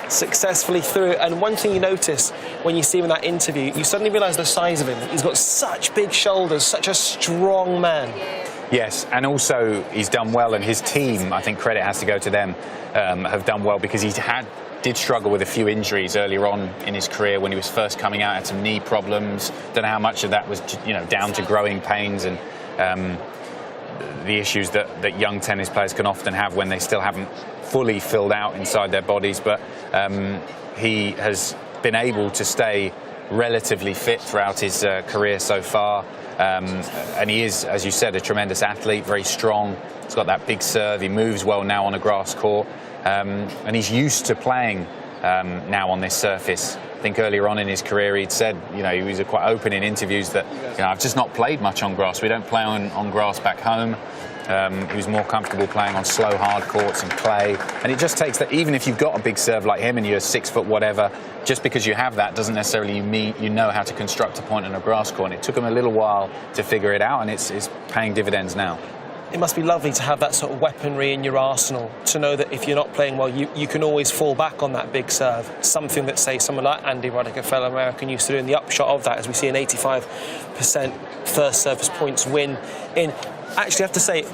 Successfully through it. And one thing you notice when you see him in that interview, you suddenly realise the size of him. He's got such big shoulders, such a strong man. Yes, and also he's done well, and his team, I think credit has to go to them, have done well, because he did struggle with a few injuries earlier on in his career when he was first coming out, had some knee problems. Don't know how much of that was, you know, down to growing pains and the issues that young tennis players can often have when they still haven't fully filled out inside their bodies. But he has been able to stay relatively fit throughout his career so far. And he is, as you said, a tremendous athlete, very strong. He's got that big serve. He moves well now on a grass court. And he's used to playing now on this surface. I think earlier on in his career he'd said, he was quite open in interviews that, I've just not played much on grass. We don't play on grass back home. He was more comfortable playing on slow, hard courts and clay. And it just takes that, even if you've got a big serve like him and you're 6 foot whatever, just because you have that doesn't necessarily mean you know how to construct a point on a grass court. And it took him a little while to figure it out, and it's paying dividends now. It must be lovely to have that sort of weaponry in your arsenal, to know that if you're not playing well, you can always fall back on that big serve. Something that, say, someone like Andy Roddick, a fellow American, used to do. And the upshot of that is we see an 85% first service points win in, actually I have to say,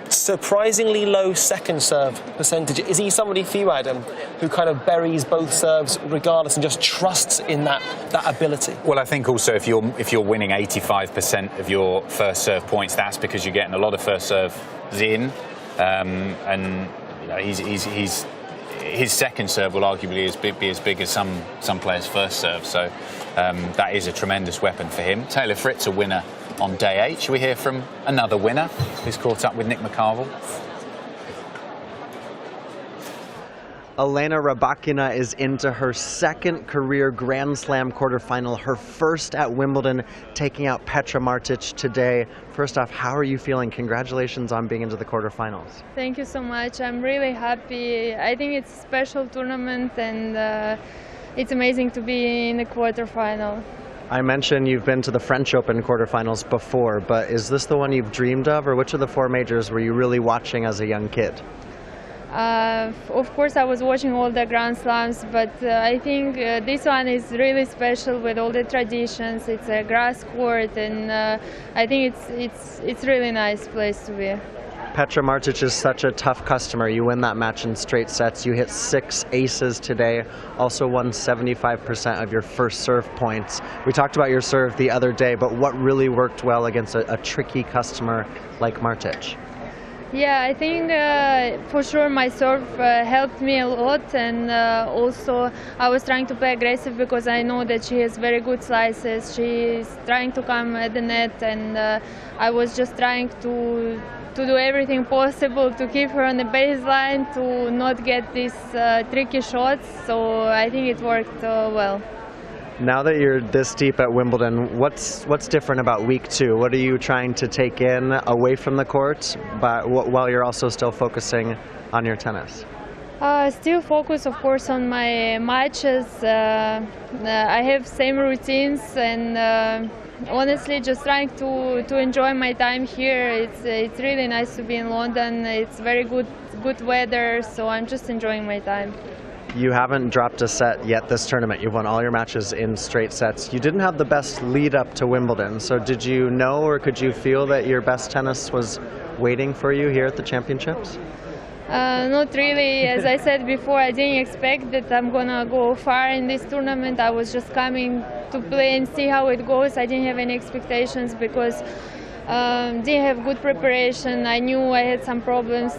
surprisingly low second serve percentage. Is he somebody for you, Adam, who kind of buries both serves regardless and just trusts in that ability? Well, I think also if you're winning 85% of your first serve points, that's because you're getting a lot of first serves in, and his second serve will arguably be as big as some players' first serve. So that is a tremendous weapon for him. Taylor Fritz, a winner on day 8. Shall we hear from another winner who's caught up with Nick McCarville? Elena Rybakina is into her second career Grand Slam quarterfinal, her first at Wimbledon, taking out Petra Martich today. First off, how are you feeling? Congratulations on being into the quarterfinals. Thank you so much. I'm really happy. I think it's a special tournament, and it's amazing to be in the quarterfinal. I mentioned you've been to the French Open quarterfinals before, but is this the one you've dreamed of, or which of the 4 majors were you really watching as a young kid? Of course, I was watching all the Grand Slams, but I think this one is really special with all the traditions. It's a grass court, and I think it's really nice place to be. Petra Martich is such a tough customer. You win that match in straight sets. You hit 6 aces today, also won 75% of your first serve points. We talked about your serve the other day, but what really worked well against a tricky customer like Martich? Yeah, I think for sure my serve helped me a lot, and also I was trying to play aggressive because I know that she has very good slices. She is trying to come at the net, and I was just trying to do everything possible to keep her on the baseline, to not get these tricky shots. So I think it worked well. Now that you're this deep at Wimbledon, what's different about week 2? What are you trying to take in away from the court, but while you're also still focusing on your tennis? Still focus, of course, on my matches. I have same routines, and honestly, just trying to enjoy my time here. It's really nice to be in London. It's very good weather, so I'm just enjoying my time. You haven't dropped a set yet this tournament. You've won all your matches in straight sets. You didn't have the best lead up to Wimbledon, so did you know, or could you feel that your best tennis was waiting for you here at the championships? Not really. As I said before, I didn't expect that I'm gonna go far in this tournament. I was just coming to play and see how it goes. I didn't have any expectations because didn't have good preparation. I knew I had some problems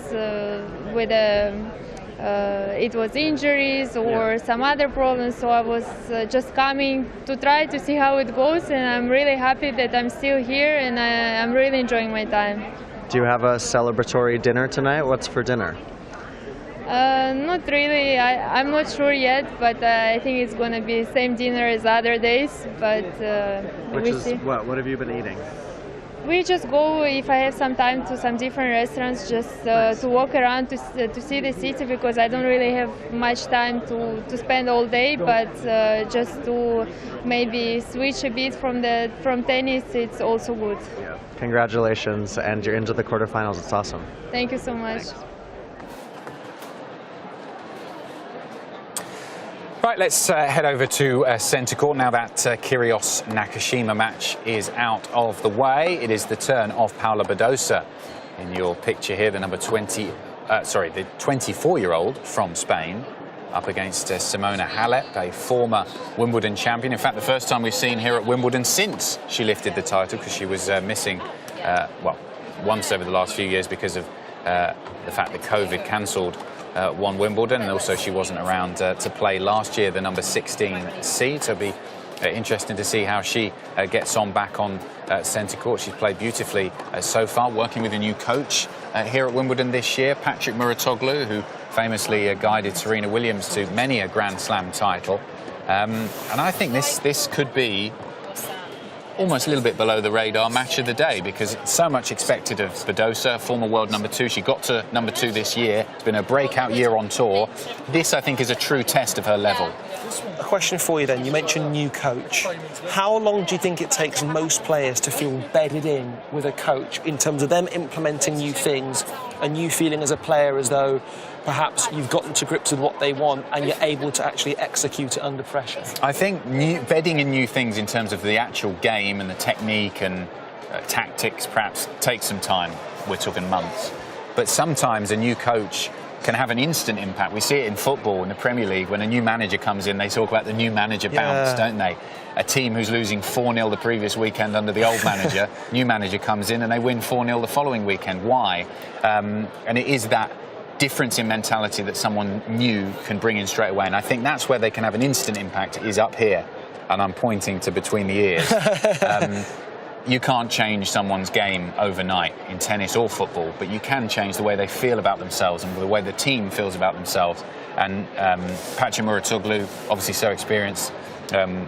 with it was injuries or some other problems, so I was just coming to try to see how it goes, and I'm really happy that I'm still here, and I'm really enjoying my time. Do you have a celebratory dinner tonight? What's for dinner? Not really. I'm not sure yet, but I think it's going to be the same dinner as other days. But Which is what? What have you been eating? We just go, if I have some time, to some different restaurants, just to walk around to see the city, because I don't really have much time to spend all day, but just to maybe switch a bit from tennis, it's also good. Yeah. Congratulations, and you're into the quarterfinals. It's awesome. Thank you so much. Thanks. Right, let's head over to centre court now that Kyrios Nakashima match is out of the way. It is the turn of Paula Badosa in your picture here, the the 24-year-old from Spain, up against Simona Halep, a former Wimbledon champion. In fact, the first time we've seen her at Wimbledon since she lifted the title, because she was missing, once over the last few years because of the fact that COVID cancelled one Wimbledon, and also she wasn't around to play last year, the number 16 seed. So it'll be interesting to see how she gets on back on centre court. She's played beautifully so far, working with a new coach here at Wimbledon this year, Patrick Muratoglu, who famously guided Serena Williams to many a Grand Slam title. And I think this could be almost a little bit below the radar match of the day, because so much expected of Badosa, former world #2. She got to #2 this year. It's been a breakout year on tour. This, I think, is a true test of her level. A question for you then. You mentioned new coach. How long do you think it takes most players to feel bedded in with a coach in terms of them implementing new things and you feeling as a player as though perhaps you've gotten to grips with what they want and you're able to actually execute it under pressure? I think bedding in new things in terms of the actual game and the technique and tactics perhaps takes some time. We're talking months. But sometimes a new coach can have an instant impact. We see it in football, in the Premier League. When a new manager comes in, they talk about the new manager bounce, don't they? A team who's losing 4-0 the previous weekend under the old manager, new manager comes in and they win 4-0 the following weekend. Why? And it is that difference in mentality that someone new can bring in straight away. And I think that's where they can have an instant impact, is up here. And I'm pointing to between the ears. You can't change someone's game overnight in tennis or football, but you can change the way they feel about themselves and the way the team feels about themselves. And Patrick Muratoglu, obviously so experienced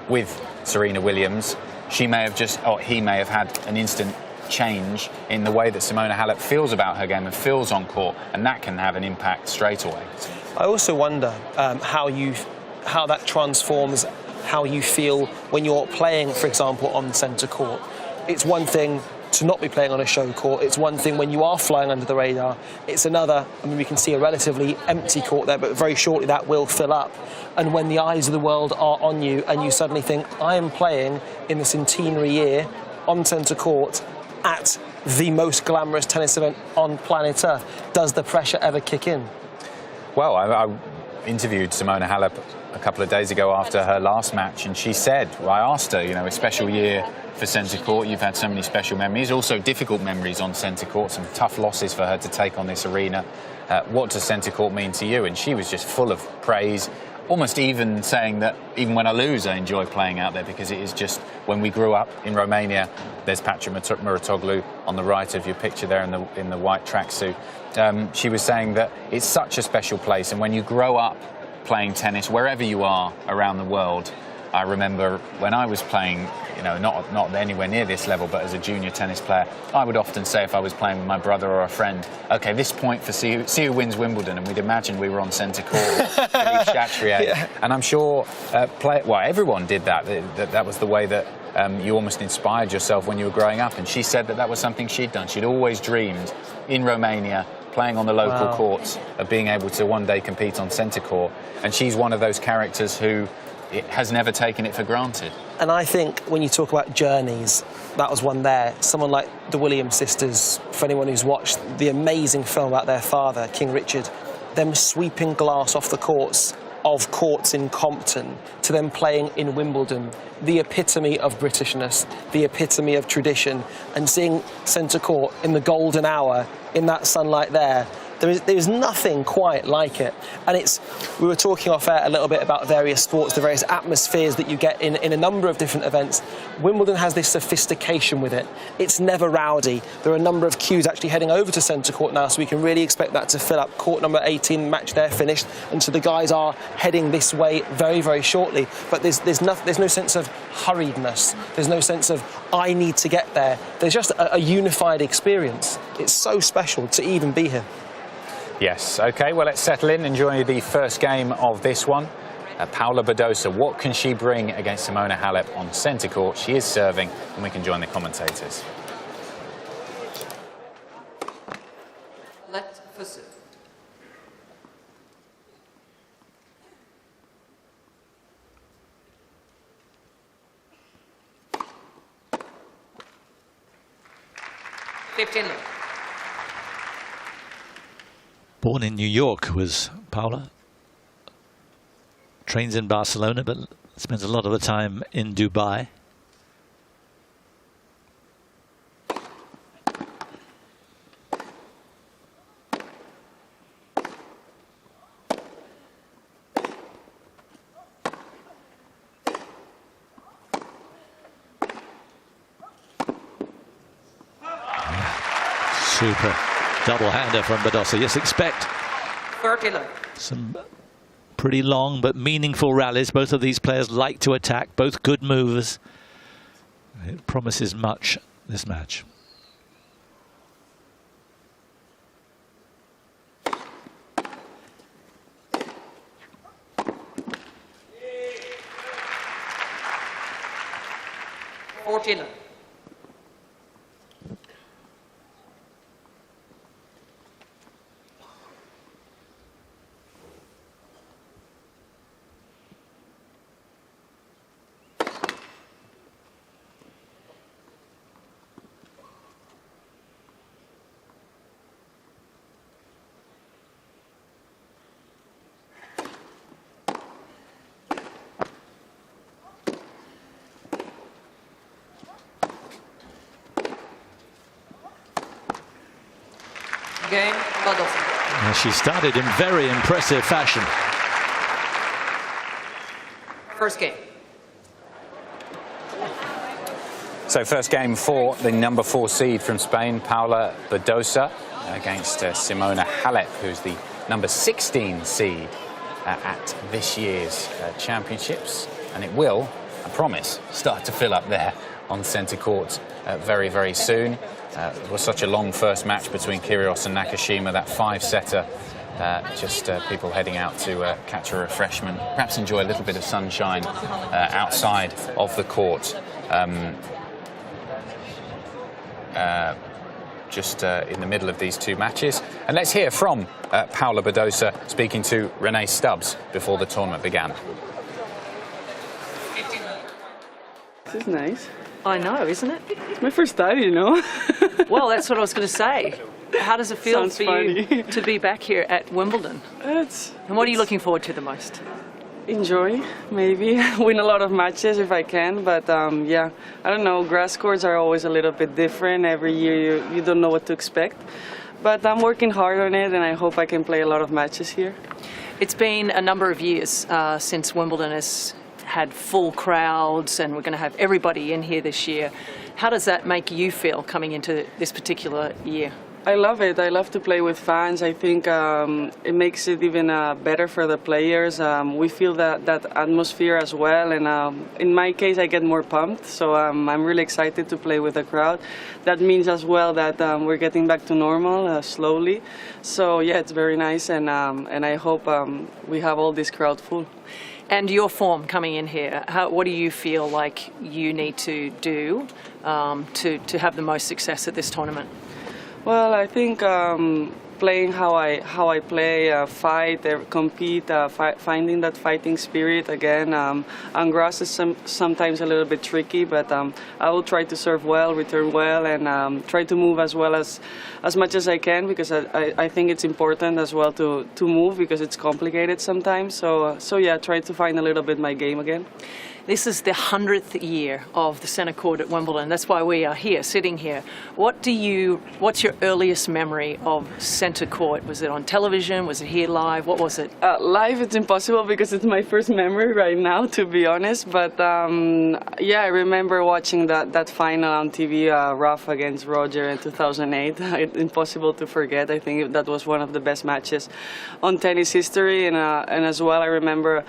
with Serena Williams, he may have had an instant change in the way that Simona Halep feels about her game and feels on court, and that can have an impact straight away. I also wonder how that transforms how you feel when you're playing, for example, on centre court. It's one thing to not be playing on a show court. It's one thing when you are flying under the radar. It's another, I mean, we can see a relatively empty court there, but very shortly that will fill up. And when the eyes of the world are on you and you suddenly think, I am playing in the centenary year on centre court at the most glamorous tennis event on planet Earth, does the pressure ever kick in? Well, I interviewed Simona Halep a couple of days ago after her last match, and she said, I asked her, a special year for centre court. You've had so many special memories, also difficult memories on centre court, some tough losses for her to take on this arena. What does centre court mean to you? And she was just full of praise, almost even saying that even when I lose, I enjoy playing out there, because it is just, when we grew up in Romania, there's Patrick Muratoglu on the right of your picture there in the white tracksuit. She was saying that it's such a special place, and when you grow up playing tennis wherever you are around the world. I remember when I was playing, not anywhere near this level, but as a junior tennis player, I would often say, if I was playing with my brother or a friend, okay, this point for see who wins Wimbledon, and we'd imagine we were on centre court, Philippe Chatrier. Yeah. And I'm sure everyone did that. That was the way that you almost inspired yourself when you were growing up. And she said that was something she'd done. She'd always dreamed in Romania, playing on the local courts, of being able to one day compete on centre court. And she's one of those characters who has never taken it for granted. And I think when you talk about journeys, that was one there. Someone like the Williams sisters, for anyone who's watched the amazing film about their father, King Richard, them sweeping glass off the courts in Compton to them playing in Wimbledon, the epitome of Britishness, the epitome of tradition, and seeing centre court in the golden hour, in that sunlight there, there's nothing quite like it. And we were talking off air a little bit about various sports, the various atmospheres that you get in a number of different events. Wimbledon has this sophistication with it. It's never rowdy. There are a number of queues actually heading over to centre court now, so we can really expect that to fill up. Court number 18, match there finished, and so the guys are heading this way very, very shortly. But there's no sense of hurriedness. There's no sense of, I need to get there. There's just a unified experience. It's so special to even be here. Yes, OK, well, let's settle in, enjoy the first game of this one. Paula Badosa, what can she bring against Simona Halep on centre court? She is serving, and we can join the commentators. Let for serve. Born in New York was Paula. Trains in Barcelona, but spends a lot of the time in Dubai. Super double-hander from Badosa. Yes, expect 30. some pretty long but meaningful rallies. Both of these players like to attack, both good movers. It promises much, this match. Game, Badosa. She started in very impressive fashion. First game. So first game for the number 4 seed from Spain, Paula Badosa, against Simona Halep, who's the number 16 seed at this year's championships. And it will, I promise, start to fill up there on centre court very, very soon. It was such a long first match between Kyrios and Nakashima, that 5-setter. Just people heading out to catch a refreshment, perhaps enjoy a little bit of sunshine outside of the court. Just in the middle of these two matches. And let's hear from Paula Badosa speaking to Renee Stubbs before the tournament began. This is nice. I know, isn't it? It's my first time, you know. Well, that's what I was going to say. How does it feel Sounds for funny. you to be back here at Wimbledon? And what are you looking forward to the most? Enjoy, maybe. Win a lot of matches if I can, but yeah, I don't know. Grass courts are always a little bit different. Every year you don't know what to expect. But I'm working hard on it, and I hope I can play a lot of matches here. It's been a number of years since Wimbledon has had full crowds, and we're going to have everybody in here this year. How does that make you feel coming into this particular year? I love it. I love to play with fans. I think it makes it even better for the players. We feel that atmosphere as well, and in my case I get more pumped, so I'm really excited to play with the crowd. That means as well that we're getting back to normal slowly. So yeah, it's very nice, and I hope we have all this crowd full. And your form coming in here, what do you feel like you need to do to have the most success at this tournament? Well, I think playing how I play, fight, compete, finding that fighting spirit again. On grass is sometimes a little bit tricky, but I will try to serve well, return well, and try to move as well as much as I can, because I think it's important as well to move, because it's complicated sometimes. So yeah, try to find a little bit my game again. This is the 100th year of the centre court at Wimbledon. That's why we are here, sitting here. What's your earliest memory of centre court? Was it on television? Was it here live? What was it? Live, it's impossible because it's my first memory right now, to be honest. But yeah, I remember watching that final on TV, Rafa against Roger in 2008. Impossible to forget. I think that was one of the best matches on tennis history. And as well, I remember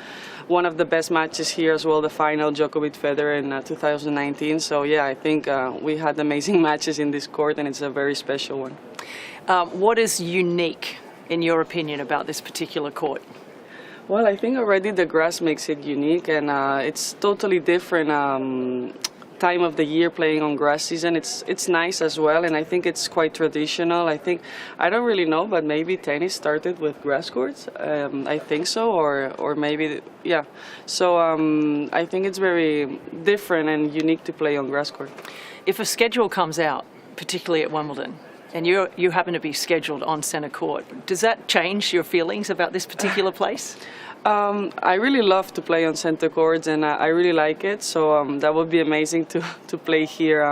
one of the best matches here as well, the final Djokovic-Federer in 2019. So yeah, I think we had amazing matches in this court, and it's a very special one. What is unique, in your opinion, about this particular court? Well, I think already the grass makes it unique, and it's totally different time of the year playing on grass season. It's nice as well, and I think it's quite traditional. I don't really know, but maybe tennis started with grass courts. I think so, or maybe yeah. So I think it's very different and unique to play on grass court. If a schedule comes out, particularly at Wimbledon, and you happen to be scheduled on centre court, does that change your feelings about this particular place? I really love to play on centre courts, and I really like it. So that would be amazing to play here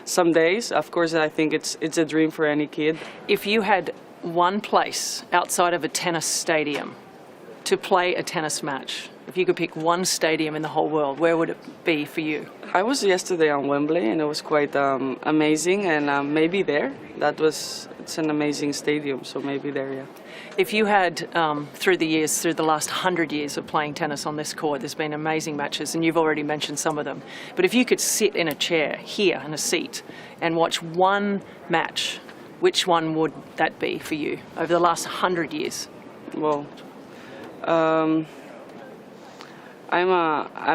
some days. Of course, I think it's a dream for any kid. If you had one place outside of a tennis stadium to play a tennis match, if you could pick one stadium in the whole world, where would it be for you? I was yesterday on Wembley, and it was quite amazing, and maybe there. it's an amazing stadium. So maybe there, yeah. If you had, through the last 100 years of playing tennis on this court, there's been amazing matches, and you've already mentioned some of them. But if you could sit in a chair here in a seat and watch one match, which one would that be for you over the last 100 years? Well, I'm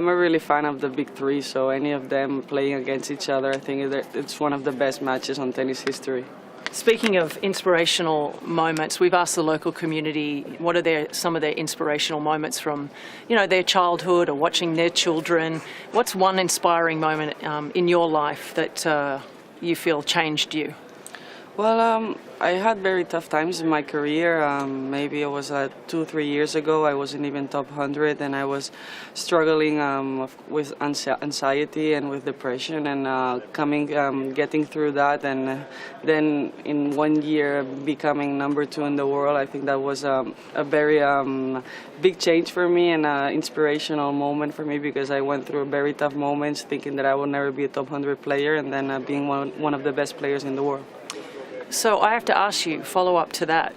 a really fan of the big three, so any of them playing against each other, I think it's one of the best matches on tennis history. Speaking of inspirational moments, we've asked the local community what are some of their inspirational moments from, their childhood or watching their children. What's one inspiring moment in your life that you feel changed you? Well, I had very tough times in my career. Maybe it was 2 or 3 years ago. I wasn't even top 100, and I was struggling with anxiety and with depression, and getting through that, and then in 1 year becoming number 2 in the world. I think that was a very big change for me and an inspirational moment for me, because I went through very tough moments thinking that I would never be a top 100 player, and then being one of the best players in the world. So I have to ask you, follow up to that,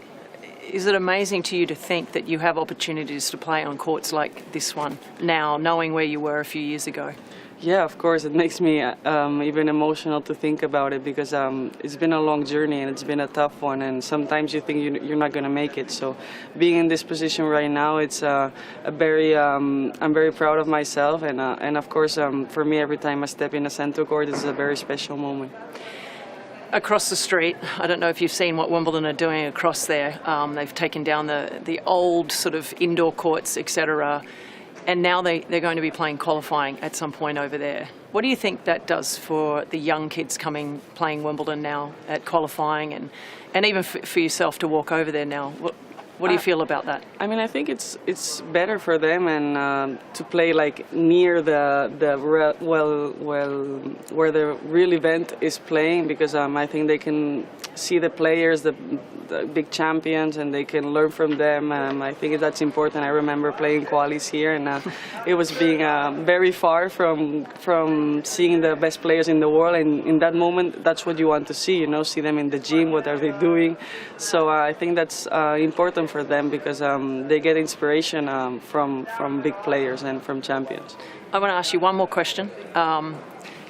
is it amazing to you to think that you have opportunities to play on courts like this one now, knowing where you were a few years ago? Yeah, of course. It makes me even emotional to think about it, because it's been a long journey and it's been a tough one, and sometimes you think you're not going to make it. So being in this position right now, it's I'm very proud of myself, and of course for me, every time I step in a center court, it's a very special moment. Across the street, I don't know if you've seen what Wimbledon are doing across there. They've taken down the old sort of indoor courts, etc., and now they're going to be playing qualifying at some point over there. What do you think that does for the young kids playing Wimbledon now at qualifying, and even for yourself to walk over there now? What do you feel about that? I mean, I think it's better for them, and to play like near where the real event is playing, because I think they can see the players, the big champions, and they can learn from them. I think that's important. I remember playing qualies here, and it was being very far from seeing the best players in the world. And in that moment, that's what you want to see. See them in the gym. What are they doing? So I think that's important for them, because they get inspiration from big players and from champions. I want to ask you one more question.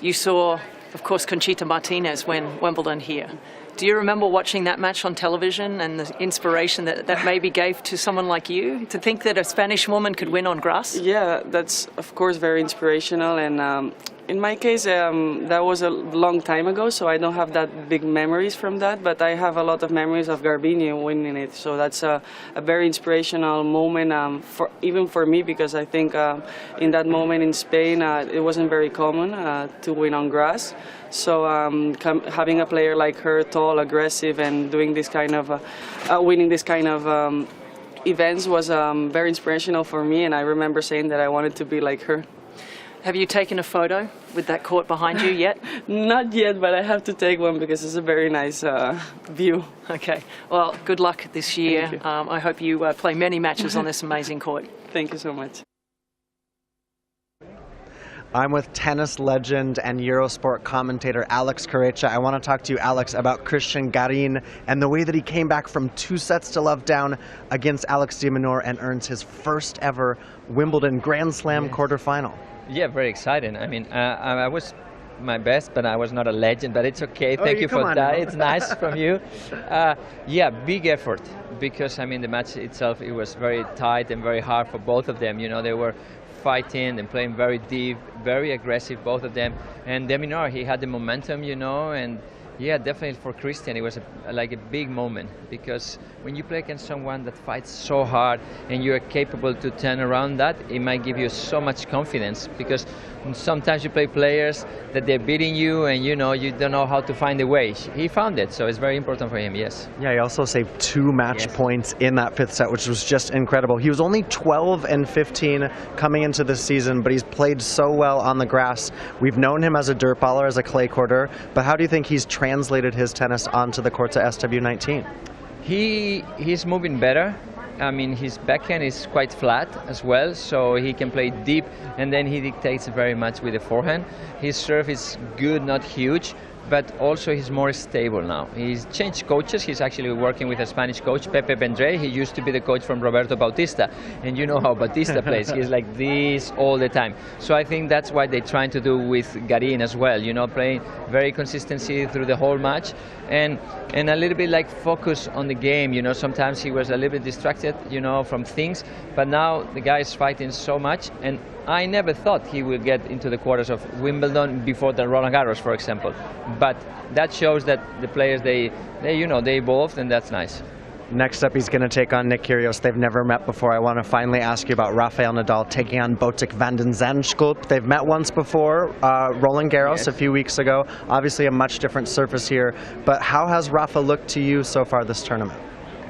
You saw, of course, Conchita Martinez win Wimbledon here. Do you remember watching that match on television and the inspiration that maybe gave to someone like you to think that a Spanish woman could win on grass? Yeah, that's of course very inspirational, and in my case, that was a long time ago, so I don't have that big memories from that, but I have a lot of memories of Garbiñe winning it. So that's a very inspirational moment, even for me, because I think in that moment in Spain, it wasn't very common to win on grass. So having a player like her, tall, aggressive, and doing this kind of, winning this kind of events was very inspirational for me, and I remember saying that I wanted to be like her. Have you taken a photo with that court behind you yet? Not yet, but I have to take one because it's a very nice view. Okay. Well, good luck this year. I hope you play many matches on this amazing court. Thank you so much. I'm with tennis legend and Eurosport commentator Alex Correia. I want to talk to you, Alex, about Cristian Garin and the way that he came back from 2-0 down against Alex de Minaur and earns his first ever Wimbledon Grand Slam quarterfinal. Yeah, very exciting. I mean, I was my best, but I was not a legend, but it's okay. Thank you for that. Now. It's nice from you. Yeah, big effort, because, I mean, the match itself, it was very tight and very hard for both of them. They were fighting and playing very deep, very aggressive, both of them. And de Minaur, he had the momentum, and yeah, definitely for Cristian, it was like a big moment, because when you play against someone that fights so hard and you're capable to turn around that, it might give you so much confidence, because sometimes you play players that they're beating you and you don't know how to find a way. He found it, so it's very important for him, yes. Yeah, he also saved 2 match points in that 5th set, which was just incredible. He was only 12 and 15 coming into this season, but he's played so well on the grass. We've known him as a dirt baller, as a clay courter, but how do you think he's translated his tennis onto the courts at SW19? He's moving better. I mean, his backhand is quite flat as well, so he can play deep, and then he dictates very much with the forehand. His serve is good, not huge, but also he's more stable now. He's changed coaches. He's actually working with a Spanish coach, Pepe Vendrell. He used to be the coach from Roberto Bautista, and you know how Bautista plays. He's like this all the time. So I think that's what they're trying to do with Garin as well, you know, playing very consistency through the whole match, and a little bit like focus on the game, you know. Sometimes he was a little bit distracted, you know, from things, but now the guy is fighting so much, and I never thought he would get into the quarters of Wimbledon before the Roland Garros, for example. But that shows that the players, they evolved, and that's nice. Next up, he's going to take on Nick Kyrgios. They've never met before. I want to finally ask you about Rafael Nadal taking on Botic van den Zandschulp. They've met once before, Roland Garros a few weeks ago. Obviously a much different surface here. But how has Rafa looked to you so far this tournament?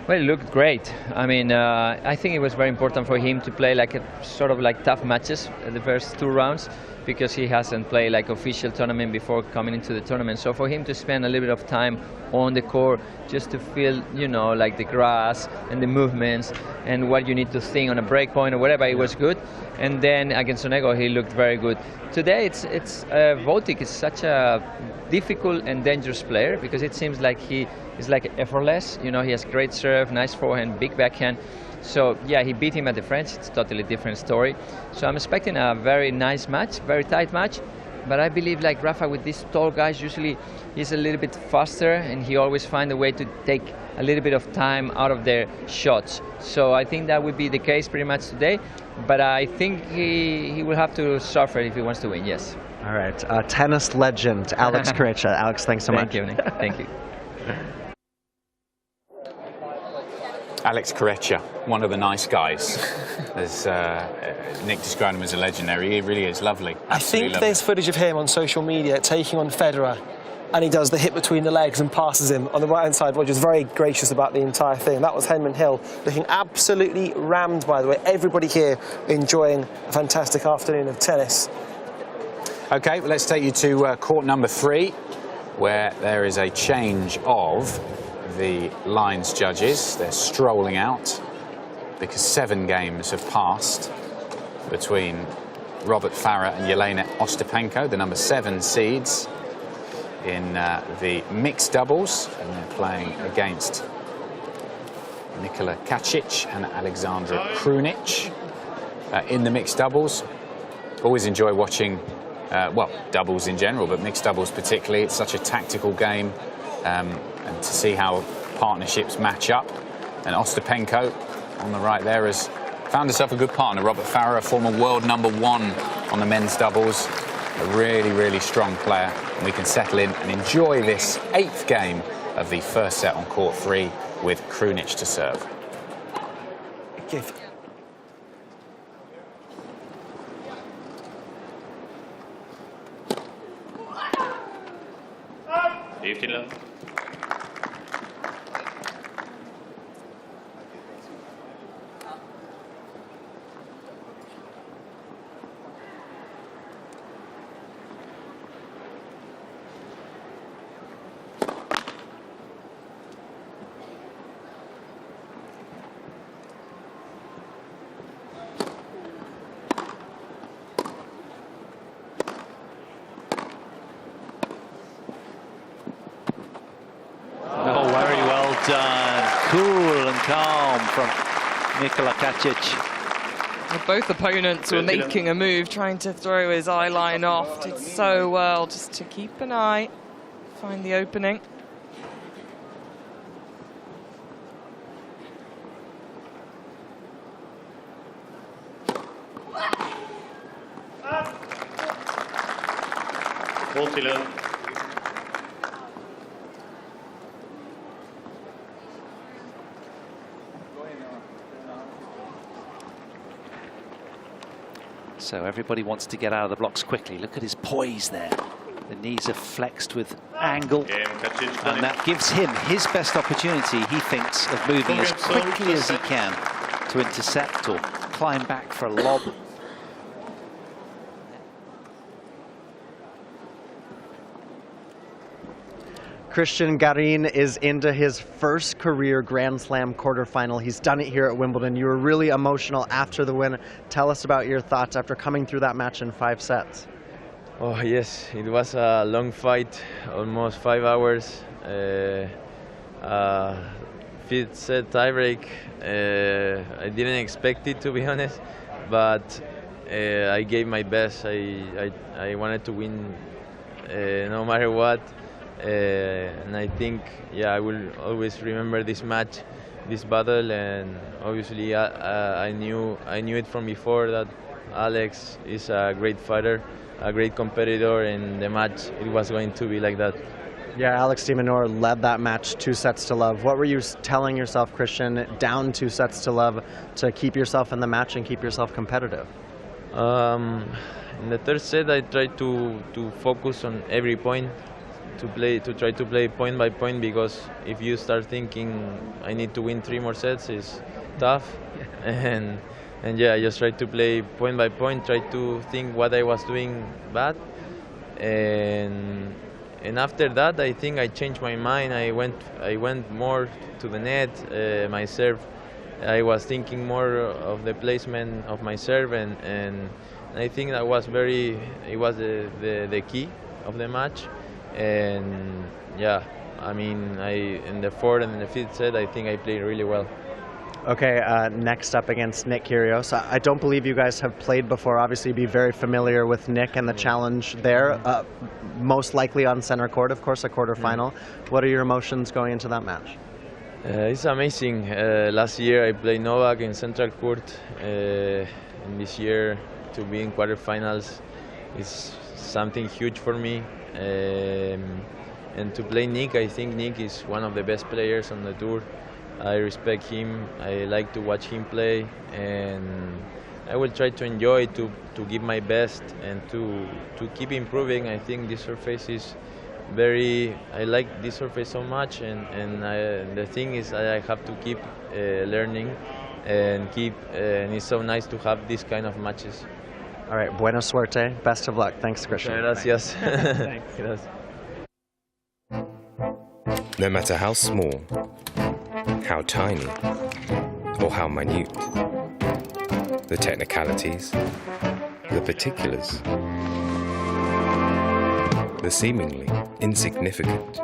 Well, it looked great. I mean, I think it was very important for him to play like sort of like tough matches the first 2 rounds, because he hasn't played like official tournament before coming into the tournament. So for him to spend a little bit of time on the court just to feel, you know, like the grass and the movements and what you need to think on a break point or whatever, it was good. And then against Sonego, he looked very good. Today, Botic is such a difficult and dangerous player, because it seems like he is like effortless. You know, he has great serve, nice forehand, big backhand. So yeah, he beat him at the French. It's a totally different story. So I'm expecting a very nice match, very tight match. But I believe like Rafa with these tall guys, usually he's a little bit faster, and he always finds a way to take a little bit of time out of their shots. So I think that would be the case pretty much today. But I think he will have to suffer if he wants to win, yes. All right, tennis legend, Alex Kricha. Alex, thanks so much. Thank you, Nick. Thank you. Alex Kricha, one of the nice guys. As Nick described him as a legendary, he really is lovely. I think there's footage of him on social media taking on Federer, and he does the hit between the legs and passes him on the right-hand side. Roger's very gracious about the entire thing. That was Henman Hill, looking absolutely rammed, by the way. Everybody here enjoying a fantastic afternoon of tennis. OK, well, let's take you to court number 3, where there is a change of the lines judges. They're strolling out because 7 games have passed between Robert Farah and Jelena Ostapenko, the number 7 seeds in the mixed doubles, and they're playing against Nikola Kacic and Alexandra Krunic in the mixed doubles. Always enjoy watching well, doubles in general, but mixed doubles particularly. It's such a tactical game, and to see how partnerships match up. And Ostapenko on the right there has found herself a good partner. Robert Farah, a former world #1 on the men's doubles, a really, really strong player. And we can settle in and enjoy this 8th game of the first set on court 3 with Krunic to serve. Give. Cool and calm from Nikola Kacic. Well, both opponents were making a move, trying to throw his eye line off. Did so well, just to keep an eye, find the opening. So everybody wants to get out of the blocks quickly. Look at his poise there. The knees are flexed with angle, and that gives him his best opportunity, he thinks, of moving as quickly as he can to intercept or climb back for a lob. Cristian Garin is into his first career Grand Slam quarterfinal. He's done it here at Wimbledon. You were really emotional after the win. Tell us about your thoughts after coming through that match in 5 sets. Oh yes, it was a long fight, almost 5 hours. Fifth set tiebreak. I didn't expect it, to be honest, but I gave my best. I wanted to win no matter what, and I think I will always remember this match, this battle, and obviously I knew it from before that Alex is a great fighter, a great competitor, and the match it was going to be like that. Yeah, Alex de Minaur led that match 2-0. What were you telling yourself, Christian, down 2-0 to keep yourself in the match and keep yourself competitive? In the third set, I tried to focus on every point, to try to play point by point, because if you start thinking I need to win 3 more sets, it's tough. And I just tried to play point by point, try to think what I was doing bad, and after that, I think I changed my mind. I went more to the net, my serve. I was thinking more of the placement of my serve, and I think that was it was the key of the match. And I mean, in the fourth and in the fifth set, I think I played really well. Okay, next up against Nick Kyrios. I don't believe you guys have played before. Obviously, be very familiar with Nick and the challenge there. Most likely on center court, of course, a quarterfinal. What are your emotions going into that match? It's amazing. Last year I played Novak in central court, and this year to be in quarterfinals is something huge for me. And to play Nick, I think Nick is one of the best players on the tour. I respect him, I like to watch him play, and I will try to enjoy, to give my best, and to keep improving. I think this surface is I like this surface so much, and the thing is I have to keep learning and it's so nice to have these kind of matches. All right, buena suerte, best of luck. Thanks, Christian. Gracias. Thanks. Gracias. No matter how small, how tiny, or how minute, the technicalities, the particulars, the seemingly insignificant.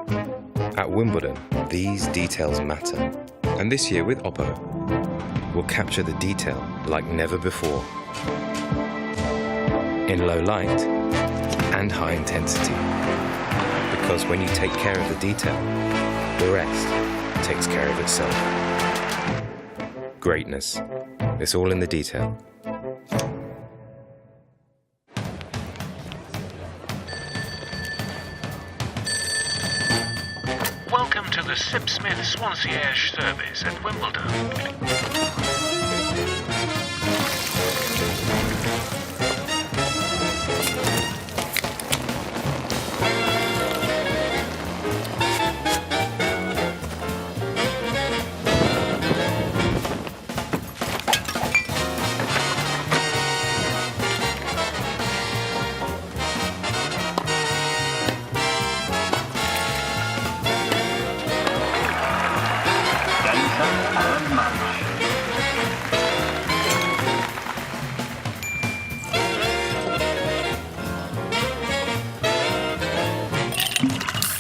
At Wimbledon, these details matter. And this year with Oppo, we'll capture the detail like never before. In low light and high intensity. Because when you take care of the detail, the rest takes care of itself. Greatness. It's all in the detail. Welcome to the Sipsmith Swansea service at Wimbledon.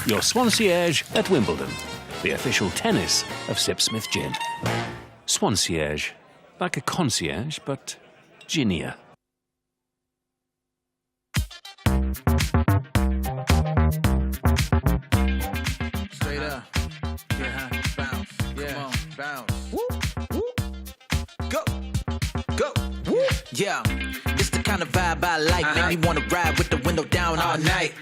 Your Swansea at Wimbledon, the official tennis of Sipsmith Gin. Swansea, like a concierge, but ginier. Straight up, get high, bounce, come on, bounce. Woo, woo. Go, go, woo. Yeah, it's the kind of vibe I like. Make me wanna ride with the window down all night.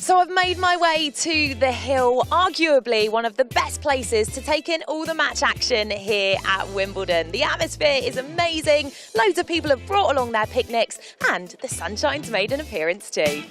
So I've made my way to the Hill, arguably one of the best places to take in all the match action here at Wimbledon. The atmosphere is amazing, loads of people have brought along their picnics, and the sunshine's made an appearance too.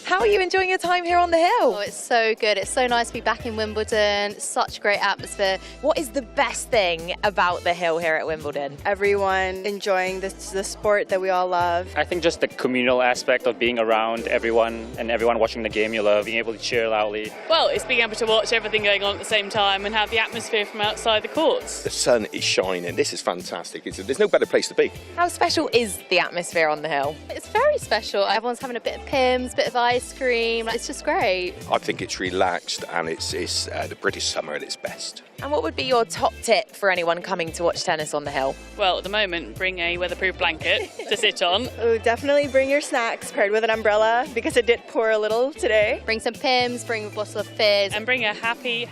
How are you enjoying your time here on the Hill? Oh, it's so good. It's so nice to be back in Wimbledon. Such a great atmosphere. What is the best thing about the Hill here at Wimbledon? Everyone enjoying the sport that we all love. I think just the communal aspect of being around everyone and everyone watching the game you love, being able to cheer loudly. Well, it's being able to watch everything going on at the same time and have the atmosphere from outside the courts. The sun is shining. This is fantastic. There's no better place to be. How special is the atmosphere on the Hill? It's very special. Everyone's having a bit of Pimm's, bit of ice cream. It's just great. I think it's relaxed and it's the British summer at its best. And what would be your top tip for anyone coming to watch tennis on the Hill? Well, at the moment, bring a weatherproof blanket to sit on. Oh, definitely bring your snacks paired with an umbrella because it did pour a little today. Bring some Pimm's, bring a bottle of fizz. And bring a happy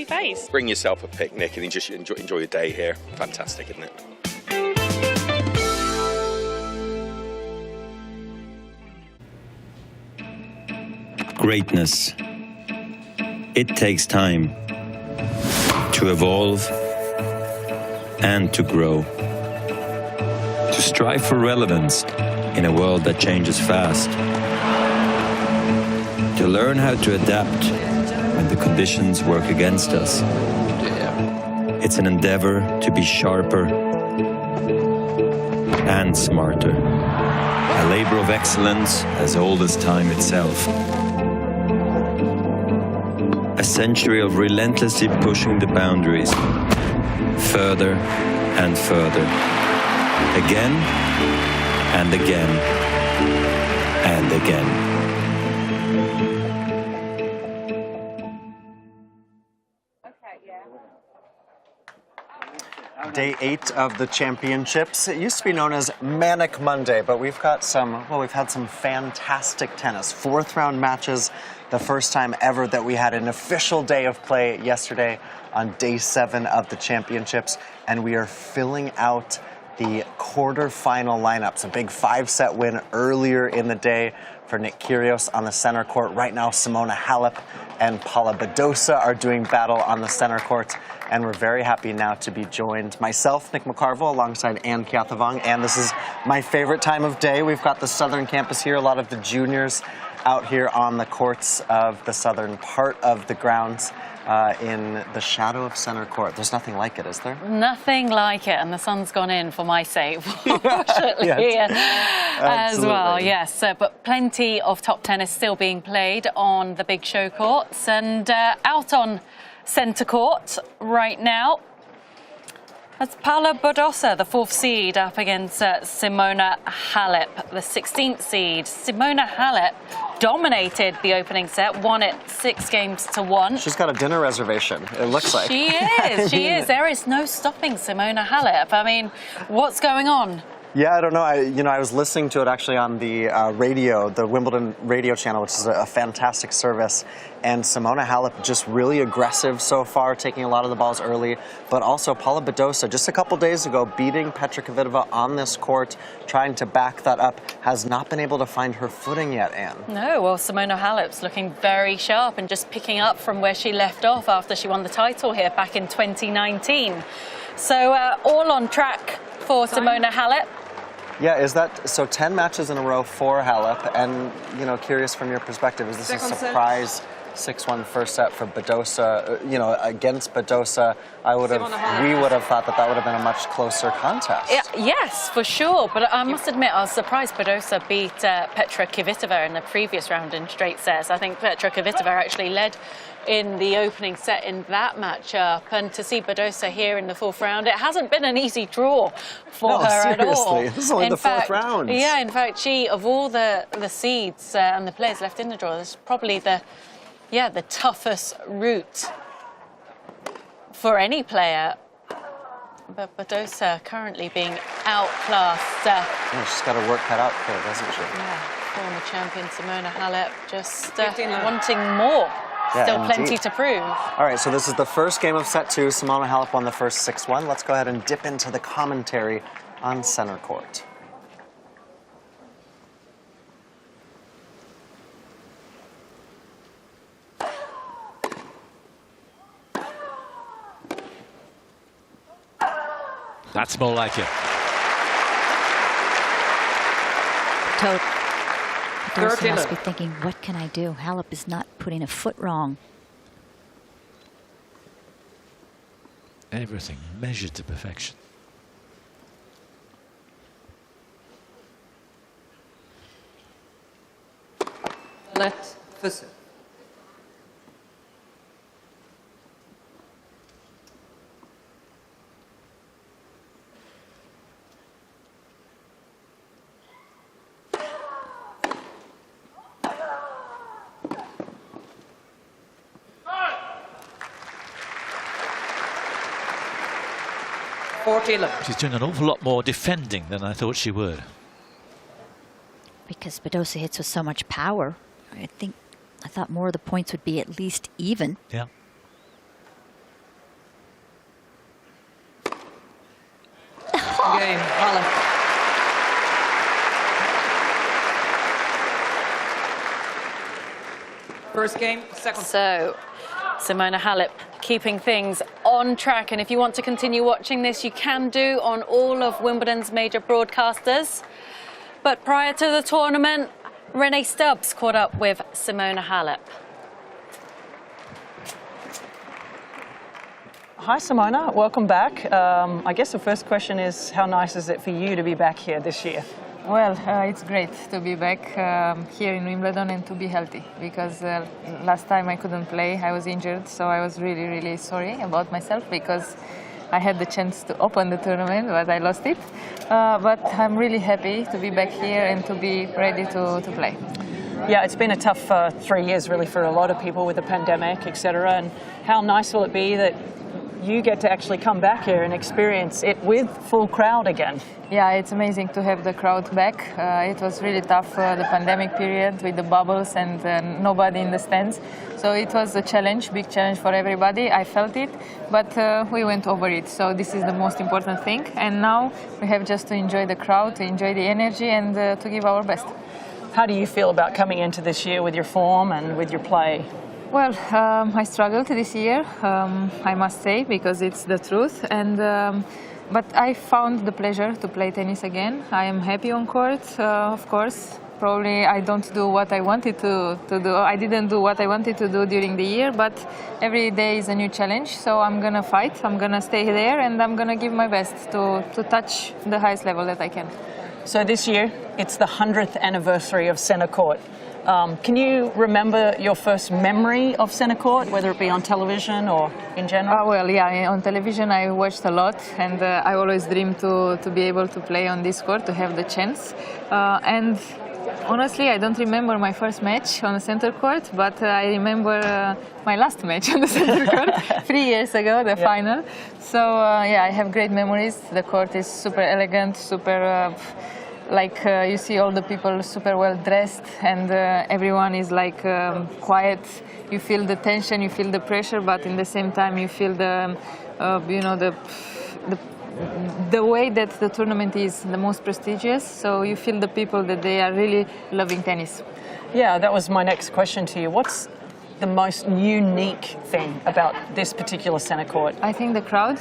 face. Bring yourself a picnic and just enjoy your day here. Fantastic, isn't it? Greatness. It takes time to evolve and to grow, to strive for relevance in a world that changes fast, to learn how to adapt when the conditions work against us. It's an endeavor to be sharper and smarter, a labor of excellence as old as time itself. A century of relentlessly pushing the boundaries further and further, again and again and again. Day 8 of the championships. It used to be known as Manic Monday, but we've had some fantastic tennis. 4th round matches, the first time ever that we had an official day of play yesterday on day 7 of the championships, and we are filling out the quarterfinal lineups. A big 5-set win earlier in the day for Nick Kyrios on the center court. Right now, Simona Halep and Paula Badosa are doing battle on the center court. And we're very happy now to be joined, myself, Nick McCarville, alongside Anne Kiathavong. And this is my favorite time of day. We've got the southern campus here, a lot of the juniors out here on the courts of the southern part of the grounds in the shadow of center court. There's nothing like it, is there? Nothing like it, and the sun's gone in for my sake, fortunately, as well, yes. But plenty of top tennis still being played on the big show courts, and out on centre court right now. That's Paula Badosa, the 4th seed, up against Simona Halep, the 16th seed. Simona Halep dominated the opening set, won it 6-1. She's got a dinner reservation, it looks like. She is, she is. There is no stopping Simona Halep. I mean, what's going on? Yeah, I don't know. I was listening to it actually on the radio, the Wimbledon radio channel, which is a fantastic service. And Simona Halep just really aggressive so far, taking a lot of the balls early. But also Paula Badosa, just a couple days ago, beating Petra Kvitova on this court, trying to back that up, has not been able to find her footing yet, Anne. No, well, Simona Halep's looking very sharp and just picking up from where she left off after she won the title here back in 2019. So all on track for Simona Halep. Yeah, is that so? 10 matches in a row for Halep, and curious from your perspective, is this a surprise 6-1 first set for Badosa? Against Badosa, we would have thought that would have been a much closer contest. Yes, for sure. But I must admit, I was surprised Badosa beat Petra Kvitova in the previous round in straight sets. I think Petra Kvitova actually led in the opening set in that matchup, and to see Badosa here in the 4th round, it hasn't been an easy draw for her at all. This is only the 4th round. Yeah, in fact, she, of all the seeds and the players left in the draw, this is probably the toughest route for any player. But Badosa currently being outclassed. She's got her work cut out for her, doesn't she? Yeah, former champion Simona Halep just wanting more. Yeah, Still indeed. plenty to prove. All right, so this is the first game of set 2. Simona Halep won the first 6-1. Let's go ahead and dip into the commentary on center court. That's more like it. Dorsey must be thinking, what can I do? Halep is not putting a foot wrong. Everything measured to perfection. Let Fusser. She's doing an awful lot more defending than I thought she would. Because Badosa hits with so much power, I thought more of the points would be at least even. Yeah. Game, Halep. First game, second. So, Simona Halep keeping things on track. And if you want to continue watching this, you can do on all of Wimbledon's major broadcasters. But prior to the tournament, Renee Stubbs caught up with Simona Halep. Hi Simona, welcome back. I guess the first question is, how nice is it for you to be back here this year? Well, it's great to be back here in Wimbledon and to be healthy, because last time I couldn't play, I was injured, so I was really, really sorry about myself, because I had the chance to open the tournament, but I lost it. But I'm really happy to be back here and to be ready to play. Yeah, it's been a tough 3 years really for a lot of people with the pandemic, etc. And how nice will it be that you get to actually come back here and experience it with full crowd again? Yeah, it's amazing to have the crowd back. It was really tough, the pandemic period with the bubbles and nobody in the stands. So it was a challenge, big challenge for everybody. I felt it, but we went over it. So this is the most important thing. And now we have just to enjoy the crowd, to enjoy the energy, and to give our best. How do you feel about coming into this year with your form and with your play? Well, I struggled this year, I must say, because it's the truth. But I found the pleasure to play tennis again. I am happy on court, of course. Probably I don't do what I wanted to do. I didn't do what I wanted to do during the year, but every day is a new challenge. So I'm going to fight, I'm going to stay there, and I'm going to give my best to touch the highest level that I can. So this year, it's the 100th anniversary of Centre Court. Can you remember your first memory of Centre Court, whether it be on television or in general? Well, yeah, on television I watched a lot, and I always dreamed to be able to play on this court, to have the chance. And honestly, I don't remember my first match on the Centre Court, but I remember my last match on the Centre Court 3 years ago, the final. So yeah, I have great memories. The court is super elegant, super... you see all the people super well dressed, and everyone is quiet. You feel the tension, you feel the pressure, but in the same time you feel the way that the tournament is the most prestigious. So you feel the people that they are really loving tennis. Yeah, that was my next question to you. What's the most unique thing about this particular Centre Court? I think the crowd,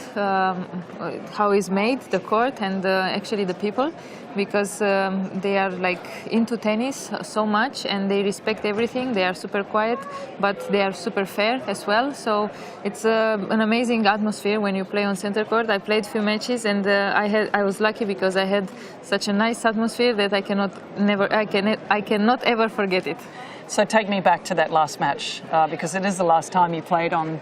how it's made, the court, and actually the people, because they are into tennis so much, and they respect everything. They are super quiet, but they are super fair as well. So it's an amazing atmosphere when you play on Centre Court. I played few matches, and I was lucky because I had such a nice atmosphere that I cannot ever forget it. So take me back to that last match, because it is the last time you played on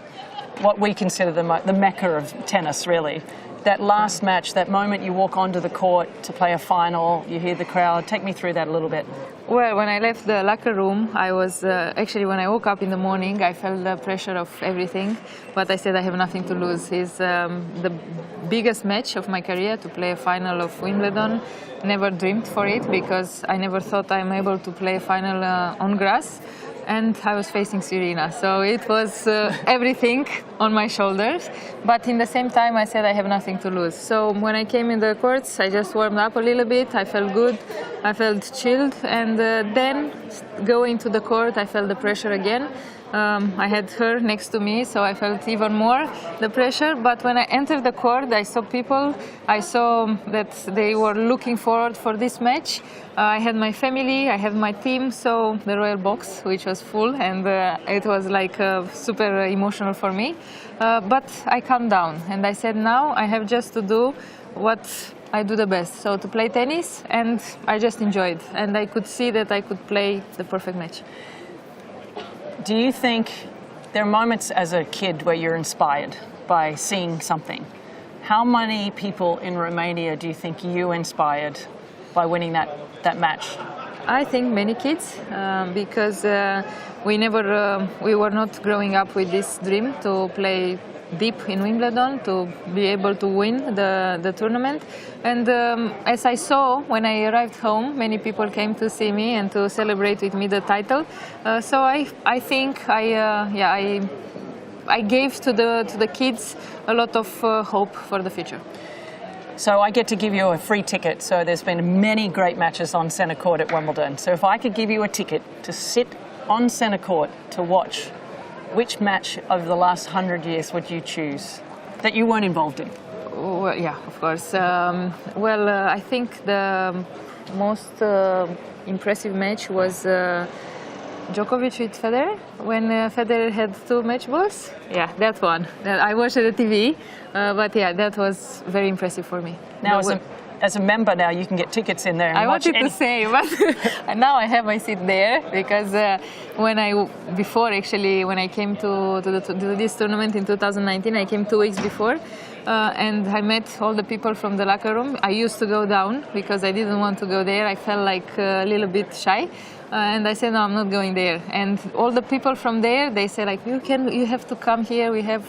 what we consider the mecca of tennis, really. That last match, that moment you walk onto the court to play a final, you hear the crowd. Take me through that a little bit. Well, when I left the locker room, I was actually, when I woke up in the morning, I felt the pressure of everything, but I said I have nothing to lose. It's the biggest match of my career, to play a final of Wimbledon. Never dreamed for it, because I never thought I'm able to play a final on grass. And I was facing Serena, so it was everything on my shoulders. But in the same time, I said I have nothing to lose. So when I came in the courts, I just warmed up a little bit. I felt good, I felt chilled, and then going to the court, I felt the pressure again. I had her next to me, so I felt even more the pressure. But when I entered the court, I saw people. I saw that they were looking forward for this match. I had my family, I had my team, so the royal box, which was full, and it was like super emotional for me. But I calmed down, and I said, now I have just to do what I do the best, so to play tennis, and I just enjoyed, and I could see that I could play the perfect match. Do you think there are moments as a kid where you're inspired by seeing something? How many people in Romania do you think you inspired by winning that match? I think many kids, because we were not growing up with this dream to play deep in Wimbledon, to be able to win the tournament. And as I saw when I arrived home, many people came to see me and to celebrate with me the title. So I think I gave to the kids a lot of hope for the future. So I get to give you a free ticket. So there's been many great matches on centre court at Wimbledon. So if I could give you a ticket to sit on centre court to watch, which match over the last 100 years would you choose that you weren't involved in? Well, yeah, of course. I think the most impressive match was Djokovic with Federer, when Federer had 2 match balls. Yeah, that one. I watched it on TV, but yeah, that was very impressive for me. Now, as a member now, you can get tickets in there. And I wanted to say, but now I have my seat there because when I came to this tournament in 2019, I came 2 weeks before, and I met all the people from the locker room. I used to go down because I didn't want to go there. I felt like a little bit shy. And I said, no, I'm not going there. And all the people from there, they said, like, you have to come here. We have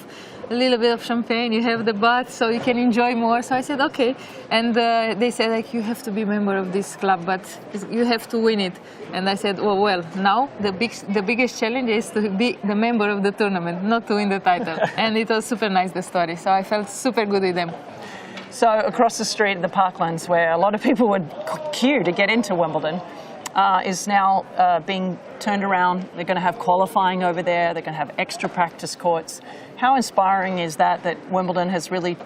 a little bit of champagne. You have the bath, so you can enjoy more. So I said, okay. And they said, like, you have to be a member of this club, but you have to win it. And I said, oh, well, now the biggest challenge is to be the member of the tournament, not to win the title. And it was super nice, the story. So I felt super good with them. So across the street at the Parklands, where a lot of people would queue to get into Wimbledon, is now being turned around. They're going to have qualifying over there. They're going to have extra practice courts. How inspiring is that Wimbledon has really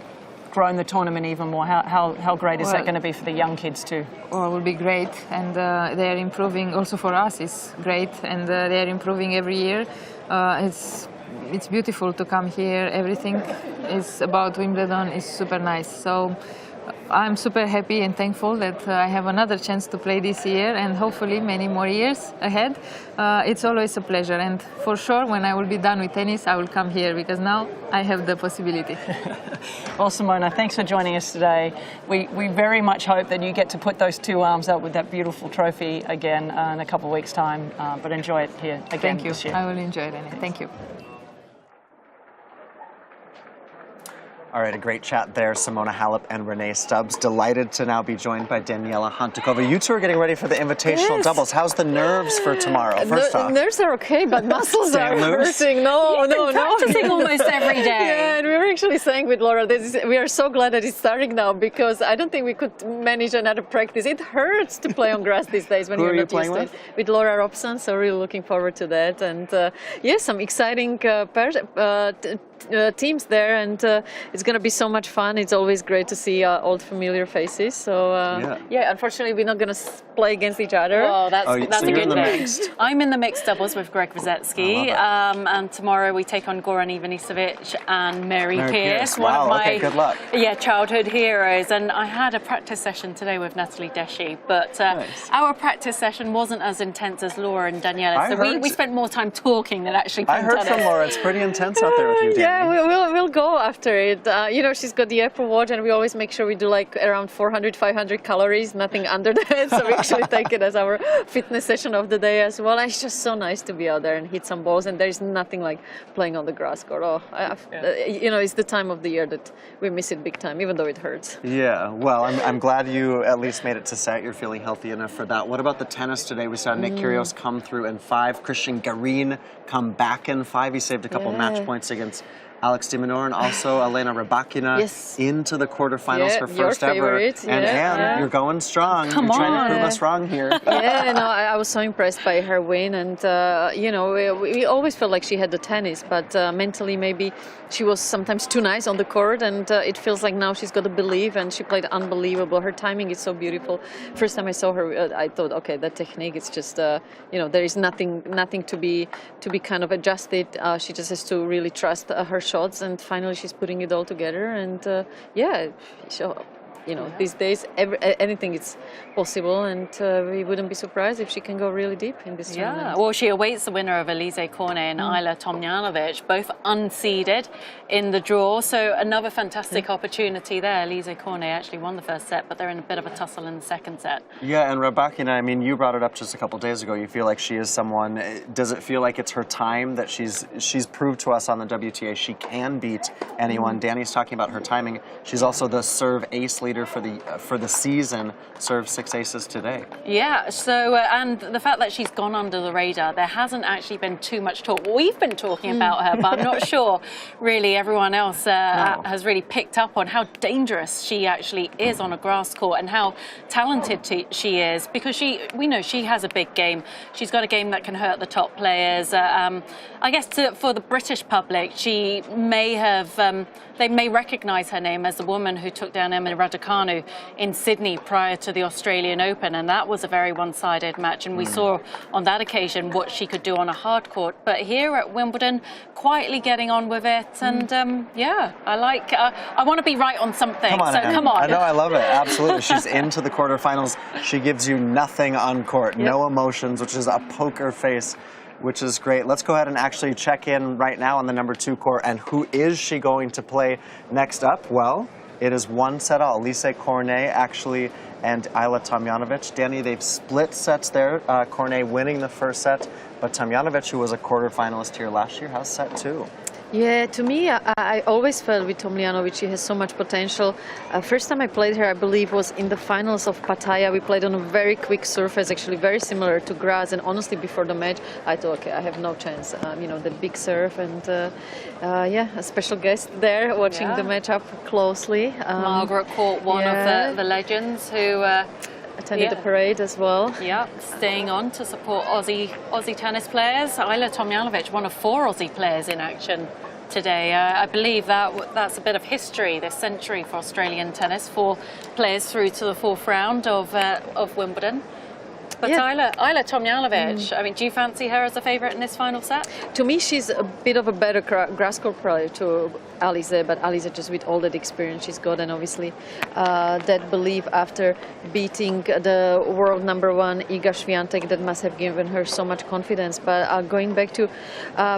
grown the tournament even more? How great is that going to be for the young kids too? Well, it will be great, and they are improving. Also for us, it's great, and they are improving every year. It's beautiful to come here. Everything is about Wimbledon is super nice. So I'm super happy and thankful that I have another chance to play this year and hopefully many more years ahead. It's always a pleasure, and for sure when I will be done with tennis I will come here because now I have the possibility. Well, Simona, thanks for joining us today. We very much hope that you get to put those 2 arms up with that beautiful trophy again in a couple of weeks' time, but enjoy it here again this year. I will enjoy it. Thank you. All right, a great chat there, Simona Halep and Renee Stubbs. Delighted to now be joined by Daniela Hantuchova. You two are getting ready for the invitational doubles. How's the nerves for tomorrow? First off, nerves are okay, but muscles are hurting. No. Practicing almost every day. Yeah, and we were actually saying with Laura, we are so glad that it's starting now because I don't think we could manage another practice. It hurts to play on grass these days when you're not used to it. With Laura Robson, so really looking forward to that. And some exciting teams there, and it's going to be so much fun. It's always great to see old familiar faces. So unfortunately we're not going to play against each other. Oh, that's a good thing. I'm in the mixed doubles with Greg Rosetsky, and tomorrow we take on Goran Ivanisevic and Mary Pierce, one of my good luck. childhood heroes. And I had a practice session today with Natalie Deshi, but our practice session wasn't as intense as Laura and Daniela. So we spent more time talking than actually playing tennis. I heard from Laura, it's pretty intense out there with you, Danny. Yeah, we'll go after it. She's got the Apple Watch, and we always make sure we do like around 400-500 calories, nothing under that. So we actually take it as our fitness session of the day as well. And it's just so nice to be out there and hit some balls, and there's nothing like playing on the grass court. It's the time of the year that we miss it big time, even though it hurts. Yeah, well, I'm glad you at least made it to set. You're feeling healthy enough for that. What about the tennis today? We saw Nick Kyrios come through in 5, Christian Garin come back in 5. He saved a couple match points against Alex de Minaur and also Elena Rybakina into the quarterfinals for first your ever. favorite, And Anne, you're going strong. Come you're trying on. to prove us wrong here. Yeah, no, I was so impressed by her win, and you know, we always felt like she had the tennis, but mentally maybe she was sometimes too nice on the court, and it feels like now she's got to believe, and she played unbelievable. Her timing is so beautiful. First time I saw her, I thought, okay, that technique, it's just you know, there is nothing to be kind of adjusted. She just has to really trust her shots, and finally she's putting it all together, and yeah, so, you know, these days anything is possible, and we wouldn't be surprised if she can go really deep in this tournament. Well, she awaits the winner of Elise Cornet and Ayla Tomljanovic, both unseeded in the draw. So another fantastic opportunity there. Elise Cornet actually won the first set, but they're in a bit of a tussle in the second set. Yeah, and Rybakina, I mean, you brought it up just a couple days ago. You feel like she is someone. Does it feel like it's her time that she's proved to us on the WTA she can beat anyone? Danny's talking about her timing. She's also the serve ace leader for the season. Serve 6 aces today. Yeah, so and the fact that she's gone under the radar, there hasn't actually been too much talk. We've been talking about her, but I'm not sure really everyone else has really picked up on how dangerous she actually is on a grass court and how talented she is, because we know she has a big game. She's got a game that can hurt the top players. I guess for the British public, she may have they may recognise her name as the woman who took down Emma Raducanu in Sydney prior to the Australian Open, and that was a very one-sided match, and we saw on that occasion what she could do on a hard court. But here at Wimbledon, quietly getting on with it, and yeah, I want to be right on something. Come on, so Anne. come on. I know, I love it. Absolutely. She's into the quarterfinals. She gives you nothing on court, no emotions, which is a poker face, which is great. Let's go ahead and actually check in right now on the number 2 court. And who is she going to play next up? Well, it is one set all. Elise Cornet actually and Ayla Tomljanovic. Danny, they've split sets there. Cornet winning the first set, but Tomljanovic, who was a quarterfinalist here last year, has set 2. Yeah, to me, I always felt with Tomljanovic she has so much potential. First time I played her, I believe, was in the finals of Pattaya. We played on a very quick surface, actually very similar to grass. And honestly, before the match, I thought, okay, I have no chance. You know, the big serve, and yeah, a special guest there watching the match up closely. Margaret Court, one of the legends who attended the parade as well. Yeah, staying on to support Aussie tennis players. Ayla Tomljanovic, one of 4 Aussie players in action today. I believe that's a bit of history this century for Australian tennis. 4 players through to the 4th round of Wimbledon. But Ayla Tomljanovic, I mean, do you fancy her as a favourite in this final set? To me, she's a bit of a better grass court player to Alice, but Alice just with all that experience she's got, and obviously that belief after beating the world number 1 Iga Swiatek, that must have given her so much confidence. But going back to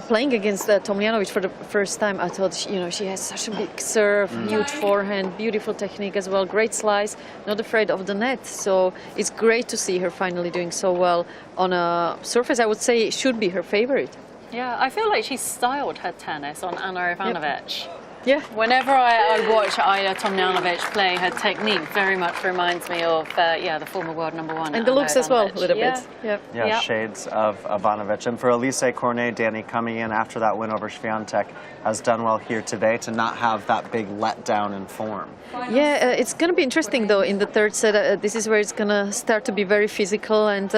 playing against Tomljanovic for the first time, I thought, you know, she has such a big serve, huge forehand, beautiful technique as well, great slice, not afraid of the net. So it's great to see her finally doing so well on a surface I would say should be her favorite. Yeah, I feel like she's styled her tennis on Anna Ivanovic. Yeah. Whenever I watch Ayla Tomljanovic play, her technique very much reminds me of the former world number 1. And the looks as well, a little bit. Yeah, shades of Ivanovic. And for Elise Cornet, Danny, coming in after that win over Swiatek, has done well here today to not have that big letdown in form. Yeah, it's going to be interesting though in the third set. This is where it's going to start to be very physical, and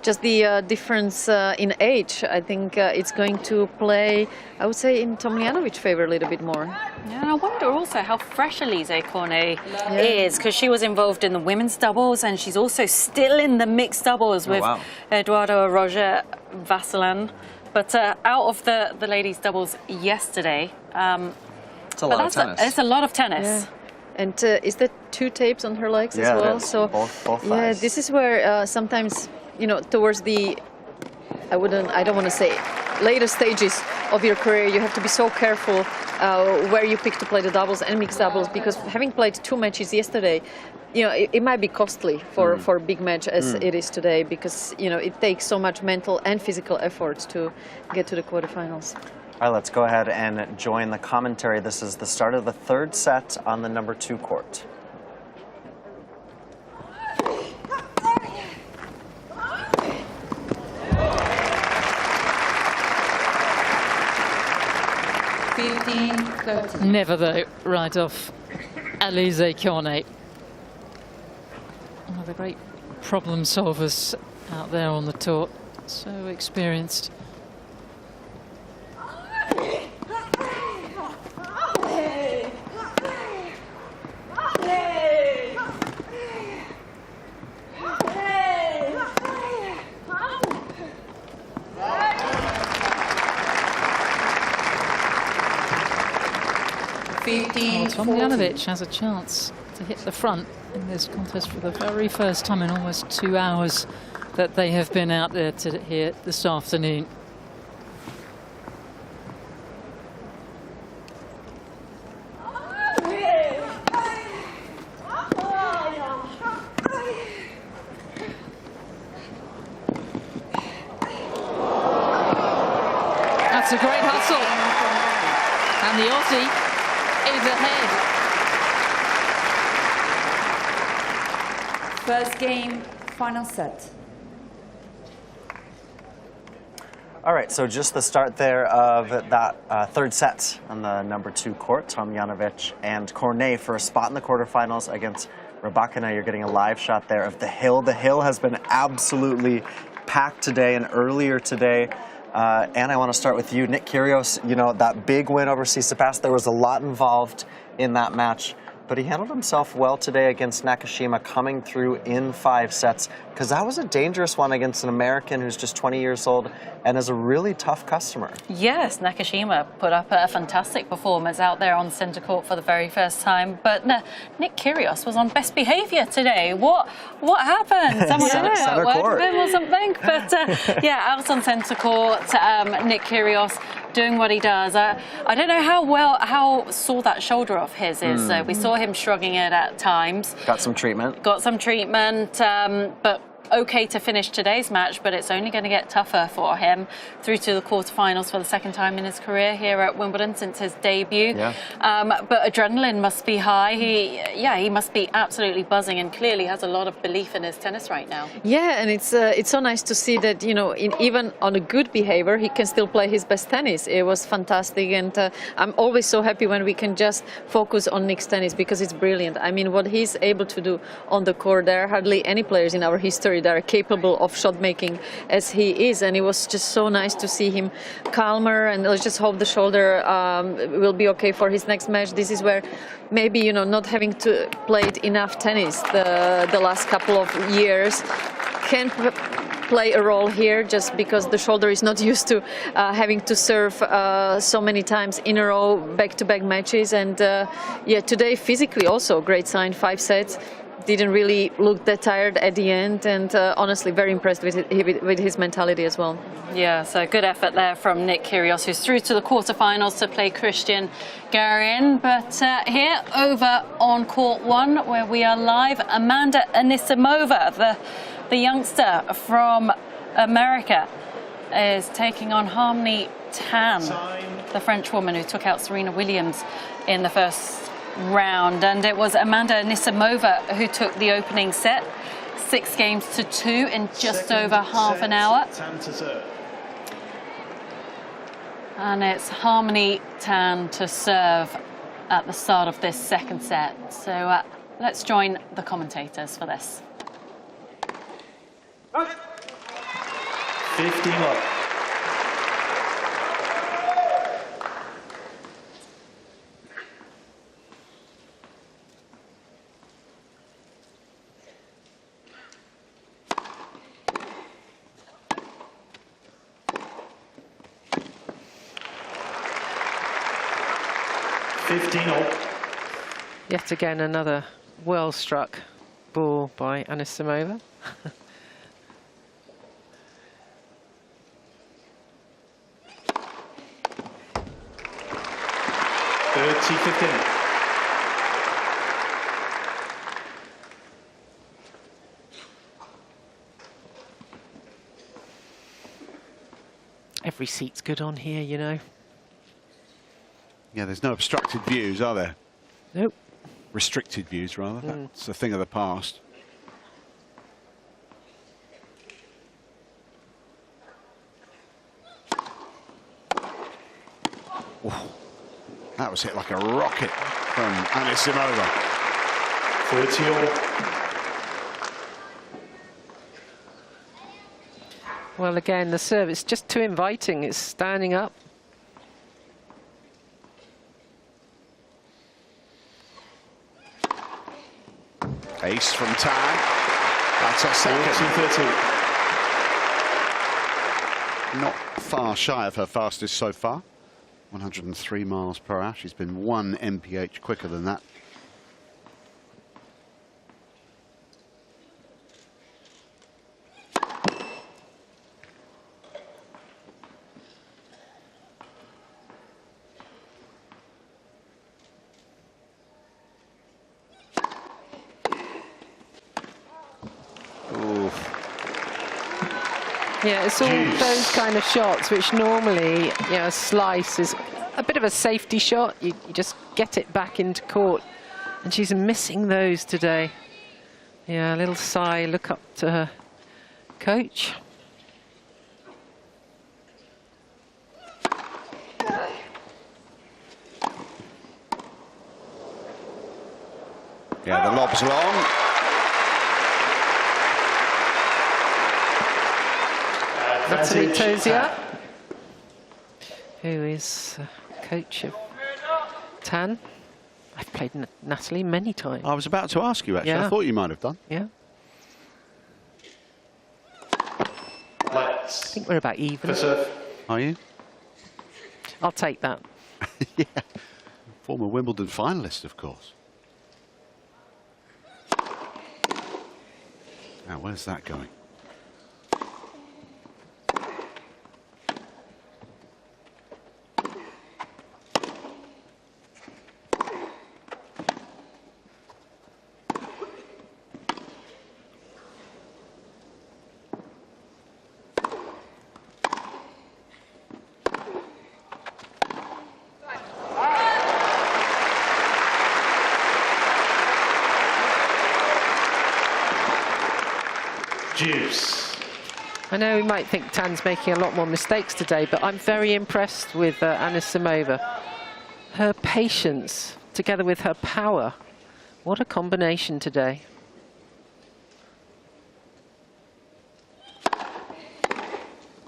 just the difference in age, I think it's going to play, I would say, in Tomljanovic's favor a little bit more. Yeah, and I wonder also how fresh Elise Cornet is, because she was involved in the women's doubles, and she's also still in the mixed doubles with Eduardo Roger Vasselin. But out of the ladies' doubles yesterday, it's a lot of tennis. It's a lot of tennis. Yeah. And is that 2 tapes on her legs as well? So both thighs. Yeah, this is where sometimes, you know, towards the, I don't want to say later stages of your career, you have to be so careful where you pick to play the doubles and mixed doubles, because having played 2 matches yesterday, you know, it might be costly for a big match as it is today, because, you know, it takes so much mental and physical efforts to get to the quarterfinals. All right, let's go ahead and join the commentary. This is the start of the 3rd set on the number 2 court. Field 15-13. Never, though, right off Alizé Cornet. One of the great problem solvers out there on the tour. So experienced. Tomljanovic has a chance to hit the front in this contest for the very first time in almost 2 hours that they have been out there here this afternoon. That's a great hustle. And the Aussie is ahead. First game, final set. All right, so just the start there of that third set on the number 2 court, Tomljanovic and Cornet for a spot in the quarterfinals against Rybakina. You're getting a live shot there of the hill. The hill has been absolutely packed today and earlier today. And I want to start with you, Nick Kyrios. You know, that big win over Tsitsipas, there was a lot involved in that match, but he handled himself well today against Nakashima, coming through in 5 sets, because that was a dangerous one against an American who's just 20 years old and is a really tough customer. Yes, Nakashima put up a fantastic performance out there on centre court for the very first time. But Nick Kyrios was on best behaviour today. What happened? Someone Center court. him or something? But yeah, out on centre court, Nick Kyrios doing what he does. I don't know how sore that shoulder of his is. We saw him shrugging it at times. Got some treatment. But okay to finish today's match, but it's only going to get tougher for him through to the quarterfinals for the second time in his career here at Wimbledon since his debut. Yeah. But adrenaline must be high. He must be absolutely buzzing and clearly has a lot of belief in his tennis right now. Yeah, and it's so nice to see that, you know, even on a good behavior, he can still play his best tennis. It was fantastic, and I'm always so happy when we can just focus on Nick's tennis because it's brilliant. I mean, what he's able to do on the court, there are hardly any players in our history that are capable of shot making as he is, and it was just so nice to see him calmer, and let's just hope the shoulder will be okay for his next match. This is where maybe, you know, not having to played enough tennis the last couple of years can play a role here, just because the shoulder is not used to having to serve so many times in a row, back-to-back matches. And yeah, today physically also great sign, 5 sets. Didn't really look that tired at the end, and honestly very impressed with his mentality as well. Yeah, so good effort there from Nick Kyrios, who's through to the quarterfinals to play Christian Garin. But here over on court 1, where we are live, Amanda Anisimova, the youngster from America, is taking on Harmony Tan, the French woman who took out Serena Williams in the first round. And it was Amanda Anisimova who took the opening set, 6-2 in just over half an hour. And it's Harmony Tan to serve at the start of this second set. So let's join the commentators for this. 15 up. Yet again, another well-struck ball by Anisimova. 30-15. Every seat's good on here, you know. Yeah, there's no obstructed views, are there? Nope. Restricted views, rather. That's a thing of the past. That was hit like a rocket from Anisimova. 30-all. Well, again, the serve is just too inviting. It's standing up. Ace from Tan. That's a second. 40-30. Not far shy of her fastest so far. 103 miles per hour. She's been 1 mph quicker than that. Yeah, it's all those kind of shots which normally, you know, a slice is a bit of a safety shot. You just get it back into court. And she's missing those today. Yeah, a little sigh, look up to her coach. Yeah, the lob's long. Natalie Tozier, who is coach of Tan. I've played Natalie many times. I was about to ask you, actually. Yeah. I thought you might have done. Yeah. I think we're about even. Are you? I'll take that. Yeah. Former Wimbledon finalist, of course. Now, where's that going? Juice. I know we might think Tan's making a lot more mistakes today, but I'm very impressed with Anisimova. Her patience, together with her power. What a combination today.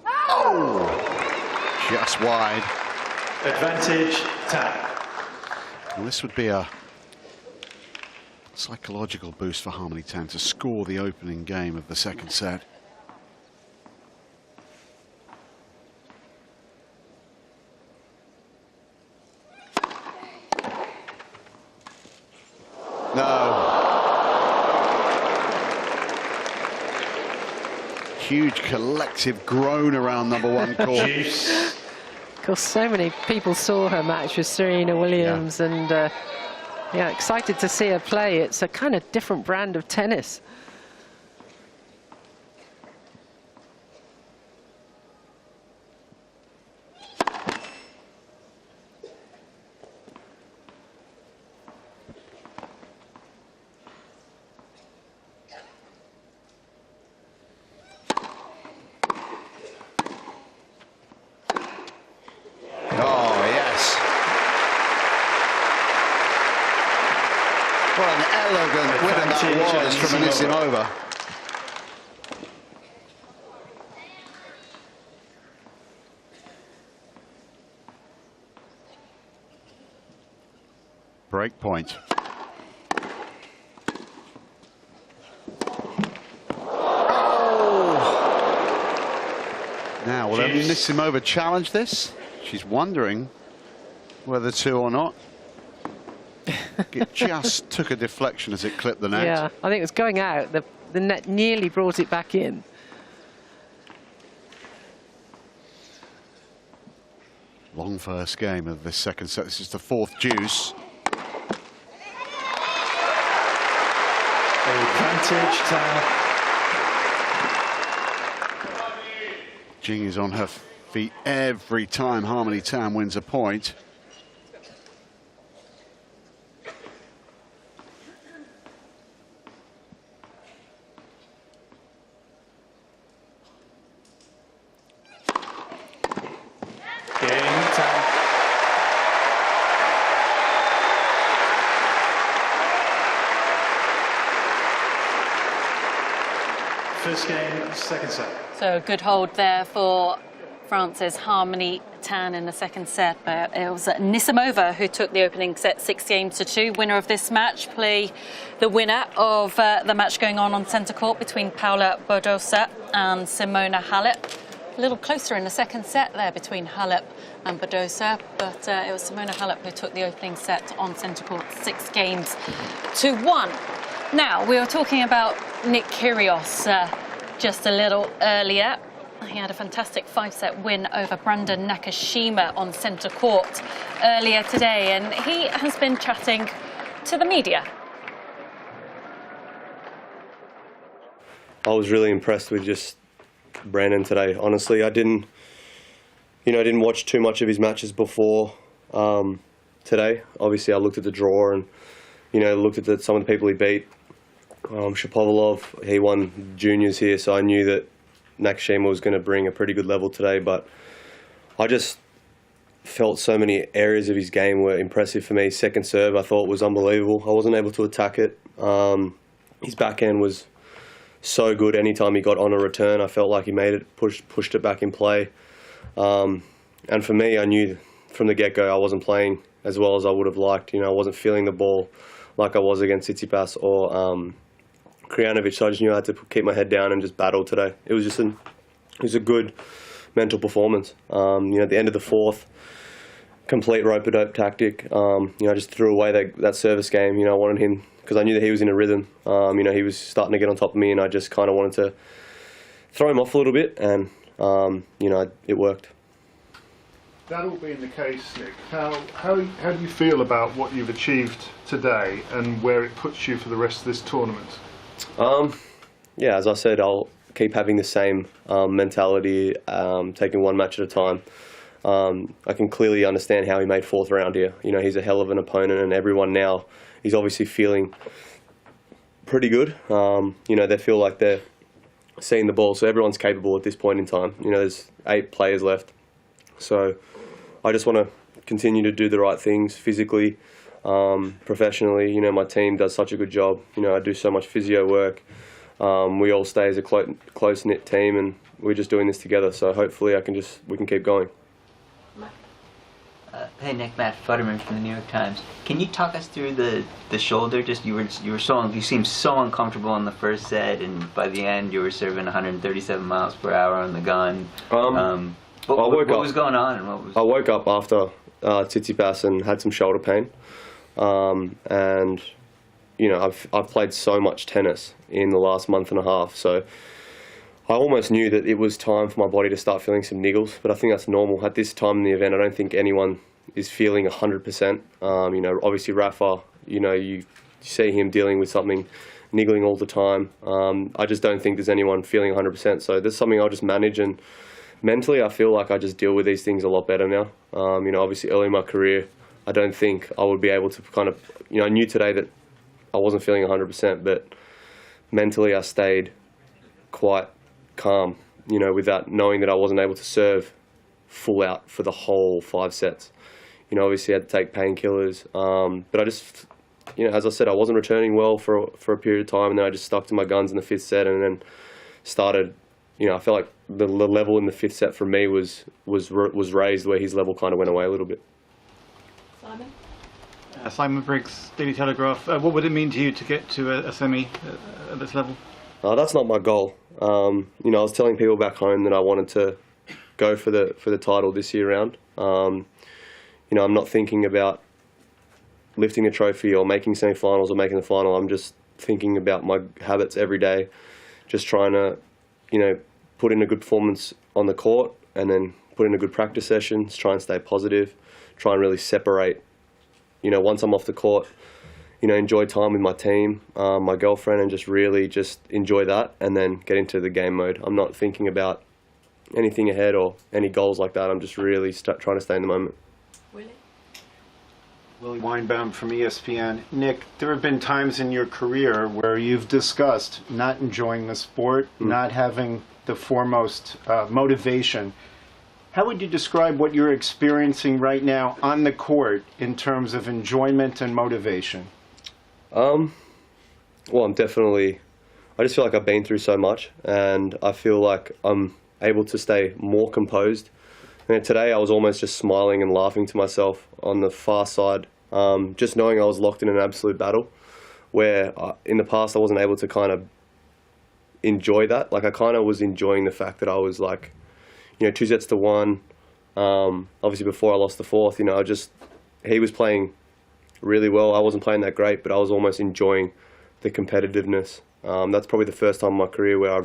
Oh! Just wide. Advantage, Tan. Well, this would be a psychological boost for Harmony Tan to score the opening game of the second set. No. Huge collective groan around number one court. Of course, so many people saw her match with Serena Williams, and yeah, excited to see her play. It's a kind of different brand of tennis. From Anisimova. Break point. Now, will Anisimova challenge this? She's wondering whether to or not. It just took a deflection as it clipped the net. Yeah, I think it was going out. The net nearly brought it back in. Long first game of this second set. This is the fourth deuce. Advantage, Tan. Jing is on her feet every time Harmony Tan wins a point. service game, second set. So a good hold there for France's Harmony Tan in the second set, but it was Nisimova who took the opening set 6-2. Winner of this match play the winner of the match going on centre court between Paula Badosa and Simona Halep. A little closer in the second set there between Halep and Badosa, but it was Simona Halep who took the opening set on centre court 6-1. Now, we were talking about Nick Kyrios just a little earlier. He had a fantastic 5-set win over Brandon Nakashima on centre court earlier today, and he has been chatting to the media. I was really impressed with just Brandon today. Honestly, I didn't watch too much of his matches before today. Obviously, I looked at the draw and looked at some of the people he beat. Shapovalov, he won juniors here, so I knew that Nakashima was going to bring a pretty good level today, but I just felt so many areas of his game were impressive for me. Second serve I thought was unbelievable. I wasn't able to attack it. His backhand was so good. Anytime he got on a return, I felt like he made it, pushed it back in play. And for me, I knew from the get-go I wasn't playing as well as I would have liked. I wasn't feeling the ball like I was against Tsitsipas or Krajinovic, so I just knew I had to keep my head down and just battle today. It was just a good mental performance. At the end of the fourth, complete rope-a-dope tactic. I just threw away that service game. I wanted him, because I knew that he was in a rhythm. He was starting to get on top of me, and I just kind of wanted to throw him off a little bit, and it worked. That all being the case, Nick, how do you feel about what you've achieved today and where it puts you for the rest of this tournament? Yeah, as I said, I'll keep having the same mentality, taking one match at a time. I can clearly understand how he made fourth round here. He's a hell of an opponent, and everyone now is obviously feeling pretty good. They feel like they're seeing the ball, so everyone's capable at this point in time. There's 8 players left. So I just want to continue to do the right things physically, professionally. My team does such a good job. I do so much physio work. We all stay as a close-knit team, and we're just doing this together. So hopefully we can keep going. Hey Nick, Matt Futterman from the New York Times. Can you talk us through the shoulder? Just you seemed so uncomfortable in the first set, and by the end you were serving 137 miles per hour on the gun. What was going on? And what was... I woke up after Tsitsipas and had some shoulder pain, and I've played so much tennis in the last month and a half, so I almost knew that it was time for my body to start feeling some niggles. But I think that's normal at this time in the event. I don't think anyone is feeling 100%. Obviously Rafa, you see him dealing with something niggling all the time. I just don't think there's anyone feeling 100%. So that's something I'll just manage, and mentally I feel like I just deal with these things a lot better now. Obviously early in my career, I don't think I would be able to kind of, I knew today that I wasn't feeling 100%, but mentally I stayed quite calm, with that, knowing that I wasn't able to serve full out for the whole 5 sets. Obviously I had to take painkillers, but I just, as I said, I wasn't returning well for a period of time, and then I just stuck to my guns in the 5th set, and then started, I felt like the level in the 5th set for me was raised, where his level kind of went away a little bit. Simon? Simon Briggs, Daily Telegraph. What would it mean to you to get to a semi at this level? That's not my goal. I was telling people back home that I wanted to go for the title this year round. I'm not thinking about lifting a trophy or making semi-finals or making the final. I'm just thinking about my habits every day, just trying to, put in a good performance on the court, and then put in a good practice sessions, try and stay positive, try and really separate, once I'm off the court, enjoy time with my team, my girlfriend, and just really just enjoy that, and then get into the game mode. I'm not thinking about anything ahead or any goals like that. I'm just really trying to stay in the moment. Willie Weinbaum from ESPN. Nick, there have been times in your career where you've discussed not enjoying the sport, not having the foremost motivation. How would you describe what you're experiencing right now on the court in terms of enjoyment and motivation? Well, I'm I just feel like I've been through so much, and I feel like I'm able to stay more composed. And today I was almost just smiling and laughing to myself on the far side, just knowing I was locked in an absolute battle, where in the past I wasn't able to kind of enjoy that. Like I kind of was enjoying the fact that I was like, 2-1. Obviously before I lost the fourth, he was playing really well. I wasn't playing that great, but I was almost enjoying the competitiveness. That's probably the first time in my career where I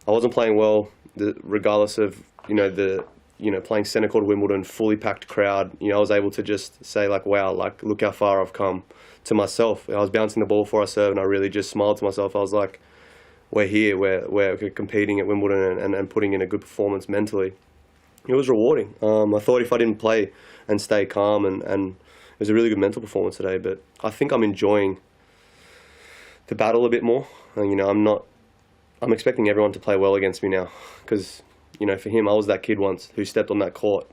wasn't playing well, regardless of playing centre court Wimbledon, fully packed crowd. I was able to just say like, wow, like look how far I've come, to myself. I was bouncing the ball before I served, and I really just smiled to myself. I was like, we're here, we're competing at Wimbledon and putting in a good performance mentally. It was rewarding. I thought if I didn't play and stay calm, and it was a really good mental performance today, but I think I'm enjoying the battle a bit more. I'm expecting everyone to play well against me now, because for him, I was that kid once who stepped on that court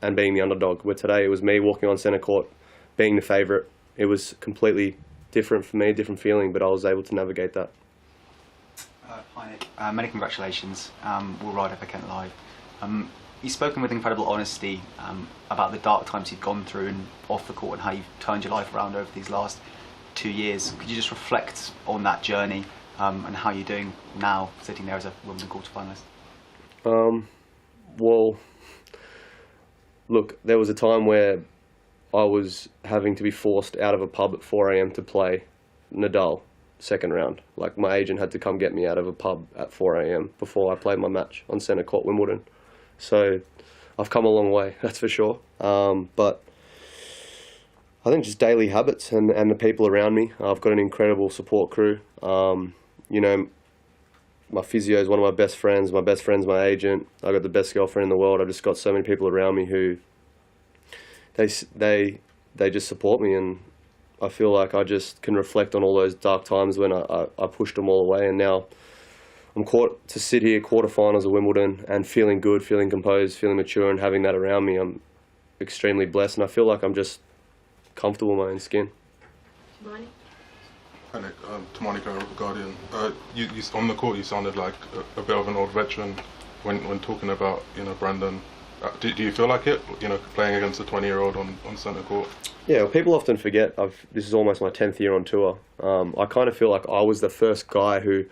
and being the underdog, where today it was me walking on centre court being the favourite. It was completely different for me, different feeling, but I was able to navigate that. Hi Nick, many congratulations. We'll ride Ever Kent live. You've spoken with incredible honesty about the dark times you've gone through and off the court, and how you've turned your life around over these last 2 years. Could you just reflect on that journey and how you're doing now, sitting there as a Wimbledon quarter-finalist? Well, look, there was a time where I was having to be forced out of a pub at 4 a.m. to play Nadal second round. Like my agent had to come get me out of a pub at 4 a.m. before I played my match on centre court Wimbledon. So I've come a long way, that's for sure. But I think just daily habits and the people around me. I've got an incredible support crew. My physio is one of my best friends. My best friend's my agent. I've got the best girlfriend in the world. I've just got so many people around me who they just support me, and I feel like I just can reflect on all those dark times when I pushed them all away, and now I'm caught to sit here, quarterfinals of Wimbledon, and feeling good, feeling composed, feeling mature, and having that around me. I'm extremely blessed, and I feel like I'm just comfortable in my own skin. Hi Nick, Tamani Carroll, Guardian. You on the court, you sounded like a bit of an old veteran when talking about Brandon. Do you feel like it? Playing against a 20-year-old on centre court. Yeah, well, people often forget. This is almost my 10th year on tour. I kind of feel like I was the first guy who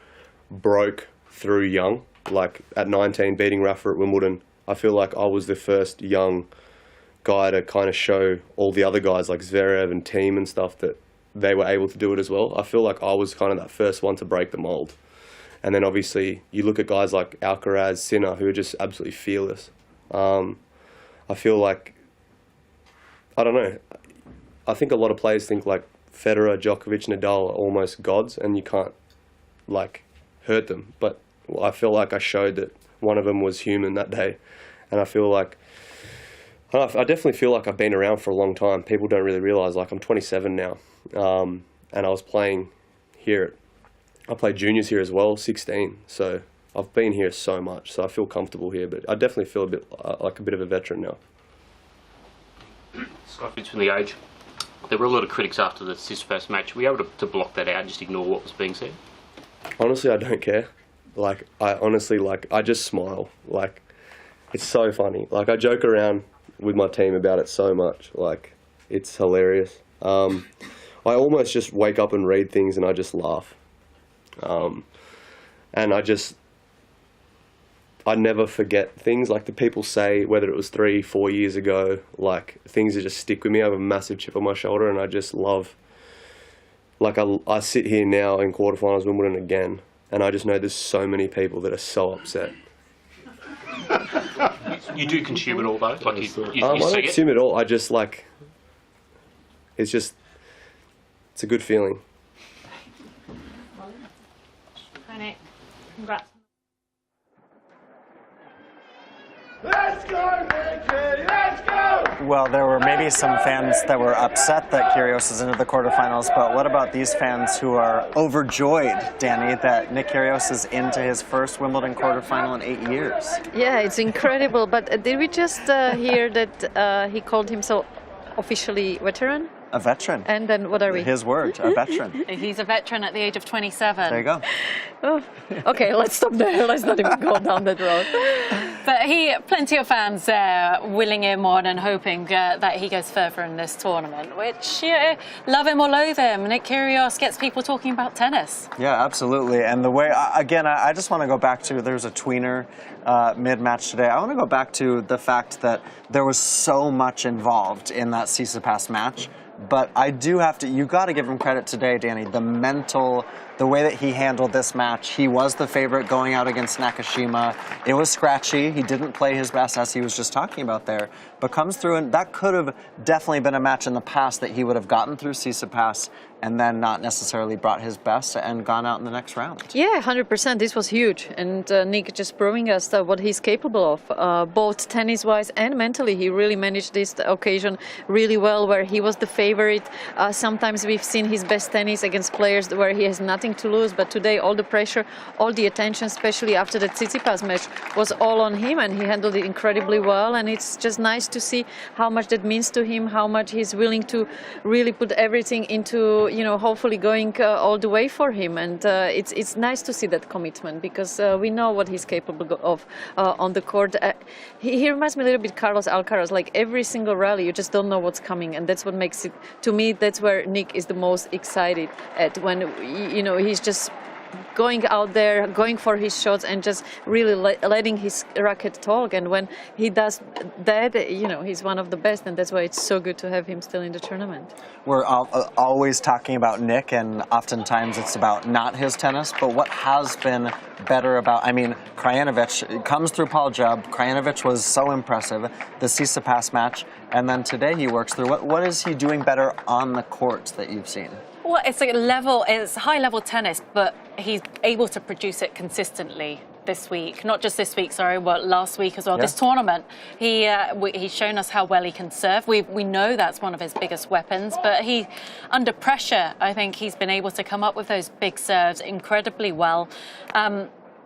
broke through young, like at 19, beating Rafa at Wimbledon. I feel like I was the first young guy to kind of show all the other guys like Zverev and Thiem and stuff that they were able to do it as well. I feel like I was kind of that first one to break the mold. And then obviously you look at guys like Alcaraz, Sinner, who are just absolutely fearless. I feel like, I don't know, I think a lot of players think like Federer, Djokovic, Nadal are almost gods, and you can't like hurt them. But I feel like I showed that one of them was human that day. And I feel like, I definitely feel like I've been around for a long time. People don't really realise, like I'm 27 now, and I was playing here. I played juniors here as well, 16. So I've been here so much, so I feel comfortable here. But I definitely feel a bit like a bit of a veteran now. Scott Fitz from The Age. There were a lot of critics after the Tsitsipas match. Were you able to block that out, just ignore what was being said? Honestly, I don't care. Like, I just smile. Like, it's so funny. Like, I joke around with my team about it so much. Like, it's hilarious. I almost just wake up and read things and I just laugh. And I never forget things. Like the people say, whether it was 3-4 years ago, like things that just stick with me. I have a massive chip on my shoulder, and I just love, like I sit here now in quarterfinals Wimbledon again, and I just know there's so many people that are so upset. You do consume it all though? Like you I don't consume it all. I just like, it's a good feeling. Hi Nick, congrats. Let's go, Nicky! Let's go! Well, there were maybe some fans that were upset that Kyrios is into the quarterfinals, but what about these fans who are overjoyed, Danny, that Nick Kyrios is into his first Wimbledon quarterfinal in 8 years? Yeah, it's incredible, but did we just hear that he called himself officially veteran? A veteran. And then what are we? His word, a veteran. He's a veteran at the age of 27. There you go. Oh, okay, let's stop there. Let's not even go down that road. But plenty of fans willing him on and hoping that he goes further in this tournament, which, love him or loathe him, Nick Kyrios gets people talking about tennis. Yeah, absolutely. And the way, again, I just want to go back to, there's a tweener mid-match today. I want to go back to the fact that there was so much involved in that Tsitsipas match. But I do have to, you got to give him credit today, Danny, the way that he handled this match. He was the favorite going out against Nakashima. It was scratchy. He didn't play his best, as he was just talking about there, but comes through, and that could have definitely been a match in the past that he would have gotten through Tsitsipas and then not necessarily brought his best and gone out in the next round. Yeah, 100%. This was huge. And Nick just proving us what he's capable of, both tennis-wise and mentally. He really managed this occasion really well, where he was the favorite. Sometimes we've seen his best tennis against players where he has nothing to lose. But today, all the pressure, all the attention, especially after the Tsitsipas match, was all on him. And he handled it incredibly well. And it's just nice to see how much that means to him, how much he's willing to really put everything into, hopefully going all the way for him. And it's nice to see that commitment, because we know what he's capable of on the court. He reminds me a little bit Carlos Alcaraz. Like every single rally, you just don't know what's coming, and that's what makes it, to me, that's where Nick is the most excited at, when he's just going out there, going for his shots, and just really letting his racket talk. And when he does that, he's one of the best, and that's why it's so good to have him still in the tournament. We're always talking about Nick, and oftentimes it's about not his tennis, but what has been better about, Krajinovic comes through Paul Jubb. Krajinovic was so impressive, the Tsitsipas match, and then today he works through. What is he doing better on the court that you've seen? Well, it's high-level tennis, but he's able to produce it consistently this week. Not just this week, sorry, but last week as well. Yeah. This tournament, he's shown us how well he can serve. We know that's one of his biggest weapons, but under pressure, I think he's been able to come up with those big serves incredibly well.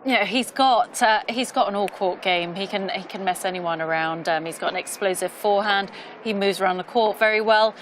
He's got an all-court game. He can mess anyone around. He's got an explosive forehand. He moves around the court very well.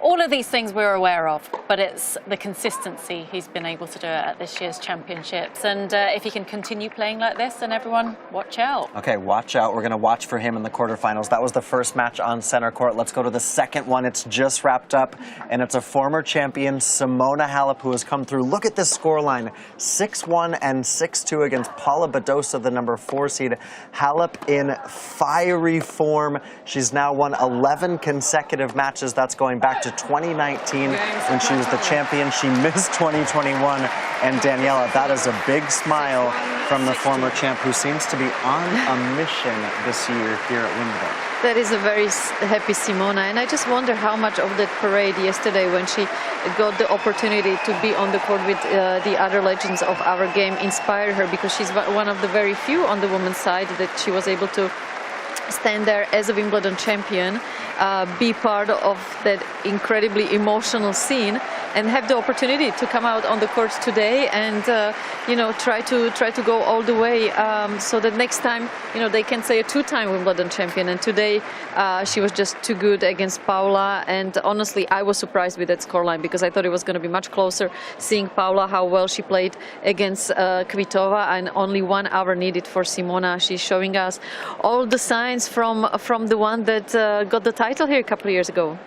All of these things we're aware of, but it's the consistency he's been able to do at this year's championships. And if he can continue playing like this, then everyone watch out. Okay, watch out. We're going to watch for him in the quarterfinals. That was the first match on center court. Let's go to the second one. It's just wrapped up, and it's a former champion, Simona Halep, who has come through. Look at this scoreline, 6-1 and 6-2 against Paula Badosa, the number 4 seed. Halep in fiery form. She's now won 11 consecutive matches. That's going back to 2019 when she was the champion. She missed 2021. And Daniela, that is a big smile from the former champ, who seems to be on a mission this year here at Wimbledon. That is a very happy Simona, and I just wonder how much of that parade yesterday, when she got the opportunity to be on the court with the other legends of our game, inspired her, because she's one of the very few on the women's side that she was able to stand there as a Wimbledon champion, be part of that incredibly emotional scene, and have the opportunity to come out on the court today and try to go all the way, so that next time they can say a two-time Wimbledon champion. And today she was just too good against Paula, and honestly I was surprised with that scoreline, because I thought it was going to be much closer, seeing Paula how well she played against Kvitova, and only 1 hour needed for Simona. She's showing us all the signs from the one that got the title here a couple of years ago.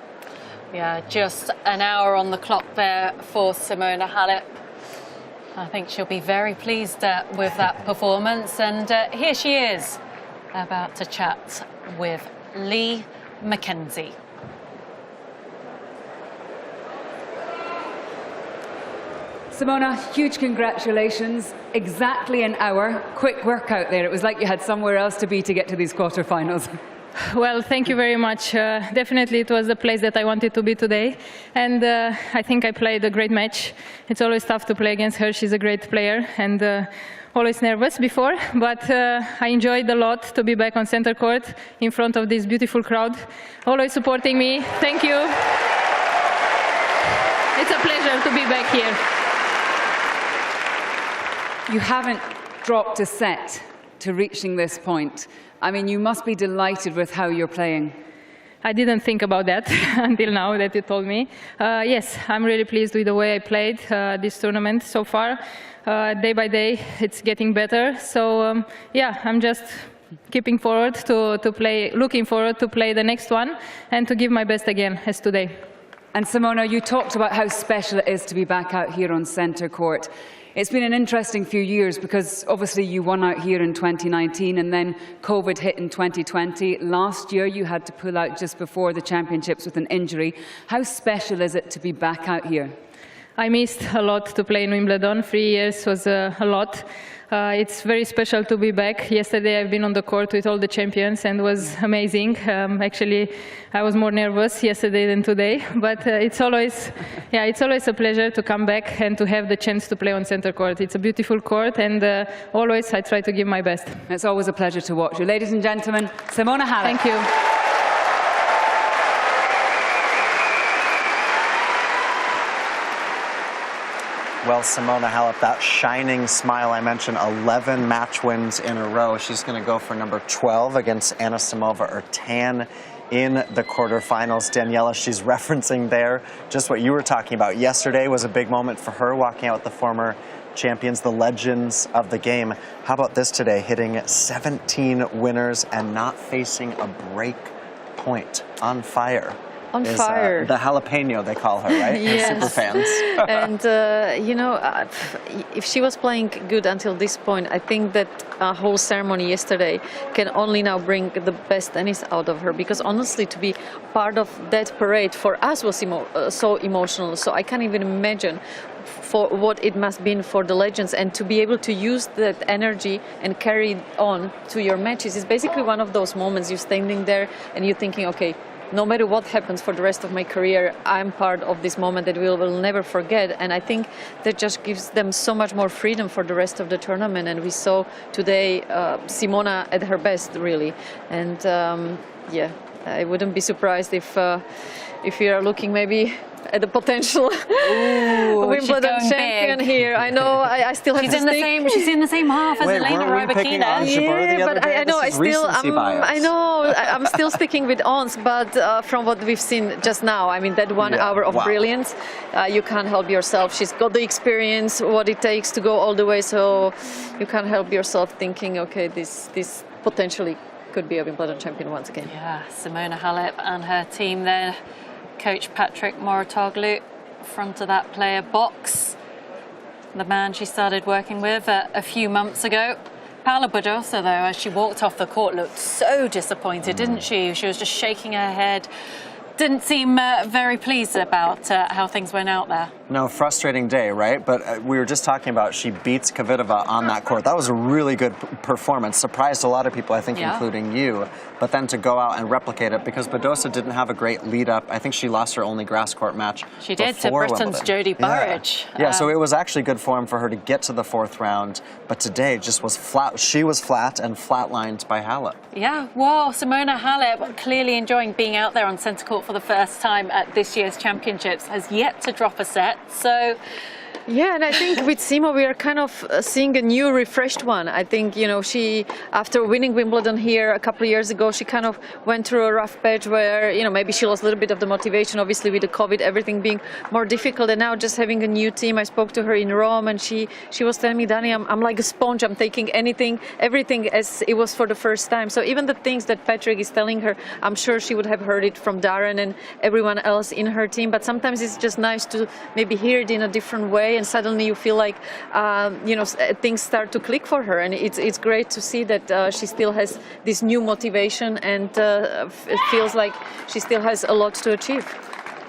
Yeah, just an hour on the clock there for Simona Halep. I think she'll be very pleased with that performance. And here she is, about to chat with Lee McKenzie. Simona, huge congratulations. Exactly an hour. Quick workout there. It was like you had somewhere else to be to get to these quarterfinals. Well, thank you very much. Definitely it was the place that I wanted to be today. And I think I played a great match. It's always tough to play against her. She's a great player, and always nervous before. But I enjoyed a lot to be back on center court in front of this beautiful crowd, always supporting me. Thank you. It's a pleasure to be back here. You haven't dropped a set to reaching this point. I mean, you must be delighted with how you're playing. I didn't think about that until now that you told me. Yes, I'm really pleased with the way I played this tournament so far. Day by day, it's getting better. So yeah, I'm just keeping forward to play, looking forward to play the next one and to give my best again as today. And Simona, you talked about how special it is to be back out here on centre court. It's been an interesting few years because obviously you won out here in 2019 and then COVID hit in 2020. Last year you had to pull out just before the championships with an injury. How special is it to be back out here? I missed a lot to play in Wimbledon. 3 years was a lot. It's very special to be back. Yesterday I've been on the court with all the champions and it was amazing. Actually, I was more nervous yesterday than today, but it's always a pleasure to come back and to have the chance to play on center court. It's a beautiful court and always I try to give my best. It's always a pleasure to watch you. Ladies and gentlemen, Simona Halep. Thank you. Well, Simona Halep, that shining smile I mentioned, 11 match wins in a row. She's going to go for number 12 against Anisimova or Tan in the quarterfinals. Daniela, she's referencing there just what you were talking about. Yesterday was a big moment for her, walking out with the former champions, the legends of the game. How about this today, hitting 17 winners and not facing a break point? On fire. On fire. The jalapeno, they call her, right? Yes. Super fans. And, you know, if she was playing good until this point, I think that whole ceremony yesterday can only now bring the best tennis out of her. Because honestly, to be part of that parade for us was so emotional. So I can't even imagine for what it must have been for the legends, and to be able to use that energy and carry it on to your matches is basically one of those moments you're standing there and you're thinking, okay, no matter what happens for the rest of my career, I'm part of this moment that we will never forget. And I think that just gives them so much more freedom for the rest of the tournament. And we saw today Simona at her best, really. And yeah, I wouldn't be surprised if we are looking maybe at the potential Wimbledon champion here. I know I still have she's to she's in the same half as Elena Rybakina. Yeah, but I know I'm still sticking with Ons, but from what we've seen just now, I mean, that 1 hour of brilliance, you can't help yourself. She's got the experience, what it takes to go all the way, so you can't help yourself thinking, okay, this potentially could be a Wimbledon champion once again. Yeah, Simona Halep and her team there. Coach Patrick Mouratoglou, front of that player box. The man she started working with a few months ago. Paula Badosa, though, as she walked off the court, looked so disappointed, didn't she? She was just shaking her head. Didn't seem very pleased about how things went out there. No, frustrating day, right? But we were just talking about she beats Kvitova on that court. That was a really good performance. Surprised a lot of people, I think, including you. But then to go out and replicate it, because Badosa didn't have a great lead up. I think she lost her only grass court match. She did to Britain's Jodie Burrage. Yeah, so it was actually good form for her to get to the fourth round. But today just was flat. She was flat and flatlined by Halep. Yeah, well, Simona Halep, clearly enjoying being out there on centre court for the first time at this year's championships, has yet to drop a set. So yeah, and I think with Simo we are kind of seeing a new, refreshed one. I think, you know, she, after winning Wimbledon here a couple of years ago, she kind of went through a rough patch where, you know, maybe she lost a little bit of the motivation, obviously with the COVID, everything being more difficult. And now just having a new team, I spoke to her in Rome and she was telling me, Dani, I'm like a sponge. I'm taking everything as it was for the first time. So even the things that Patrick is telling her, I'm sure she would have heard it from Darren and everyone else in her team. But sometimes it's just nice to maybe hear it in a different way, and suddenly you feel like you know, things start to click for her, and it's great to see that she still has this new motivation, and it feels like she still has a lot to achieve.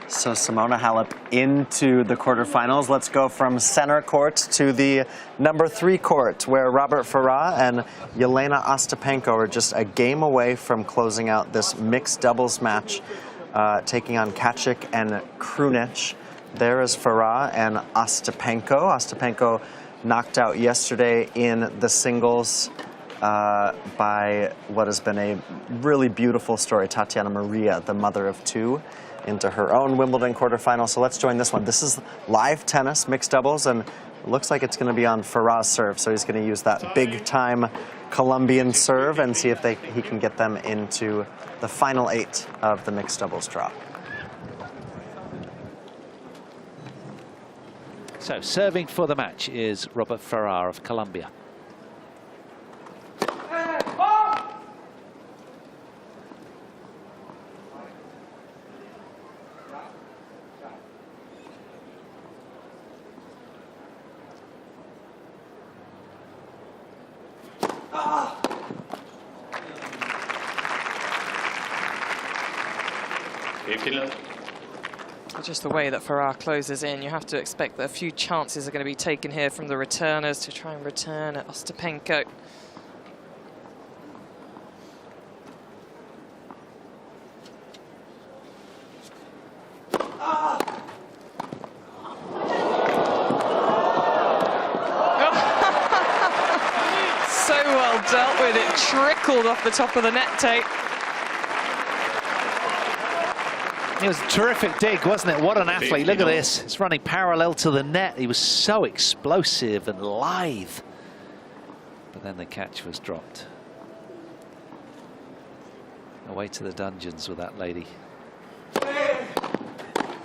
So Simona Halep into the quarterfinals. Let's go from center court to the number 3 court, where Robert Farah and Jelena Ostapenko are just a game away from closing out this mixed doubles match, taking on Kacic and Krunic. There is Farah and Ostapenko. Ostapenko knocked out yesterday in the singles by what has been a really beautiful story, Tatiana Maria, the mother of 2, into her own Wimbledon quarterfinal. So let's join this one. This is live tennis, mixed doubles, and it looks like it's going to be on Farah's serve. So he's going to use that big time Colombian serve and see if he can get them into the final 8 of the mixed doubles draw. So serving for the match is Robert Ferrar of Colombia. Just the way that Ferrar closes in, you have to expect that a few chances are going to be taken here from the returners to try and return at Ostapenko. So well dealt with, it trickled off the top of the net tape. It was a terrific dig, wasn't it? What an athlete. Look at this. It's running parallel to the net. He was so explosive and lithe. But then the catch was dropped. Away to the dungeons with that lady.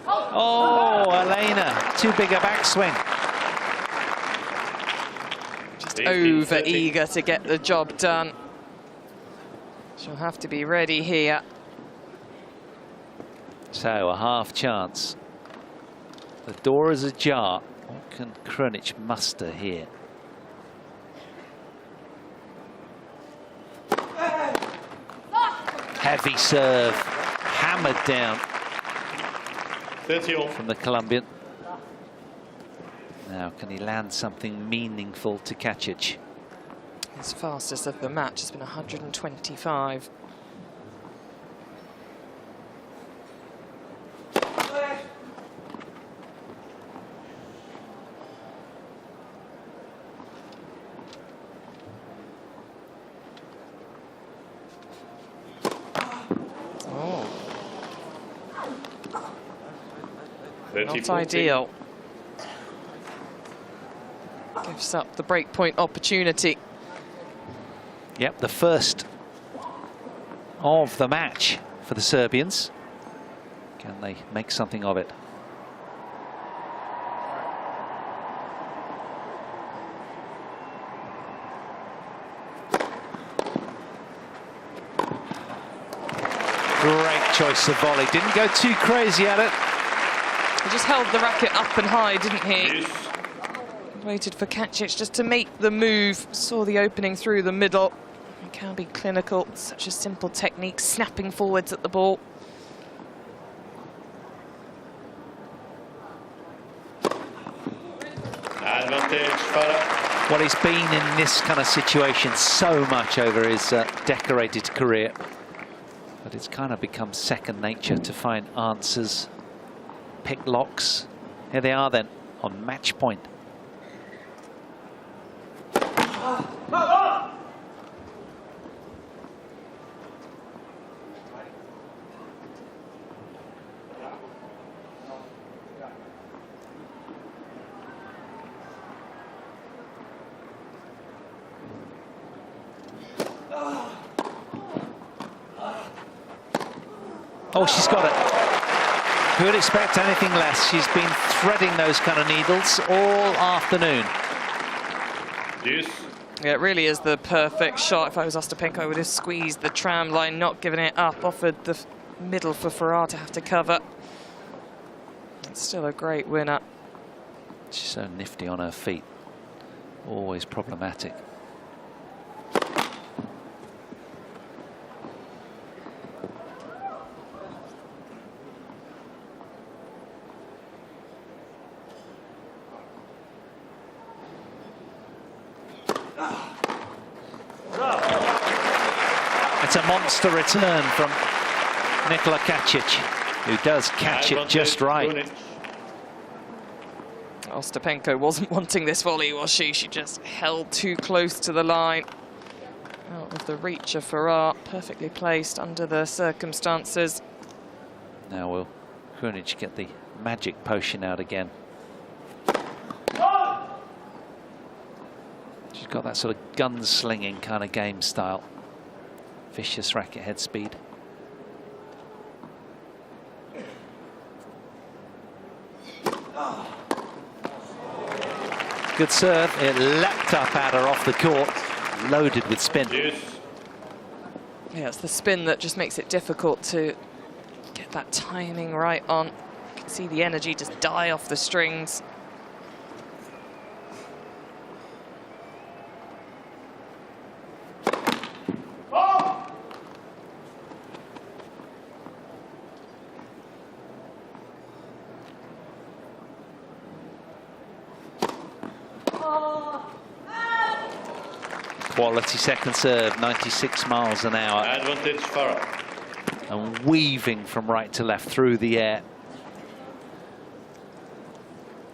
Oh, Elena. Too big a backswing. Just over eager to get the job done. She'll have to be ready here. So a half chance. The door is ajar. What can Krunic muster here? Heavy serve, hammered down from the Colombian. Now can he land something meaningful to Kacic? His fastest of the match has been 125. Not ideal. Gives up the breakpoint opportunity. Yep, the first of the match for the Serbians. Can they make something of it? Great choice of volley. Didn't go too crazy at it. He just held the racket up and high, didn't he? Waited for Kacic just to make the move. Saw the opening through the middle. He can be clinical. Such a simple technique, snapping forwards at the ball. Well, he's been in this kind of situation so much over his decorated career. But it's kind of become second nature to find answers. Pick locks. Here they are then on match point. Oh, she's got it. Could expect anything less. She's been threading those kind of needles all afternoon. Yeah, it really is the perfect shot. If I was Ostapenko, I would have squeezed the tram line, not given it up, offered the middle for Ferrar to have to cover. It's still a great winner. She's so nifty on her feet. Always problematic. It's a monster return from Nikola Kacic, who does catch it just right. Ostapenko wasn't wanting this volley, was she? She just held too close to the line. Out of the reach of Ferrar, perfectly placed under the circumstances. Now will Krunic get the magic potion out again? She's got that sort of gunslinging kind of game style. Vicious racket head speed. Good serve. It leapt up at her off the court, loaded with spin. Yeah, it's the spin that just makes it difficult to get that timing right on. You can see the energy just die off the strings. Quality second serve, 96 miles an hour. Advantage for her. And weaving from right to left through the air.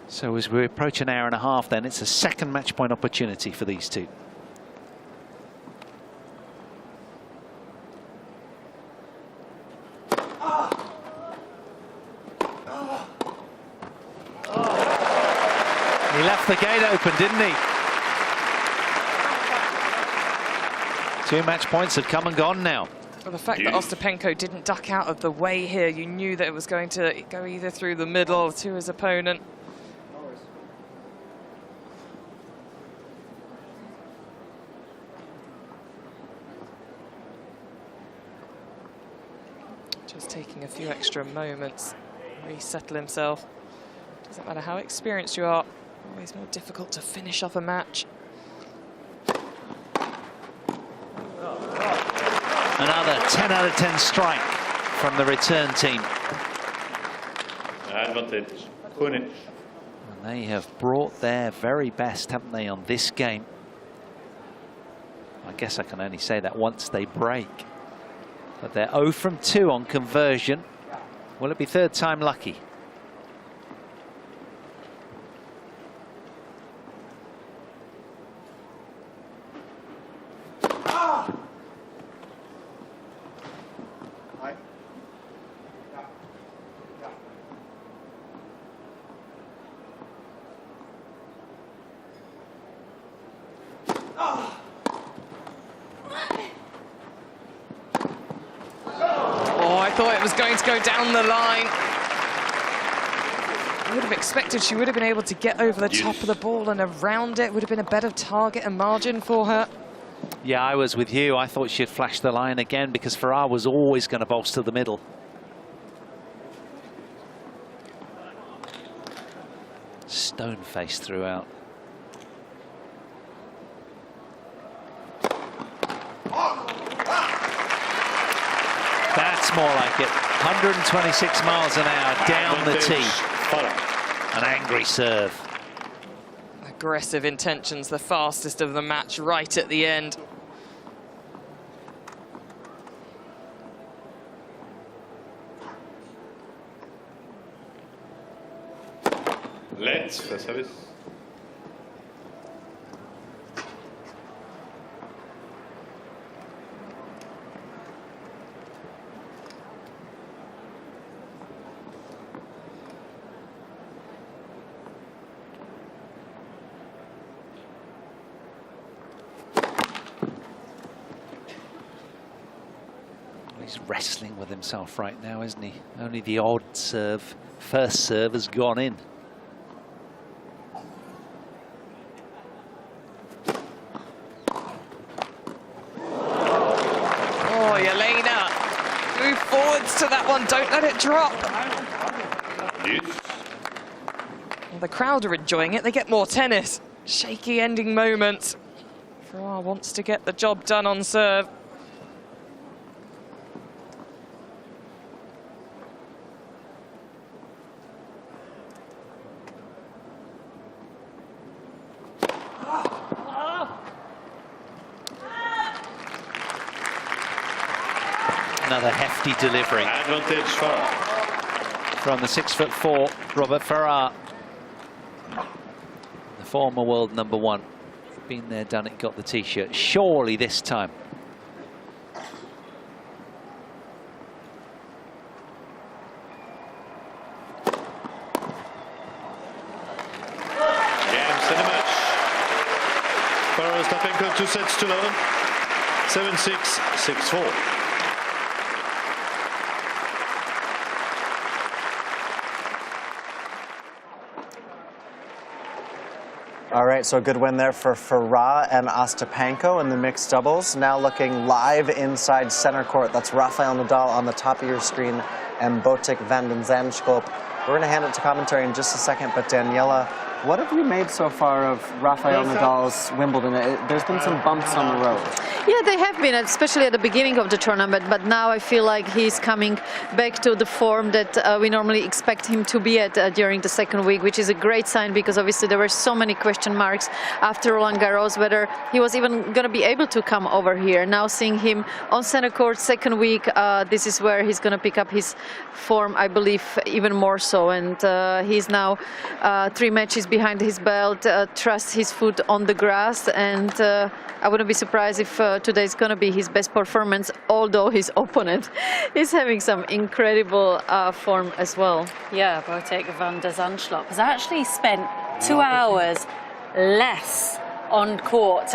So as we approach an hour and a half then, it's a second match point opportunity for these two. He left the gate open, didn't he? 2 match points have come and gone now. Well, the fact that Ostapenko didn't duck out of the way here, you knew that it was going to go either through the middle to his opponent. Just taking a few extra moments, resettle himself. Doesn't matter how experienced you are, always more difficult to finish off a match. Another 10 out of 10 strike from the return team. Advantage. Kunic. And they have brought their very best, haven't they, on this game? I guess I can only say that once they break. But they're 0 from 2 on conversion. Will it be third time lucky? Going to go down the line. I would have expected she would have been able to get over the top of the ball and around it. Would have been a better target and margin for her. Yeah, I was with you. I thought she'd flash the line again because Farrar was always going to bolster the middle. Stone face throughout. That's more like it. 126 miles an hour down the tee. An angry serve. Aggressive intentions, the fastest of the match right at the end. Let's service. He's wrestling with himself right now, isn't he? Only the odd serve, first serve, has gone in. Oh, Elena, move forwards to that one. Don't let it drop. Well, the crowd are enjoying it. They get more tennis. Shaky ending moments. Farrar wants to get the job done on serve. Another hefty delivery. Advantage Farrar. From the 6'4" Robert Farrar. The former world #1. Been there, done it, got the t-shirt. Surely this time. Games in the match. Farrar's done got 2 sets to love. 7-6, 6-4. All right, so a good win there for Farah and Ostapenko in the mixed doubles. Now looking live inside center court. That's Rafael Nadal on the top of your screen and Botic van den Zandschulp. We're going to hand it to commentary in just a second, but Daniela, what have you made so far of Rafael Nadal's Wimbledon? There's been some bumps on the road. Yeah, they have been, especially at the beginning of the tournament, but now I feel like he's coming back to the form that we normally expect him to be at during the second week, which is a great sign because obviously there were so many question marks after Roland Garros, whether he was even going to be able to come over here. Now seeing him on center court second week, this is where he's going to pick up his form, I believe, even more so. And he's now 3 matches behind his belt, trusts his foot on the grass, and I wouldn't be surprised if today's going to be his best performance, although his opponent is having some incredible form as well. Yeah, Botic van den Zandschulp has actually spent 2 hours less on court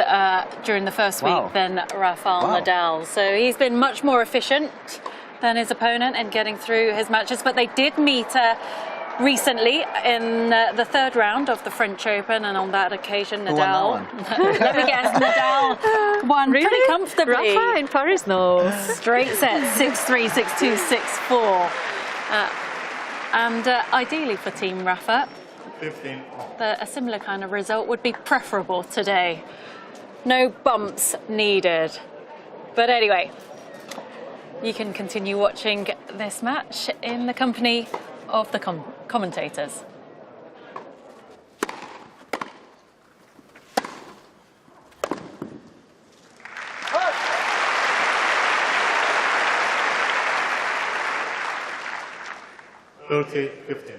during the first week than Rafael Nadal. So he's been much more efficient than his opponent in getting through his matches, but they did meet recently in the third round of the French Open, and on that occasion Nadal, let me guess, Nadal won pretty comfortably. Rafa in Paris? No. Straight set, 6-3, 6-2, 6-4. And ideally for Team Rafa, 15. a similar kind of result would be preferable today. No bumps needed. But anyway, you can continue watching this match in the company of the commentators. Okay, 15.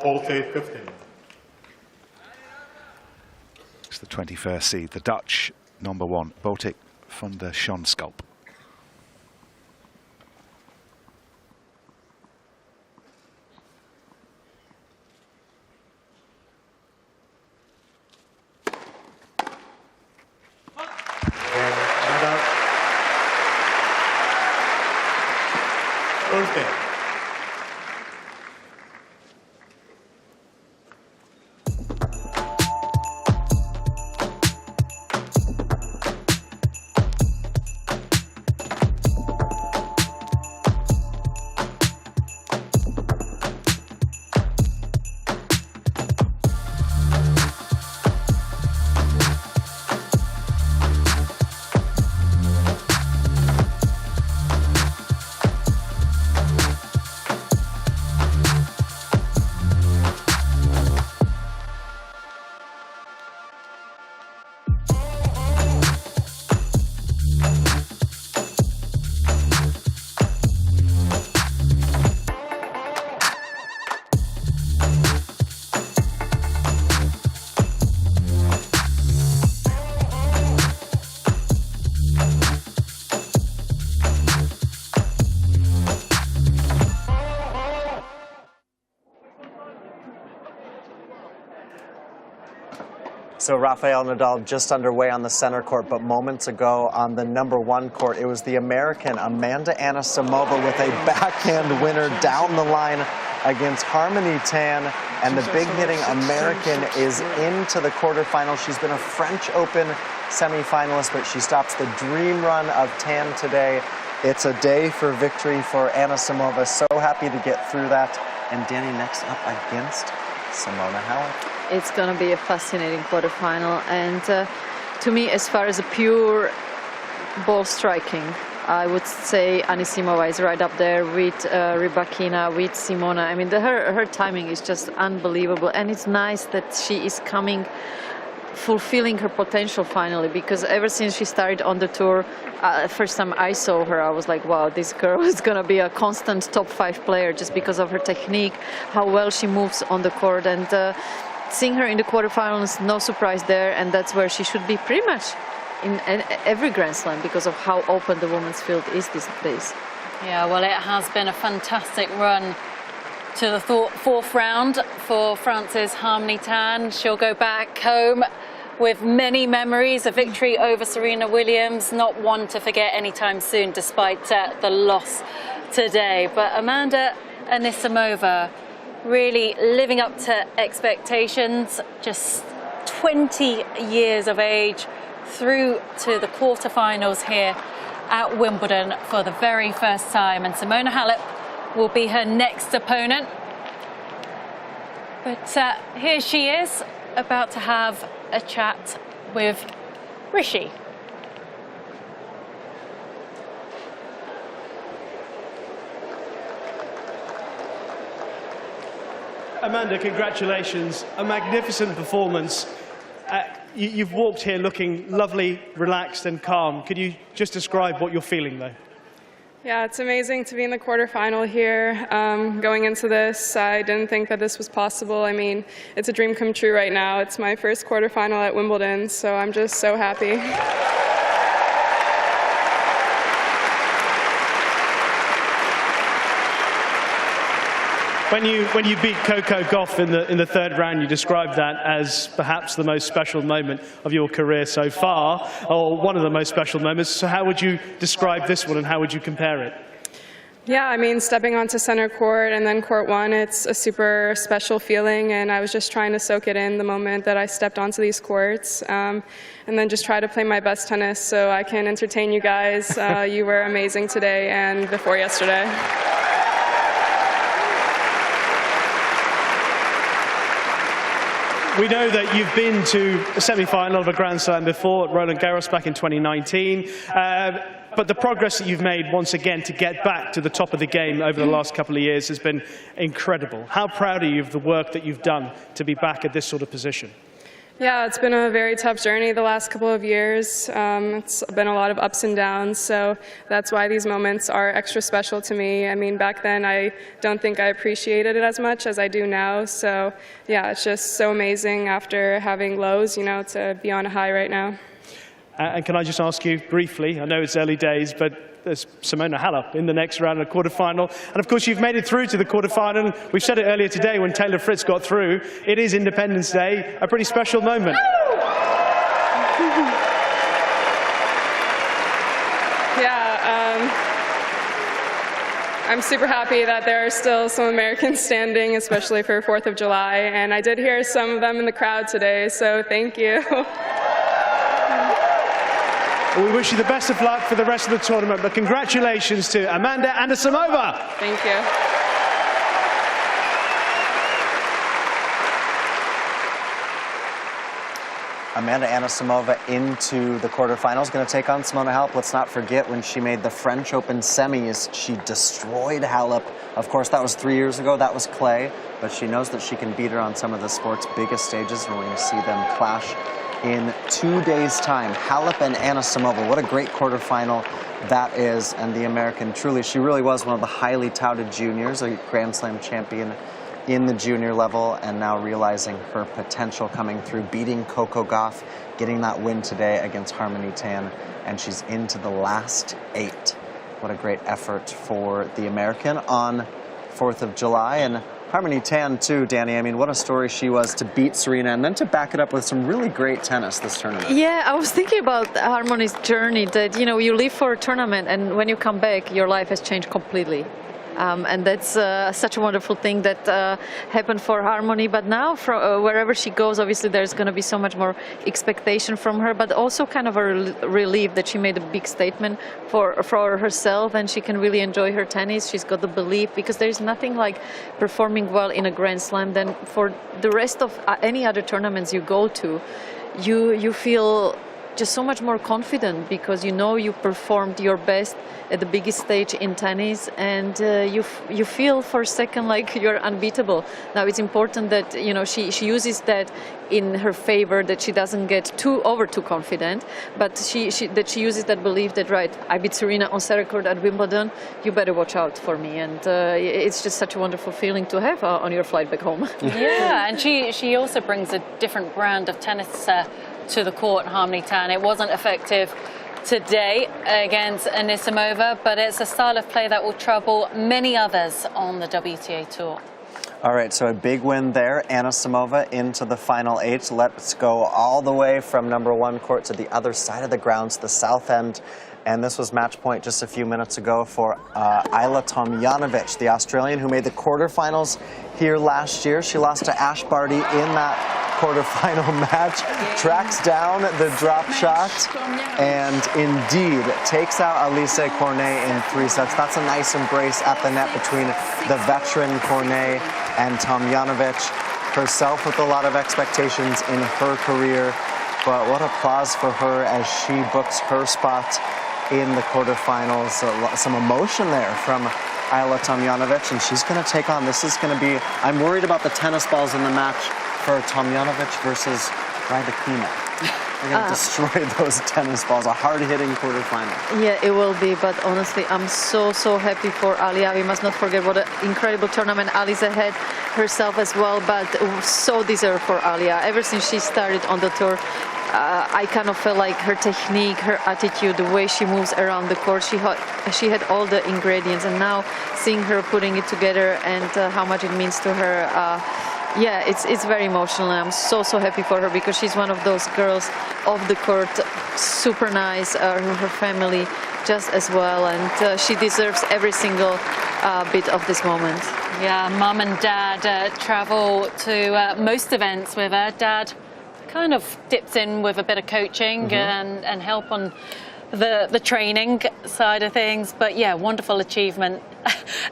Okay, 15. It's the 21st seed, the Dutch #1, Botic van den Zandschulp. Okay. So Rafael Nadal just underway on the center court, but moments ago on the #1 court, it was the American Amanda Anisimova with a backhand winner down the line against Harmony Tan, and the big-hitting American is into the quarterfinals. She's been a French Open semifinalist, but she stops the dream run of Tan today. It's a day for victory for Anisimova. So happy to get through that. And Danny next up against Simona Halep. It's going to be a fascinating quarterfinal, and to me, as far as a pure ball striking, I would say Anisimova is right up there with Rybakina, with Simona. I mean, her timing is just unbelievable, and it's nice that she is coming fulfilling her potential finally, because ever since she started on the tour, first time I saw her, I was like, wow, this girl is gonna be a constant top 5 player just because of her technique, how well she moves on the court, and seeing her in the quarterfinals, no surprise there, and that's where she should be pretty much in every Grand Slam because of how open the women's field is these days. Yeah, well, it has been a fantastic run to the fourth round for France's Harmony Tan. She'll go back home with many memories, a victory over Serena Williams, not one to forget anytime soon, despite the loss today. But Amanda Anisimova really living up to expectations, just 20 years of age, through to the quarterfinals here at Wimbledon for the very first time, and Simona Halep will be her next opponent. But here she is, about to have a chat with Rishi. Amanda, congratulations. A magnificent performance. You've walked here looking lovely, relaxed and calm. Could you just describe what you're feeling, though? Yeah, it's amazing to be in the quarterfinal here. Going into this, I didn't think that this was possible. I mean, it's a dream come true right now. It's my first quarterfinal at Wimbledon, so I'm just so happy. When you beat Coco Gauff in the third round, you described that as perhaps the most special moment of your career so far, or one of the most special moments. So how would you describe this one, and how would you compare it? Yeah, I mean, stepping onto center court and then court one, it's a super special feeling, and I was just trying to soak it in the moment that I stepped onto these courts, and then just try to play my best tennis so I can entertain you guys. You were amazing today and before yesterday. We know that you've been to a semi-final of a Grand Slam before at Roland Garros back in 2019, but the progress that you've made once again to get back to the top of the game over the last couple of years has been incredible. How proud are you of the work that you've done to be back at this sort of position? Yeah, it's been a very tough journey the last couple of years. It's been a lot of ups and downs, so that's why these moments are extra special to me. I mean, back then I don't think I appreciated it as much as I do now, so yeah, it's just so amazing after having lows, you know, to be on a high right now. And can I just ask you briefly, I know it's early days, but there's Simona Halep in the next round of the quarterfinal. And of course, you've made it through to the quarterfinal. We've said it earlier today when Taylor Fritz got through. It is Independence Day, a pretty special moment. Yeah, I'm super happy that there are still some Americans standing, especially for 4th of July. And I did hear some of them in the crowd today, so thank you. We wish you the best of luck for the rest of the tournament, but congratulations to Amanda Anisimova. Thank you. Amanda Anisimova into the quarterfinals, going to take on Simona Halep. Let's not forget when she made the French Open semis, she destroyed Halep. Of course, that was 3 years ago. That was clay, but she knows that she can beat her on some of the sport's biggest stages. We're going to see them clash in 2 days' time. Halep and Anisimova, what a great quarterfinal that is. And the American, truly, she really was one of the highly touted juniors, a Grand Slam champion in the junior level, and now realizing her potential coming through, beating Coco Gauff, getting that win today against Harmony Tan, and she's into the last 8. What a great effort for the American on 4th of July. And Harmony Tan too, Danny. I mean, what a story she was to beat Serena and then to back it up with some really great tennis this tournament. Yeah, I was thinking about Harmony's journey, that, you know, you live for a tournament and when you come back, your life has changed completely. And that's such a wonderful thing that happened for Harmony. But now, from wherever she goes, obviously there's going to be so much more expectation from her, but also kind of a relief that she made a big statement for herself, and she can really enjoy her tennis. She's got the belief, because there's nothing like performing well in a Grand Slam. Then for the rest of any other tournaments you go to, you feel just so much more confident, because you know you performed your best at the biggest stage in tennis, and you feel for a second like you're unbeatable. Now it's important that she uses that in her favor, that she doesn't get too confident, but she uses that belief that, right, I beat Serena on set record at Wimbledon, you better watch out for me, and it's just such a wonderful feeling to have on your flight back home. Yeah, and she also brings a different brand of tennis to the court, Harmony Tan. It wasn't effective today against Anisimova, but it's a style of play that will trouble many others on the WTA Tour. All right, so a big win there. Anisimova into the final 8. Let's go all the way from number 1 court to the other side of the grounds, the south end. And this was match point just a few minutes ago for Ajla Tomljanovic, the Australian who made the quarterfinals here last year. She lost to Ash Barty in that quarterfinal match, tracks down the drop shot, and indeed takes out Alice Cornet in 3 sets. That's a nice embrace at the net between the veteran Cornet and Tomljanovic, herself with a lot of expectations in her career. But what applause for her as she books her spot in the quarterfinals. Some emotion there from Ajla Tomljanovic, and she's going to take on, this is going to be, I'm worried about the tennis balls in the match for Tomljanovic versus Rybakina. They're going to destroy those tennis balls, a hard-hitting quarterfinal. Yeah, it will be, but honestly, I'm so happy for Ajla. We must not forget what an incredible tournament Alice had herself as well, but so deserved for Ajla. Ever since she started on the tour, I kind of felt like her technique, her attitude, the way she moves around the court, she had all the ingredients, and now seeing her putting it together and how much it means to her, yeah, it's very emotional. I'm so happy for her, because she's one of those girls off the court, super nice, her family just as well, and she deserves every single bit of this moment. Yeah, mum and dad travel to most events with her. Dad kind of dips in with a bit of coaching and help on the training side of things, but yeah, wonderful achievement.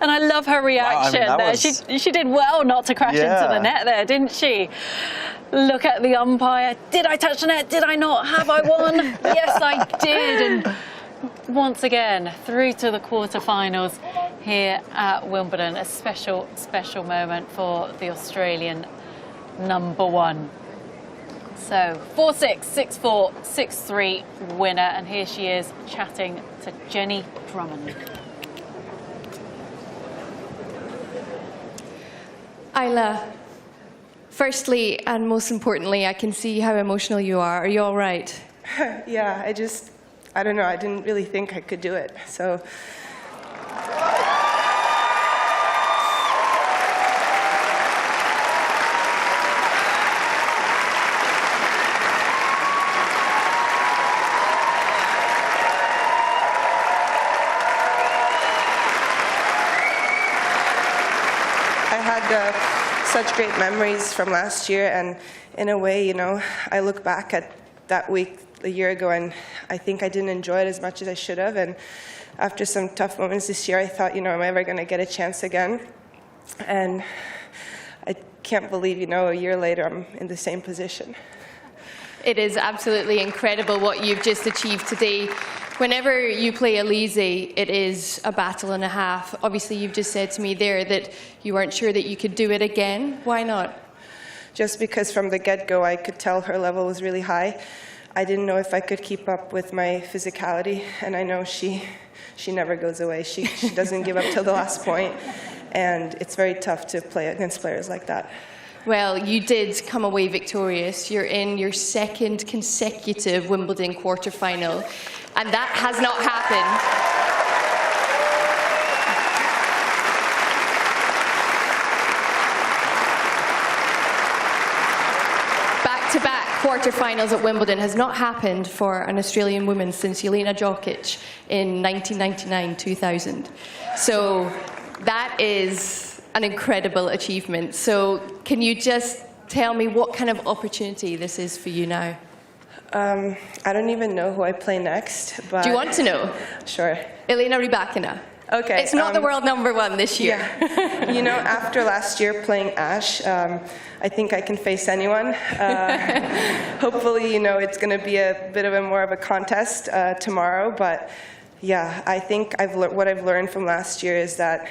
And I love her reaction. Wow, I mean, there. She did well not to crash into the net there, didn't she? Look at the umpire. Did I touch the net? Did I not? Have I won? Yes, I did. And once again, through to the quarterfinals here at Wimbledon. A special moment for the Australian number 1. So 4-6, 6-4, 6-3 winner, and here she is chatting to Jenny Drummond. Ajla, firstly and most importantly, I can see how emotional you are. Are you all right? Yeah, I don't know, I didn't really think I could do it, so. Such great memories from last year, and in a way, I look back at that week a year ago, and I think I didn't enjoy it as much as I should have. And after some tough moments this year, I thought, am I ever going to get a chance again? And I can't believe, a year later, I'm in the same position. It is absolutely incredible what you've just achieved today. Whenever you play Elise, it is a battle and a half. Obviously, you've just said to me there that you weren't sure that you could do it again. Why not? Just because from the get-go, I could tell her level was really high. I didn't know if I could keep up with my physicality, and I know she never goes away. She doesn't give up till the last point, and it's very tough to play against players like that. Well, you did come away victorious. You're in your 2nd consecutive Wimbledon quarterfinal, and that has not happened. Back-to-back quarterfinals at Wimbledon has not happened for an Australian woman since Elena Djokovic in 1999-2000. So that is an incredible achievement. So can you just tell me what kind of opportunity this is for you now? I don't even know who I play next, but... Do you want to know? Sure. Elena Rybakina. Okay. It's not the world #1 this year. Yeah. You know, after last year playing Ash, I think I can face anyone. Hopefully, you know, it's going to be a bit of more of a contest tomorrow. But yeah, I think what I've learned from last year is that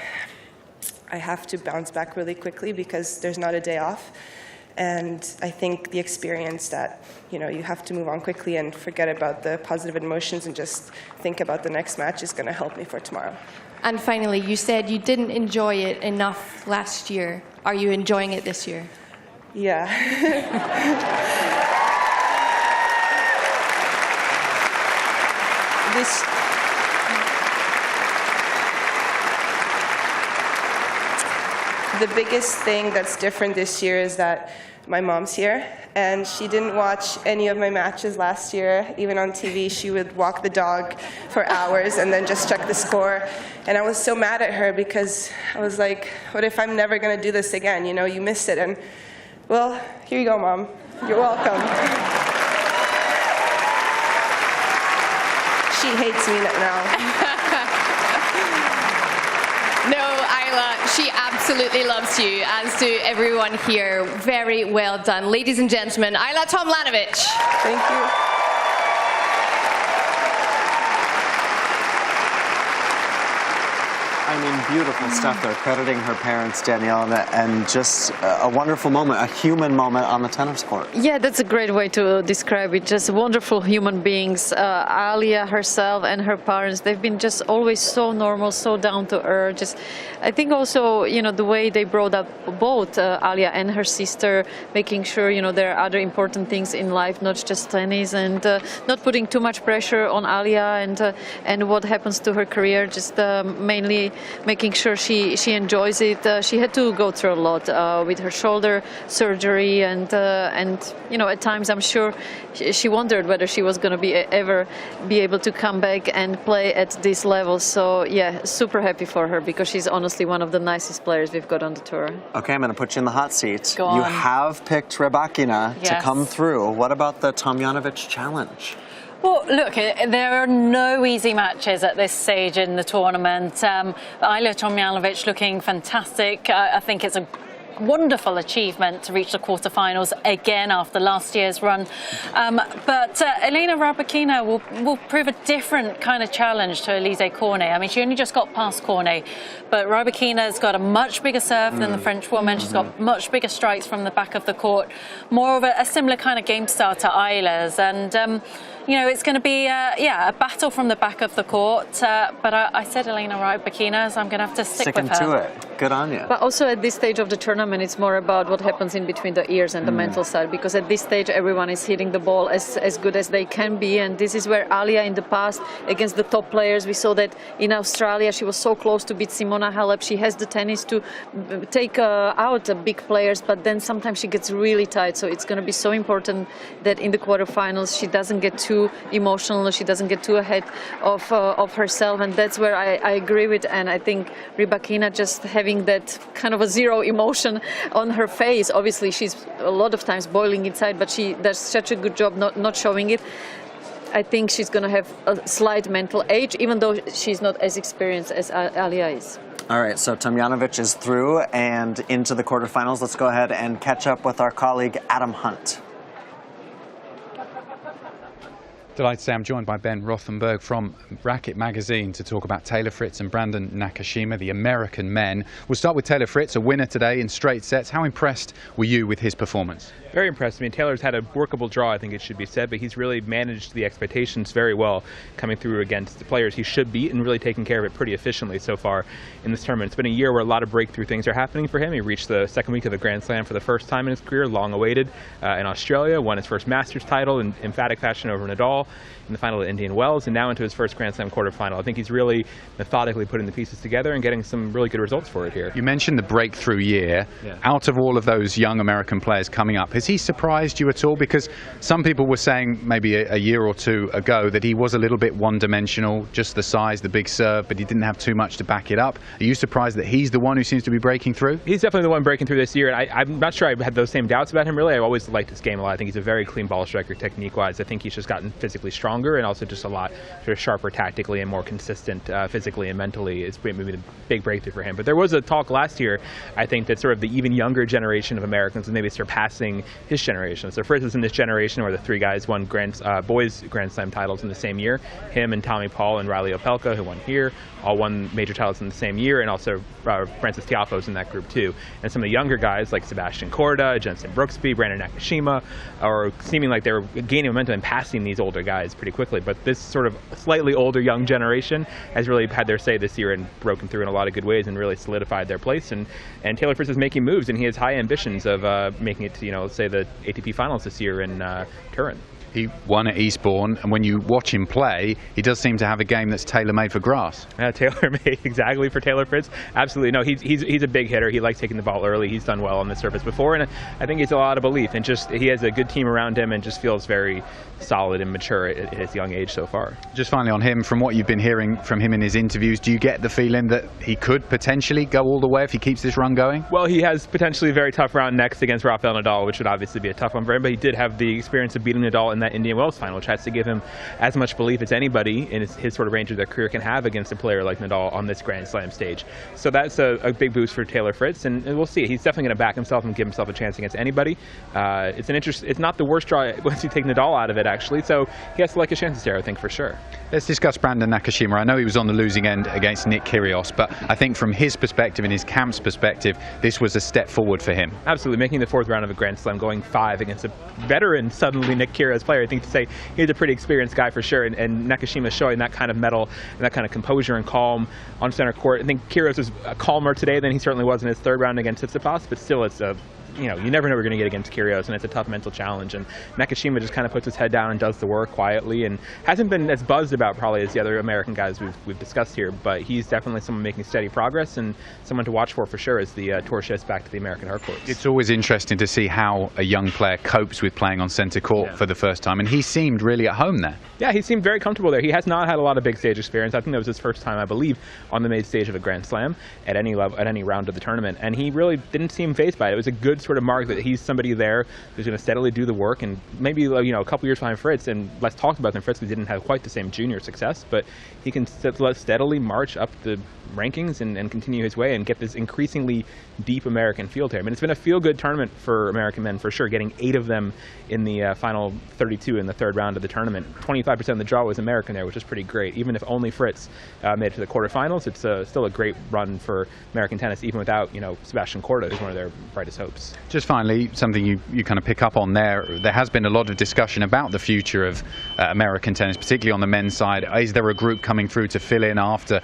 I have to bounce back really quickly because there's not a day off. And I think the experience that, you know, you have to move on quickly and forget about the positive emotions and just think about the next match is going to help me for tomorrow. And finally, you said you didn't enjoy it enough last year. Are you enjoying it this year? Yeah. The biggest thing that's different this year is that my mom's here, and she didn't watch any of my matches last year. Even on TV, she would walk the dog for hours and then just check the score. And I was so mad at her because I was like, what if I'm never going to do this again? You know, you miss it. And, well, here you go, Mom. You're welcome. She hates me now. No, Isla, she absolutely loves you, as do everyone here. Very well done. Ladies and gentlemen, Isla Tomljanovic. Thank you. I mean, beautiful stuff there, crediting her parents, Danielle, and just a wonderful moment, a human moment on the tennis court. Yeah, that's a great way to describe it. Just wonderful human beings. Alia herself and her parents, they've been just always so normal, so down to earth. Just, I think also, you know, the way they brought up both Alia and her sister, making sure, you know, there are other important things in life, not just tennis, and not putting too much pressure on Alia and what happens to her career. Just mainly making sure she enjoys it. She had to go through a lot with her shoulder surgery, and you know, at times I'm sure she wondered whether she was going to ever be able to come back and play at this level. So yeah, super happy for her because she's honestly one of the nicest players we've got on the tour. Okay, I'm going to put you in the hot seat. Go on. You have picked Rybakina to Yes. come through. What about the Tomljanovic challenge? Well, look, there are no easy matches at this stage in the tournament. Ajla Tomljanovic looking fantastic. I think it's a wonderful achievement to reach the quarterfinals again after last year's run. But Elena Rybakina will prove a different kind of challenge to Elise Cornet. I mean, she only just got past Cornet, but Rybakina's got a much bigger serve than the French woman. She's got much bigger strikes from the back of the court, more of a similar kind of game style to Ajla's. And you know, it's going to be a battle from the back of the court. But I said Elena Rybakina, so I'm going to have to stick with her. Sticking to it. Good on you. But also at this stage of the tournament, it's more about what happens in between the ears and the mental side, because at this stage everyone is hitting the ball as good as they can be, and this is where Alia in the past against the top players, we saw that in Australia she was so close to beat Simona Halep. She has the tennis to take out the big players, but then sometimes she gets really tight, so it's going to be so important that in the quarterfinals she doesn't get too emotional, she doesn't get too ahead of herself, and that's where I agree with. And I think Rybakina just having that kind of a zero emotion on her face. Obviously she's a lot of times boiling inside, but she does such a good job not showing it. I think she's going to have a slight mental age, even though she's not as experienced as Alia is. All right, so Tomljanovic is through and into the quarterfinals. Let's go ahead and catch up with our colleague Adam Hunt. Delighted to say I'm joined by Ben Rothenberg from Racket Magazine to talk about Taylor Fritz and Brandon Nakashima, the American men. We'll start with Taylor Fritz, a winner today in straight sets. How impressed were you with his performance? Very impressed. I mean, Taylor's had a workable draw, I think it should be said, but he's really managed the expectations very well, coming through against the players he should beat and really taking care of it pretty efficiently so far in this tournament. It's been a year where a lot of breakthrough things are happening for him. He reached the second week of the Grand Slam for the first time in his career, long awaited, in Australia, won his first Masters title in emphatic fashion over Nadal in the final at Indian Wells, and now into his first Grand Slam quarterfinal. I think he's really methodically putting the pieces together and getting some really good results for it here. You mentioned the breakthrough year. Yeah. Out of all of those young American players coming up, has he surprised you at all? Because some people were saying maybe a year or two ago that he was a little bit one-dimensional, just the size, the big serve, but he didn't have too much to back it up. Are you surprised that he's the one who seems to be breaking through? He's definitely the one breaking through this year, and I'm not sure I had those same doubts about him, really. I've always liked his game a lot. I think he's a very clean ball striker technique-wise. I think he's just gotten physically physically stronger and also just a lot sort of sharper tactically and more consistent physically and mentally. It's maybe a big breakthrough for him. But there was a talk last year, I think, that sort of the even younger generation of Americans was maybe surpassing his generation. So Fritz is in this generation where the three guys won boys Grand Slam titles in the same year. Him and Tommy Paul and Riley Opelka, who won here, all won major titles in the same year, and also Francis Tiafoe's in that group too. And some of the younger guys like Sebastian Korda, Jensen Brooksby, Brandon Nakashima are seeming like they're gaining momentum and passing these older guys pretty quickly. But this sort of slightly older young generation has really had their say this year and broken through in a lot of good ways and really solidified their place. And Taylor Fritz is making moves, and he has high ambitions of making it to, you know, let's say the ATP finals this year in Turin. He won at Eastbourne, and when you watch him play, he does seem to have a game that's tailor-made for grass. Tailor-made exactly for Taylor Fritz. Absolutely. No, he's a big hitter. He likes taking the ball early. He's done well on the surface before, and I think he's a lot of belief. And just he has a good team around him and just feels very solid and mature at his young age so far. Just finally on him, from what you've been hearing from him in his interviews, do you get the feeling that he could potentially go all the way if he keeps this run going? Well, he has potentially a very tough round next against Rafael Nadal, which would obviously be a tough one for him, but he did have the experience of beating Nadal in that Indian Wells final, which has to give him as much belief as anybody in his sort of range of their career can have against a player like Nadal on this Grand Slam stage. So that's a big boost for Taylor Fritz, and we'll see. He's definitely going to back himself and give himself a chance against anybody. It's not the worst draw once you take Nadal out of it, actually, so he has to like his chances there, I think, for sure. Let's discuss Brandon Nakashima. I know he was on the losing end against Nick Kyrios, but I think from his perspective and his camp's perspective, this was a step forward for him. Absolutely, making the fourth round of a Grand Slam, going 5 against a veteran, suddenly Nick Kyrios player. I think to say he's a pretty experienced guy for sure, and Nakashima showing that kind of mettle and that kind of composure and calm on center court. I think Kyrios is calmer today than he certainly was in his third round against Tsitsipas, but still it's a you never know what you're going to get against Kyrios, and it's a tough mental challenge. And Nakashima just kind of puts his head down and does the work quietly, and hasn't been as buzzed about probably as the other American guys we've discussed here. But he's definitely someone making steady progress and someone to watch for sure as the tour shifts back to the American hard courts. It's always interesting to see how a young player copes with playing on centre court for the first time, and he seemed really at home there. Yeah, he seemed very comfortable there. He has not had a lot of big stage experience. I think that was his first time, I believe, on the main stage of a Grand Slam at any level, at any round of the tournament, and he really didn't seem fazed by it. It was a good sort of mark that he's somebody there who's going to steadily do the work, and maybe a couple years behind Fritz, and let's talk about them. Fritz didn't have quite the same junior success, but he can steadily march up the rankings and continue his way and get this increasingly deep American field here. I mean, it's been a feel-good tournament for American men for sure, getting 8 of them in the final 32 in the third round of the tournament. 25% of the draw was American there, which is pretty great. Even if only Fritz made it to the quarterfinals, it's still a great run for American tennis, even without Sebastian Korda, who's one of their brightest hopes. Just finally, something you kind of pick up on there has been a lot of discussion about the future of American tennis, particularly on the men's side. Is there a group coming through to fill in after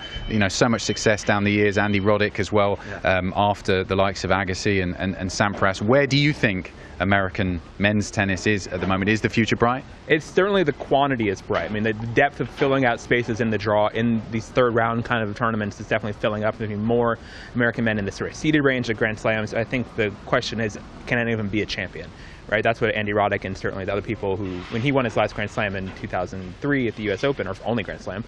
so much success down the years? Andy Roddick as well, after the likes of Agassi and Sampras. Where do you think American men's tennis is at the moment? Is the future bright? It's certainly the quantity is bright. I mean, the depth of filling out spaces in the draw in these third round kind of tournaments is definitely filling up. There's more American men in the sort of seeded range of Grand Slams. I think the question is, can any of them be a champion? Right, that's what Andy Roddick and certainly the other people who, when he won his last Grand Slam in 2003 at the U.S. Open, or only Grand Slam,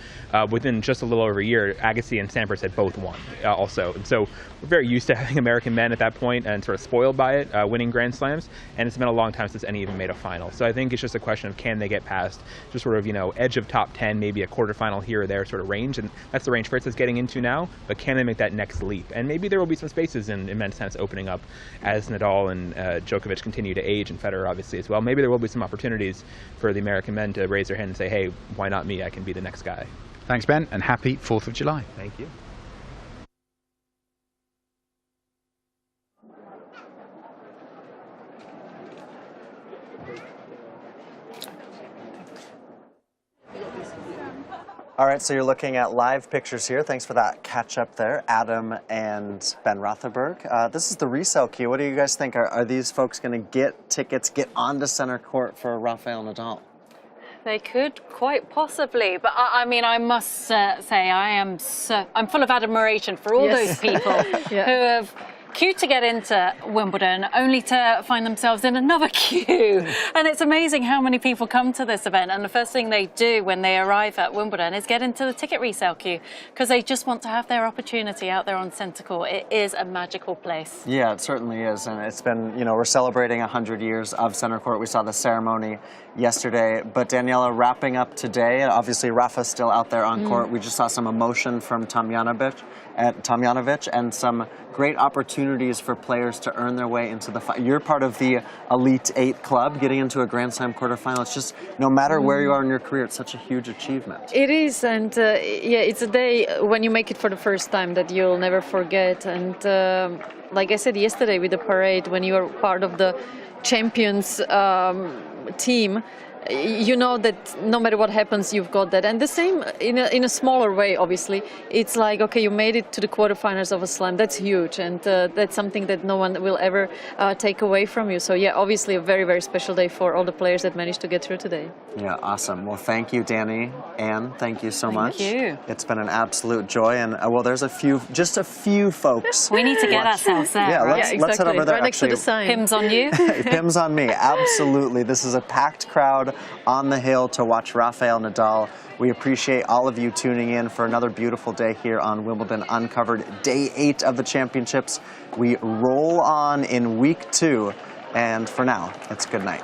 within just a little over a year, Agassi and Sampras had both won also. And so we're very used to having American men at that point and sort of spoiled by it, winning Grand Slams. And it's been a long time since any even made a final. So I think it's just a question of can they get past just sort of, edge of top 10, maybe a quarterfinal here or there sort of range. And that's the range Fritz is getting into now. But can they make that next leap? And maybe there will be some spaces in men's tennis opening up as Nadal and Djokovic continue to age, and Federer obviously as well. Maybe there will be some opportunities for the American men to raise their hand and say, hey, why not me? I can be the next guy. Thanks, Ben, and happy 4th of July. Thank you. All right, so you're looking at live pictures here. Thanks for that catch up there, Adam and Ben Rothenberg. This is the resale queue. What do you guys think? Are these folks going to get tickets, get onto center court for Rafael Nadal? They could quite possibly, but I mean, I must say I'm full of admiration for all those people who have queue to get into Wimbledon, only to find themselves in another queue. And it's amazing how many people come to this event, and the first thing they do when they arrive at Wimbledon is get into the ticket resale queue, because they just want to have their opportunity out there on centre court. It is a magical place. Yeah, it certainly is, and it's been, you know, we're celebrating 100 years of centre court. We saw the ceremony yesterday, but Daniela, wrapping up today, obviously Rafa's still out there on court. We just saw some emotion from Tomljanovic and some great opportunities for players to earn their way into the You're part of the Elite 8 club, getting into a Grand Slam quarterfinal. It's just, no matter where you are in your career, it's such a huge achievement. It is, and yeah, it's a day when you make it for the first time that you'll never forget. And like I said yesterday with the parade, when you are part of the champions team, you know that no matter what happens, you've got that. And the same in a smaller way, obviously. It's like, okay, you made it to the quarterfinals of a slam. That's huge, and that's something that no one will ever take away from you. So yeah, obviously a very, very special day for all the players that managed to get through today. Yeah, awesome. Well, thank you, Danny. Anne, thank you so much. Thank you. It's been an absolute joy, and well, there's just a few folks. We need to get ourselves there. Yeah, right? let's head over there. Right next to the sign. Pims on you. Pims on me, absolutely. This is a packed crowd on the hill to watch Rafael Nadal. We appreciate all of you tuning in for another beautiful day here on Wimbledon Uncovered, day 8 of the championships. We roll on in week 2, and for now, it's good night.